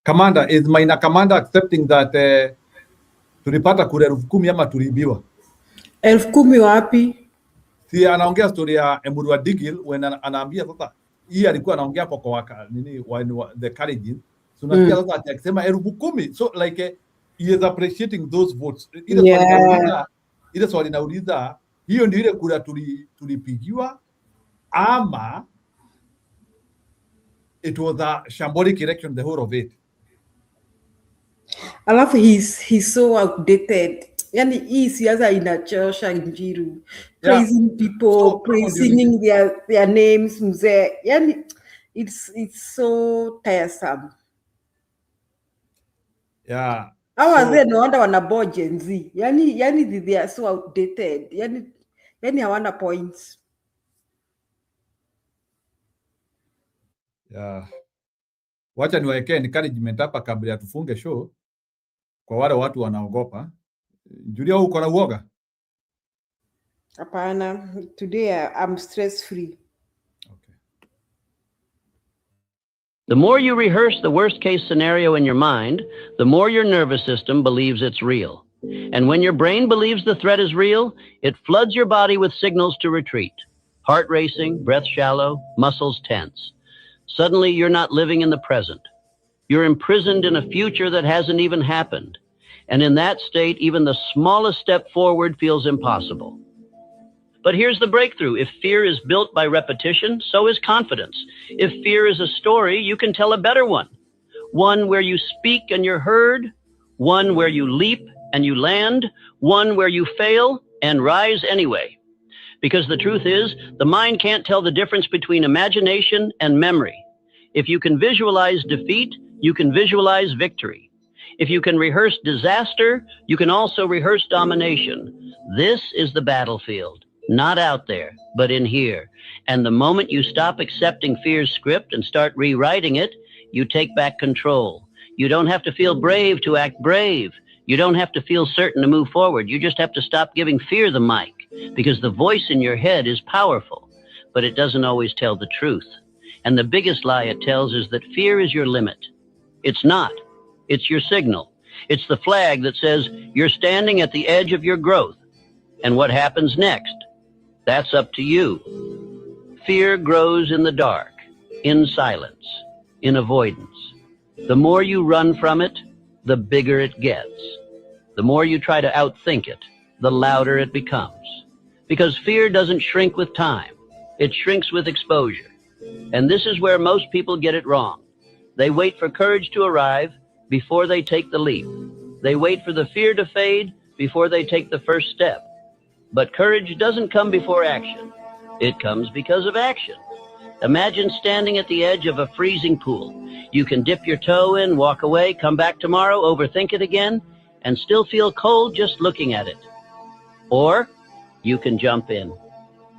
Commander, is Maina Commander accepting that tulipata kura 10,000 ama tuliibiwa? 10,000 wapi? Si anaongea story ya Emuru wa Digil when anaambia sasa hii alikuwa anaongea hapo kwa nini the carriage. So nasikia sasa akisema 10,000. So like he is appreciating those votes. Ile swali nauliza, hiyo ndio ile kura tulipigiwa ama it was a shambolic election, the whole of it? Alafu he's so outdated. Yani hii siasa inachosha Njiru. Praising people, praising their names mzee. Yani it's so tiresome. Yeah. Hawa wazee no wonder wanabo Gen Z. Yani they are so outdated. Yani hawana points. Yeah. Wacha niwaekee encouragement hapa kabla ya tufunge show kwa wale watu wanaogopa. Julia, uko na uoga? Hapana, today I'm stress free. The more you rehearse the worst case scenario in your mind, the more your nervous system believes it's real. And when your brain believes the threat is real, it floods your body with signals to retreat. Heart racing, breath shallow, muscles tense. Suddenly you're not living in the present. You're imprisoned in a future that hasn't even happened. And in that state, even the smallest step forward feels impossible. But here's the breakthrough. If fear is built by repetition, so is confidence. If fear is a story, you can tell a better one. One where you speak and you're heard, one where you leap and you land, one where you fail and rise anyway. Because the truth is, the mind can't tell the difference between imagination and memory. If you can visualize defeat, you can visualize victory. If you can rehearse disaster, you can also rehearse domination. This is the battlefield. Not out there, but in here. And the moment you stop accepting fear's script and start rewriting it, you take back control. You don't have to feel brave to act brave. You don't have to feel certain to move forward. You just have to stop giving fear the mic, because the voice in your head is powerful, but it doesn't always tell the truth. And the biggest lie it tells is that fear is your limit. It's not. It's your signal. It's the flag that says you're standing at the edge of your growth. And what happens next? That's up to you. Fear grows in the dark, in silence, in avoidance. The more you run from it, the bigger it gets. The more you try to outthink it, the louder it becomes. Because fear doesn't shrink with time. It shrinks with exposure. And this is where most people get it wrong. They wait for courage to arrive before they take the leap. They wait for the fear to fade before they take the first step. But courage doesn't come before action. It comes because of action. Imagine standing at the edge of a freezing pool. You can dip your toe in, walk away, come back tomorrow, overthink it again, and still feel cold just looking at it. Or you can jump in,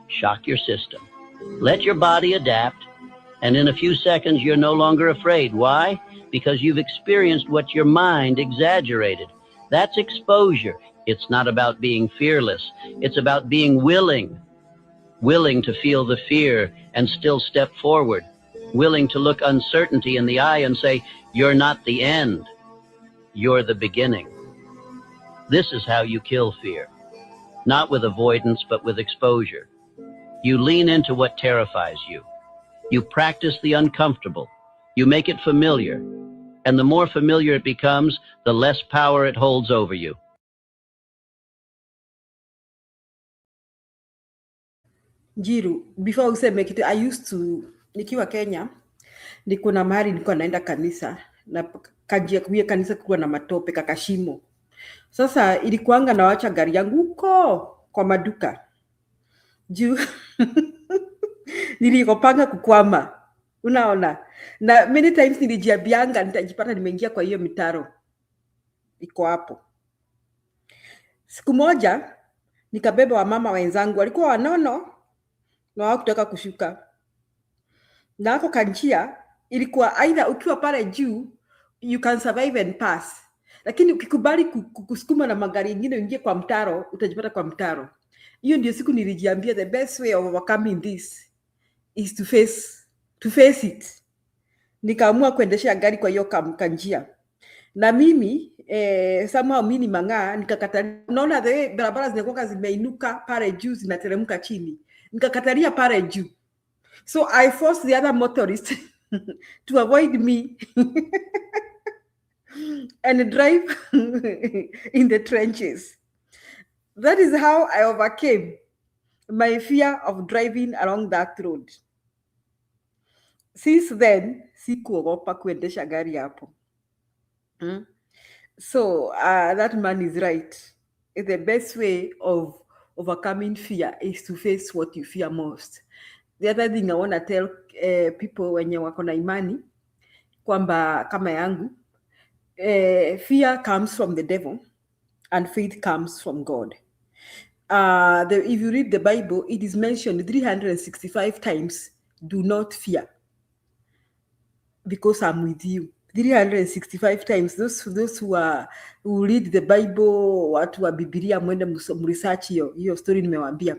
shock your system, let your body adapt, and in a few seconds you're no longer afraid. Why? Because you've experienced what your mind exaggerated. That's exposure. It's not about being fearless. It's about being willing to feel the fear and still step forward, willing to look uncertainty in the eye and say, you're not the end, you're the beginning. This is how you kill fear. Not with avoidance, but with exposure. You lean into what terrifies you. You practice the uncomfortable. You make it familiar. And the more familiar it becomes, the less power it holds over you. Jiru, before useme kitu, I used to, nikiwa Kenya, niko na mahali nilikuwa naenda kanisa, na kajia kuya kanisa kuwa na matope, kakashimo. Sasa ilikuanga nawacha gari yangu huko kwa maduka. Juu nilikopanga kukwama. Unaona? Na many times nilijiambianga nitajipata nimeingia kwa hiyo mitaro. Iko hapo. Siku moja nikabeba wamama wenzangu walikuwa wanono na hawakutaka kushuka. Na hapo kanjia ilikuwa aidha ukiwa pale juu you can survive and pass. Lakini ukikubali kusukuma na magari mengine uingie kwa mtaro, utajipata kwa mtaro. Hiyo ndio siku nilijiambia the best way of overcoming this is to face it. Nikaamua kuendesha gari kwa hiyo kanjia. Na mimi somehow mimi mang'aa nikakatalia. Unaona the barabara zinakuwa zimeinuka pale juu zinateremka chini. Nikakatalia pale juu. So I forced the other motorists to avoid me and drive in the trenches. That is how I overcame my fear of driving along that road. Since then, sikuogopa kuendesha gari hapo. So that man is right. The best way of overcoming fear is to face what you fear most. The other thing I want to tell people wenye wako na imani kwamba kama yangu, fear comes from the devil and faith comes from God. If you read the Bible, it is mentioned 365 times, do not fear because I'm with you. 365 times. Those who read the Bible, watu wa Biblia mwende mresearch hiyo story nimewaambia.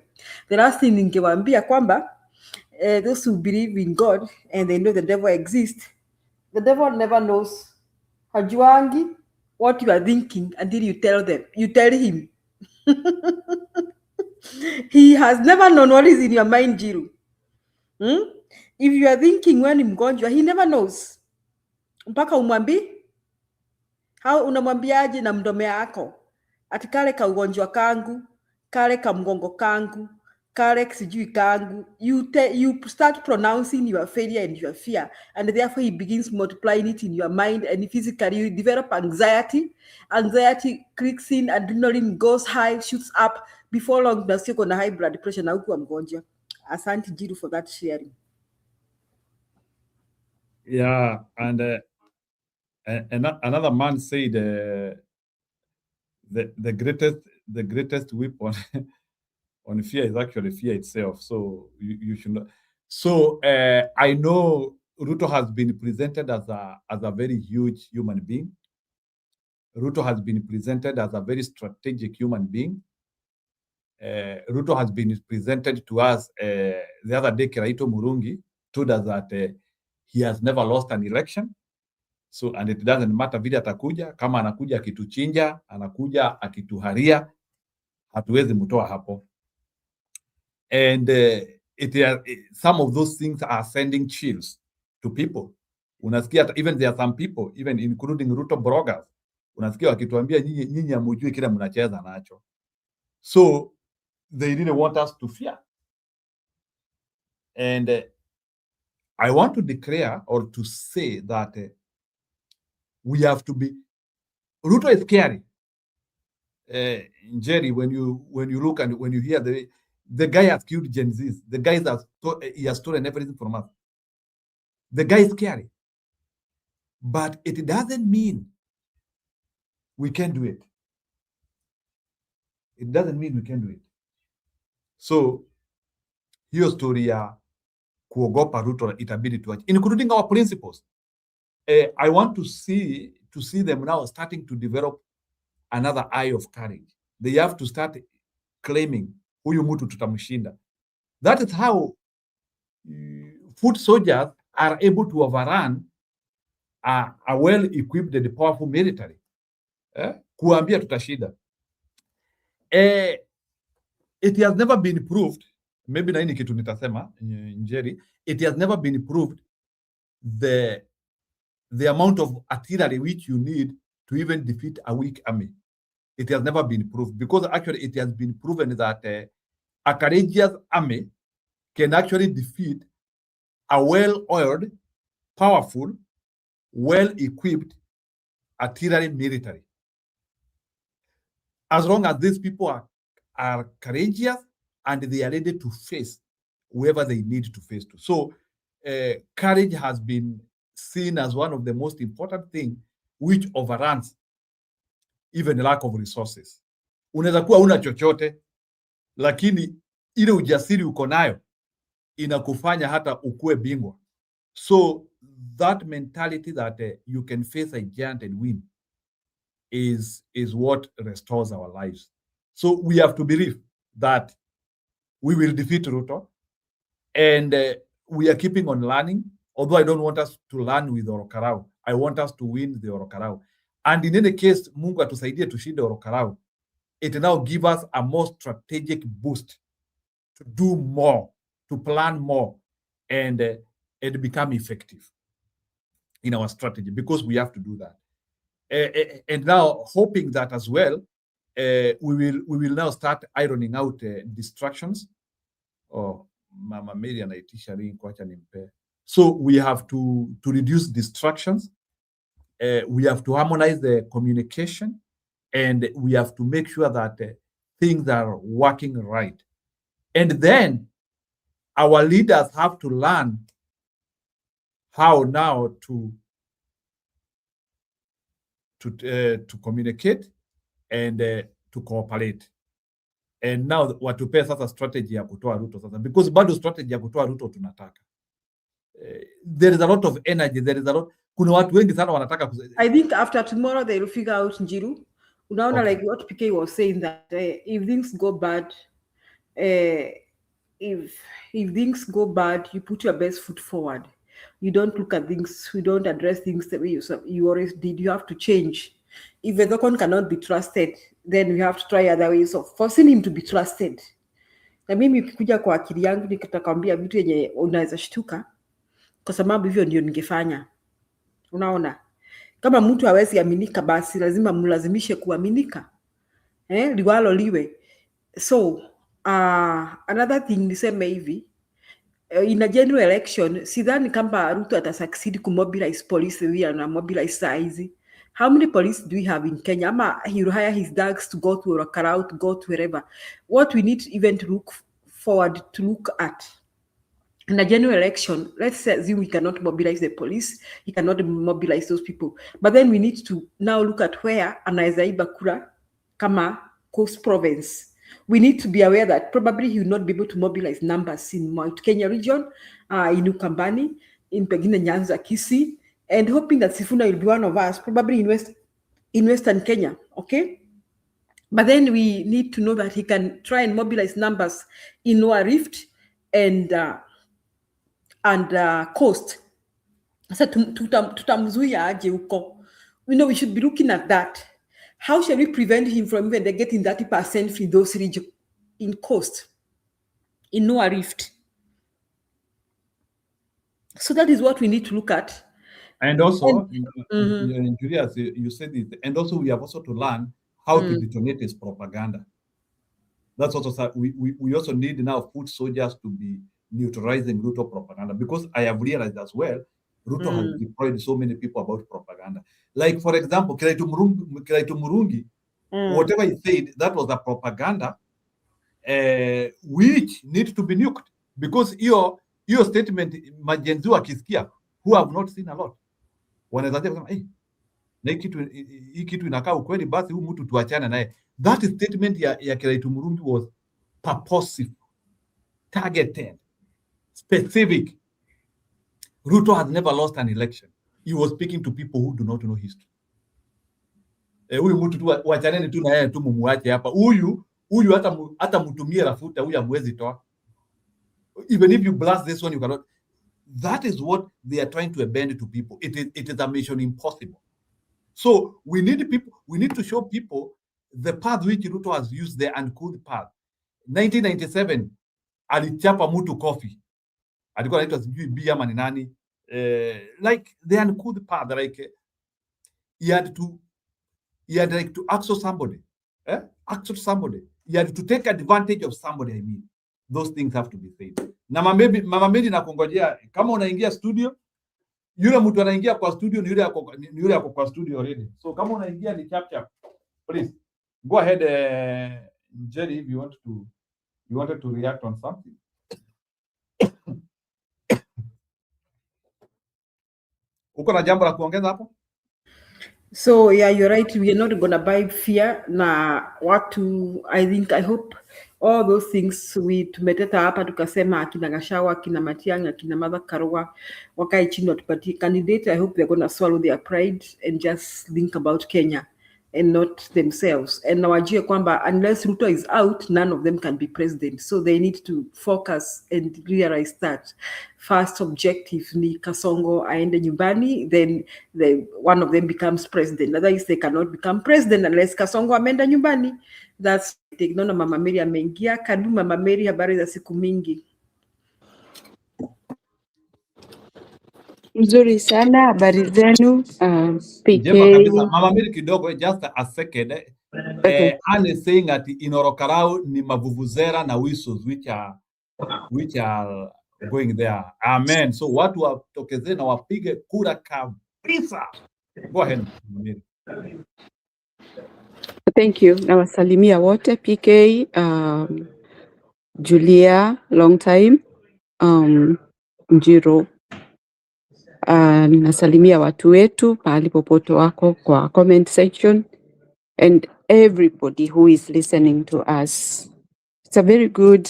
The last thing ningewaambia kwamba those who believe in God and they know the devil exists, the devil never knows. Hajuangi what you are thinking until you tell him. He has never known what is in your mind, Jiru. If you are thinking when mgonjwa, he never knows. Mpaka umwambi, how unamwambiaje na mdomo yako? Ati kale ka ugonjwa kangu, kale ka mgongo kangu, kale sijui kangu. You start pronouncing your failure and your fear, and therefore he begins multiplying it in your mind, and physically you develop anxiety. Anxiety clicks in, adrenaline goes high, shoots up. Before long, you're going to high blood pressure na huku mgonjwa. Asante Jiru for that sharing. Yeah, and another man said the greatest weapon on fear is actually fear itself. So you should not. So I know Ruto has been presented as a very huge human being. Ruto has been presented as a very strategic human being. Ruto has been presented to us the other day. Kiraito Murungi told us that he has never lost an election. So, and it doesn't matter vile atakuja, kama anakuja akituchinja, anakuja akituharia, hatuwezi mtoa hapo. And some of those things are sending chills to people. Unasikia even there are some people, even including Ruto bloggers, unasikia wakituambia nyinyi hamjui kile mnacheza nacho. So they really want us to fear. And I want to declare or to say that we have to be. Ruto is scary. Jerry, when you look and when you hear the guy has killed Gen Zs, the guy he has stolen everything from us. The guy is scary, but it doesn't mean we can do it. It doesn't mean we can do it. So hiyo story ya kuogopa Ruto itabidi tuache, including our principles. I want to see them now starting to develop another eye of courage. They have to start claiming huyu mtu tutamshinda. That is how foot soldiers are able to overrun a well-equipped and powerful military. Kuambia tutashinda. It has never been proved, maybe na hii kitu nitasema Njeri, it has never been proved the amount of artillery which you need to even defeat a weak army. It has never been proved, because actually it has been proven that a courageous army can actually defeat a well-oiled, powerful, well-equipped artillery military. As long as these people are courageous and they are ready to face whoever they need to face to. So courage has been seen as one of the most important things which overruns even lack of resources. Unaweza kuwa una chochote, lakini ile ujasiri uko nayo inakufanya hata ukue bingwa. So that mentality that you can face a giant and win is what restores our lives. So we have to believe that we will defeat Ruto, and we are keeping on learning. Although I don't want us to learn with Olkarau, I want us to win the Olkarau. And in any case, Mungu atusaidie tushinde Olkarau. It now gives us a more strategic boost to do more, to plan more, and become effective in our strategy, because we have to do that. And now hoping that as well, we will now start ironing out distractions. Oh, Mama Mary anaitisha ring, kwacha nimpe. So we have to reduce distractions. We have to harmonize the communication, and we have to make sure that things are working right. And then our leaders have to learn how now to communicate and to cooperate. And now watupe sasa strategy ya kutoa Ruto sasa, because bado strategy ya kutoa Ruto tunataka. There is a lot of energy, there is a lot. Kuna watu wengi sana wanataka. I think after tomorrow they will figure out Njiru. Unaona, okay. Like what PK was saying, that if things go bad, if things go bad, you put your best foot forward. You don't look at things, you don't address things the way you always did. You have to change. If Vedokon cannot be trusted, then we have to try other ways of forcing him to be trusted. Na mimi ukikuja kwa akili yangu nitakwambia vitu yenye unaweza shtuka, kwa sababu hivyo ndio ningefanya. Unaona? Kama mtu hawezi aminika, basi lazima mlazimishe kuaminika. Liwalo liwe. So, another thing niseme hivi, in a general election, sidhani kama Ruto atasucceed kumobilize police vile na mobilize size. How many police do we have in Kenya? Ama he will hire his dogs to go to Olkarau, to go to wherever. What we need even to look forward to look at in a general election, let's say we cannot mobilize the police, he cannot mobilize those people. But then we need to now look at where anaweza iba kura kama Coast Province. We need to be aware that probably he will not be able to mobilize numbers in Mount Kenya region, in Ukambani, in Pegine Nyanza, Kisii, and hoping that Sifuna will be one of us, probably in West in Western Kenya, okay? But then we need to know that he can try and mobilize numbers in Noah Rift and Coast. Sasa tutamzuia aje huko? You know, we should be looking at that. How shall we prevent him from even getting 30% in those regions, in Coast, in Noah Rift? So that is what we need to look at. And also, Julius, you said it, and also we have also to learn how to detonate his propaganda. That's also, we also need now foot soldiers to be neutralizing Ruto propaganda, because I have realized as well, Ruto has deployed so many people about propaganda. Like, for example, Kiraitu Murungi, whatever he said, that was a propaganda which needs to be nuked, because your statement, majenzi wakisikia, who have not seen a lot, wanaweza kusema na hii kitu inakaa ukweli, basi huyu mtu tuachane naye. That statement ya Kiraitu Murungi was purposive, targeted, specific. Ruto has never lost an election. He was speaking to people who do not know history. Huyu mtu tu wachaneni tu na yeye tu, mumuache hapa. Huyu hata mtumie rafuta, huyu amwezi toa. Even if you blast this one, you cannot. That is what they are trying to bend to people. It is a mission impossible. So we need to show people the path which Ruto has used, the uncouth path. 1997 alichapa mtu kofi, alikuwa anaitwa sijui bia ama ni nani, like the uncouth path, like he had to access somebody, access somebody, he had to take advantage of somebody. I mean, those things have to be said. Na Mama Mary nakungojea, kama unaingia studio, yule mtu anaingia kwa studio ni yule yako kwa studio already. So kama unaingia ni chap, please go ahead. Jerry, if you wanted to react on something. Uko na jambo la kuongeza hapo? So yeah, you're right. We are not gonna buy fear na watu. I hope all those things tumeteta hapa tukasema akina Gashawa, akina Matiang'i, akina Martha Karua wakae chini watupatie candidate. I hope they're gonna swallow their pride and just think about Kenya and not themselves. And nawajue kwamba unless Ruto is out, none of them can be president. So they need to focus and realize that first objective ni Kasongo aende nyumbani, then one of them becomes president. Otherwise they cannot become president unless Kasongo ameenda nyumbani. That's it. Naona Mama Mary ameingia. Karibu Mama Mary, habari za siku mingi? Mzuri sana, habari zenu? PK. Jema kabisa. Mama Mary kidogo, just a second. Okay. Anne is saying that in Olkarau ni mavuvuzera na whistles which are going there. Amen. So watu watokezee na wapige kura kabisa. Go ahead, Mama Mary. Thank you. Nawasalimia wote, PK, Julia, long time, Njiro. Nasalimia watu wetu pahali popote wako kwa comment section, and everybody who is listening to us. It's a very good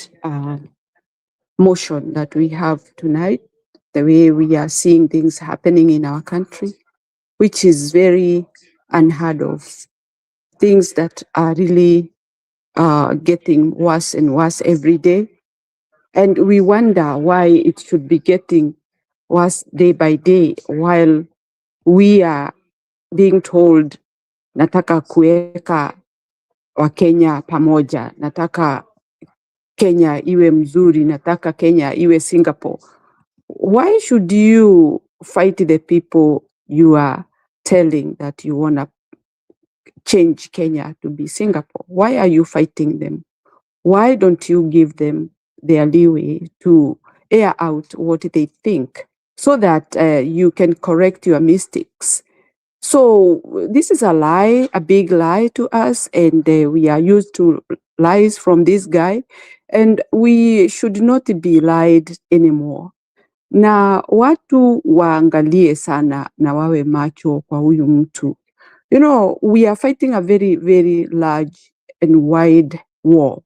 motion that we have tonight, the way we are seeing things happening in our country, which is very unheard of. Things that are really getting worse and worse every day. And we wonder why it should be getting worse day by day while we are being told, nataka kuweka Wakenya pamoja, nataka Kenya iwe mzuri, nataka Kenya iwe Singapore. Why should you fight the people you are telling that you want to change Kenya to be Singapore? Why are you fighting them? Why don't you give them their leeway to air out what they think so that you can correct your mistakes? So this is a lie, a big lie to us, and we are used to lies from this guy, and we should not be lied anymore. Na watu waangalie sana na wawe macho kwa huyu mtu. You know, we are fighting a very, very large and wide war.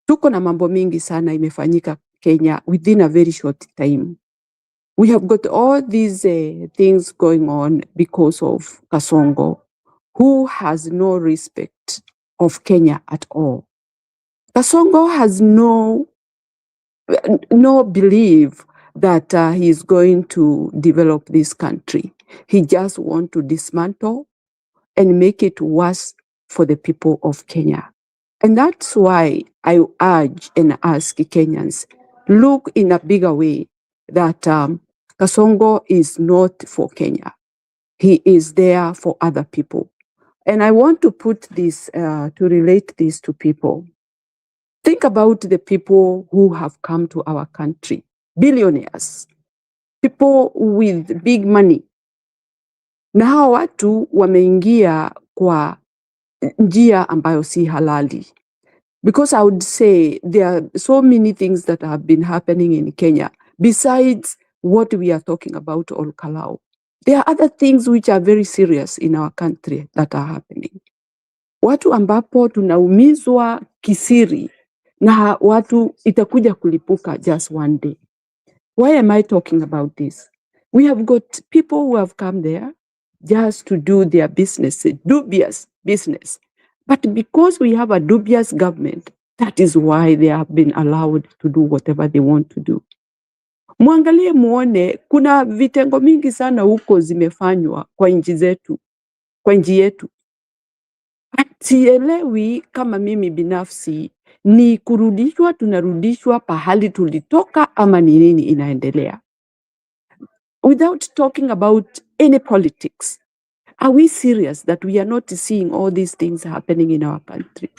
Tuko na mambo mingi sana imefanyika Kenya within a very short time. We have got all these things going on because of Kasongo. who has no respect of Kenya at all. Kasongo has no belief that he is going to develop this country. He just wants to dismantle and make it worse for the people of Kenya. And that's why I urge and ask Kenyans, look in a bigger way that Kasongo is not for Kenya. He is there for other people. And I want to put this, to relate this to people. Think about the people who have come to our country, billionaires, people with big money. Na hawa watu wameingia kwa njia ambayo si halali. Because I would say there are so many things that have been happening in Kenya besides what we are talking about Olkarau. There are other things which are very serious in our country that are happening. Watu ambapo tunaumizwa kisiri na watu itakuja kulipuka just one day. Why am I talking about this? We have got people who have come there just to do their business, dubious business. But because we have a dubious government, that is why they have been allowed to do whatever they want to do. Muangalie muone, kuna vitengo mingi sana huko zimefanywa kwa nchi zetu, kwa nchi yetu. Sielewi kama mimi binafsi ni kurudishwa, tunarudishwa pahali tulitoka ama ni nini inaendelea. Without talking about any politics, are we serious that we are not seeing all these things happening in our country?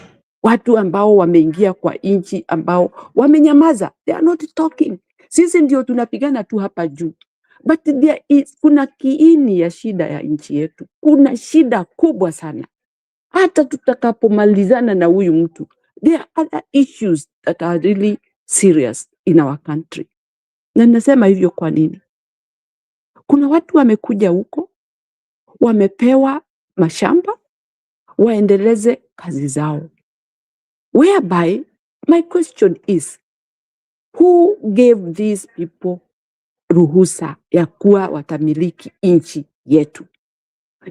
Watu ambao wameingia kwa nchi ambao wamenyamaza, they are not talking. Sisi ndio tunapigana tu hapa juu. But there is, kuna kiini ya shida ya nchi yetu. Kuna shida kubwa sana. Hata tutakapomalizana na huyu mtu, there are other issues that are really serious in our country. Na nasema hivyo kwa nini? Kuna watu wamekuja huko, wamepewa mashamba, waendeleze kazi zao. Whereby, my question is, who gave these people ruhusa ya kuwa watamiliki nchi yetu?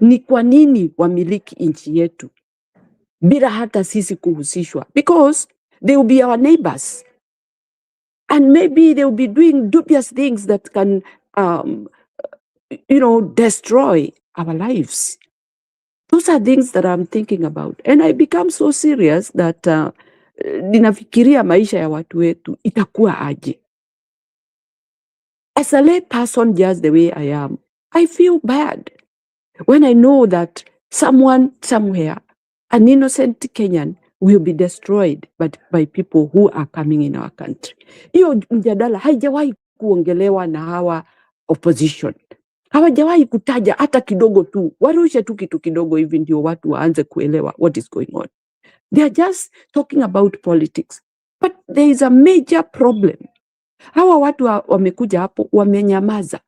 Ni kwa nini wamiliki nchi yetu bila hata sisi kuhusishwa? Because they will be our neighbors. And maybe they will be doing dubious things that can, destroy our lives. Those are things that I'm thinking about. And I become so serious that ninafikiria maisha ya watu wetu itakuwa aje. As a lay person, just the way I am, I feel bad when I know that someone somewhere, an innocent Kenyan, will be destroyed by people who are coming in our country. Hiyo mjadala haijawahi kuongelewa na hawa opposition. Hawajawahi kutaja hata kidogo tu. Warushe tu kitu kidogo hivi ndio watu waanze kuelewa what is going on. They are just talking about politics. But there is a major problem. Hawa watu wamekuja hapo wamenyamaza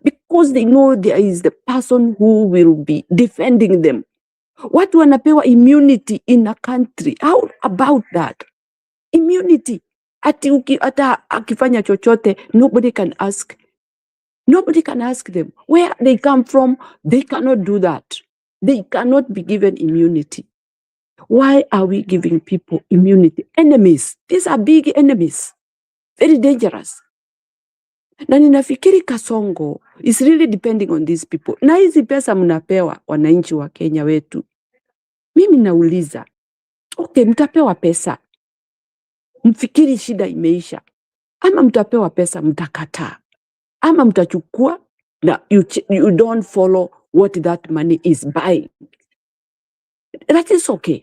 because they know there is the person who will be defending them. Watu wanapewa immunity in a country. How about that? Immunity. Hata akifanya chochote, nobody can ask them where they come from. They cannot do that. They cannot be given immunity. Why are we giving people immunity? Enemies. These are big enemies. Very dangerous. Na ninafikiri Kasongo is really depending on these people. Na hizi pesa mnapewa wananchi wa Kenya wetu. Mimi nauliza, okay, mtapewa pesa, mfikiri shida imeisha, ama mtapewa pesa mtakataa, ama mtachukua na you don't follow what that money is buying. That is okay.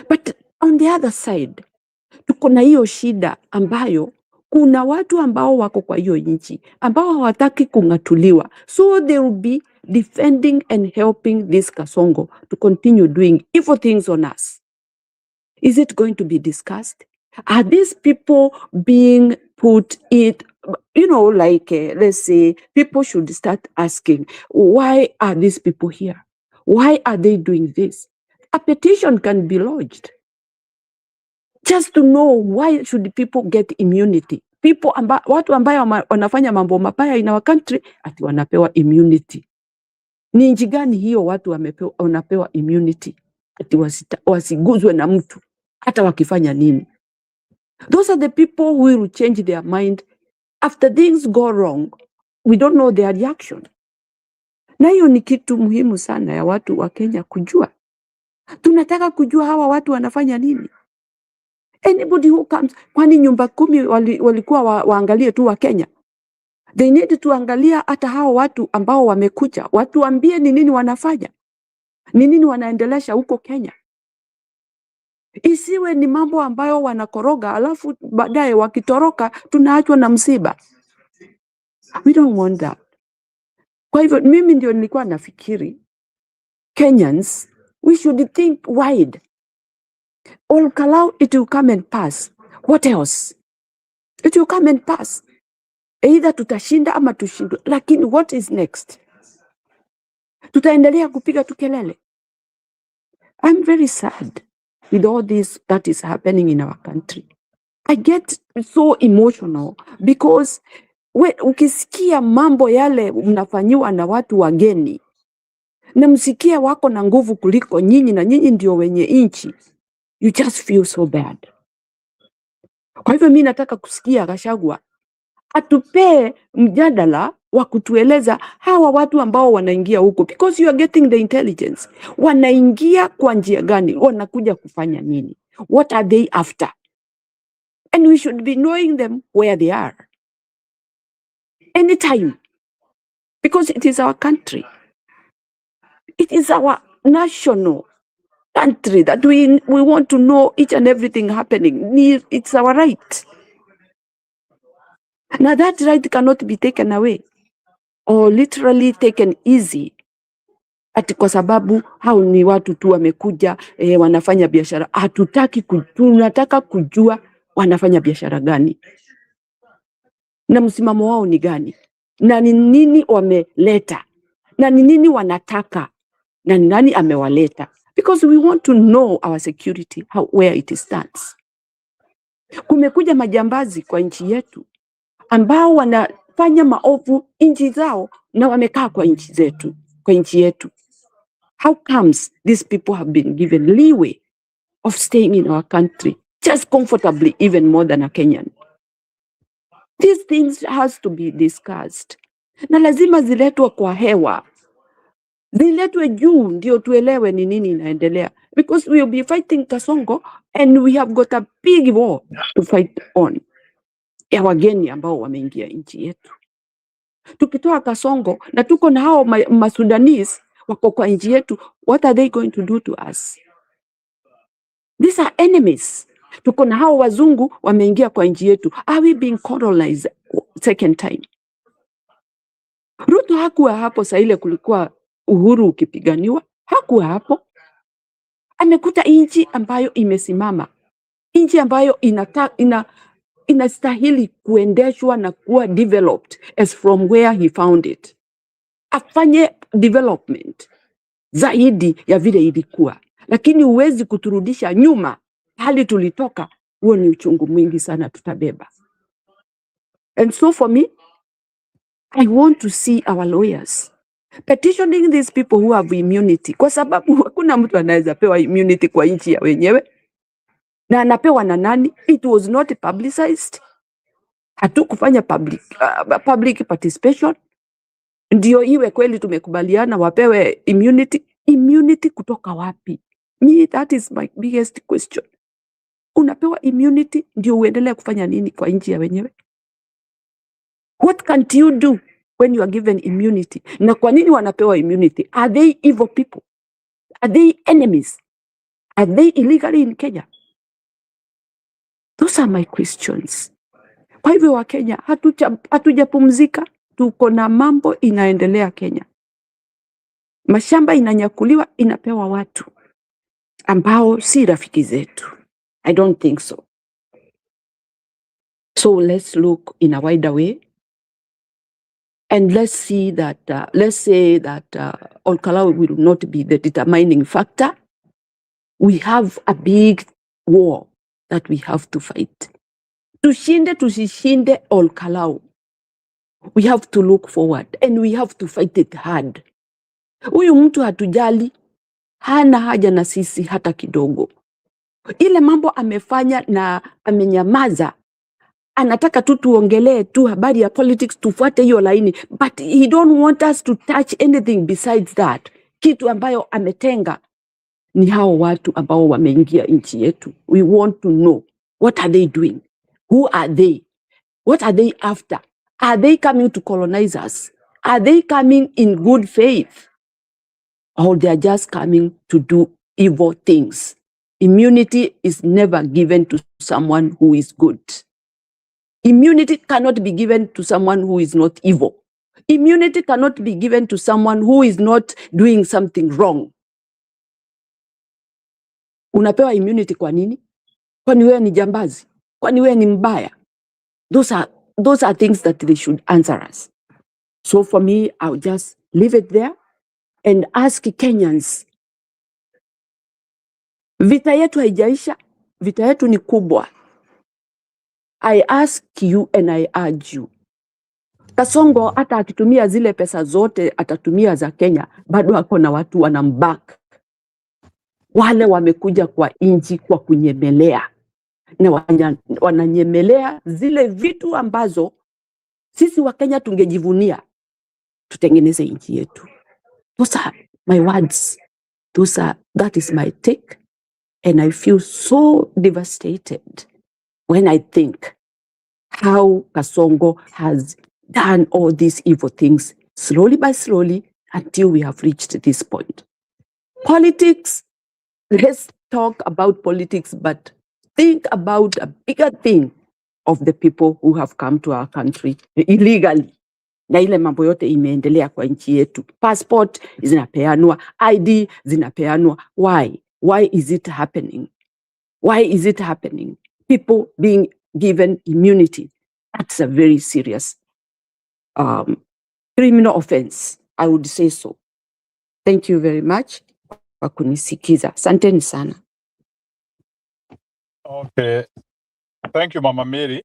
But on the other side, tuko na hiyo shida ambayo kuna watu ambao wako kwa hiyo nchi ambao hawataki kungatuliwa. So they will be defending and helping this Kasongo to continue doing evil things on us. Is it going to be discussed? Are these people being put it, let's say, people should start asking, why are these people here? Why are they doing this? A petition can be lodged just to know why should people get immunity. Watu ambayo wanafanya mambo mabaya in our country ati wanapewa immunity. Ni nchi gani hiyo watu wanapewa immunity ati wasiguzwe na mtu hata wakifanya nini? Those are the people who will change their mind after things go wrong. We don't know their reaction. Na hiyo ni kitu muhimu sana ya watu wa Kenya kujua. Tunataka kujua hawa watu wanafanya nini. Anybody who comes, kwani nyumba 10 walikuwa waangalie tu wa Kenya? They need to angalia hata hao watu ambao wamekuja, watuambie ni nini wanafanya, ni nini wanaendelesha huko Kenya. Isiwe ni mambo ambayo wanakoroga alafu baadaye wakitoroka tunaachwa na msiba. We don't want that. Kwa hivyo mimi ndio nilikuwa nafikiri Kenyans, we should think wide. Olkarau, it will come and pass. What else? It will come and pass. Either tutashinda ama tushindwe. Lakini what is next? Tutaendelea kupiga tukelele. I'm very sad with all this that is happening in our country. I get so emotional because ukisikia mambo yale mnafanyiwa na watu wageni, na msikia wako na nguvu kuliko nyinyi na nyinyi ndio wenye inchi, you just feel so bad. Kwa hivyo mimi nataka kusikia Gachagua atupee mjadala wa kutueleza hawa watu ambao wanaingia huko, because you are getting the intelligence. Wanaingia kwa njia gani? Wanakuja kufanya nini? What are they after? And we should be knowing them where they are anytime, because it is our country. It is our national country that we want to know each and everything happening. It's our right. Now that right cannot be taken away or literally taken easy. Ati kwa sababu hao ni watu tu wamekuja wanafanya biashara. Tunataka kujua wanafanya biashara gani, na msimamo wao ni gani, na ni nini wameleta, na ni nini wanataka, na ni nani amewaleta, because we want to know our security, where it stands. Kumekuja majambazi kwa nchi yetu ambao wanafanya maovu nchi zao na wamekaa kwa nchi zetu, kwa nchi yetu. How comes these people have been given leeway of staying in our country just comfortably, even more than a Kenyan? These things has to be discussed. Na lazima ziletwe kwa hewa, ziletwe juu ndio tuelewe ni nini inaendelea, because we will be fighting Kasongo and we have got a big war to fight on ya wageni ambao wameingia nchi yetu. Tukitoa Kasongo na tuko na hao Masudanese wako kwa nchi yetu, what are they going to do to us? These are enemies. Tuko na hao wazungu wameingia kwa nchi yetu. Are we being colonized second time? Ruto hakuwa hapo saa ile kulikuwa uhuru ukipiganiwa. Hakuwa hapo. Amekuta nchi ambayo imesimama, nchi ambayo inastahili kuendeshwa na kuwa developed as from where he found it. Afanye development zaidi ya vile ilikuwa, lakini huwezi kuturudisha nyuma hali tulitoka. Huo ni uchungu mwingi sana tutabeba. And so for me, I want to see our lawyers petitioning these people who have immunity, kwa sababu hakuna mtu anaweza pewa immunity kwa nchi ya wenyewe. Na anapewa na nani? It was not publicized. Hatukufanya public participation. Ndio iwe kweli tumekubaliana wapewe immunity. Immunity kutoka wapi? Me, that is my biggest question. Unapewa immunity ndio uendelee kufanya nini kwa nchi ya wenyewe? What can't you do when you are given immunity? Na kwa nini wanapewa immunity? Are they evil people? Are they enemies? Are they illegally in Kenya? Those are my questions. Kwa hivyo wa Kenya hatujapumzika, tuko na mambo inaendelea Kenya. Mashamba inanyakuliwa, inapewa watu ambao si rafiki zetu. I don't think so. So let's look in a wider way. And let's say that Olkarau will not be the determining factor. We have a big war that we have to fight. Tushinde tusishinde Olkarau, we have to look forward and we have to fight it hard. Huyu mtu hatujali, hana haja na sisi hata kidogo. Ile mambo amefanya na amenyamaza, anataka tu tuongelee tu habari ya politics, tufuate hiyo laini, but he don't want us to touch anything besides that. Kitu ambayo ametenga ni hao watu ambao wameingia nchi yetu. We want to know, what are they doing? Who are they? What are they after? Are they coming to colonize us? Are they coming in good faith? Or they are just coming to do evil things? Immunity is never given to someone who is good. Immunity cannot be given to someone who is not evil. Immunity cannot be given to someone who is not doing something wrong. Unapewa immunity kwa nini? Kwani wewe ni jambazi? Kwani wewe ni mbaya? Those are things that they should answer us. So for me, I'll just leave it there and ask Kenyans. Vita yetu haijaisha, vita yetu ni kubwa. I ask you and I urge you. Kasongo hata akitumia zile pesa zote atatumia za Kenya, bado hako na watu wanambak. Wale wamekuja kwa inji kwa kunyemelea. Na wananyemelea zile vitu ambazo sisi wa Kenya tungejivunia, tutengeneze nchi yetu. Those are my words. That is my take. And I feel so devastated when I think how Kasongo has done all these evil things slowly by slowly until we have reached this point. Politics, let's talk about politics, but think about a bigger thing of the people who have come to our country illegally. Na ile mambo yote imeendelea kwa nchi yetu. Passport zinapeanwa, ID zinapeanwa. Why? Why is it happening? Why is it happening? People being given immunity. That's a very serious criminal offense. I would say so. Thank you very much kwa kunisikiza. Asanteni sana. Okay. Thank you, Mama Mary.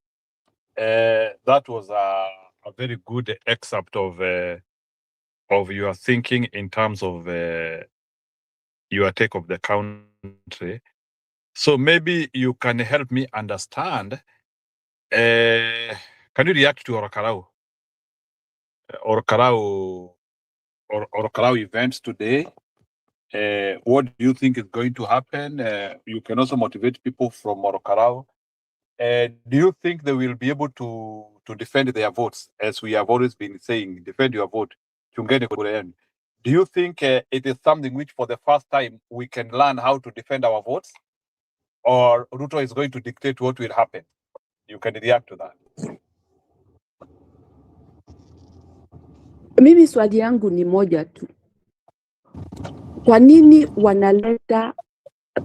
That was a very good excerpt of your thinking in terms of your take of the country. So maybe you can help me understand. Can you react to Olkarau events today? What do you think is going to happen? You can also motivate people from Olkarau. Do you think they will be able to defend their votes, as we have always been saying, defend your vote? Do you think it is something which for the first time we can learn how to defend our votes? Or Ruto is going to dictate what will happen? You can react to that. Mimi swali yangu ni moja tu. Kwa nini wanaleta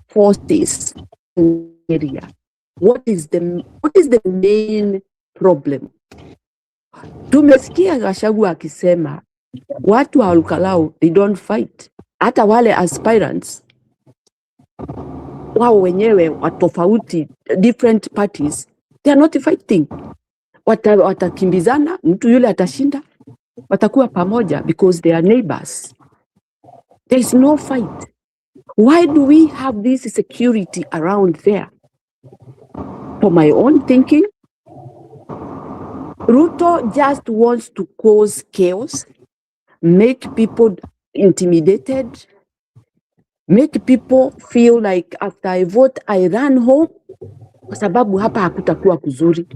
forces in area? What is the main problem? Tumesikia Gachagua akisema watu wa Olkarau they don't fight. Hata wale aspirants wao wenyewe watofauti, different parties, they are not fighting. Watakimbizana, mtu yule atashinda, watakuwa pamoja because they are neighbors. There is no fight. Why do we have this security around there? For my own thinking, Ruto just wants to cause chaos, make people intimidated, make people feel like after I vote, I run home, kwa sababu hapa hakutakuwa kuzuri.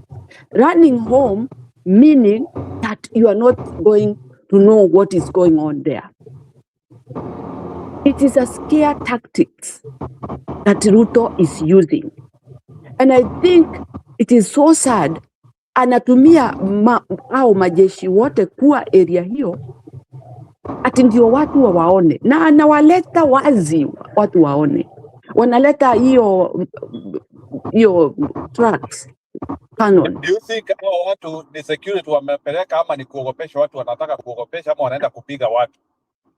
Running home meaning that you are not going to know what is going on there. It is a scare tactics that Ruto is using. And I think it is so sad, anatumia au majeshi wote kuwa area hiyo, ati ndio watu waone, na anawaleta wazi watu waone. Wanaleta hiyo trucks, cannon. Do you think watu ni security wamepeleka ama ni kuogopesha watu, wanataka kuogopesha ama wanaenda kupiga watu?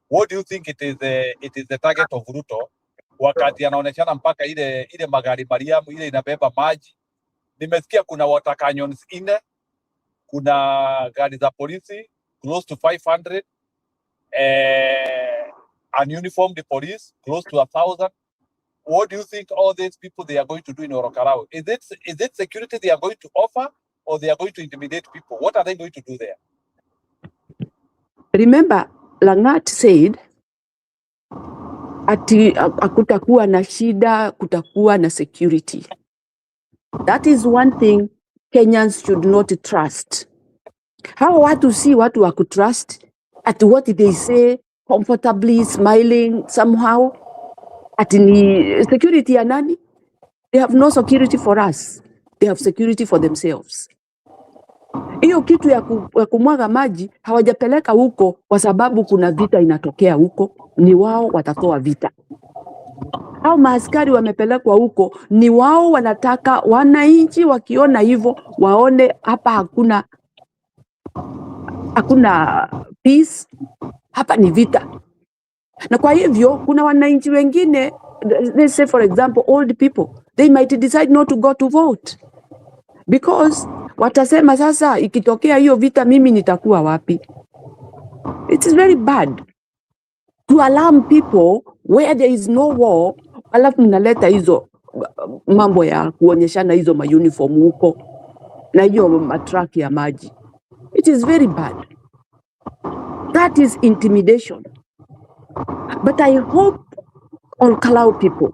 What do you think it is the target of Ruto wakati anaoneshana mpaka ile magari Mariamu ile inabeba maji? Nimesikia kuna water cannons 4, kuna gari za polisi close to 500, ununiformed police, close to 1,000. What do you think all these people they are going to do in Olkarau? Is it security they are going to offer, or they are going to intimidate people? What are they going to do there? Remember, Langat said, ati kutakuwa na shida, kutakuwa na security. That is one thing Kenyans should not trust. How watu see watu wa kutrust at what they say, comfortably smiling somehow. Ati ni security ya nani? They have no security for us. They have security for themselves. Hiyo kitu ya kumwaga maji hawajapeleka huko kwa sababu kuna vita inatokea huko, ni wao watatoa vita. Hao maaskari wamepelekwa huko, ni wao wanataka wananchi wakiona hivyo waone hapa hakuna peace, hapa ni vita. Na kwa hivyo kuna wananchi wengine, let's say for example old people, they might decide not to go to vote because watasema sasa ikitokea hiyo vita mimi nitakuwa wapi? It is very bad to alarm people where there is no war, alafu mnaleta hizo mambo ya kuonyeshana hizo mauniform huko na hiyo matraki ya maji. It is very bad. That is intimidation. But I hope Olkarau people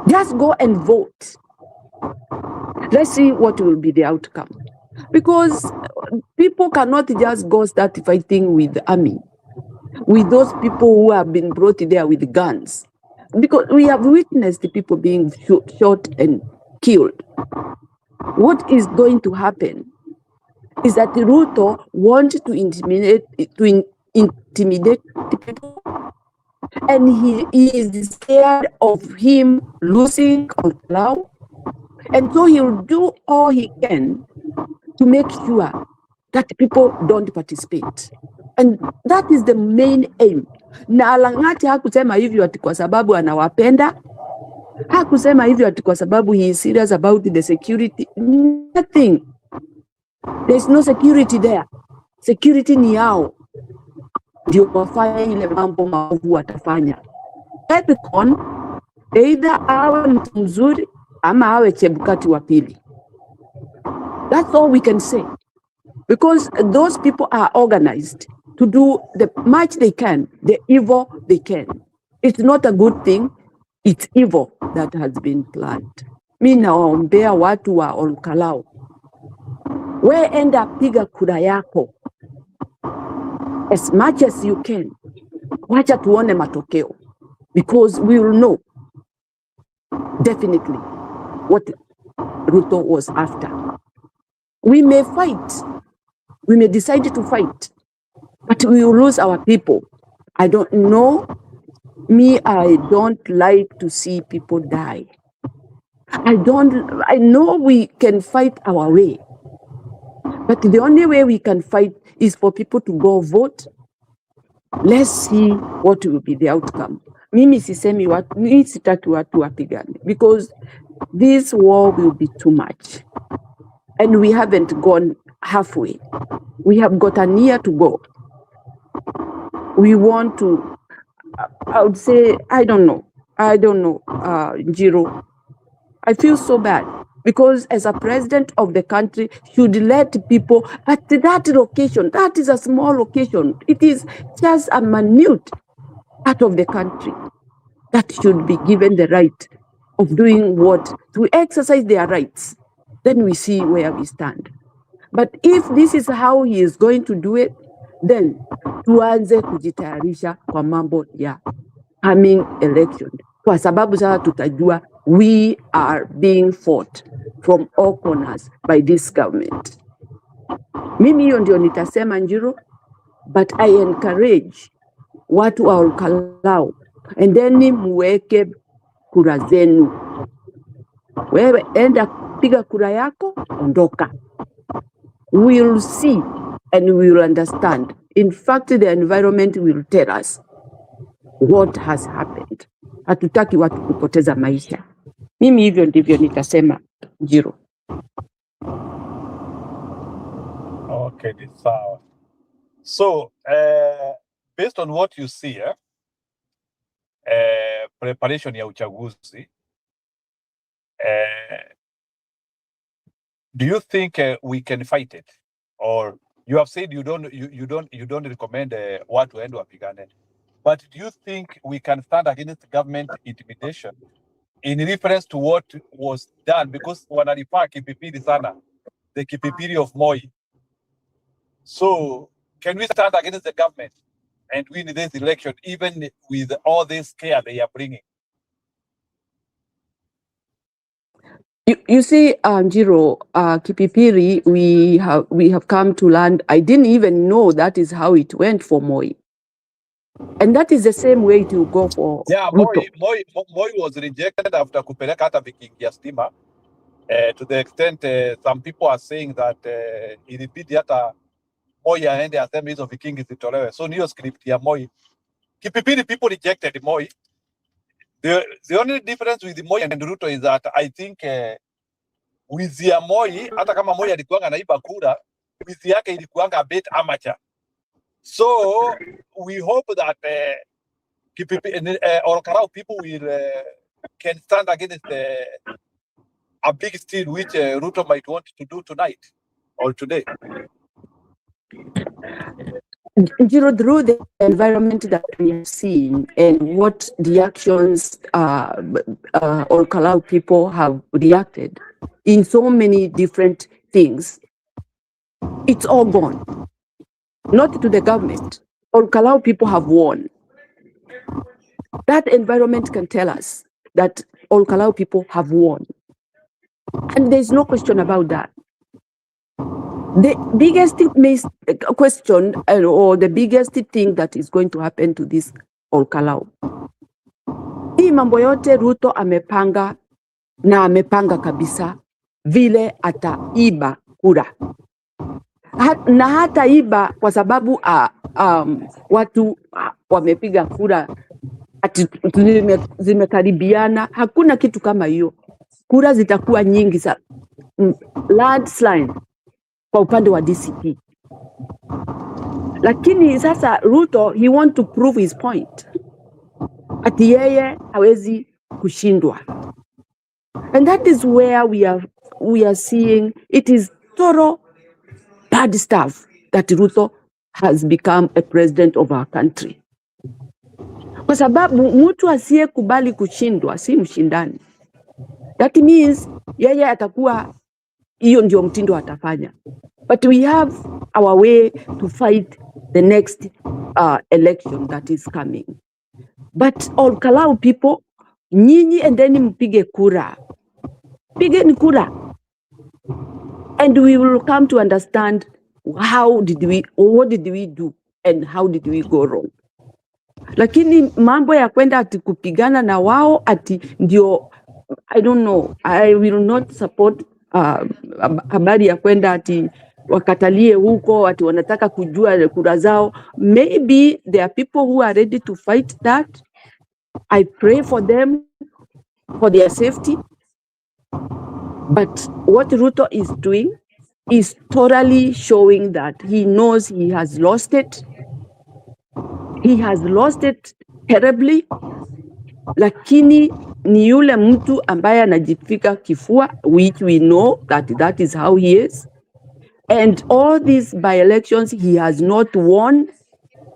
just go and vote. Let's see what will be the outcome. Because people cannot just go start fighting with the army, with those people who have been brought there with guns. Because we have witnessed the people being shot and killed. What is going to happen is that Ruto wants to intimidate the people, and he is scared of him losing Olkarau, and so he will do all he can to make sure that people don't participate. And that is the main aim. Na Lang'ati hakusema hivyo ati kwa sababu anawapenda. Hakusema hivyo ati kwa sababu he is serious about the security. Nothing. There is no security there. Security ni yao. Ndio wafanya ile mambo maovu watafanya. Epicon, either awe mtu mzuri ama awe Chebukati wa pili. That's all we can say. Because those people are organized to do the much they can, the evil they can. It's not a good thing. It's evil that has been planned. Mi naombea watu wa Olkarau, we enda piga kura yako as much as you can. Wacha tuone matokeo, because we will know definitely what Ruto was after. We may fight, we may decide to fight, but we will lose our people. I don't know. Me, I don't like to see people die. I know we can fight our way, but the only way we can fight is for people to go vote. Let's see what will be the outcome. Mimi sisemi watu, mimi sitaki watu wapigane, because this war will be too much. And we haven't gone halfway. We have got a year to go. We want to, I would say, I don't know, Jiro. I feel so bad, because as a president of the country, should let people at that location, that is a small location. It is just a minute part of the country that should be given the right of doing what, to exercise their rights. Then we see where we stand. But if this is how he is going to do it, then tuanze kujitayarisha kwa mambo ya coming election. Kwa sababu sasa tutajua we are being fought from all corners by this government. Mimi hiyo ndio nitasema, Njiro, but I encourage watu wa Olkarau, and then muweke kura zenu. Wewe enda piga kura yako, ondoka. We will see and we will understand. In fact, the environment will tell us what has happened. Hatutaki watu kupoteza maisha. Mimi hivyo ndivyo nitasema, Jiro. Okay, sawa. So based on what you see, preparation ya uchaguzi, do you think we can fight it, or you have said you don't recommend watu waende wapigane, but do you think we can stand against government intimidation in reference to what was done? Because wanalipaa kipipiri sana, the kipipiri of Moi. So can we stand against the government and win this election, even with all this scare they are bringing? You see, Jiro, Kipipiri, we have come to learn. I didn't even know that is how it went for Moi. And that is the same way it will go for Ruto. Moi was rejected after kupeleka hata vikingi ya stima, to the extent some people are saying that ilibidi hata Moi aende aseme hizo vikingi zitolewe. So niyo script ya Moi. Kipipiri people rejected Moi. The only difference with Moi and Ruto is that I think wizi ya Moi, hata kama Moi alikuanga naiba kura, wizi yake ilikuanga a bit amateur. So we hope that Olkarau people will can stand against a big steal which Ruto might want to do tonight or today. Jiro, through the environment that we have seen and what the actions Olkarau people have reacted in so many different things, it's all gone. Not to the government. Olkarau people have won. That environment can tell us that Olkarau people have won. And there's no question about that. The biggest question or the biggest thing that is going to happen to this Olkarau, hii mambo yote Ruto amepanga na amepanga kabisa vile ataiba kura. Na hata iba kwa sababu watu wamepiga kura ati zimekaribiana. Hakuna kitu kama hiyo. Kura zitakuwa nyingi sana, landslide kwa upande wa DCP. Lakini sasa Ruto, he want to prove his point, ati yeye hawezi kushindwa. And that is where we are seeing it is total bad stuff that Ruto has become a president of our country. Kwa sababu mtu asiyekubali kushindwa si mshindani. That means yeye atakuwa hiyo ndio mtindo atafanya. But we have our way to fight the next election that is coming. But Olkarau people, nyinyi endeni mpige kura. Pigeni kura. And we will come to understand what did we do and how did we go wrong. Lakini mambo ya kwenda ati kupigana na wao ati ndio, I don't know, I will not support habari ya kwenda ati wakatalie huko ati wanataka kujua kura zao. Maybe there are people who are ready to fight that. I pray for them, for their safety. But what Ruto is doing is totally showing that he knows he has lost it. He has lost it terribly. Lakini ni yule mtu ambaye anajifika kifua, which we know that is how he is. And all these by-elections he has not won.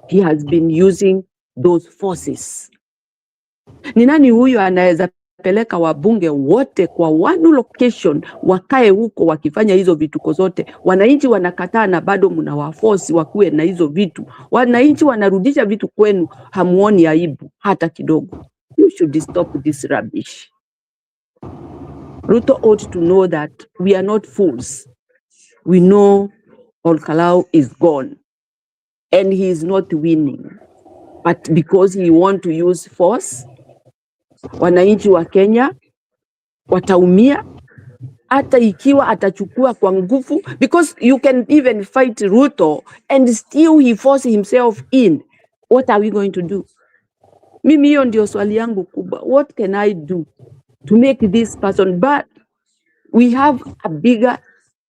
He has been using those forces. Ni nani huyo anaweza peleka wabunge wote kwa one location wakae huko wakifanya hizo vituko zote? Wananchi wanakataa na bado mnawaforce wakuwe na hizo vitu. Wananchi wanarudisha vitu kwenu, hamuoni aibu hata kidogo. You should stop this rubbish. Ruto ought to know that we are not fools. We know Olkarau is gone and he is not winning. But because he want to use force, wananchi wa Kenya wataumia hata ikiwa atachukua kwa nguvu, because you can even fight Ruto and still he force himself in. What are we going to do? Mimi hiyo ndio swali yangu kubwa. What can I do to make this person? But we have a bigger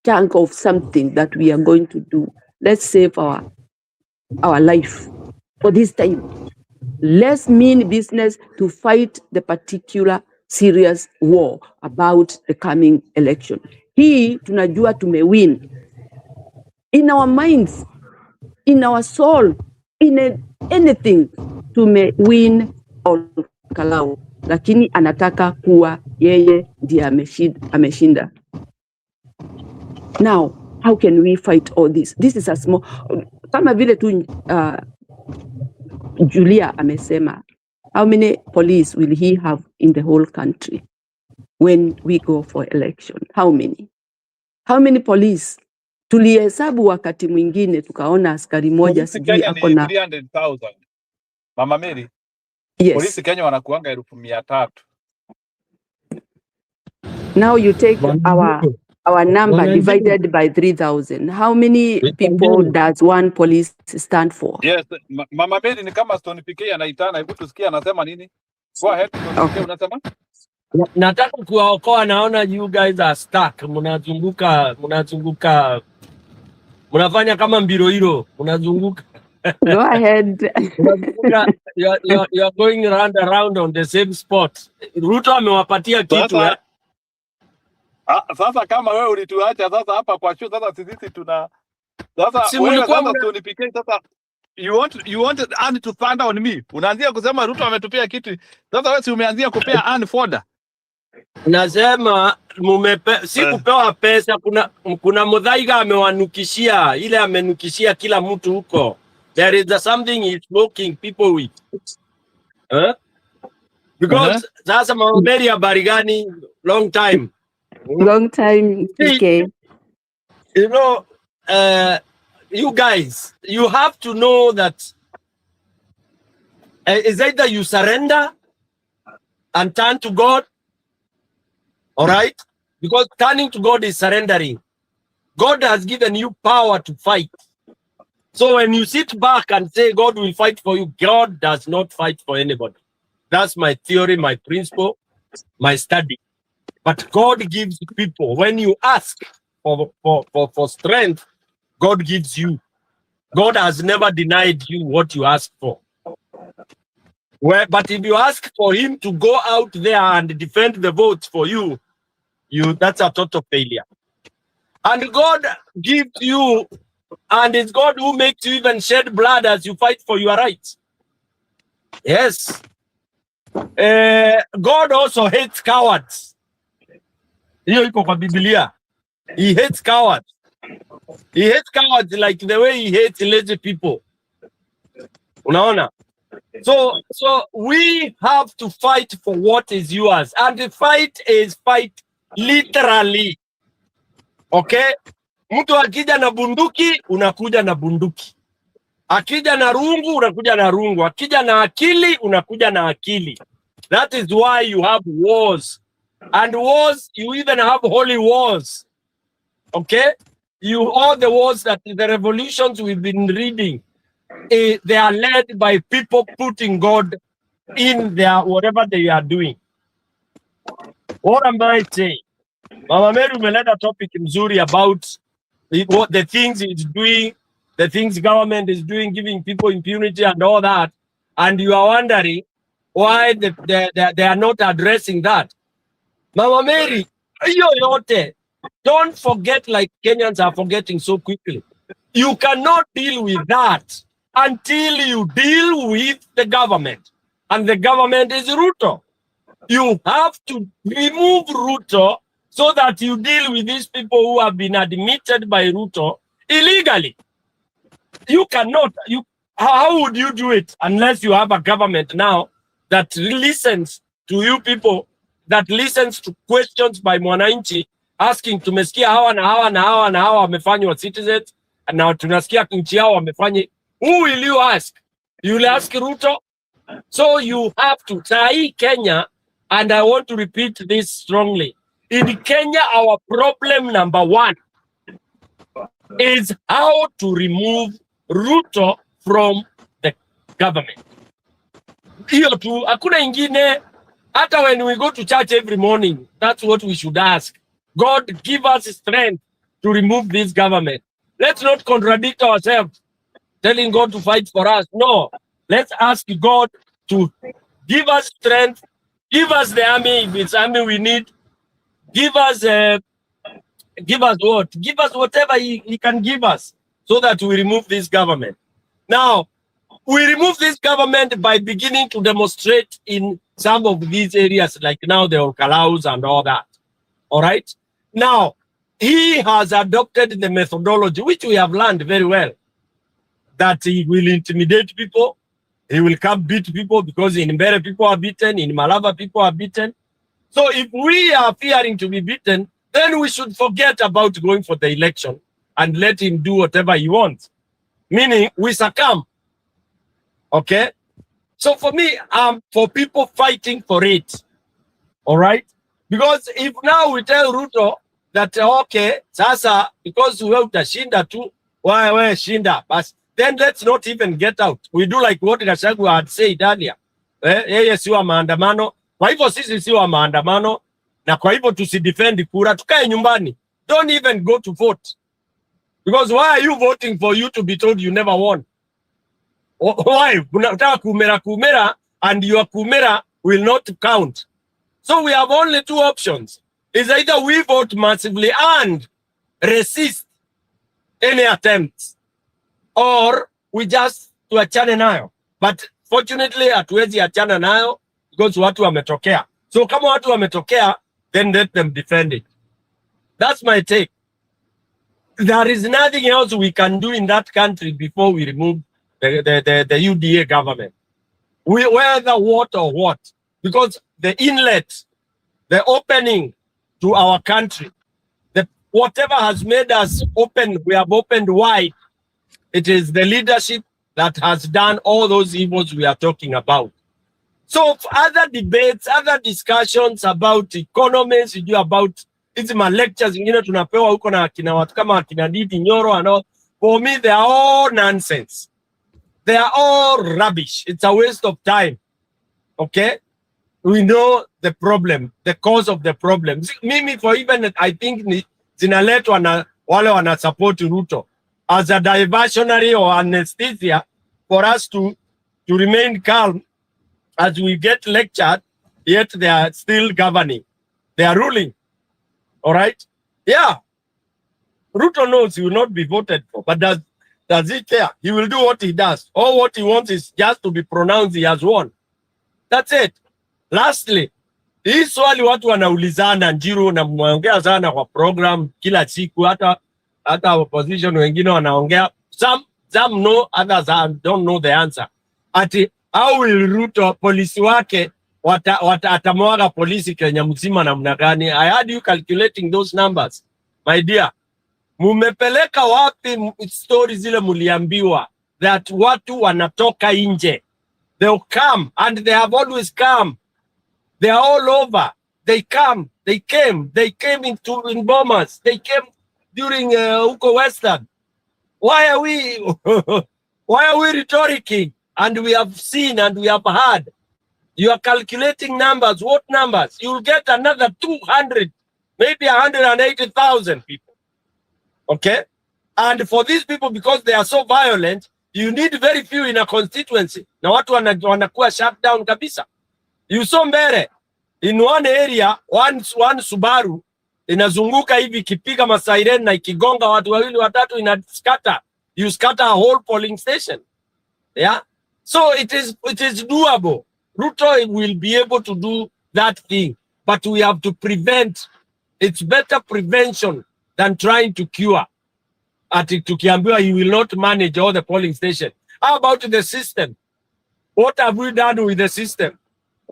chunk of something that we are going to do. Let's save our our life for this time. Let's mean business to fight the particular serious war about the coming election. Hii tunajua tumewin in our minds, in our soul, in anything tumewin Olkarau, lakini anataka kuwa yeye ndiye ameshinda. Now, how can we fight all this? This is a small, kama vile tu Julia amesema, how many police will he have in the whole country when we go for election? How many? How many police? Tulihesabu wakati mwingine tukaona askari moja Polisi sijui Kenya ako ni na 300,000. Mama Mary. Yes. Polisi Kenya wanakuanga 100,000. Now you take our number divided by 3,000. How many people does one police stand for? Yes, Mama Mary ni kama Stone PK anaitana, hebu tusikie anasema nini. Go ahead, Stone PK unasema? Nataka kuwaokoa, naona you guys are stuck. Mnazunguka, mnafanya kama mbiro hilo, mnazunguka. Go ahead. You are going around on the same spot. Ruto amewapatia kitu eh? Sasa kama wewe ulituacha sasa hapa kwa show, sasa sisi tuna sasa wewe sasa Stone PK sasa you want Ann to thunder on me. Unaanzia kusema Ruto ametupia kitu. Sasa wewe si umeanzia kupea Ann foda. Nasema si kupewa pesa, kuna Muthaiga amewanukishia, ile amenukishia kila mtu huko. There is something he's smoking people with. Because sasa Mama Mary habari gani? Long time. Long time, PK. You know, you guys, you have to know that it's either you surrender and turn to God, all right? Because turning to God is surrendering. God has given you power to fight. So when you sit back and say God will fight for you, God does not fight for anybody. That's my theory, my principle, my study. But God gives people. When you ask for strength, God gives you. God has never denied you what you ask for. But if you ask for him to go out there and defend the votes for you, that's a total failure. And God gives you, and it's God who makes you even shed blood as you fight for your rights. Yes. God also hates cowards. Hiyo iko kwa Biblia. He hates cowards. He hates cowards like the way he hates lazy people. Unaona? So we have to fight for what is yours. And the fight is fight literally. Okay? Mtu akija na bunduki, unakuja na bunduki. Akija na rungu, unakuja na rungu. Akija na akili, unakuja na akili. That is why you have wars. And wars, you even have holy wars. Okay? All the wars that the revolutions we've been reading, they are led by people putting God in their whatever they are doing. What am I saying? Mama Mary umeleta topic mzuri about what the things it's doing, the things government is doing, giving people impunity and all that. And you are wondering why they are not addressing that. Mama Mary, don't forget, like Kenyans are forgetting so quickly. You cannot deal with that until you deal with the government. And the government is Ruto. You have to remove Ruto so that you deal with these people who have been admitted by Ruto illegally. You cannot. How would you do it unless you have a government now that listens to you people, that listens to questions by mwananchi asking, tumesikia hawa na hawa na hawa na hawa wamefanywa citizens, na tunasikia nchi yao wamefanya. Who will you ask? You will ask Ruto? So you have to. Sai Kenya, and I want to repeat this strongly. In Kenya, our problem number one is how to remove Ruto from the government. Hiyo tu, hakuna ingine. Hata when we go to church every morning, that's what we should ask. God, give us strength to remove this government. Let's not contradict ourselves. telling God to fight for us. No, let's ask God to give us strength, give us the army, if it's army we need, give us what? Give us whatever he can give us so that we remove this government. Now, we remove this government by beginning to demonstrate in some of these areas, like now the Olkaraus and all that. All right? Now, he has adopted the methodology, which we have learned very well, that he will intimidate people, he will come beat people, because in Mbere people are beaten, in Malava people are beaten. So if we are fearing to be beaten, then we should forget about going for the election and let him do whatever he wants. Meaning, we succumb. Okay? So for me, for people fighting for it. All right? Because if now we tell Ruto that, okay, sasa, because we have to shinda tu, why shinda, but then let's not even get out. We do like what Gachagua had said earlier. Yeye si wa maandamano, kwa hivyo sisi si wa maandamano, na kwa hivyo tusidefend kura, tukae nyumbani. Don't even go to vote. Because why are you voting for you to be told you never won? Why? Unataka kumera, and your kumera will not count. So we have only two options. It's either we vote massively and resist any attempts, or we just tuachane nayo. But fortunately, hatuwezi achana nayo because watu wametokea. So kama watu wametokea, then let them defend it. That's my take. There is nothing else we can do in that country before we remove the UDA government. Whether what or what. Because the inlet, the opening to our country, whatever has made us open, we have opened wide. It is the leadership that has done all those evils we are talking about. So other debates, other discussions about economies, about hizi ma lectures zingine tunapewa huko na akina watu kama akina Didi Nyoro and all, for me they are all nonsense. They are all rubbish. It's a waste of time. Okay? We know the problem, the cause of the problem. Mimi for even I think zinaletwa na wale wana support Ruto as a diversionary or anesthesia for us to remain calm as we get lectured, yet they are still governing. They are ruling. All right? Yeah. Ruto knows he will not be voted for, but does he care? He will do what he does. All what he wants is just to be pronounced he has won. That's it. Lastly, hii swali watu wanaulizana, Njiru na mwaongea sana kwa program kila siku, hata opposition wengine wanaongea. Some know, others don't know the answer. Ati how will Ruto polisi wake atamwaga polisi Kenya mzima namna gani? I had you calculating those numbers. My dear, mumepeleka wapi story zile muliambiwa that watu wanatoka nje? They'll come, and they have always come. They are all over. They come. They came in Bomas. They came during Uko Western. Why are we rhetoricing? And we have seen and we have heard. You are calculating numbers. What numbers? You will get another 200, maybe 180,000 people. Okay? And for these people, because they are so violent, you need very few in a constituency. Na watu wanakuwa shut down kabisa. You saw Mbere, in one area, one Subaru, inazunguka hivi kipiga masairen na ikigonga watu wawili watatu scatter. You scatter a whole polling station. Yeah? So it is doable. Ruto will be able to do that thing. But we have to prevent. It's better prevention than trying to cure. Ati tukiambiwa he will not manage all the polling stations. How about the system? What have we done with the system?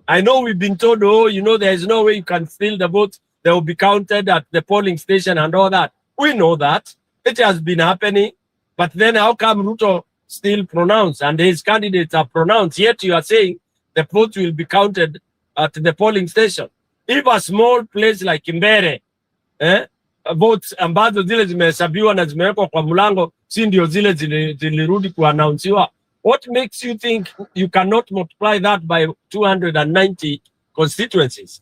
I know we've been told, there is no way you can steal the votes. They will be counted at the polling station and all that. We know that. It has been happening. But then how come Ruto still pronounced and his candidates are pronounced, yet you are saying the votes will be counted at the polling station? If a small place like Mbere, votes ambazo zile zimehesabiwa na zimewekwa kwa mlango, si ndio zile zilirudi kuannouncewa. What makes you think you cannot multiply that by 290 constituencies?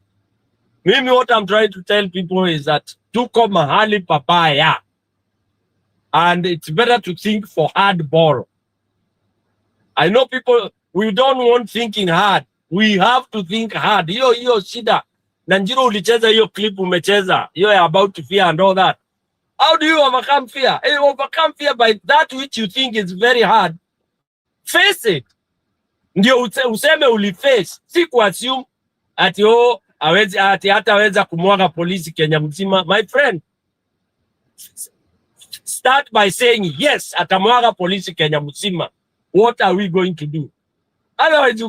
Mimi, what I'm trying to tell people is that tuko mahali papaya. And it's better to think for hardball I know people, we don't want thinking hard. We have to think hard. Hiyo shida. Na Njiro ulicheza hiyo clip umecheza. You're about to fear and all that. How do you overcome fear? You overcome fear by that which you think is very hard. Face it. Ndio useme uliface. Si kuassume ati hawezi ati hataweza kumwaga polisi Kenya mzima. My friend, start by saying yes, atamwaga polisi Kenya mzima. What are we going to do? Otherwise,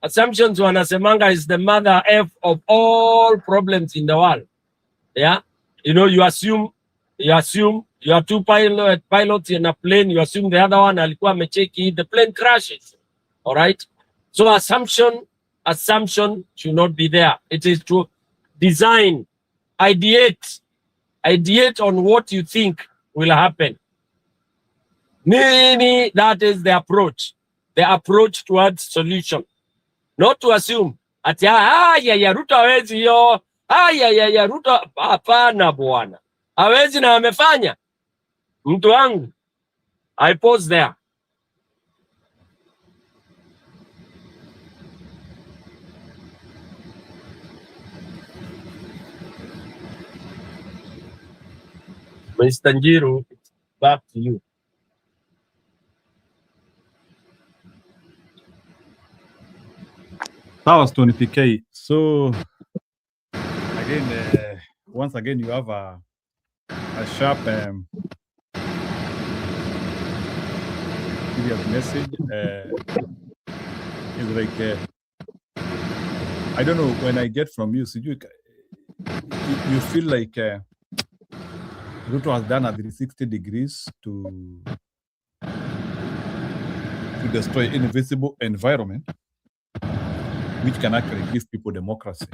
assumptions wanasemanga is the mother of all problems in the world. Yeah, you assume you are two pilots in a plane. You assume the other one alikuwa amecheki, the plane crashes. All right. So assumption should not be there. It is to design, ideate on what you think will happen. That is the approach towards solution. Not to assume ati Ruto hawezi yo, Ruto hapana bwana. Hawezi na amefanya. Mtu wangu. I pause there. Mr. Njiru, back to you. That was Tony PK. So again, once again, you have a sharp serious message. It's like I don't know, when I get from you, so you feel like Ruto has done a 360 degrees to destroy invisible environment, which can actually give people democracy.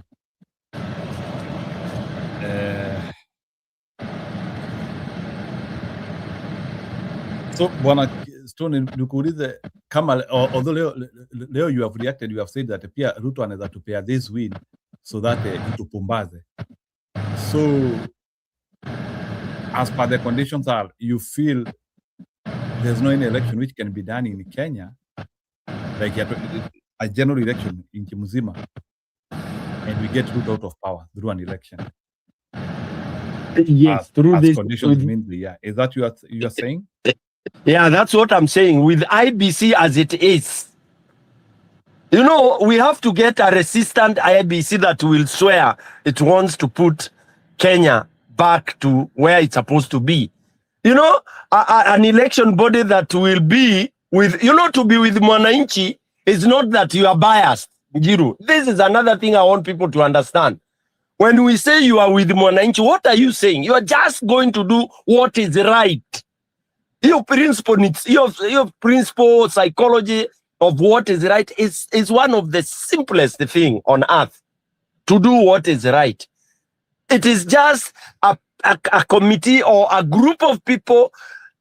So, Bwana Stone, nikuulize kama, although leo you have reacted, you have said that pia Ruto anaweza tupea this win so that itupumbaze. So, as per the conditions are, you feel there's no any election which can be done in Kenya, like a general election in Kimuzima, and we get Ruto out of power through an election. Yes, through this conditions mainly. Yeah, is that you are saying? Yeah, that's what I'm saying. With IBC as it is, we have to get a resistant IBC that will swear it wants to put Kenya back to where it's supposed to be. An election body that will be with, to be with Mwananchi is not that you are biased, Njiru. This is another thing I want people to understand. When we say you are with Mwananchi, what are you saying? You are just going to do what is right. Your principle psychology of what is right is one of the simplest thing on earth, to do what is right. It is just a committee or a group of people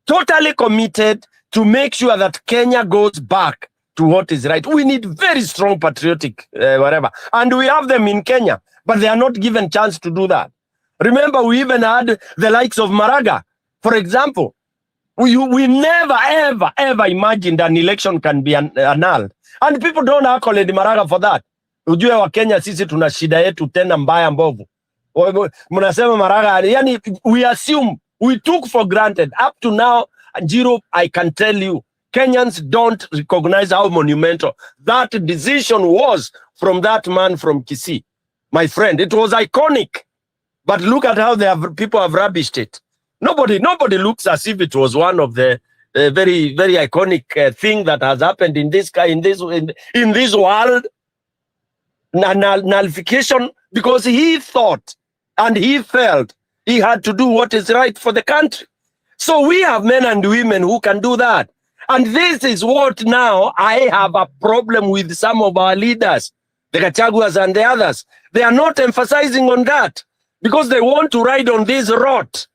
totally committed to make sure that Kenya goes back to what is right. We need very strong patriotic whatever. And we have them in Kenya, but they are not given chance to do that. Remember, we even had the likes of Maraga, for example. We never, ever imagined an election can be annulled. And people don't accolade Maraga for that. Ujue wa Kenya sisi tuna shida yetu tena mbaya mbovu. Mnasema Maraga, yani we assume, we took for granted. Up to now, Njiru, I can tell you, Kenyans don't recognize how monumental that decision was from that man from Kisii. My friend, it was iconic. But look at how people have rubbished it. Nobody looks as if it was one of the very, very iconic thing that has happened in this world. Nullification, because he thought and he felt he had to do what is right for the country. So we have men and women who can do that. And this is what now I have a problem with some of our leaders, the Gachaguas and the others. They are not emphasizing on that because they want to ride on this rot.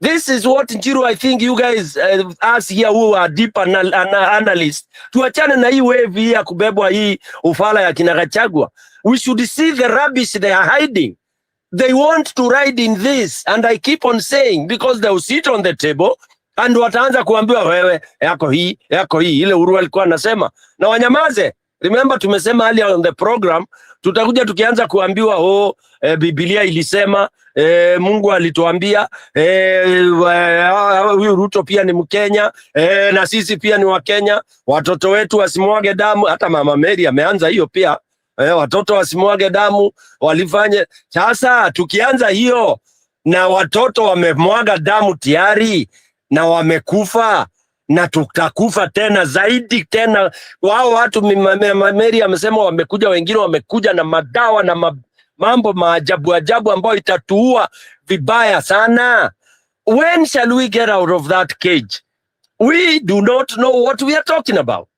This is what, Njiru, I think you guys, us here who are deep analysts, tuachane na hii wave hii ya kubebwa hii ufala ya kina Gachagua. We should see the rubbish they are hiding. They want to ride in this, and I keep on saying, because they will sit on the table, and wataanza kuambiwa wewe yako hii ile Uhuru alikuwa anasema na wanyamaze. Remember tumesema earlier on the program, tutakuja tukianza kuambiwa Biblia ilisema, Mungu alituambia, huyu Ruto pia ni Mkenya, na sisi pia ni Wakenya, watoto wetu wasimwage damu. Hata Mama Mary ameanza hiyo pia, watoto wasimwage damu, walifanye. Sasa tukianza hiyo na watoto wamemwaga damu tayari na wamekufa na tutakufa tena zaidi tena. Wao watu Mary amesema wamekuja, wengine wamekuja na madawa na mambo maajabu ajabu ambayo itatuua vibaya sana. When shall we get out of that cage? We do not know what we are talking about.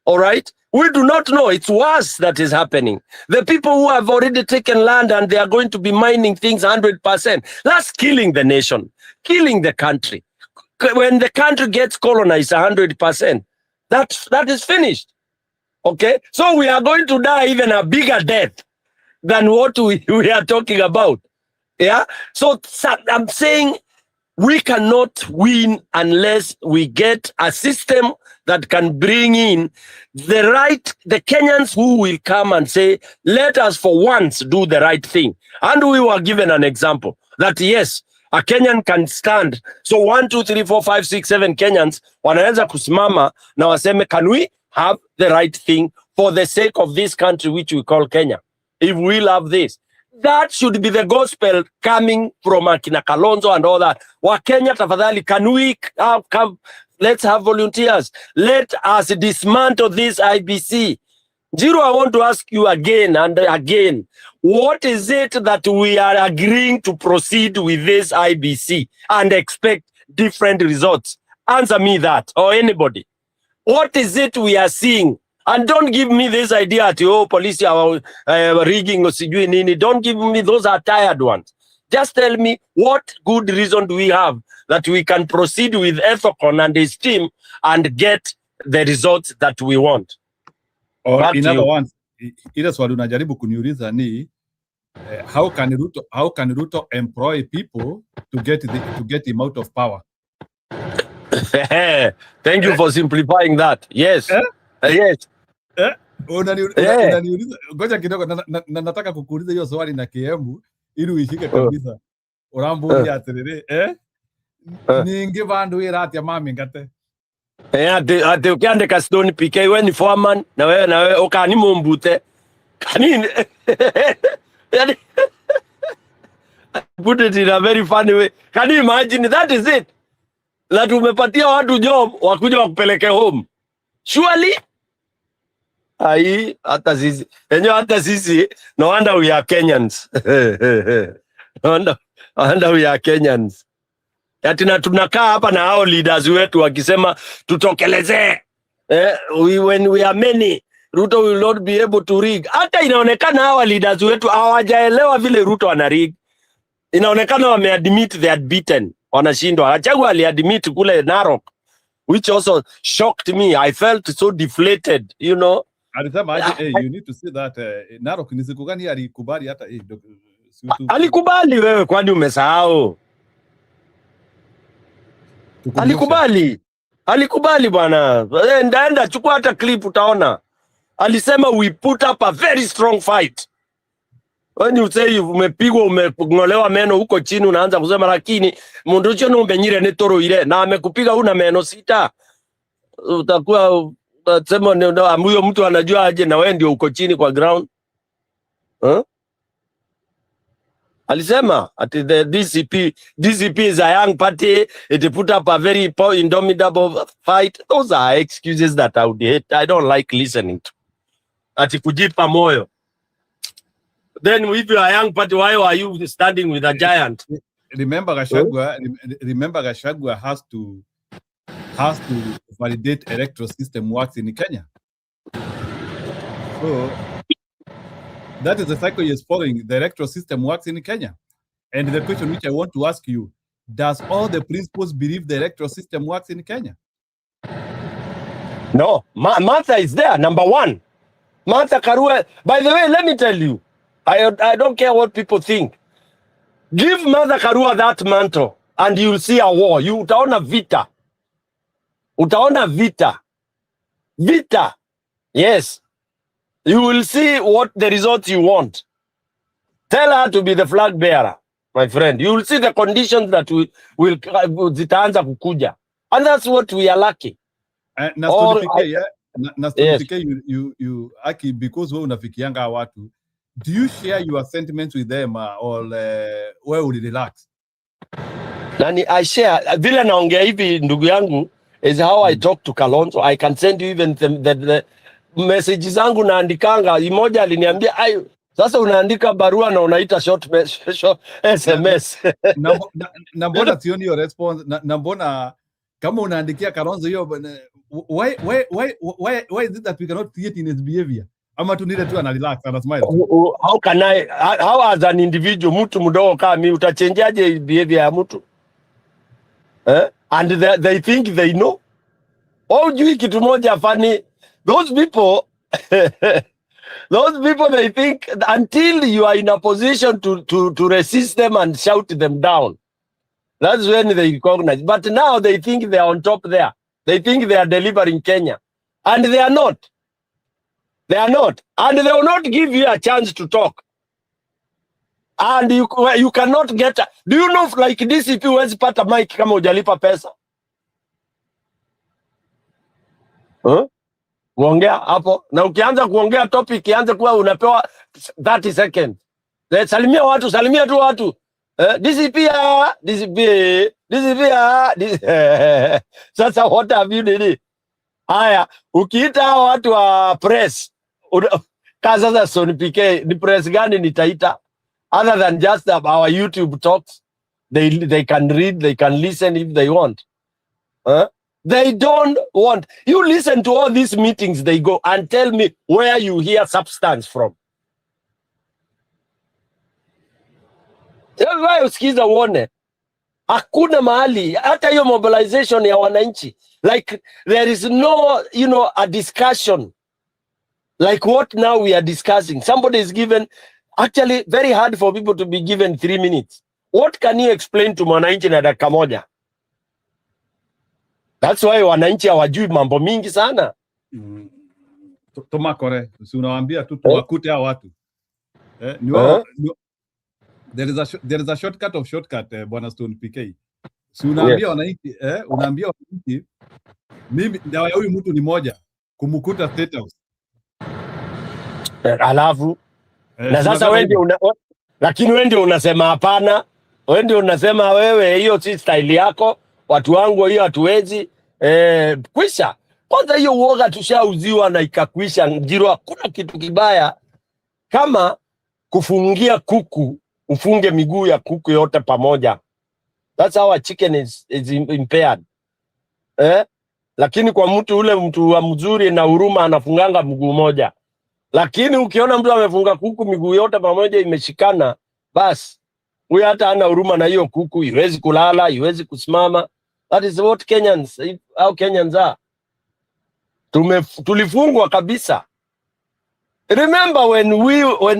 All right? We do not know. It's worse that is happening. The people who have already taken land and they are going to be mining things 100%. That's killing the nation, killing the country. When the country gets colonized 100%, that is finished. Okay? So we are going to die even a bigger death than what we are talking about. Yeah? So I'm saying we cannot win unless we get a system that can bring in the Kenyans who will come and say, let us for once do the right thing. And we were given an example that yes, a Kenyan can stand. So 1, 2, 3, 4, 5, 6, 7 Kenyans wanaweza kusimama na waseme, can we have the right thing for the sake of this country which we call Kenya? If we love this, that should be the gospel coming from Akina Kalonzo and all that. Wakenya tafadhali, can we come? Let's have volunteers. Let us dismantle this IBC. Jiro, I want to ask you again and again, what is it that we are agreeing to proceed with this IBC and expect different results? Answer me that, or anybody. What is it we are seeing? And don't give me this idea that, police are rigging or sijui nini. Don't give me, those are tired ones. Just tell me, what good reason do we have that we can proceed with Ethocon and his team and get the results that we want? Or in other words, ile swali unajaribu kuniuliza ni how can Ruto employ people to get him out of power? Thank you for simplifying that. Yes. Yes. Unaniuliza, ngoja kidogo, nataka kukuuliza hiyo swali na kiembu ili uishike kabisa. Urambulia atiriri, ningi bandu ira atia mami ngate. Ate ukiandika Stone PK, we ni foreman na wewe ukani mumbute. Kanini? Put it in a very funny way. Can you imagine? That is it. That umepatia watu job wakuja wakupeleke home. Surely? Hata sisi, no wonder we are Kenyans. No wonder we are Kenyans. Yatina tunakaa hapa na hao leaders wetu wakisema tutokeleze. When we are many, Ruto will not be able to rig. Hata inaonekana hao leaders wetu hawajaelewa vile Ruto ana rig. Inaonekana wameadmit they had beaten. Wanashindwa. Gachagua aliadmit kule Narok, which also shocked me. I felt so deflated, you know. Alisema you need to see that Narok ni siku gani alikubali hata alikubali wewe, kwani umesahau? Alikubali bwana. Ndaenda chukua hata clip utaona. Alisema we put up a very strong fight. When you say umepigwa, umengolewa meno huko chini, unaanza kusema lakini mundu ucio no mbenyire ni toro ile na amekupiga una meno 6. Utakuwa sema huyo mtu anajua aje na wewe ndio uko chini kwa ground. Alisema at the DCP is a young party, it put up a very indomitable fight. Those are excuses that I would hate. I don't like listening to. Ati kujipa moyo. Then if you are a young party, why are you standing with a giant? Remember Gachagua has to validate electoral system works in Kenya. So that is the cycle he is following. The electoral system works in Kenya. And the question which I want to ask you, does all the principals believe the electoral system works in Kenya? No. Martha is there, number one. Martha Karua. By the way, let me tell you, I don't care what people think. Give Martha Karua that mantle and you'll see a war. Utaona vita. Utaona vita. Vita. Yes. You will see what the results you want. Tell her to be the flag bearer, my friend. You will see the conditions that will zitaanza kukuja. And that's what we are lacking. Na yes. You Aki, because wewe unafikianga watu, do you share your sentiments with them or where will you relax? Nani, I share vile naongea hivi ndugu yangu is how I talk to Kalonzo. I can send you even the messages zangu naandikanga. Imoja aliniambia ayo, sasa unaandika barua na unaita short SMS. Na mbona sioni your response? Na mbona kama unaandikia Kalonzo hiyo, why is it that we cannot see it in his behavior? Ama tu nile tu ana relax ana smile. How can I, how as an individual, mtu mdogo kama mimi utachangeaje behavior ya mtu? And they think they know. Hujui kitu moja funny. Those people they think until you are in a position to resist them and shout them down, that's when they recognize. But now they think they are on top there. They think they are delivering Kenya. And they are not. They are not. And they will not give you a chance to talk. And you cannot get do you know like DCP huwezi pata mic kama hujalipa pesa? Kuongea hapo na ukianza kuongea topic ianze kuwa unapewa 30 seconds. Salimia watu, salimia tu watu. DCP. Sasa what have you done? Haya, ukiita watu wa press sasa Son PK ni press gani nitaita? Other than just our YouTube talks, they can read, they can listen if they want. They don't want. You listen to all these meetings they go and tell me where you hear substance from. Wewe usikiza uone. Hakuna mahali hata hiyo mobilization ya wananchi, like there is no, a discussion like what now we are discussing. Somebody is given, actually very hard for people to be given 3 minutes. What can you explain to mwananchi na dakika moja? That's why wananchi hawajui mambo mingi sana. Tomakore, si unawaambia tu tuwakute hao watu. There is a shortcut of shortcut, Bwana Stone PK. Si unaambia wananchi, unaambia wananchi mimi dawa ya huyu mtu ni moja, kumkuta State House. Alafu na sasa wewe ndio lakini wewe ndio unasema hapana. Wewe ndio unasema wewe hiyo si style yako, watu wangu hiyo hatuwezi. Kwisha. Kwanza hiyo uoga tushauziwa na ikakwisha. Njiro, hakuna kitu kibaya kama kufungia kuku, ufunge miguu ya kuku yote pamoja. That's how a chicken is impaired. Lakini kwa mtu wa mzuri na huruma anafunganga mguu moja. Lakini ukiona mtu amefunga kuku miguu yote pamoja imeshikana, basi huyu hata ana huruma na hiyo kuku, iwezi kulala, iwezi kusimama. That is what how Kenyans are. Tulifungwa kabisa. Remember when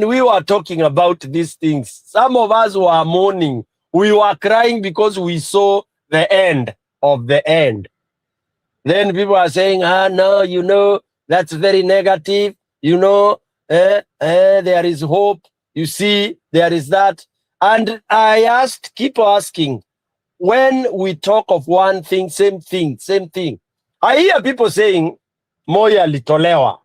we were talking about these things, some of us were mourning. We were crying because we saw the end of the end. Then people are saying, no, that's very negative. There is hope. You see, there is that. And I keep asking, when we talk of one thing, same thing. I hear people saying, Moi alitolewa.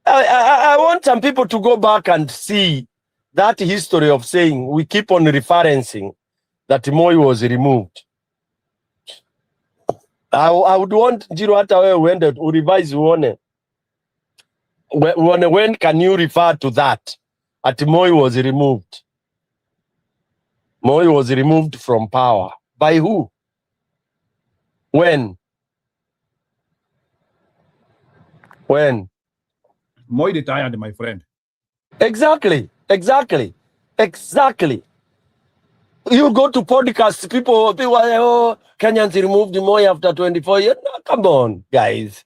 I want some people to go back and see that history of saying, we keep on referencing that Moi was removed. I would want Njiro hata wewe uende urevise uone. When can you refer to that? At Moi was removed. Moi was removed from power. By who? When? Moi retired, my friend. Exactly. You go to podcasts, people Kenyans removed Moi after 24 years. No, come on, guys.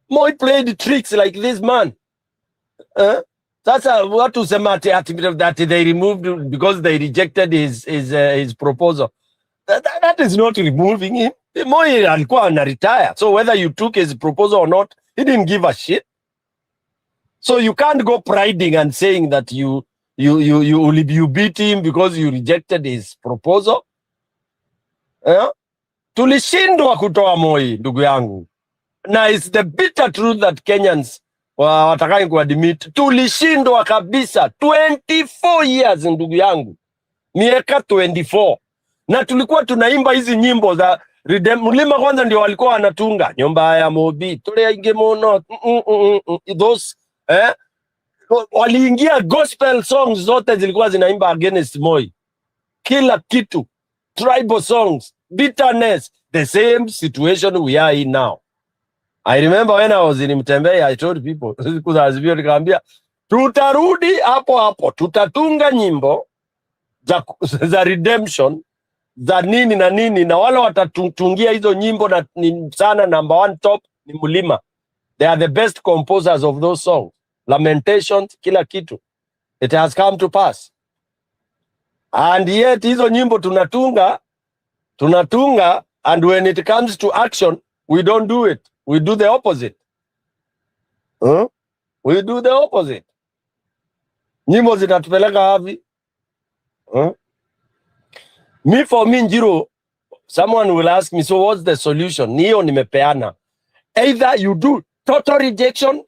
Moi played tricks like this man. That's what to say that they removed because they rejected his proposal. That is not removing him. Moi alikuwa ana retire. So whether you took his proposal or not, he didn't give a shit. So you can't go priding and saying that you beat him because you rejected his proposal. Yeah? Tulishindwa kutoa Moi, ndugu yangu. Na it's the bitter truth that Kenyans watakai kuadmit. Tulishindwa kabisa. 24 years, ndugu yangu. Miaka 24. Na tulikuwa tunaimba hizi nyimbo za Mlima kwanza ndio walikuwa wanatunga. Nyumba ya Mobi, tule inge mono. Those, waliingia gospel songs zote zilikuwa zinaimba against Moi. Kila kitu. Tribal songs, bitterness, the same situation we are in now. I remember when I was in Mtembei, I told people, nikaambia, tutarudi hapo hapo, tutatunga nyimbo za redemption, za nini na nini, na wale watatungia hizo nyimbo na ni sana number 1 top ni Mlima. They are the best composers of those songs. Lamentations, kila kitu. It has come to pass. And yet hizo nyimbo tunatunga, and when it comes to action, we don't do it. We do the opposite. We do the opposite. Nyimbo zinatupeleka wapi? For me, Njiro, someone will ask me, so what's the solution? Niyo nimepeana. Either you do total rejection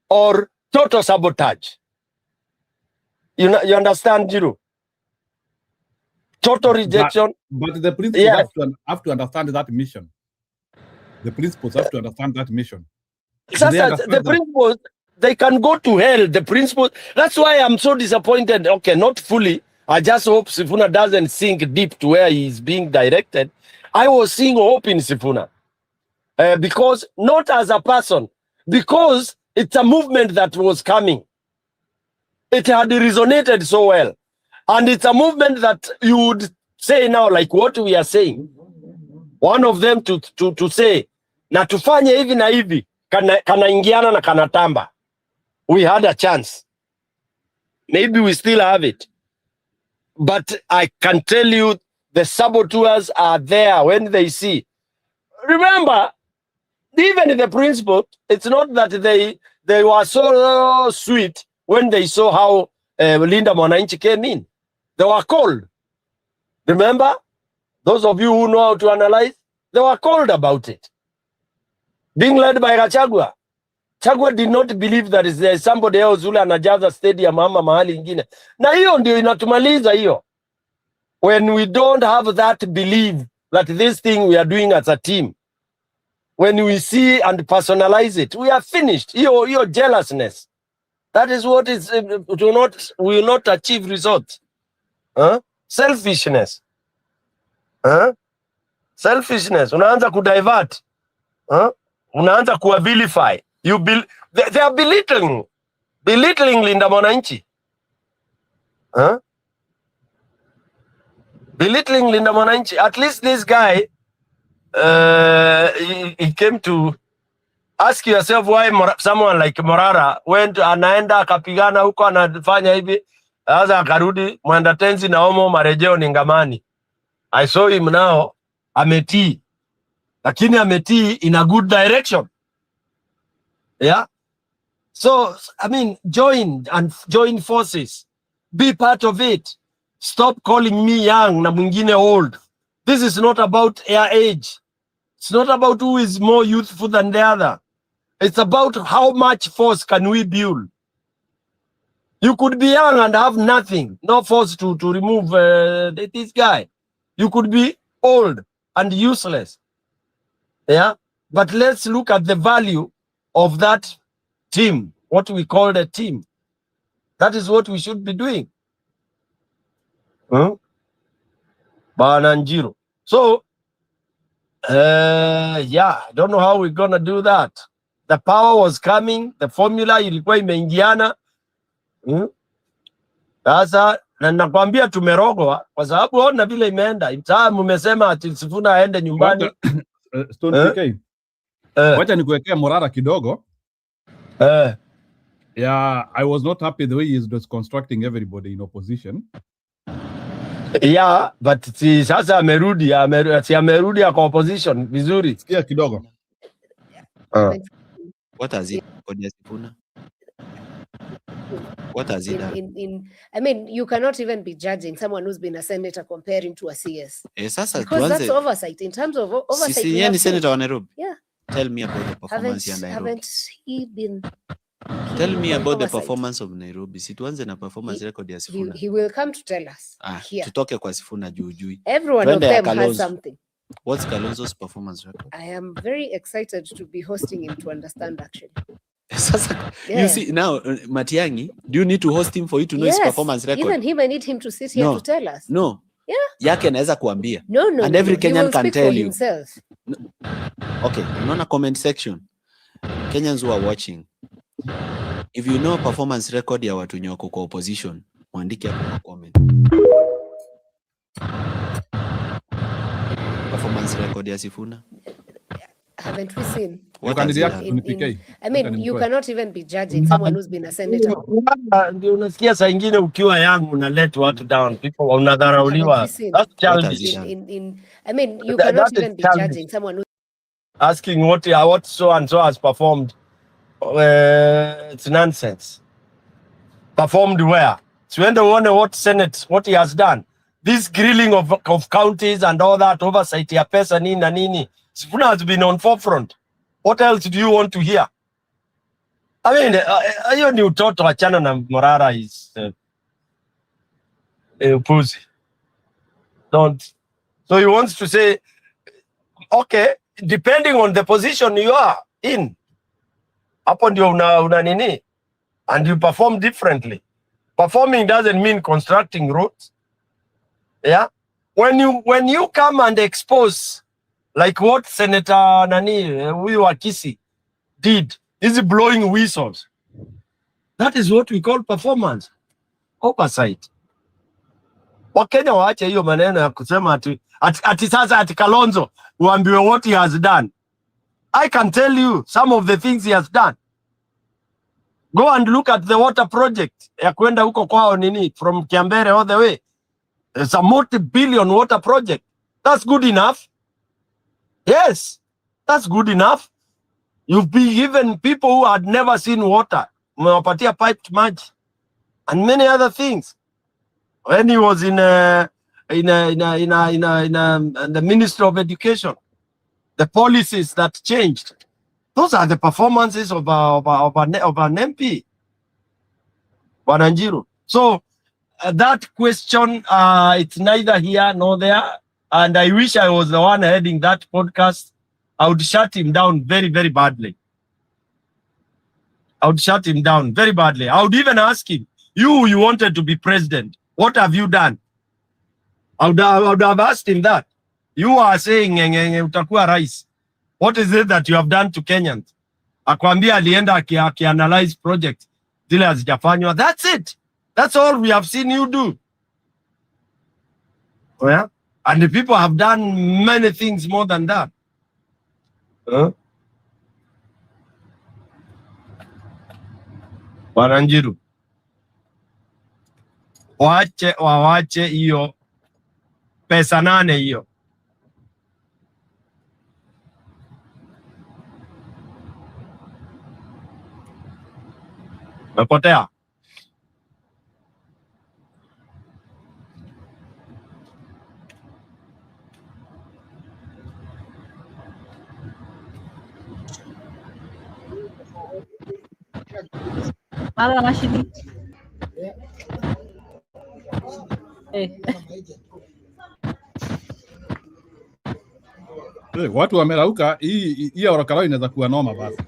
or total sabotage. You understand, Njiro? Total rejection. But the principles have to understand that mission. The principles have to understand that mission. The principles, they can go to hell. The principles. That's why I'm so disappointed. Okay, not fully. I just hope Sifuna doesn't sink deep to where he is being directed. I was seeing hope in Sifuna. Because, not as a person, because it's a movement that was coming. It had resonated so well. And it's a movement that you would say now, like what we are saying. One of them to say, na tufanye hivi na hivi, kana ingiana na kana tamba. We had a chance. Maybe we still have it. But I can tell you, the saboteurs are there when they see. Remember, even in the principle, it's not that they were so sweet when they saw how Linda Mwananchi came in. They were cold. Remember? Those of you who know how to analyze, they were cold about it. Being led by Gachagua. Chagua did not believe that there is somebody else who anajaza stadium ama mahali ingine. Na hiyo ndio inatumaliza hiyo. When we don't have that belief that this thing we are doing as a team, when we see and personalize it, we are finished. Hiyo jealousness. That is what is will not achieve results. Selfishness. Selfishness. Unaanza kudivert. Unaanza kuvilify. They are belittling Linda Mwananchi. Belittling Linda Mwananchi. At least this guy, he came to ask yourself why someone like Morara went anaenda akapigana huko anafanya hivi, sasa akarudi mwenda tenzi na omo marejeo ni ngamani. I saw him now, ametii. Lakini ametii in a good direction. Yeah. So, I mean, join forces. Be part of it. Stop calling me young na mwingine old. This is not about your age. It's not about who is more youthful than the other. It's about how much force can we build. You could be young and have nothing. No force to remove this guy. You could be old and useless. Yeah. But let's look at the value of that team, what we call a team. That is what we should be doing. Bananjiro. So, yeah, I don't know how we're going to do that. The power was coming, the formula ilikuwa imeingiana. Sasa na nakwambia tumerogwa kwa sababu ona vile imeenda. Sasa mmesema ati Sifuna aende nyumbani. Stone PK. Wacha nikuwekea Morara kidogo. Yeah, I was not happy the way he was constructing everybody in opposition. Yeah, but si sasa amerudi kwa opposition vizuri. Sikia kidogo. What has he Kodia Sifuna? What has he done? I mean, you cannot even be judging someone who's been a senator comparing to a CS. Sasa Because that's oversight. In terms of oversight, Sisi yeye ni senator wa Nairobi. Yeah. Tell me about the performance ya Nairobi. Haven't he been? Tell me about the performance of Nairobi. Si tuanze na performance record ya Sifuna. He will come to tell us. Here. Tutoke kwa Sifuna juu. Everyone of them has something. What's Kalonzo's performance record? I am very excited to be hosting him to understand actually. Sasa, you see now, Matiang'i, do you need to host him for you to know his performance record? Even him, I need him to sit here to tell us. No. Yeah. Yake anaweza kuambia. No. And every Kenyan can tell you. Himself. No. Okay, unaona comment section. Kenyans who are watching. If you know performance record ya watu wenye wako kwa opposition, muandike hapo kwa comment. Performance record ya Sifuna. Haven't we seen? What has he done? I mean, you cannot even be judging someone who's been a senator. Ndio unasikia saa ingine ukiwa yangu unalet watu down, people unadharauliwa. That's childish. I mean, you cannot even be judging someone who asking what so and so has performed. It's nonsense. Performed where? So when they wonder what he has done. This grilling of counties and all that oversight ya pesa nini na nini. Sifuna has been on forefront. What else do you want to hear? I mean, hiyo ni utoto, achana na Morara is pussy. Don't. So he wants to say, okay, depending on the position you are in, hapo ndio una nini, and you perform differently. Performing doesn't mean constructing roads. Yeah, when you come and expose like what Senator huyu wa Kisii did, is blowing whistles. That is what we call performance. Oversight. Wakenya waache hiyo maneno ya kusema ati sasa ati Kalonzo uambiwe what he has done. I can tell you some of the things he has done. Go and look at the water project ya kwenda huko kwao from Kiambere all the way. It's a multi-billion water project. That's good enough. Yes, that's good enough. You've been given people who had never seen water, umewapatia piped maji, and many other things. When he was in the Ministry of Education, the policies that changed, those are the performances of an MP, Wananjiru. So that question, it's neither here nor there. And I wish I was the one heading that podcast. I would shut him down very, very badly. I would shut him down very badly. I would even ask him, you wanted to be president. What have you done? I would have asked him that. You are saying, utakuwa rais. What is it that you have done to Kenyans? Akwambia alienda aki-analyze projects zile hazijafanywa. That's it. That's all we have seen you do. Oh, yeah? And the people have done many things more than that. Wananjiru, wawache hiyo pesa 8 hiyo. Mepotea. Mara mashini. Watu wamerauka, hii Olkarau inaweza kuwa noma basi.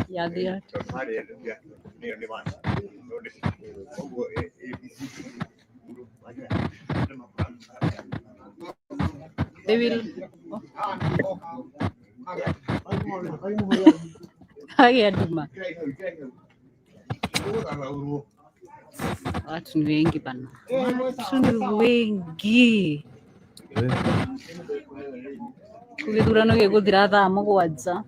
Ya dia. They will. Haya duma. Watu ni wengi bana. Watu ni wengi. Kugithurano giguthira thaa 7.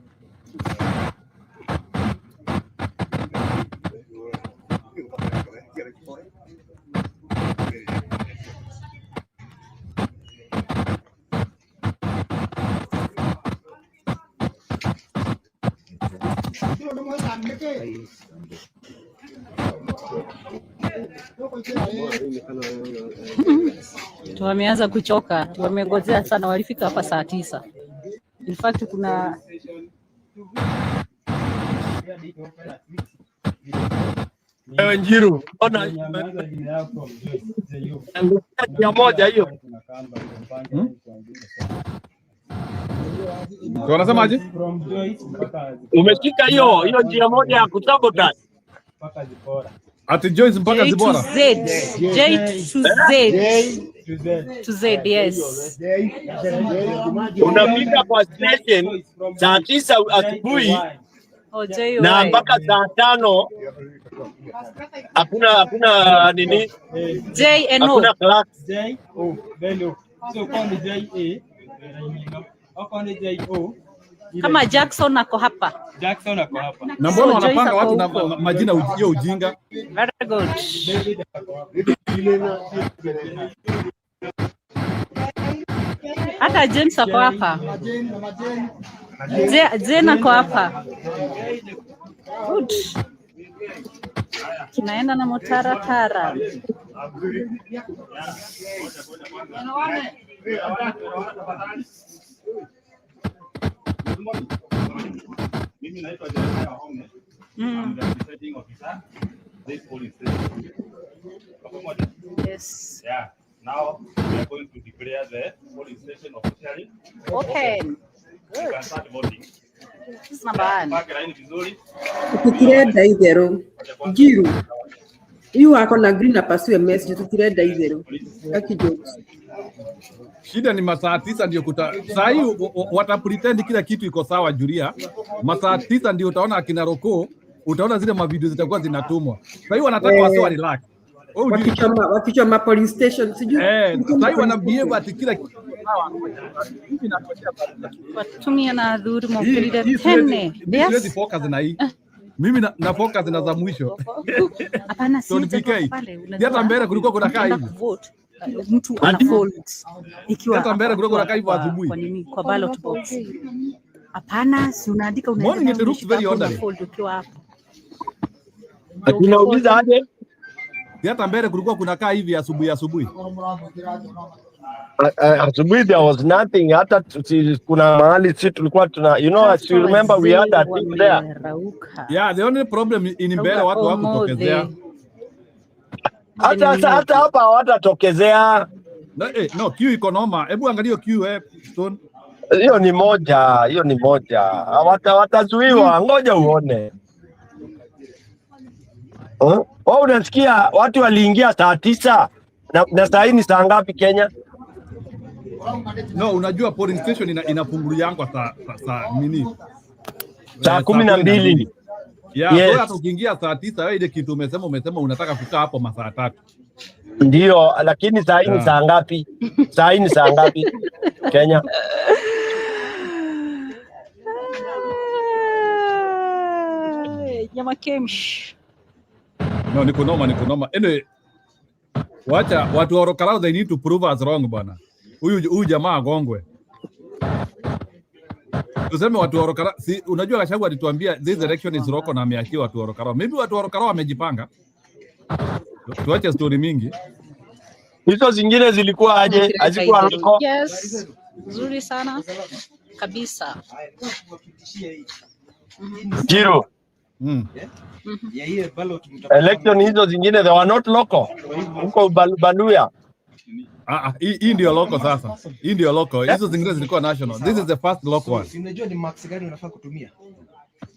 Wameanza kuchoka, wamegojea sana, walifika hapa saa 9. In fact kuna Njiru, ona ya moja hiyo. Wanasemaje? Umeshika hiyo njia moja ya kusabotage. Ati Joyce mpaka Zibora. J to Z, yes. Unafika kwa station saa 9 asubuhi na mpaka saa 5 hakuna nini? JNO. Hakuna class. Kama Jackson ako hapa. Na mbona wanapanga watu na majina hiyo ujinga? Very good. Hata James ako hapa. Jane ako hapa. Good. Tunaenda na mutaratara. Mimi naitwa Jeremiah Home. I'm the presiding officer this police station. Yes. Yeah. Now we are going to declare the police station officially open. You can start voting. This is number 1. Paka line vizuri. Tukirenda idhero. Jiru. Hiyo wako na green apasiwe message tukirenda idhero. Akijoke. Shida ni masaa 9 ndio saa hii wata pretend kila kitu iko sawa Julia. Masaa 9 ndio utaona akina Roko, utaona zile mavideo zitakuwa zinatumwa. Sasa hii wanataka wasiwa relax. Wakichoma police station sijui. Sasa hii wanabehave ati kila kitu sawa. Hivi natokea Watumia na dhuru mopilida tene. Yes. Siwezi focus na hii. Mimi na focus na za mwisho. Hapana sisi pale. Hata mbele kulikuwa kuna kaa hivi. Mtu anafold ikiwa hata mbele kulikuwa kuna kaa hivi asubuhi. Kwa nini kwa ballot box? Hapana, si unaandika unafold ukiwa hapo. Tunauliza aje? Hata mbele kulikuwa kuna kaa hivi asubuhi. Asubuhi there was nothing. Hata kuna mahali sisi tulikuwa tuna as you remember we had a thing there. Yeah, the only problem in mbele watu hawakutokezea. Hata hapa hawatatokezea. No, queue iko noma. Hebu angalia queue Stone. Hiyo ni moja. Hawatazuiwa. Ngoja uone. Wao unasikia watu waliingia saa 9 na saa hii ni saa ngapi Kenya? No, unajua polling station inafunguliwa saa nini? Saa 12. Yeah, yes. Hata ukiingia saa 9 wewe ile kitu umesema unataka kukaa hapo masaa 3. Ndio, lakini saa hii ni saa ngapi? Saa hii ni saa ngapi Kenya? Nyama kemsh. No, niko noma. Anyway, wacha watu wa Olkarau they need to prove us wrong bwana. Huyu jamaa agongwe. Tuseme watu wa Olkarau, si unajua Gachagua alituambia this election is Roko na ameachia watu wa Olkarau. Maybe watu wa Olkarau wamejipanga. Tuache story mingi. Hizo zingine zilikuwa aje? Hazikuwa Roko. Yes. Nzuri sana kabisa. Jiro. Election hizo zingine they were not local. Huko Baluya. Hii ndio local sasa. Hii ndio local. Hizo zingine zilikuwa national. This is the first local one. Unajua ni max gani unafaa kutumia?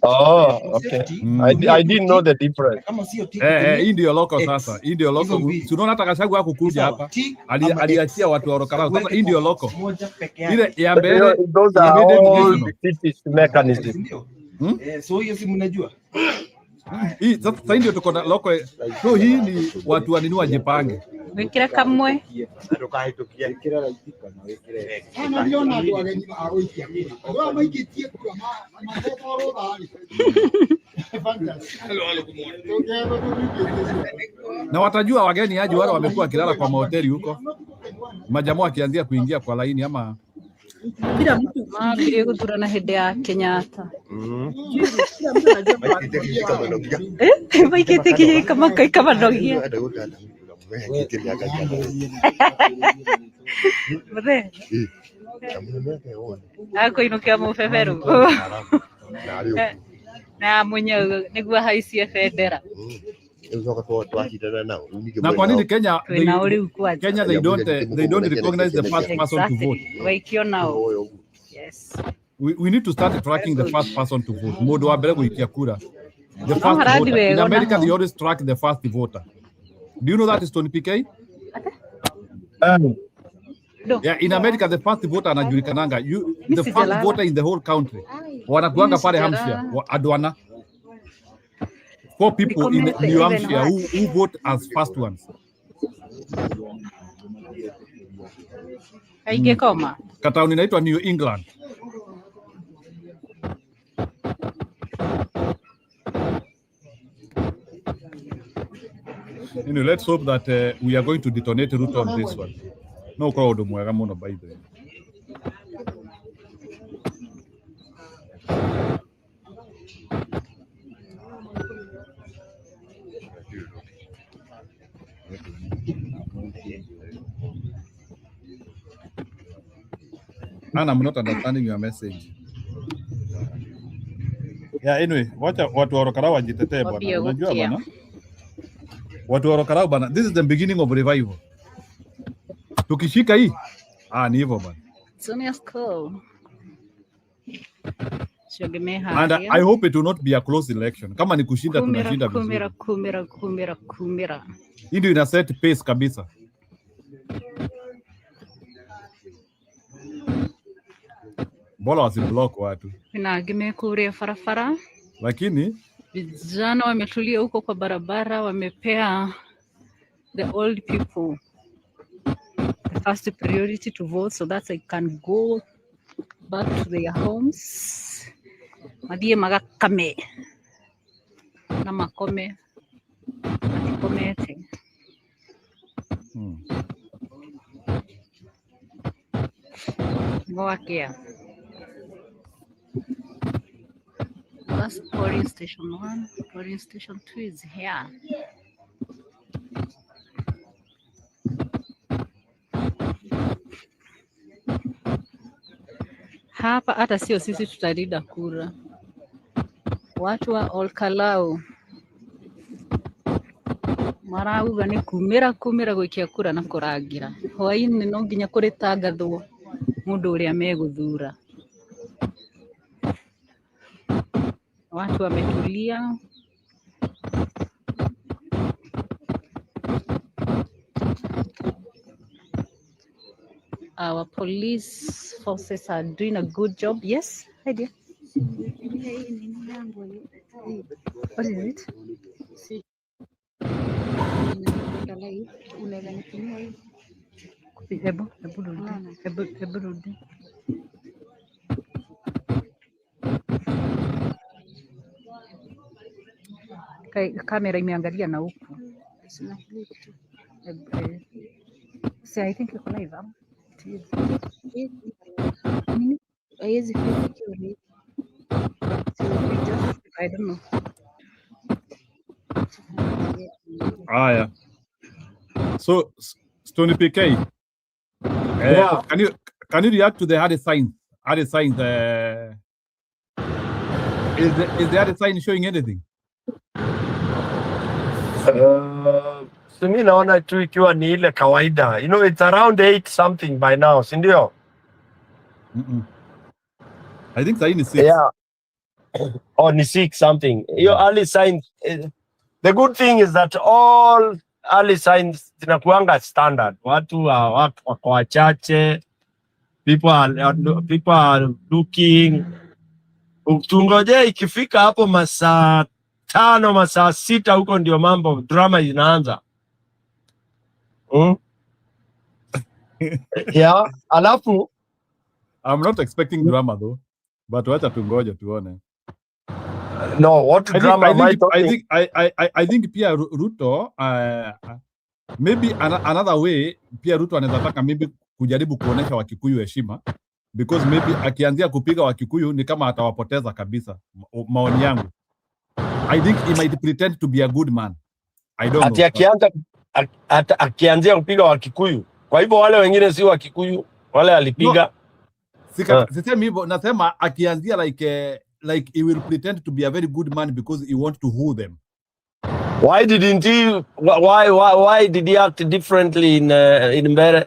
Oh, okay. I didn't know the difference. Hii ndio local sasa. Hii ndio local. Tunaona hata Gachagua hakukuja hapa. Aliachia watu wa Olkarau. Sasa hii ndio local. Ile ya mbele those are all cities mechanism. So hiyo si mnajua? Hii sasa ndio tuko na local. So hii ni watu waninua jipange. Wekira kamwe. Na watajua wageni aje wale wamekuwa kilala kwa mahoteli huko. Majamaa akianzia kuingia kwa laini ama Kila mtu Maambire guthurana hindi ya Kenyatta. kila mtu anajua kwa Maikite kinya kama ndogia. Mre. Ako inukia mubeberu. Na mwenye niguo haicie bendera. Na kwa nini Kenya Kenya they don't recognize the first person to vote? Waikio nao. Yes. We need to start tracking the first person to vote. Modo wa mbere guikia kura. The first haradi voter. wega In America naho. they always track the first voter. Do you know that is Tony PK? Yeah, in America the first voter anajulikananga. The first sijalala. voter in the whole country. Wanakuanga pale sijalala. Hampshire, Adwana. 4 people in Nikomete New even Hampshire who vote as first ones. Aige koma. Katauni inaitwa New England. Anyway, let's hope that we are going to detonate Ruto on this one. No crowd mwega muno by the way. And I'm not understanding your message. Yeah, anyway, wacha watu wa Olkarau wajitetee bwana. Unajua bwana? Watu wa Olkarau bwana, this is the beginning of revival. Tukishika hii, ni hivyo bwana. Sonia's cool. And I hope it will not be a close election. Kama ni kushinda tunashinda vizuri. Kumira. Hii ndio ina set pace kabisa. Bola wasiblock watu. Vinagime kuria farafara. Lakini Vijana wametulia huko kwa barabara, wamepea the old people the first priority to vote so that they can go back to their homes. Madie magakame na makome matikomete. Ngoakia. That's polling station 1. Polling station 2 is here. Hapa hata sio sisi tutalinda kura. Watu wa Olkarau marauga ni kumira gwikia kura na kurangira. Hwaini no nginya kuri tangathwo mundu uria meguthura. Watu wametulia. Our police forces are doing a good job. Yes, hi dear. What is it? Hebu rudi. Kamera imeangalia na huku. See, I think iko live. I don't know. yeah. So Stony PK. Yeah. Can you react to the other signs? Is the other sign showing anything? Mimi naona tu ikiwa ni ile kawaida. You know, it's around 8 something by now, si ndio? I think sign is 6. Yeah. Oh, ni 6 something. Your early signs. The good thing is that all early signs zinakuanga standard. Watu wako wachache. People are looking. Tungoje ikifika hapo masaa 5 masaa 6 huko ndio mambo drama inaanza. Yeah, alafu I'm not expecting drama though, but wacha tungoje tuone. No, what drama am I talking? I think pia Ruto maybe another way pia Ruto anaweza taka maybe kujaribu kuonesha Wakikuyu heshima because maybe akianzia kupiga Wakikuyu ni kama atawapoteza kabisa. Maoni yangu. I think he might pretend to be a good man. I don't know. Akianzia kupiga Wakikuyu. Kwa hivyo wale wengine si Wakikuyu, wale alipiga. No, sisemi hivyo, nasema akianzia like he will pretend to be a very good man because he wants to woo them. Why didn't he? Why did he act differently in Mbere?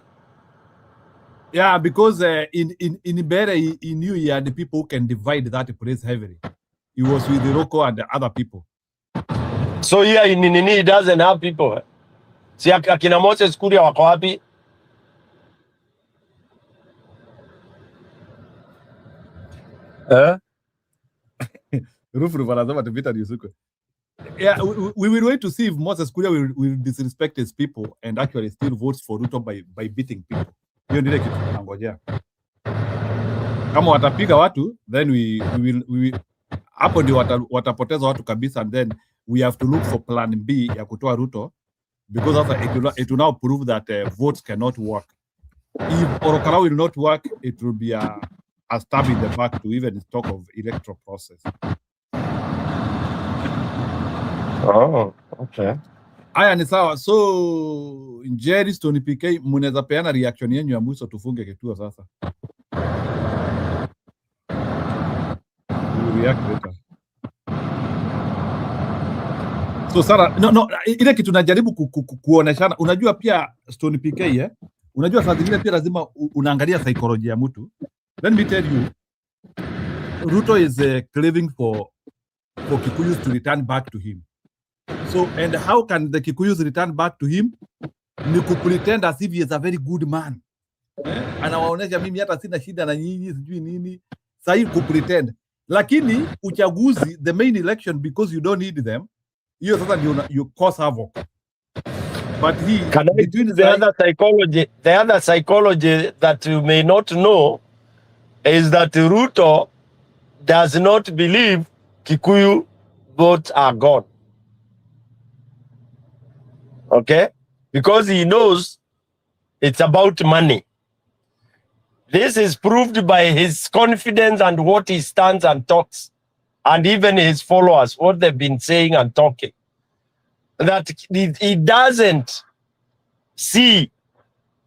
Yeah, because in Mbere he knew he had the people who can divide that place heavily. He was with the Roko and the other people. So here in Nini he doesn't have people. Si akina Moses Kuria wako wapi? Rufru wanasema tupita niusuke. Yeah, we will wait to see if Moses Kuria will disrespect his people and actually still votes for Ruto by beating people. Hiyo ndio kitu tunangojea. Kama watapiga watu, then we will hapo ndio watapoteza watu kabisa, and then we have to look for plan B ya kutoa Ruto, because it will now prove that votes cannot work. If Olkarau will not work, it will be a stab in the back to even talk of electoral process. Oh, okay. Aya ni sawa. So Jerry Stone PK, mnaweza peana reaction yenu ya mwisho tufunge kituo sasa. React later. So Sara, no, ile kitu najaribu kuoneshana, unajua pia Stone PK unajua saa zingine pia lazima unaangalia psychology ya mtu. Let me tell you, Ruto is craving for Kikuyus to return back to him. So, and how can the Kikuyus return back to him? Ni kupretend as if he is a very good man. Anawaonesha mimi hata sina shida na nyinyi, sijui nini. Sahi kupretend. Lakini uchaguzi, the main election, because you don't need them, hiyo sasa ndio you cause havoc. But the other psychology that you may not know is that Ruto does not believe Kikuyu votes are gone. Okay? Because he knows it's about money. This is proved by his confidence and what he stands and talks, and even his followers, what they've been saying and talking. That he doesn't see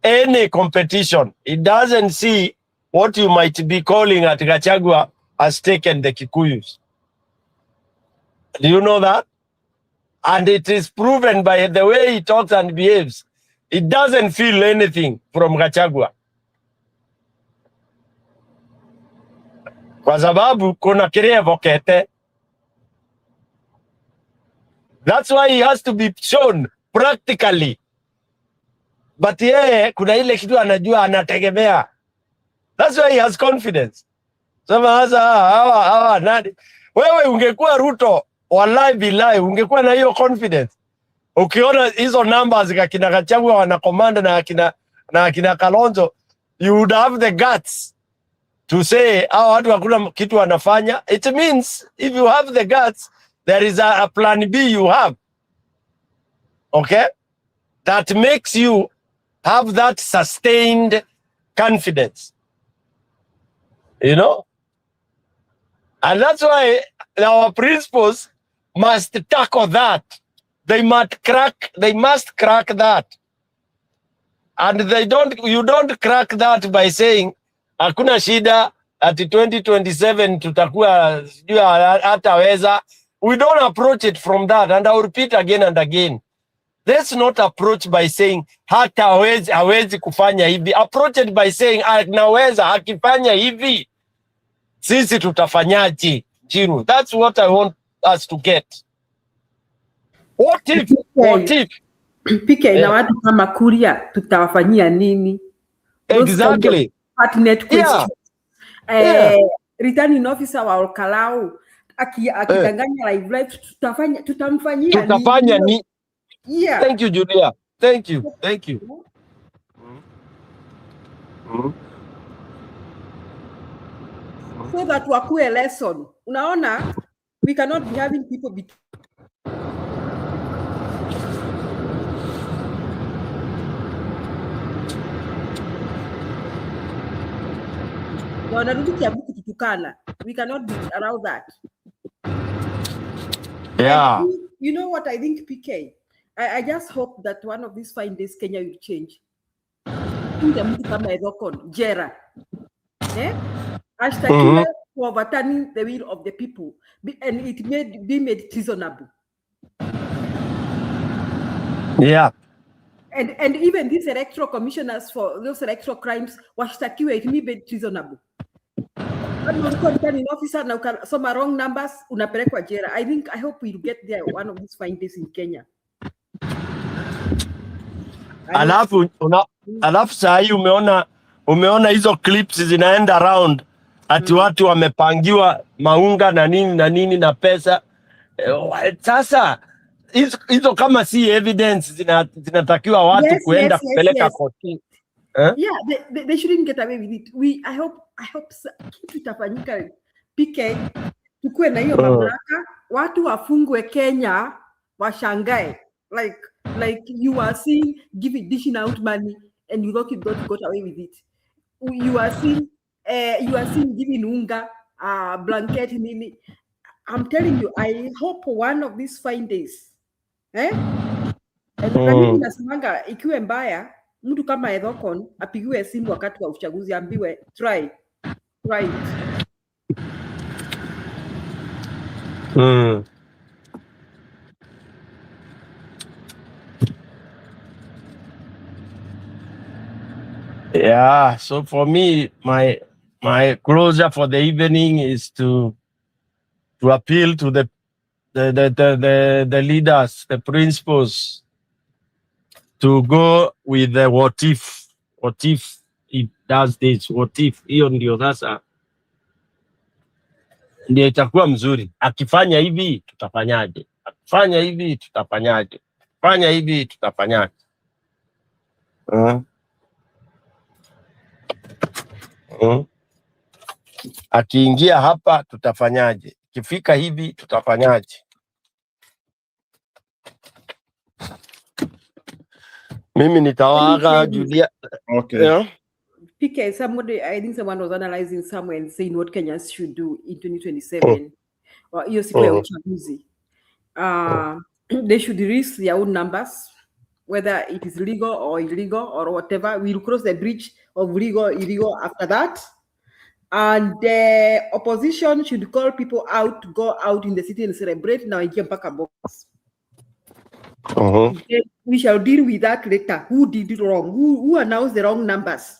any competition. He doesn't see what you might be calling at Gachagua has taken the Kikuyus. Do you know that? And it is proven by the way he talks and behaves. He doesn't feel anything from Gachagua. Kwa sababu kuna kirevo kete. That's why he has to be shown practically. But yeye kuna ile kitu anajua anategemea. That's why he has confidence. Sema hasa hawa nani? Wewe ungekuwa Ruto, wallahi billahi ungekuwa na hiyo confidence. Ukiona hizo numbers kina Gachagua wanakomanda na kina Kalonzo, you would have the guts to say hawa watu hakuna kitu wanafanya. It means if you have the guts, there is a plan B you have. Okay? That makes you have that sustained confidence. You know? And that's why our principals must tackle that. They must crack that. And you don't crack that by saying, hakuna shida, at 2027 tutakuwa hataweza. We don't approach it from that. And I'll repeat again and again. Let's not approach by saying, hawezi kufanya hivi. Approach it by saying, anaweza, akifanya hivi, sisi tutafanyaje? Chiru. That's what I want us to get. What if? PK na watu kama Kuria tutawafanyia nini? Exactly. Pertinent questions. Returning officer wa Olkarau akidanganya live tutamfanyia nini? Yeah. Thank you, Julia. Thank you. So that wakue lesson. Unaona, we cannot be having people be Na wanarudi Kiambu kututukana. We cannot allow that. Yeah. And you know what I think, PK? I just hope that one of these fine days Kenya will change. Funge mtu kama Edokon, jera. Ashtakiwe for overturning the will of the people, and it be made treasonable. Yeah. And even these electoral commissioners for those electoral crimes, washtakiwe, it be made treasonable. When you returning officer now some wrong numbers, unapelekwa jera. I hope we'll get there one of these fine days in Kenya. Alafu saa hii umeona hizo clips zinaenda around ati watu wamepangiwa maunga na nini na pesa. Sasa hizo kama si evidence zinatakiwa watu kuenda kupeleka kotini. Yeah, they shouldn't get away with it. I hope kitu itafanyika PK, tukue na hiyo mamlaka, watu wafungwe Kenya, washangae like you are seeing dishing out money and you got away with it. You are seeing giving unga, blanket nini. I'm telling you, I hope one of these fine days, mimi nasemanga ikiwe mbaya, mtu kama Edokon apigiwe simu wakati wa uchaguzi, ambiwe try it. Yeah, so for me, my closure for the evening is to appeal to the leaders, the principals, to go with the what if it does this, what if hiyo ndio sasa ndio itakuwa mzuri. Akifanya hivi tutafanyaje? Akifanya hivi tutafanyaje? Fanya hivi tutafanyaje? Akiingia hapa tutafanyaje? Ikifika hivi tutafanyaje? Mimi nitawaaga Julia. Okay. Yeah. PK, I think someone was analyzing somewhere and saying what Kenyans should do in 2027. Or hiyo siku ya uchaguzi. They should release their own numbers, whether it is legal or illegal or whatever. We'll cross the bridge of legal, illegal after that. And the opposition should call people out to go out in the city and celebrate. Now, we shall deal with that later. Who did it wrong? Who announced the wrong numbers?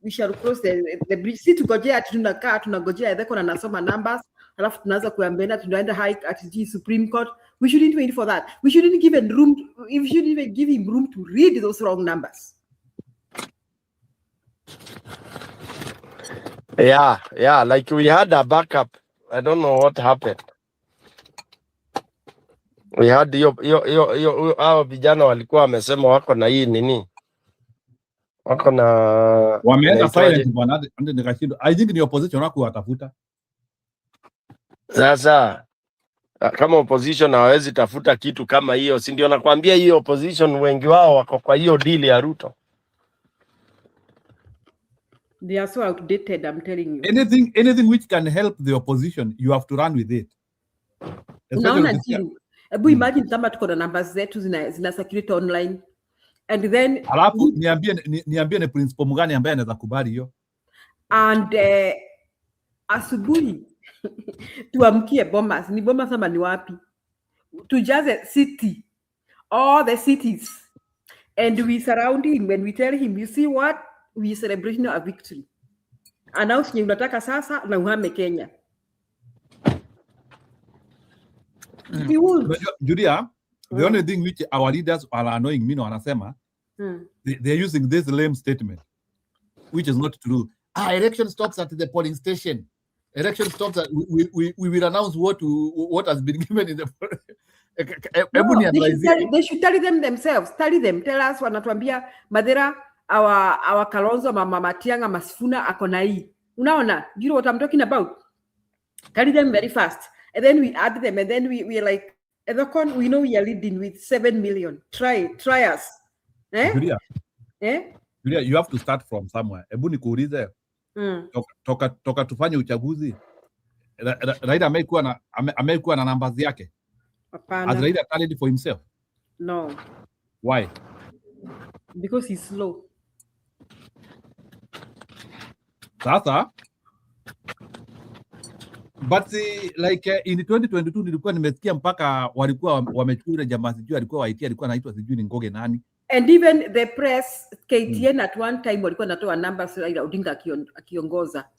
We shall cross the bridge. Si tugojea tunakaa tunagojea Edeko anasoma numbers, alafu tunaanza kuambiana tunaenda high at the Supreme Court. We shouldn't wait for that. We shouldn't give him room to read those wrong numbers. Yeah, like we had a backup. I don't know what happened. We had hao vijana walikuwa wamesema wako na hii nini? Wako na wameenda silent bwana, ndio nikashinda. I think ni opposition wako watafuta. Sasa kama opposition hawezi tafuta kitu kama hiyo, si ndio nakwambia hiyo opposition wengi wao wako kwa hiyo deal ya Ruto. They are so outdated, I'm telling you. Anything which can help the opposition, you have to run with it. Unaona jiru. Ebu imagine kama tuko na numbers zetu zina circulate online. And then alafu niambie ni principal mgani ambaye anaweza kubali hiyo? And asubuhi tuamkie Bomas. Ni Bomas ama ni wapi? Tujaze city. All the cities. And we surround him when we tell him, you see what? We celebrating a victory. Announce nye unataka sasa na uhame Kenya. He won't. Julia, the only thing which our leaders are annoying me, wanasema, they're using this lame statement, which is not true. Election stops at the polling station. Election stops at, we will announce what has been given in the they should tell them themselves. Tell us wanatuambia Madera our Kalonzo Mama Matianga Masifuna akona hii. Unaona? Do you know what I'm talking about? Tell them very fast. And then we add them, and then we're like, Edokon, we know we are leading with 7 million. Try us. Julia, you have to start from somewhere. Ebu nikuulize. toka tufanye uchaguzi Raila amekuwa na numbers yake. Has Hapana. Raila tallied for himself? No, Why? because he's slow. Sasa but like in 2022 nilikuwa nimesikia mpaka walikuwa wamechura jamaa sijui alikuwa waiti alikuwa anaitwa sijui ni Ngoge nani. And even the press KTN at one time walikuwa natoa numbers Raila Odinga akiongoza.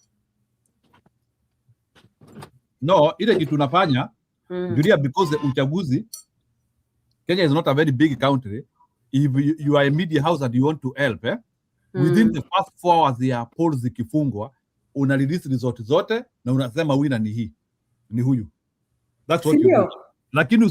No, ile kitu tunafanya Julia, because the uchaguzi, Kenya is not a very big country. If you are a media house and you want to help, within the first 4 hours ya polls zikifungwa, una release result zote na unasema winner ni huyu. That's what you do. Lakini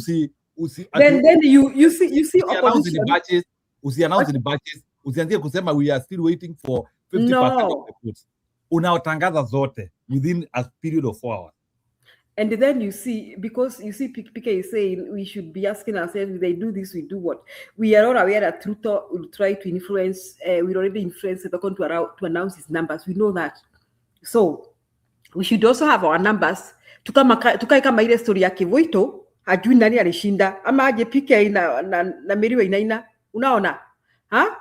then you see opposition. Usi-announce the batches, usianzie kusema we are still waiting for 50% of the votes. Unaotangaza zote within a period of 4 hours. And then you see, because you see PK is saying we should be asking ourselves, if they do this, we do what? We are all aware that Ruto will try to influence, we already influenced Sekon to announce his numbers. We know that. So we should also have our numbers. Tukae kama ile story ya Kivuito, hajui nani alishinda, ama aje PK na Mary Wainaina, unaona? Huh?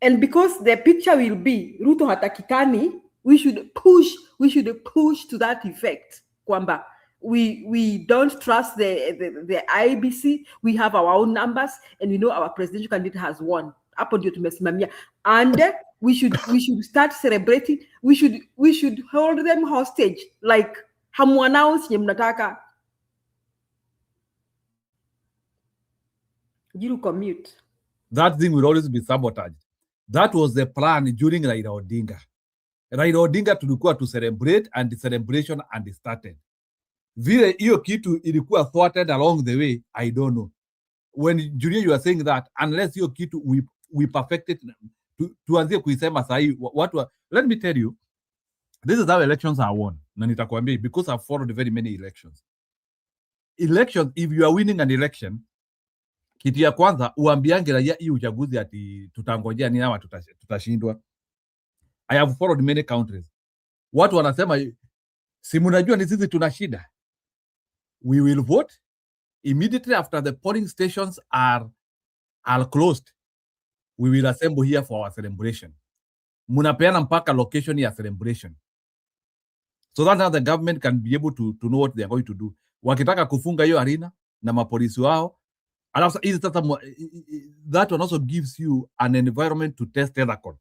And because the picture will be, Ruto hatakikani, we should push to that effect. Kwamba we don't trust the IBC. We have our own numbers, and we know our presidential candidate has won. Hapo ndio tumesimamia, and we should start celebrating. We should hold them hostage, like hamuannounce nye mnataka. You commute. That thing will always be sabotaged. That was the plan during Raila Odinga. Raila Odinga tulikuwa to celebrate, and the celebration and started. Vile hiyo kitu ilikuwa thwarted along the way, I don't know. When Julia, you are saying that unless hiyo kitu we perfected, tuanzie kuisema sahi watu. Let me tell you, this is how elections are won. Na nitakwambia because I've followed very many elections. Elections, if you are winning an election, kitu ya kwanza uambiange raia hii uchaguzi ati tutangojea ni ama tutashindwa. I have followed many countries. Watu wanasema si mnajua ni sisi tuna shida. We will vote immediately after the polling stations are closed. We will assemble here for our celebration. Munapeana mpaka location ya celebration, so that now the government can be able to know what they are going to do. Wakitaka kufunga hiyo arena na mapolisi wao, alafu that one also gives you an environment to test Ethercon.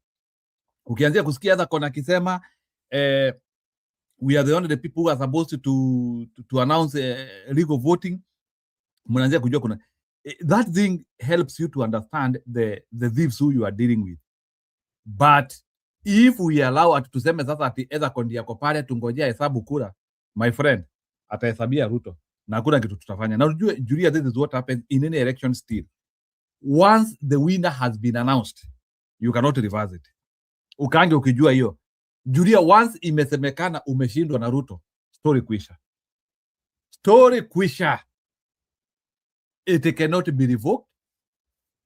Ukianzia kusikia Ethercon akisema we are the only people who are supposed to announce legal voting, mnaanzia kujua kuna that thing helps you to understand the thieves who you are dealing with. But if we allow at tuseme sasa ati Ethercon ndio yako pale tungojea hesabu kura, my friend, atahesabia Ruto na hakuna kitu tutafanya. Na unajua Julia, this is what happens in any election still. Once the winner has been announced, you cannot reverse it. Ukaange ukijua hiyo Julia, once imesemekana umeshindwa na Ruto, story kwisha. Story kwisha. It cannot be revoked.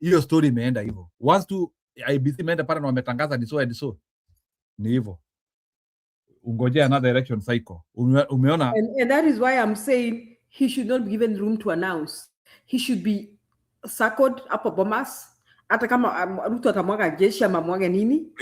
Hiyo story imeenda hivyo. Once to IBC imeenda pale na wametangaza ni so and so, ni hivyo. Ungojea another election cycle. Umeona? And that is why I'm saying he should not be given room to announce. He should be circled hapo Bomas. Hata kama Ruto atamwaga jeshi ama mwage nini,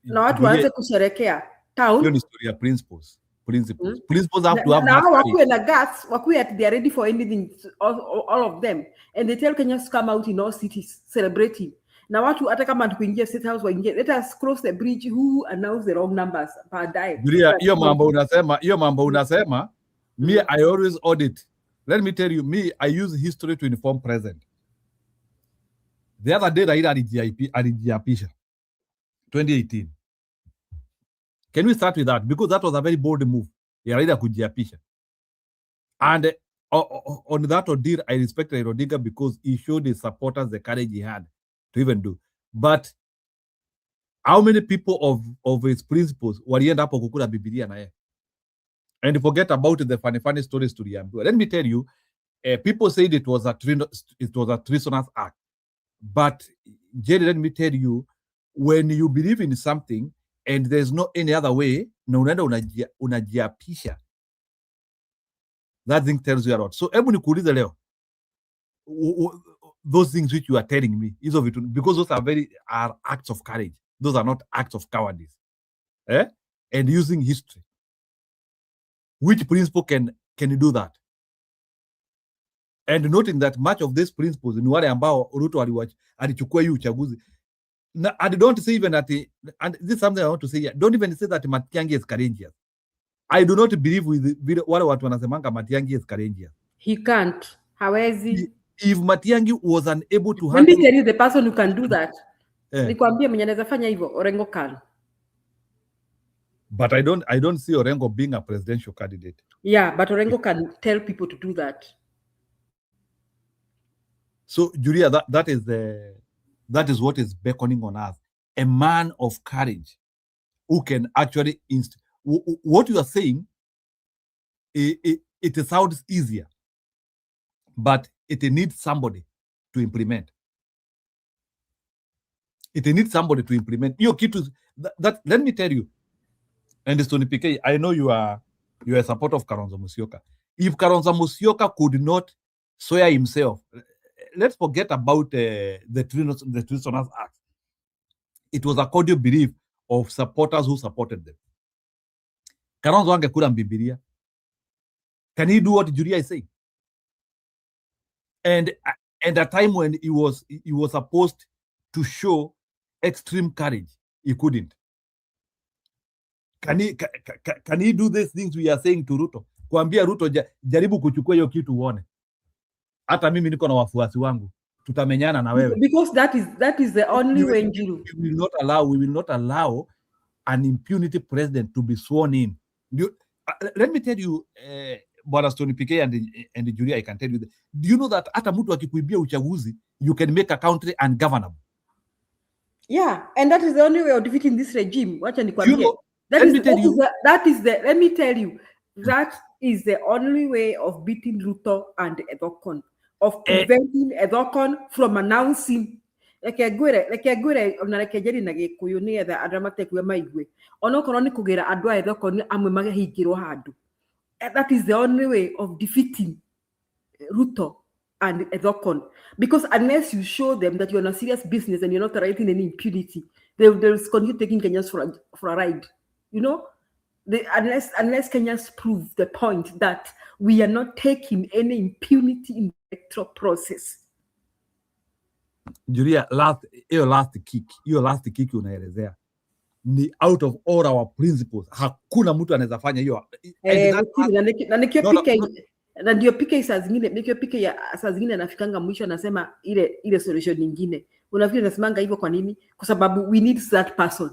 na watu waanze kusherekea town. Hiyo ni story ya principles. Principles have to have now wakuwe na guts, wakuwe at they are ready for anything, all of them, and they tell Kenyans to come out in all cities celebrating. Na watu hata kama tukuingia State House waingie, let us cross the bridge who announced the wrong numbers baadaye. Hiyo mambo unasema, me I always audit. Let me tell you, me I use history to inform present. The other day Raila alijiapisha 2018. Can we start with that? Because that was a very bold move. Raila kujiapisha. And on that ordeal, I respect Raila Odinga because he showed his supporters the courage he had to even do. But how many people of his principles walienda hapo kukula Biblia na yeye? And forget about the funny stories to Riambiwa. Let me tell you, people said it was a treasonous act. But Jerry, let me tell you, when you believe in something and there's no any other way, na unaenda unajiapisha, that thing tells you a lot. So hebu nikuulize leo, those things which you are telling me, hizo vitu, because those are acts of courage, those are not acts of cowardice, and using history, which principle can do that? And noting that much of these principles ni wale ambao Ruto alichukua hii uchaguzi. I don't say even that, and this is something I want to say here, don't even say that Matiang'i is courageous. I do not believe with wale watu wanasemanga Matiang'i is courageous. He can't. Hawezi. If Matiang'i was unable to handle... Let me tell you the person who can do that. Nikwambie mwenye anaweza fanya hivyo, Orengo can. But I don't see Orengo being a presidential candidate. Yeah, but Orengo can tell people to do that. So, Julia, that is what is beckoning on us. A man of courage who can actually what you are saying, it sounds easier, but it needs somebody to implement. It needs somebody to implement. Your key to that, let me tell you, and Tony PK, I know you are a supporter of Kalonzo Musyoka. If Kalonzo Musyoka could not swear himself, let's forget about the Treasonous Act. It was a cordial belief of supporters who supported them. Kalonzo angekula Bibilia. Can he do what Julia is saying? And a time when he was supposed to show extreme courage, he couldn't. Can he do these things we are saying to Ruto? Kuambia Ruto, jaribu kuchukua hiyo kitu uone. Hata mimi niko na wafuasi wangu, tutamenyana na wewe. Because that is the only way. We will not allow an impunity president to be sworn in. Let me tell you, Bwana Tony PK and Julia, I can tell you that. Do you know that hata mtu akikuibia uchaguzi, you can make a country ungovernable? Yeah, and that is the only way of defeating this regime. Wacha nikwambie. That is the only way of beating Ruto and Edokon, of preventing Edokon from announcing reke ngwire ona reke njeri na Gikuyu ni etha andũ matekue maigwe ona okorwo ni kugira andũ a Edokon amwe magehingirwo handu. That is the only way of defeating Ruto and Edokon, because unless you show them that you're on a serious business and you're not tolerating any impunity, they'll continue taking Kenyans for a ride. You know, unless Kenyans prove the point that we are not taking any impunity in the electoral process. Julia, last kick unaelezea ni out of all our principles. Hakuna mtu anaweza fanya hiyo. Na ndio PK saa zingine anafikanga mwisho anasema ile solution nyingine. Unafikiri nasemanga hivyo kwa nini? Kwa sababu we need that person.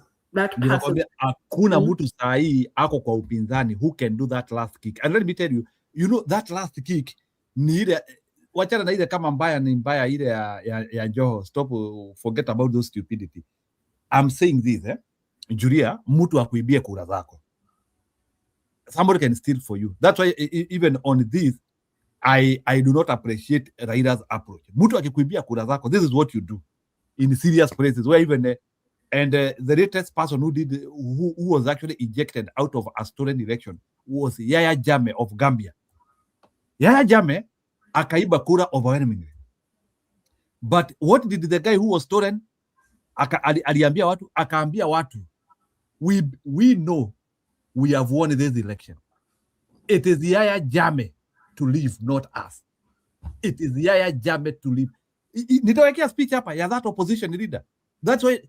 Hakuna mtu saa hii ako kwa upinzani who can do that last kick. And let me tell you, you know that last kick ni ile, wachana na ile kama mbaya ni mbaya ile ya Joho. Stop, forget about those stupidity. I'm saying this, Julia, mtu akuibie kura zako. Somebody can steal for you. That's why even on this, I do not appreciate Raila's approach. Mtu akikuibia kura zako, this is what you do in serious places where even the latest person who was actually ejected out of a stolen election was Yaya Jammeh of Gambia. Yaya Jammeh akaiba kura overwhelmingly. But what did the guy who was stolen? Akaambia watu, we know we have won this election. It is Yaya Jammeh to leave, not us. It is Yaya Jammeh to leave. Nitawekea speech hapa ya that opposition leader. That's why,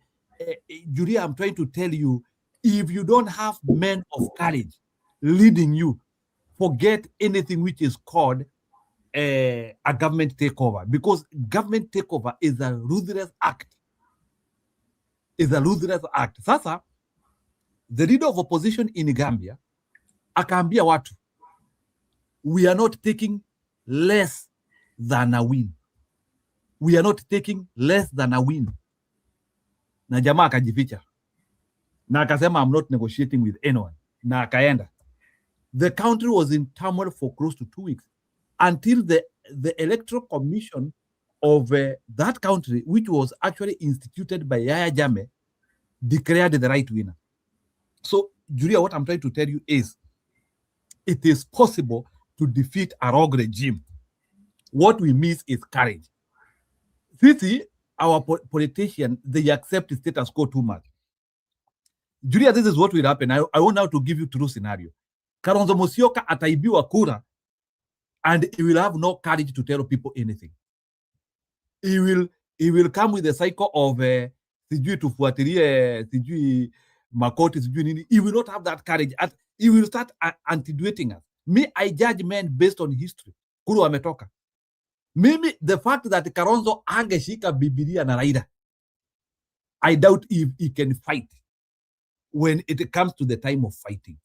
Julia, I'm trying to tell you, if you don't have men of courage leading you, forget anything which is called a government takeover, because government takeover is a ruthless act. Sasa, the leader of opposition in Gambia akaambia watu, we are not taking less than a win. We are not taking less than a win. Na jamaa akajificha na akasema, I'm not negotiating with anyone, na akaenda. The country was in turmoil for close to 2 weeks until the electoral commission of that country, which was actually instituted by Yaya Jammeh, declared the right winner. So, Julia, what I'm trying to tell you is, it is possible to defeat a rogue regime. What we miss is courage. See, our politicians, they accept the status quo too much. Julia, this is what will happen. I want now to give you true scenario. Kalonzo Musyoka ataibiwa kura, and he will have no courage to tell people anything. He will come with a cycle of sijui tufuatilie sijui makoti sijui nini. He will not have that courage. He will start antidoting us. Me, I judge men based on history. Kuru ametoka. Mimi, the fact that Kalonzo angeshika Biblia na Raila, I doubt if he can fight when it comes to the time of fighting.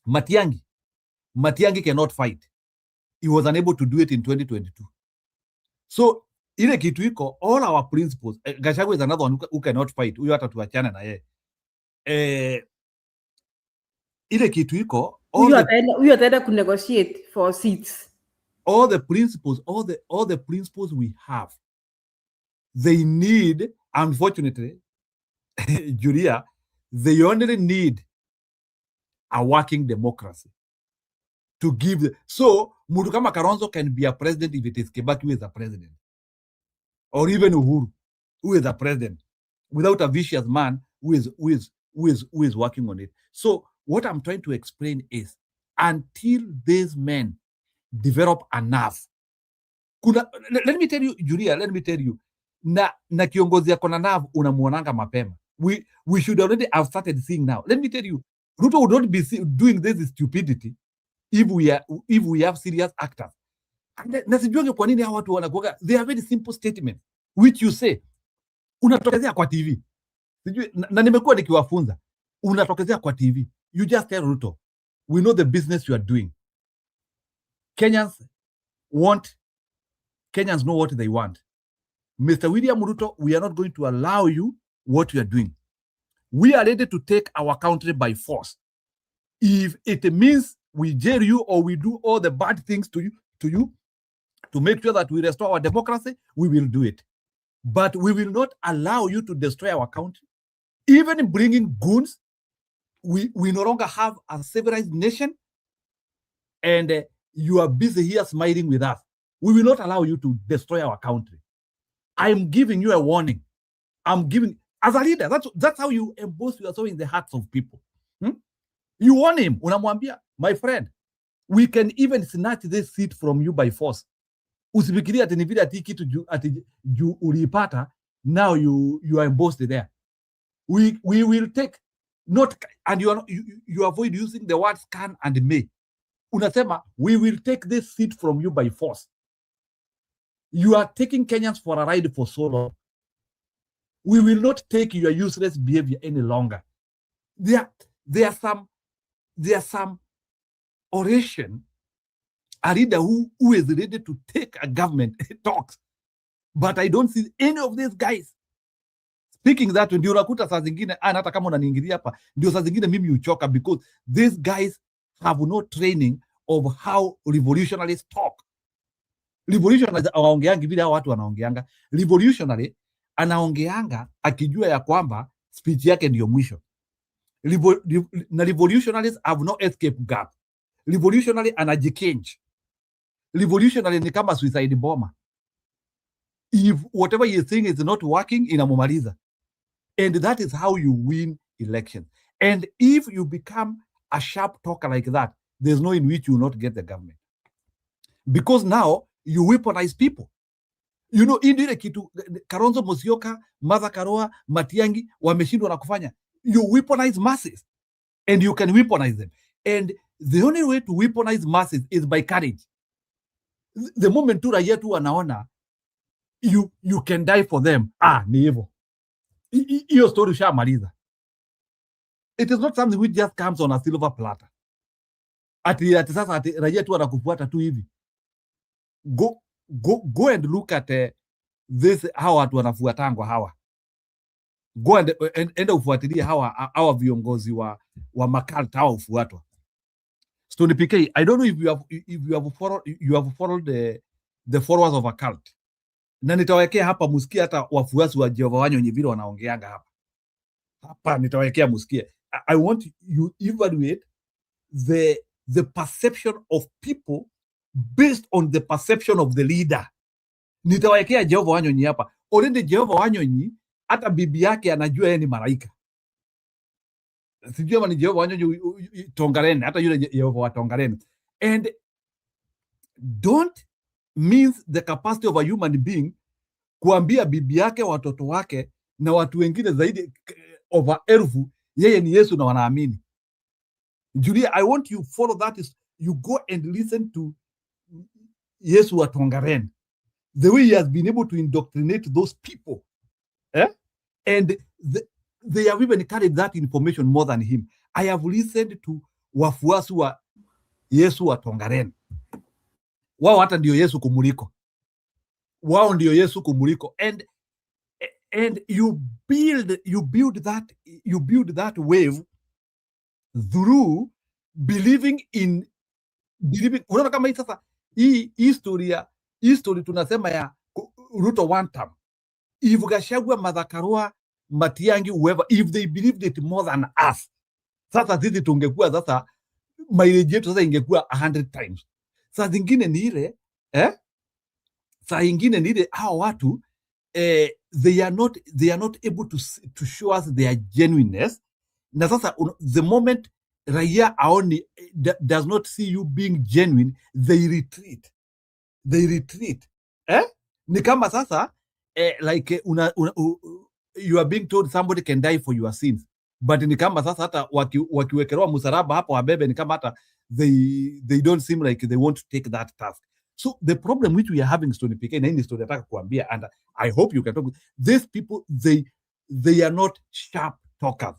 Matiang'i cannot fight. He was unable to do it in 2022. So, ile kitu iko, all our principles, Gachagua is another one who cannot fight. Huyo hata tuachana na yeye. Ile kitu iko, huyo ataenda kunegotiate for seats. All the principles we have, they need, unfortunately, Julia, they only need a working democracy to give. So, mtu kama Kalonzo can be a president if it is Kibaki who is a president, or even Uhuru who is a president, without a vicious man who is working on it. So, what I'm trying to explain is, until these men develop enough, let me tell you, Julia, na kiongozi yako na nav unamuonanga mapema. We should already have started seeing now. Let me tell you, Ruto would not be doing this stupidity if we have serious actors. Na sijuange kwa nini hawa watu wanakuaga, they are very simple statements which you say, unatokezea kwa TV. Sijui, na nimekuwa nikiwafunza, unatokezea kwa TV. You just tell Ruto, we know the business you are doing. Kenyans know what they want. Mr. William Ruto, we are not going to allow you what you are doing. We are ready to take our country by force. If it means we jail you or we do all the bad things to you to make sure that we restore our democracy, we will do it. But we will not allow you to destroy our country. Even in bringing goons, we no longer have a civilized nation, and you are busy here smiling with us. We will not allow you to destroy our country. I'm giving you a warning. I'm giving, as a leader, that's how you embose yourself in the hearts of people. You warn him, unamwambia, my friend, we can even snatch this seat from you by force. Usifikiria ati ni vile ati kitu ati juu uliipata, now you are embossed there. We will take, not, and you avoid using the words can and may. Unasema, we will take this seat from you by force. You are taking Kenyans for a ride for so long. We will not take your useless behavior any longer. There are some oration, a leader who is ready to take a government talks, but I don't see any of these guys speaking that. Ndio unakuta saa zingine hata kama unaniingilia hapa, ndio saa zingine mimi uchoka, because these guys have no training of how revolutionaries talk. Revolutionaries awaongeangi vile hao watu wanaongeanga. Revolutionary anaongeanga akijua ya kwamba speech yake ndio mwisho. Na revolutionaries have no escape gap. Revolutionary anajikenji. Revolutionary ni kama suicide bomber. If whatever he is saying is not working, inamumaliza. And that is how you win elections. And if you become a sharp talker like that, there's no in which you will not get the government. Because now you weaponize people. You know, indire kitu Kalonzo Musyoka, Martha Karua, Matiang'i wameshindwa na kufanya. You weaponize masses, and you can weaponize them. And the only way to weaponize masses is by courage. The moment tu raia tu wanaona you can die for them, ni hivyo. Hiyo story ushamaliza. It is not something which just comes on a silver platter. Ati sasa ati raia tu wanakufuata tu hivi. Go and look at this, hawa watu wanafuatangwa hawa. Go and enda ufuatilie hawa viongozi wa makalta hawa ufuatwa. Stony PK, I don't know if you have followed the followers of a cult. Na nitawekea hapa musikie hata wafuasi wa Jehova Wanyo wenye vile wanaongeanga hapa. Hapa nitawekea musikie. I want you evaluate the perception of people based on the perception of the leader. Nitawekea Jehova Wanyonyi hapa. Already Jehova Wanyonyi hata bibi yake anajua yeye ni malaika. Sijui kama ni Jehova Wanyonyi Tongaren, hata yule Jehova wa Tongaren. And don't means the capacity of a human being kuambia bibi yake, watoto wake na watu wengine zaidi over 1000 yeye ni Yesu na wanaamini. Julia, I want you follow that is you go and listen to Yesu wa Tongaren. The way he has been able to indoctrinate those people. And they have even carried that information more than him. I have listened to wafuasi wa Yesu wa Tongaren. Wao hata ndio Yesu kumuliko. Wao ndio Yesu kumuliko. And you build that wave through believing. Unaona kama hii sasa hii history tunasema ya Ruto one term. If Gachagua, Martha Karua, Matiang'i, whoever, if they believed it more than us, sasa sisi tungekuwa sasa mileage yetu sasa ingekuwa 100 times. Saa zingine ni ile saa ingine ni ile hao watu they are not able to show us their genuineness. Na sasa the moment raia aoni does not see you being genuine, they retreat. Ni kama sasa like you are being told somebody can die for your sins, but ni kama sasa hata wakiwekelewa msalaba hapo wabebe, ni kama hata they don't seem like they want to take that task. So the problem which we are having Stony PK na hii story nataka kuambia, and I hope you can talk. These people they are not sharp talkers,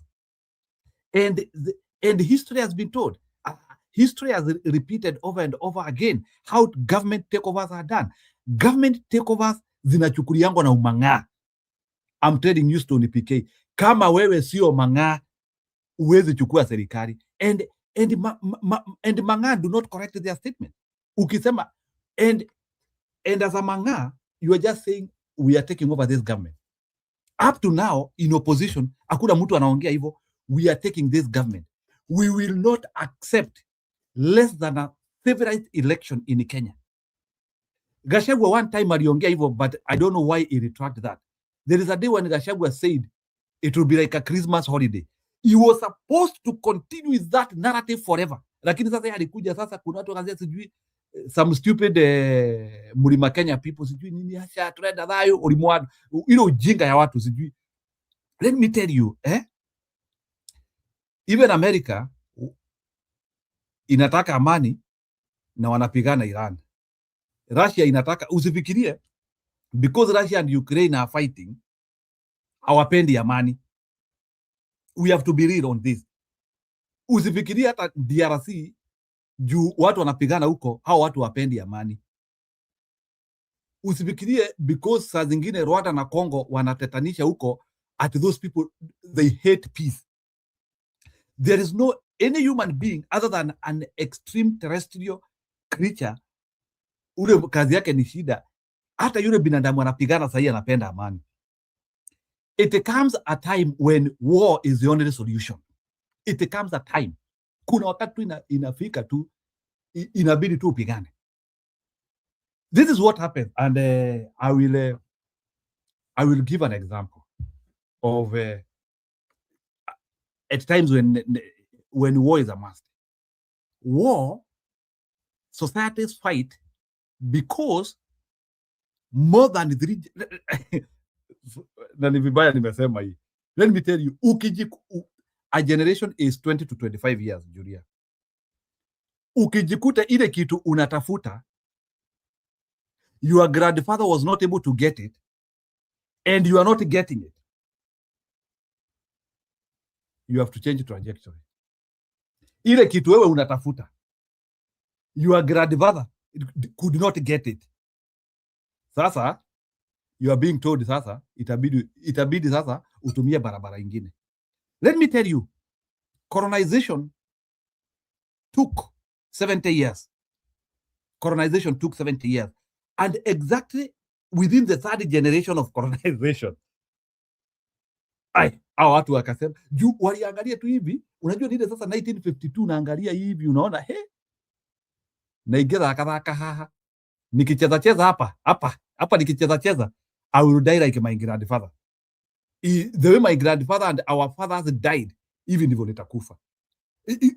and history has been told. History has repeated over and over again how government takeovers are done. Government takeovers zinachukuliangwa na umang'aa. I'm telling you Stony PK, kama wewe sio mang'aa uwezi chukua serikali. And mang'aa do not correct their statement. Ukisema and as a mang'aa, you are just saying we are taking over this government. Up to now in opposition hakuna mtu anaongea hivyo, we are taking this government. We will not accept less than a favorite election in Kenya. Gachagua one time aliongea hivyo, but I don't know why he retracted that. There is a day when Gachagua said it will be like a Christmas holiday. He was supposed to continue with that narrative forever. Lakini sasa alikuja sasa, kuna watu wakaanza sijui some stupid Mlima Kenya people sijui nini acha tunaenda nayo ulimwadu ile ujinga ya watu sijui. Let me tell you, even America inataka amani na wanapigana Iran. Russia inataka, usifikirie because Russia and Ukraine are fighting hawapendi amani. We have to be real on this. Usifikirie hata DRC juu watu wanapigana huko, hao watu wapendi amani. Usifikirie because saa zingine Rwanda na Congo wanatetanisha huko at those people they hate peace. There is no any human being other than an extreme terrestrial creature ule kazi yake ni shida. Hata yule binadamu anapigana sahi anapenda amani. It comes a time when war is the only solution. It comes a time. Kuna wakati tu inafika tu inabidi tu upigane. This is what happens, and I will give an example of at times when war is a must. War, societies fight because more than 3 na ni vibaya nimesema hii. Let me tell you, a generation is 20 to 25 years, Julia. Ukijikuta ile kitu unatafuta, your grandfather was not able to get it, and you are not getting it, you have to change trajectory. Ile kitu wewe unatafuta, your grandfather could not get it. Sasa you are being told sasa itabidi sasa utumie barabara ingine. Let me tell you, colonization took 70 years. Colonization took 70 years. And exactly within the 3rd generation of colonization, hao watu wakasema juu waliangalia tu hivi, unajua nile sasa 1952 naangalia hivi unaona naingia thaka haha nikicheza cheza hapa nikicheza I will die like my grandfather. The way my grandfather and our fathers died, hivi ndivyo nitakufa.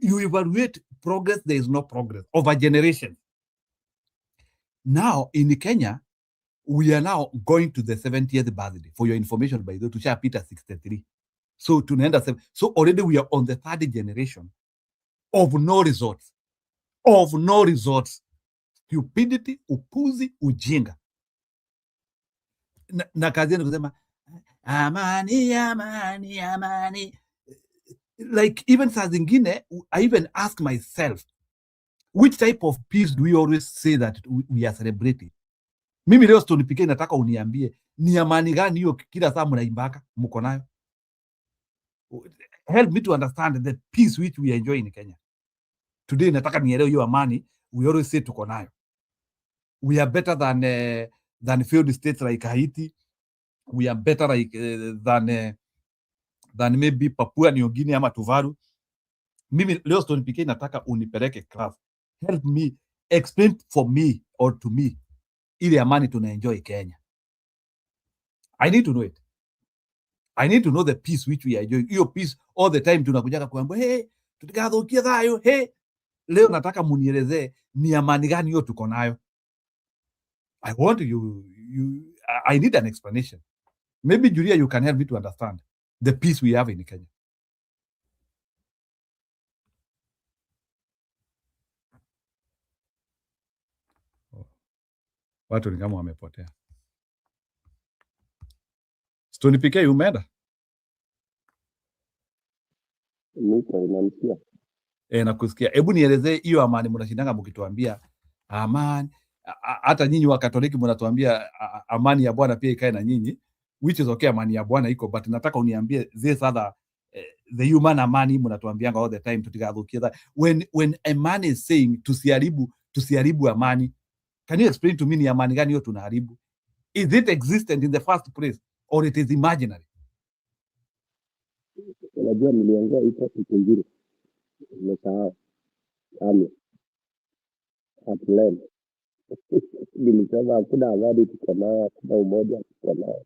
You evaluate progress, there is no progress over generations. Now in Kenya, we are now going to the 70th birthday. For your information, by the way, tushapita 63. So tunaenda so already we are on the third generation of no results. Stupidity, upuzi, ujinga. Na kazi yangu kusema amani. Like even saa zingine, I even ask myself, which type of peace do we always say that we are celebrating? Mimi leo Stone PK nataka uniambie ni amani gani hiyo kila saa mnaimbaka mko nayo? Help me to understand the peace which we enjoy in Kenya. Today nataka nielewe hiyo amani we always say tuko nayo. We are better than failed states like Haiti. We are better like than maybe Papua New Guinea ama Tuvalu. Mimi leo Stone PK nataka unipeleke class. Help me explain for me or to me ile amani tuna enjoy Kenya. I need to know it. I need to know the peace which we are enjoying. Hiyo peace all the time tunakujaga kuambia tutikadhukia thayo leo nataka munielezee ni amani gani hiyo tuko nayo. I want I need an explanation. Maybe Julia, you can help me to understand the peace we have in Kenya. Watu ni kama wamepotea. Stone PK umeenda? Unanisikia? Nakusikia. Hebu nielezee hiyo amani mnashindanga mkituambia amani. Hata nyinyi wa Katoliki mnatuambia amani ya Bwana pia ikae na nyinyi, which is okay, amani ya Bwana iko, but nataka uniambie this other the human amani mnatuambianga all the time tutikadhukia that. When a man is saying tusiharibu amani, can you explain to me ni amani gani hiyo tunaharibu? Is it existent in the first place or it is imaginary? Unajua niliongea hii topic nyingine. Nimesahau. Atlen. Nilisema hakuna amani tuko nayo, hakuna umoja tuko nayo.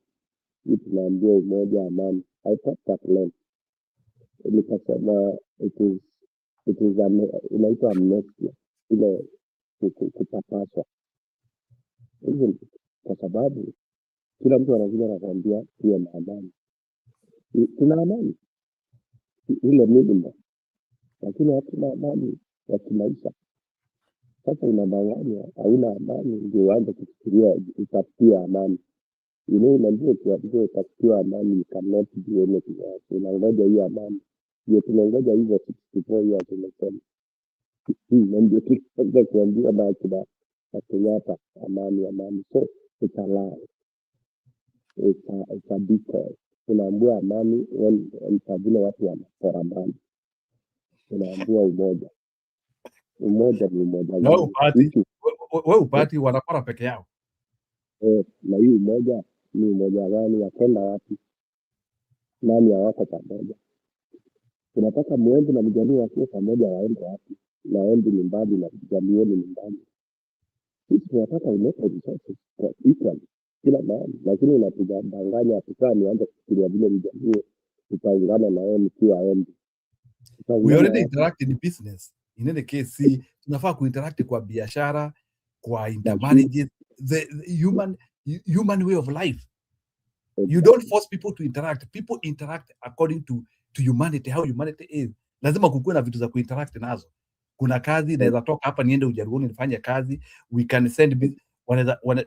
Hii tunaambia umoja, amani. I thought Atlen. Nikasema it is inaitwa amnestia. Ile kupapaswa. Hivyo kwa sababu kila mtu anakuja anakuambia tuwe na amani. Tuna amani ile minimum, lakini hatuna amani ya kimaisha. Sasa unadanganya hauna amani ndio uanze kufikiria utafikia amani. Unaambia tuambie utafikia amani, you cannot do anything else. Unangoja hiyo amani. Ndio tunangoja hivyo 64 years tumesema. Ndio tunataka kuambia na kila Kenyatta amani. So it's a lie. It's a decoy. Unaambia amani vile watu wanapora amani. Unaambia umoja. Umoja ni umoja. Wewe upati wanapora peke yao. Na hii umoja ni umoja gani? Yakenda wapi? Nani hawako pamoja? Tunataka muende na Mjaluo wasiwe pamoja, waende wapi? Na Embu ni mbali na Mjaluo ni mbali. Sisi tunataka ulete resources kwa equal kila mahali, lakini unatudanganya tukaa nianze kufikiria vile Mjaluo tutaungana na yeye mkiwa Embu. We already interact in business. In any case, tunafaa kuinteract kwa biashara, kwa intermarriages, the human way of life. You don't force people to interact. People interact according to humanity, how humanity is. Lazima kukuwe na vitu za kuinteract nazo. Kuna kazi naweza toka hapa niende Ujaruoni nifanye kazi. We can send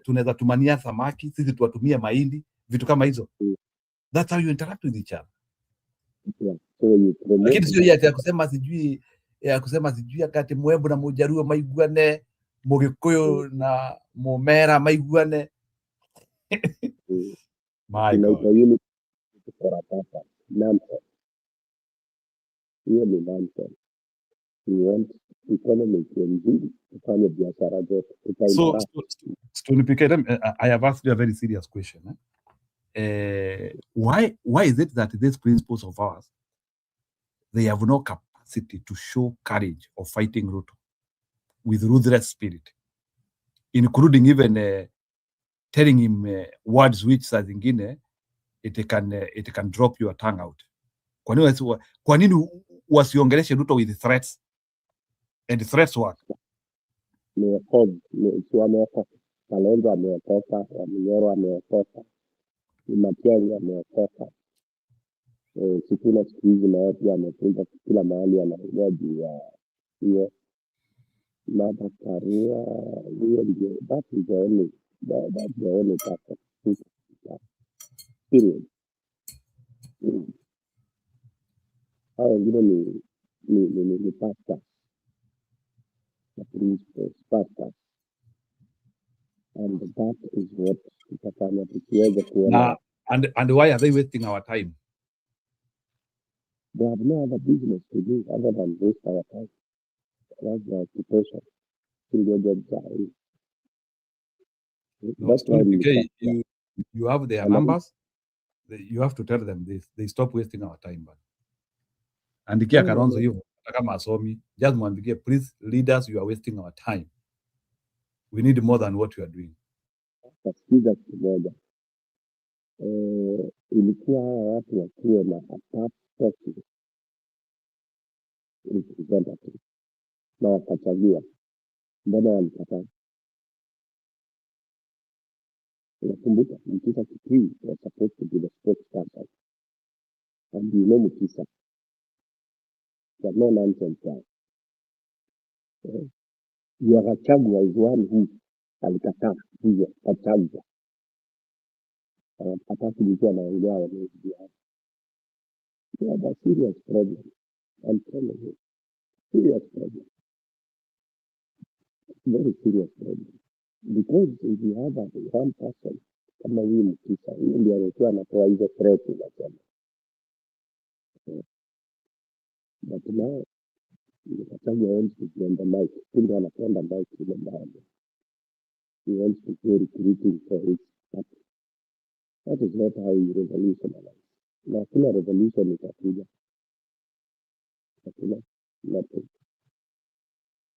tunaweza tumania samaki, sisi tuwatumie mahindi, vitu kama hizo. That's how you interact with each other. Lakini sio ya kusema sijui akati Mwembu na Mujaruo maiguane, Mugikuyu na Mumera maiguane. My God. Hiyo ni nonsense. We want economy to improve, kufanya biashara zote. So, I have asked you a very serious question. why is it that these principles of ours, they have no capacity to show courage of fighting Ruto with ruthless spirit, including even telling him words which saa zingine it can drop your tongue out. Kwa nini wasiongeleshe Ruto with threats and threats work? Wameokoka, Kalonzo ameokoka, Waminyoro ameokoka, Matiang'i ameokoka. Sifuna siku hizi na watu wamefunga kila mahali, anaongea juu ya hiyo Martha Karua. Hiyo ndio, that is the only person. Period. Hao wengine ni pasta, pasta, and that is what tutafanya tukiweze kuona. And why are they wasting our time? They have no other business to do other than waste our time. That's the occupation. That's why you have their numbers. You have to tell them this. They stop wasting our time. Andikia Kalonzo hiyo kama asomi, just mwambie, please leaders, you are wasting our time. We need more than what you are doing. Tasikiza kimoja. Ilikuwa hawa watu wakiwe na apart representative na wakachagua, mbona walikataa? Unakumbuka Mtisa Kitui was supposed to be the spokesperson, and you know Mtisa, there's no nonsense guy. Gachagua is one who alikataa hivyo, Gachagua hata kulikuwa anaongea wameidia. We have a serious problem. I'm telling you, serious problem. Very serious problem. Because if you have one person kama huyu Mtisa, huyu ndio alikuwa anatoa hizo threat unasema. But now Gachagua wants to be on the mic. Ndio anapenda mic ile mbaya. He wants to go recruiting for his party. That is not how you revolutionize. Na kila revolution itakuja. Hakuna nothing.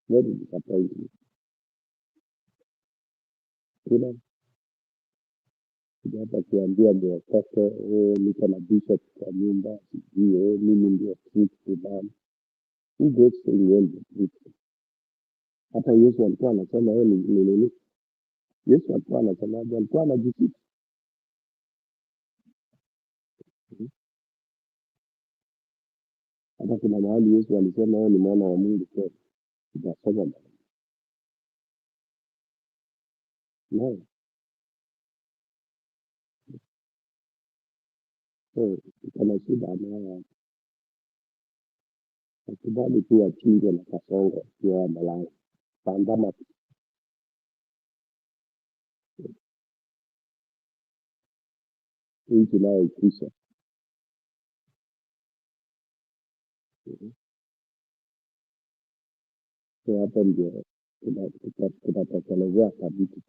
Very disappointing. Kuna hapa kuambia mwokoke, niko na bishop kwa nyumba, sijui mimi ndio Kristo bana. Who goes to the end of Kristo? Hata Yesu alikuwa anasema yeye ni nini? Yesu alikuwa anasema alikuwa anajificha. Hata kuna mahali Yesu alisema yeye ni mwana wa Mungu kwa tunasoma bana. No. Kama shida anayo. Akubali tu achinjwe na Kasongo kwa malaya. Pandama nchi nayo ikisha. Kwa hapo ndio tutatekelezea kabisa.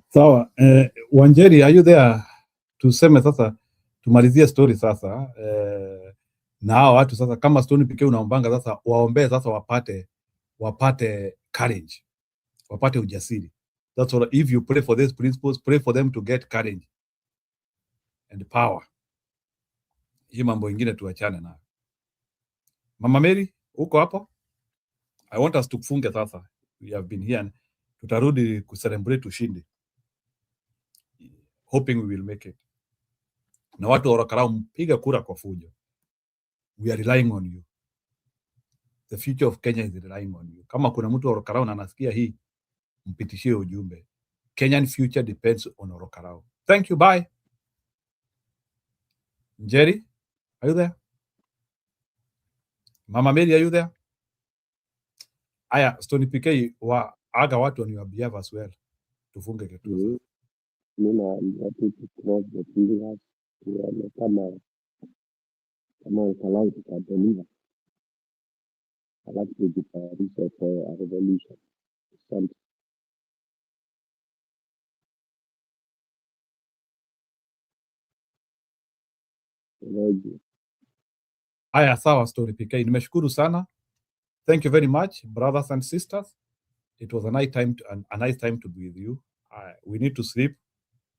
Sawa. Wanjeri, are you there? Tuseme sasa, tumalizie story sasa. Na hao watu sasa, kama Stone pekee unaombanga sasa, waombee sasa wapate courage, wapate ujasiri. That's all. If you pray for these principles, pray for them to get courage and power. Hii mambo ingine tuachane nayo. Mama Mary, uko hapo? I want us to kufunge sasa. We have been here. Tutarudi kucelebrate ushindi. Hoping we will make it. Na watu wa Olkarau, mpiga kura kwa fujo. We are relying on you. The future of Kenya is relying on you. Kama kuna mtu wa Olkarau na anasikia hii, mpitishie ujumbe. Kenyan future depends on Olkarau. Thank you, bye. Jerry, are you there? Mama Mary, are you there? Aya, Stony PK aga watu on your behalf as well. Tufunge kitu. Mimi naambia tu to cross the fingers, tuone kama Olkarau tutadeliver, alafu tujitayarishe for a revolution. Asante. Haya, sawa Story PK. Nimeshukuru sana. Thank you very much, brothers and sisters. It was a nice time to be with you. We need to sleep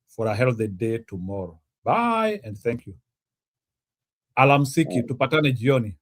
for a healthy day tomorrow. Bye and thank you. Alamsiki, tupatane jioni.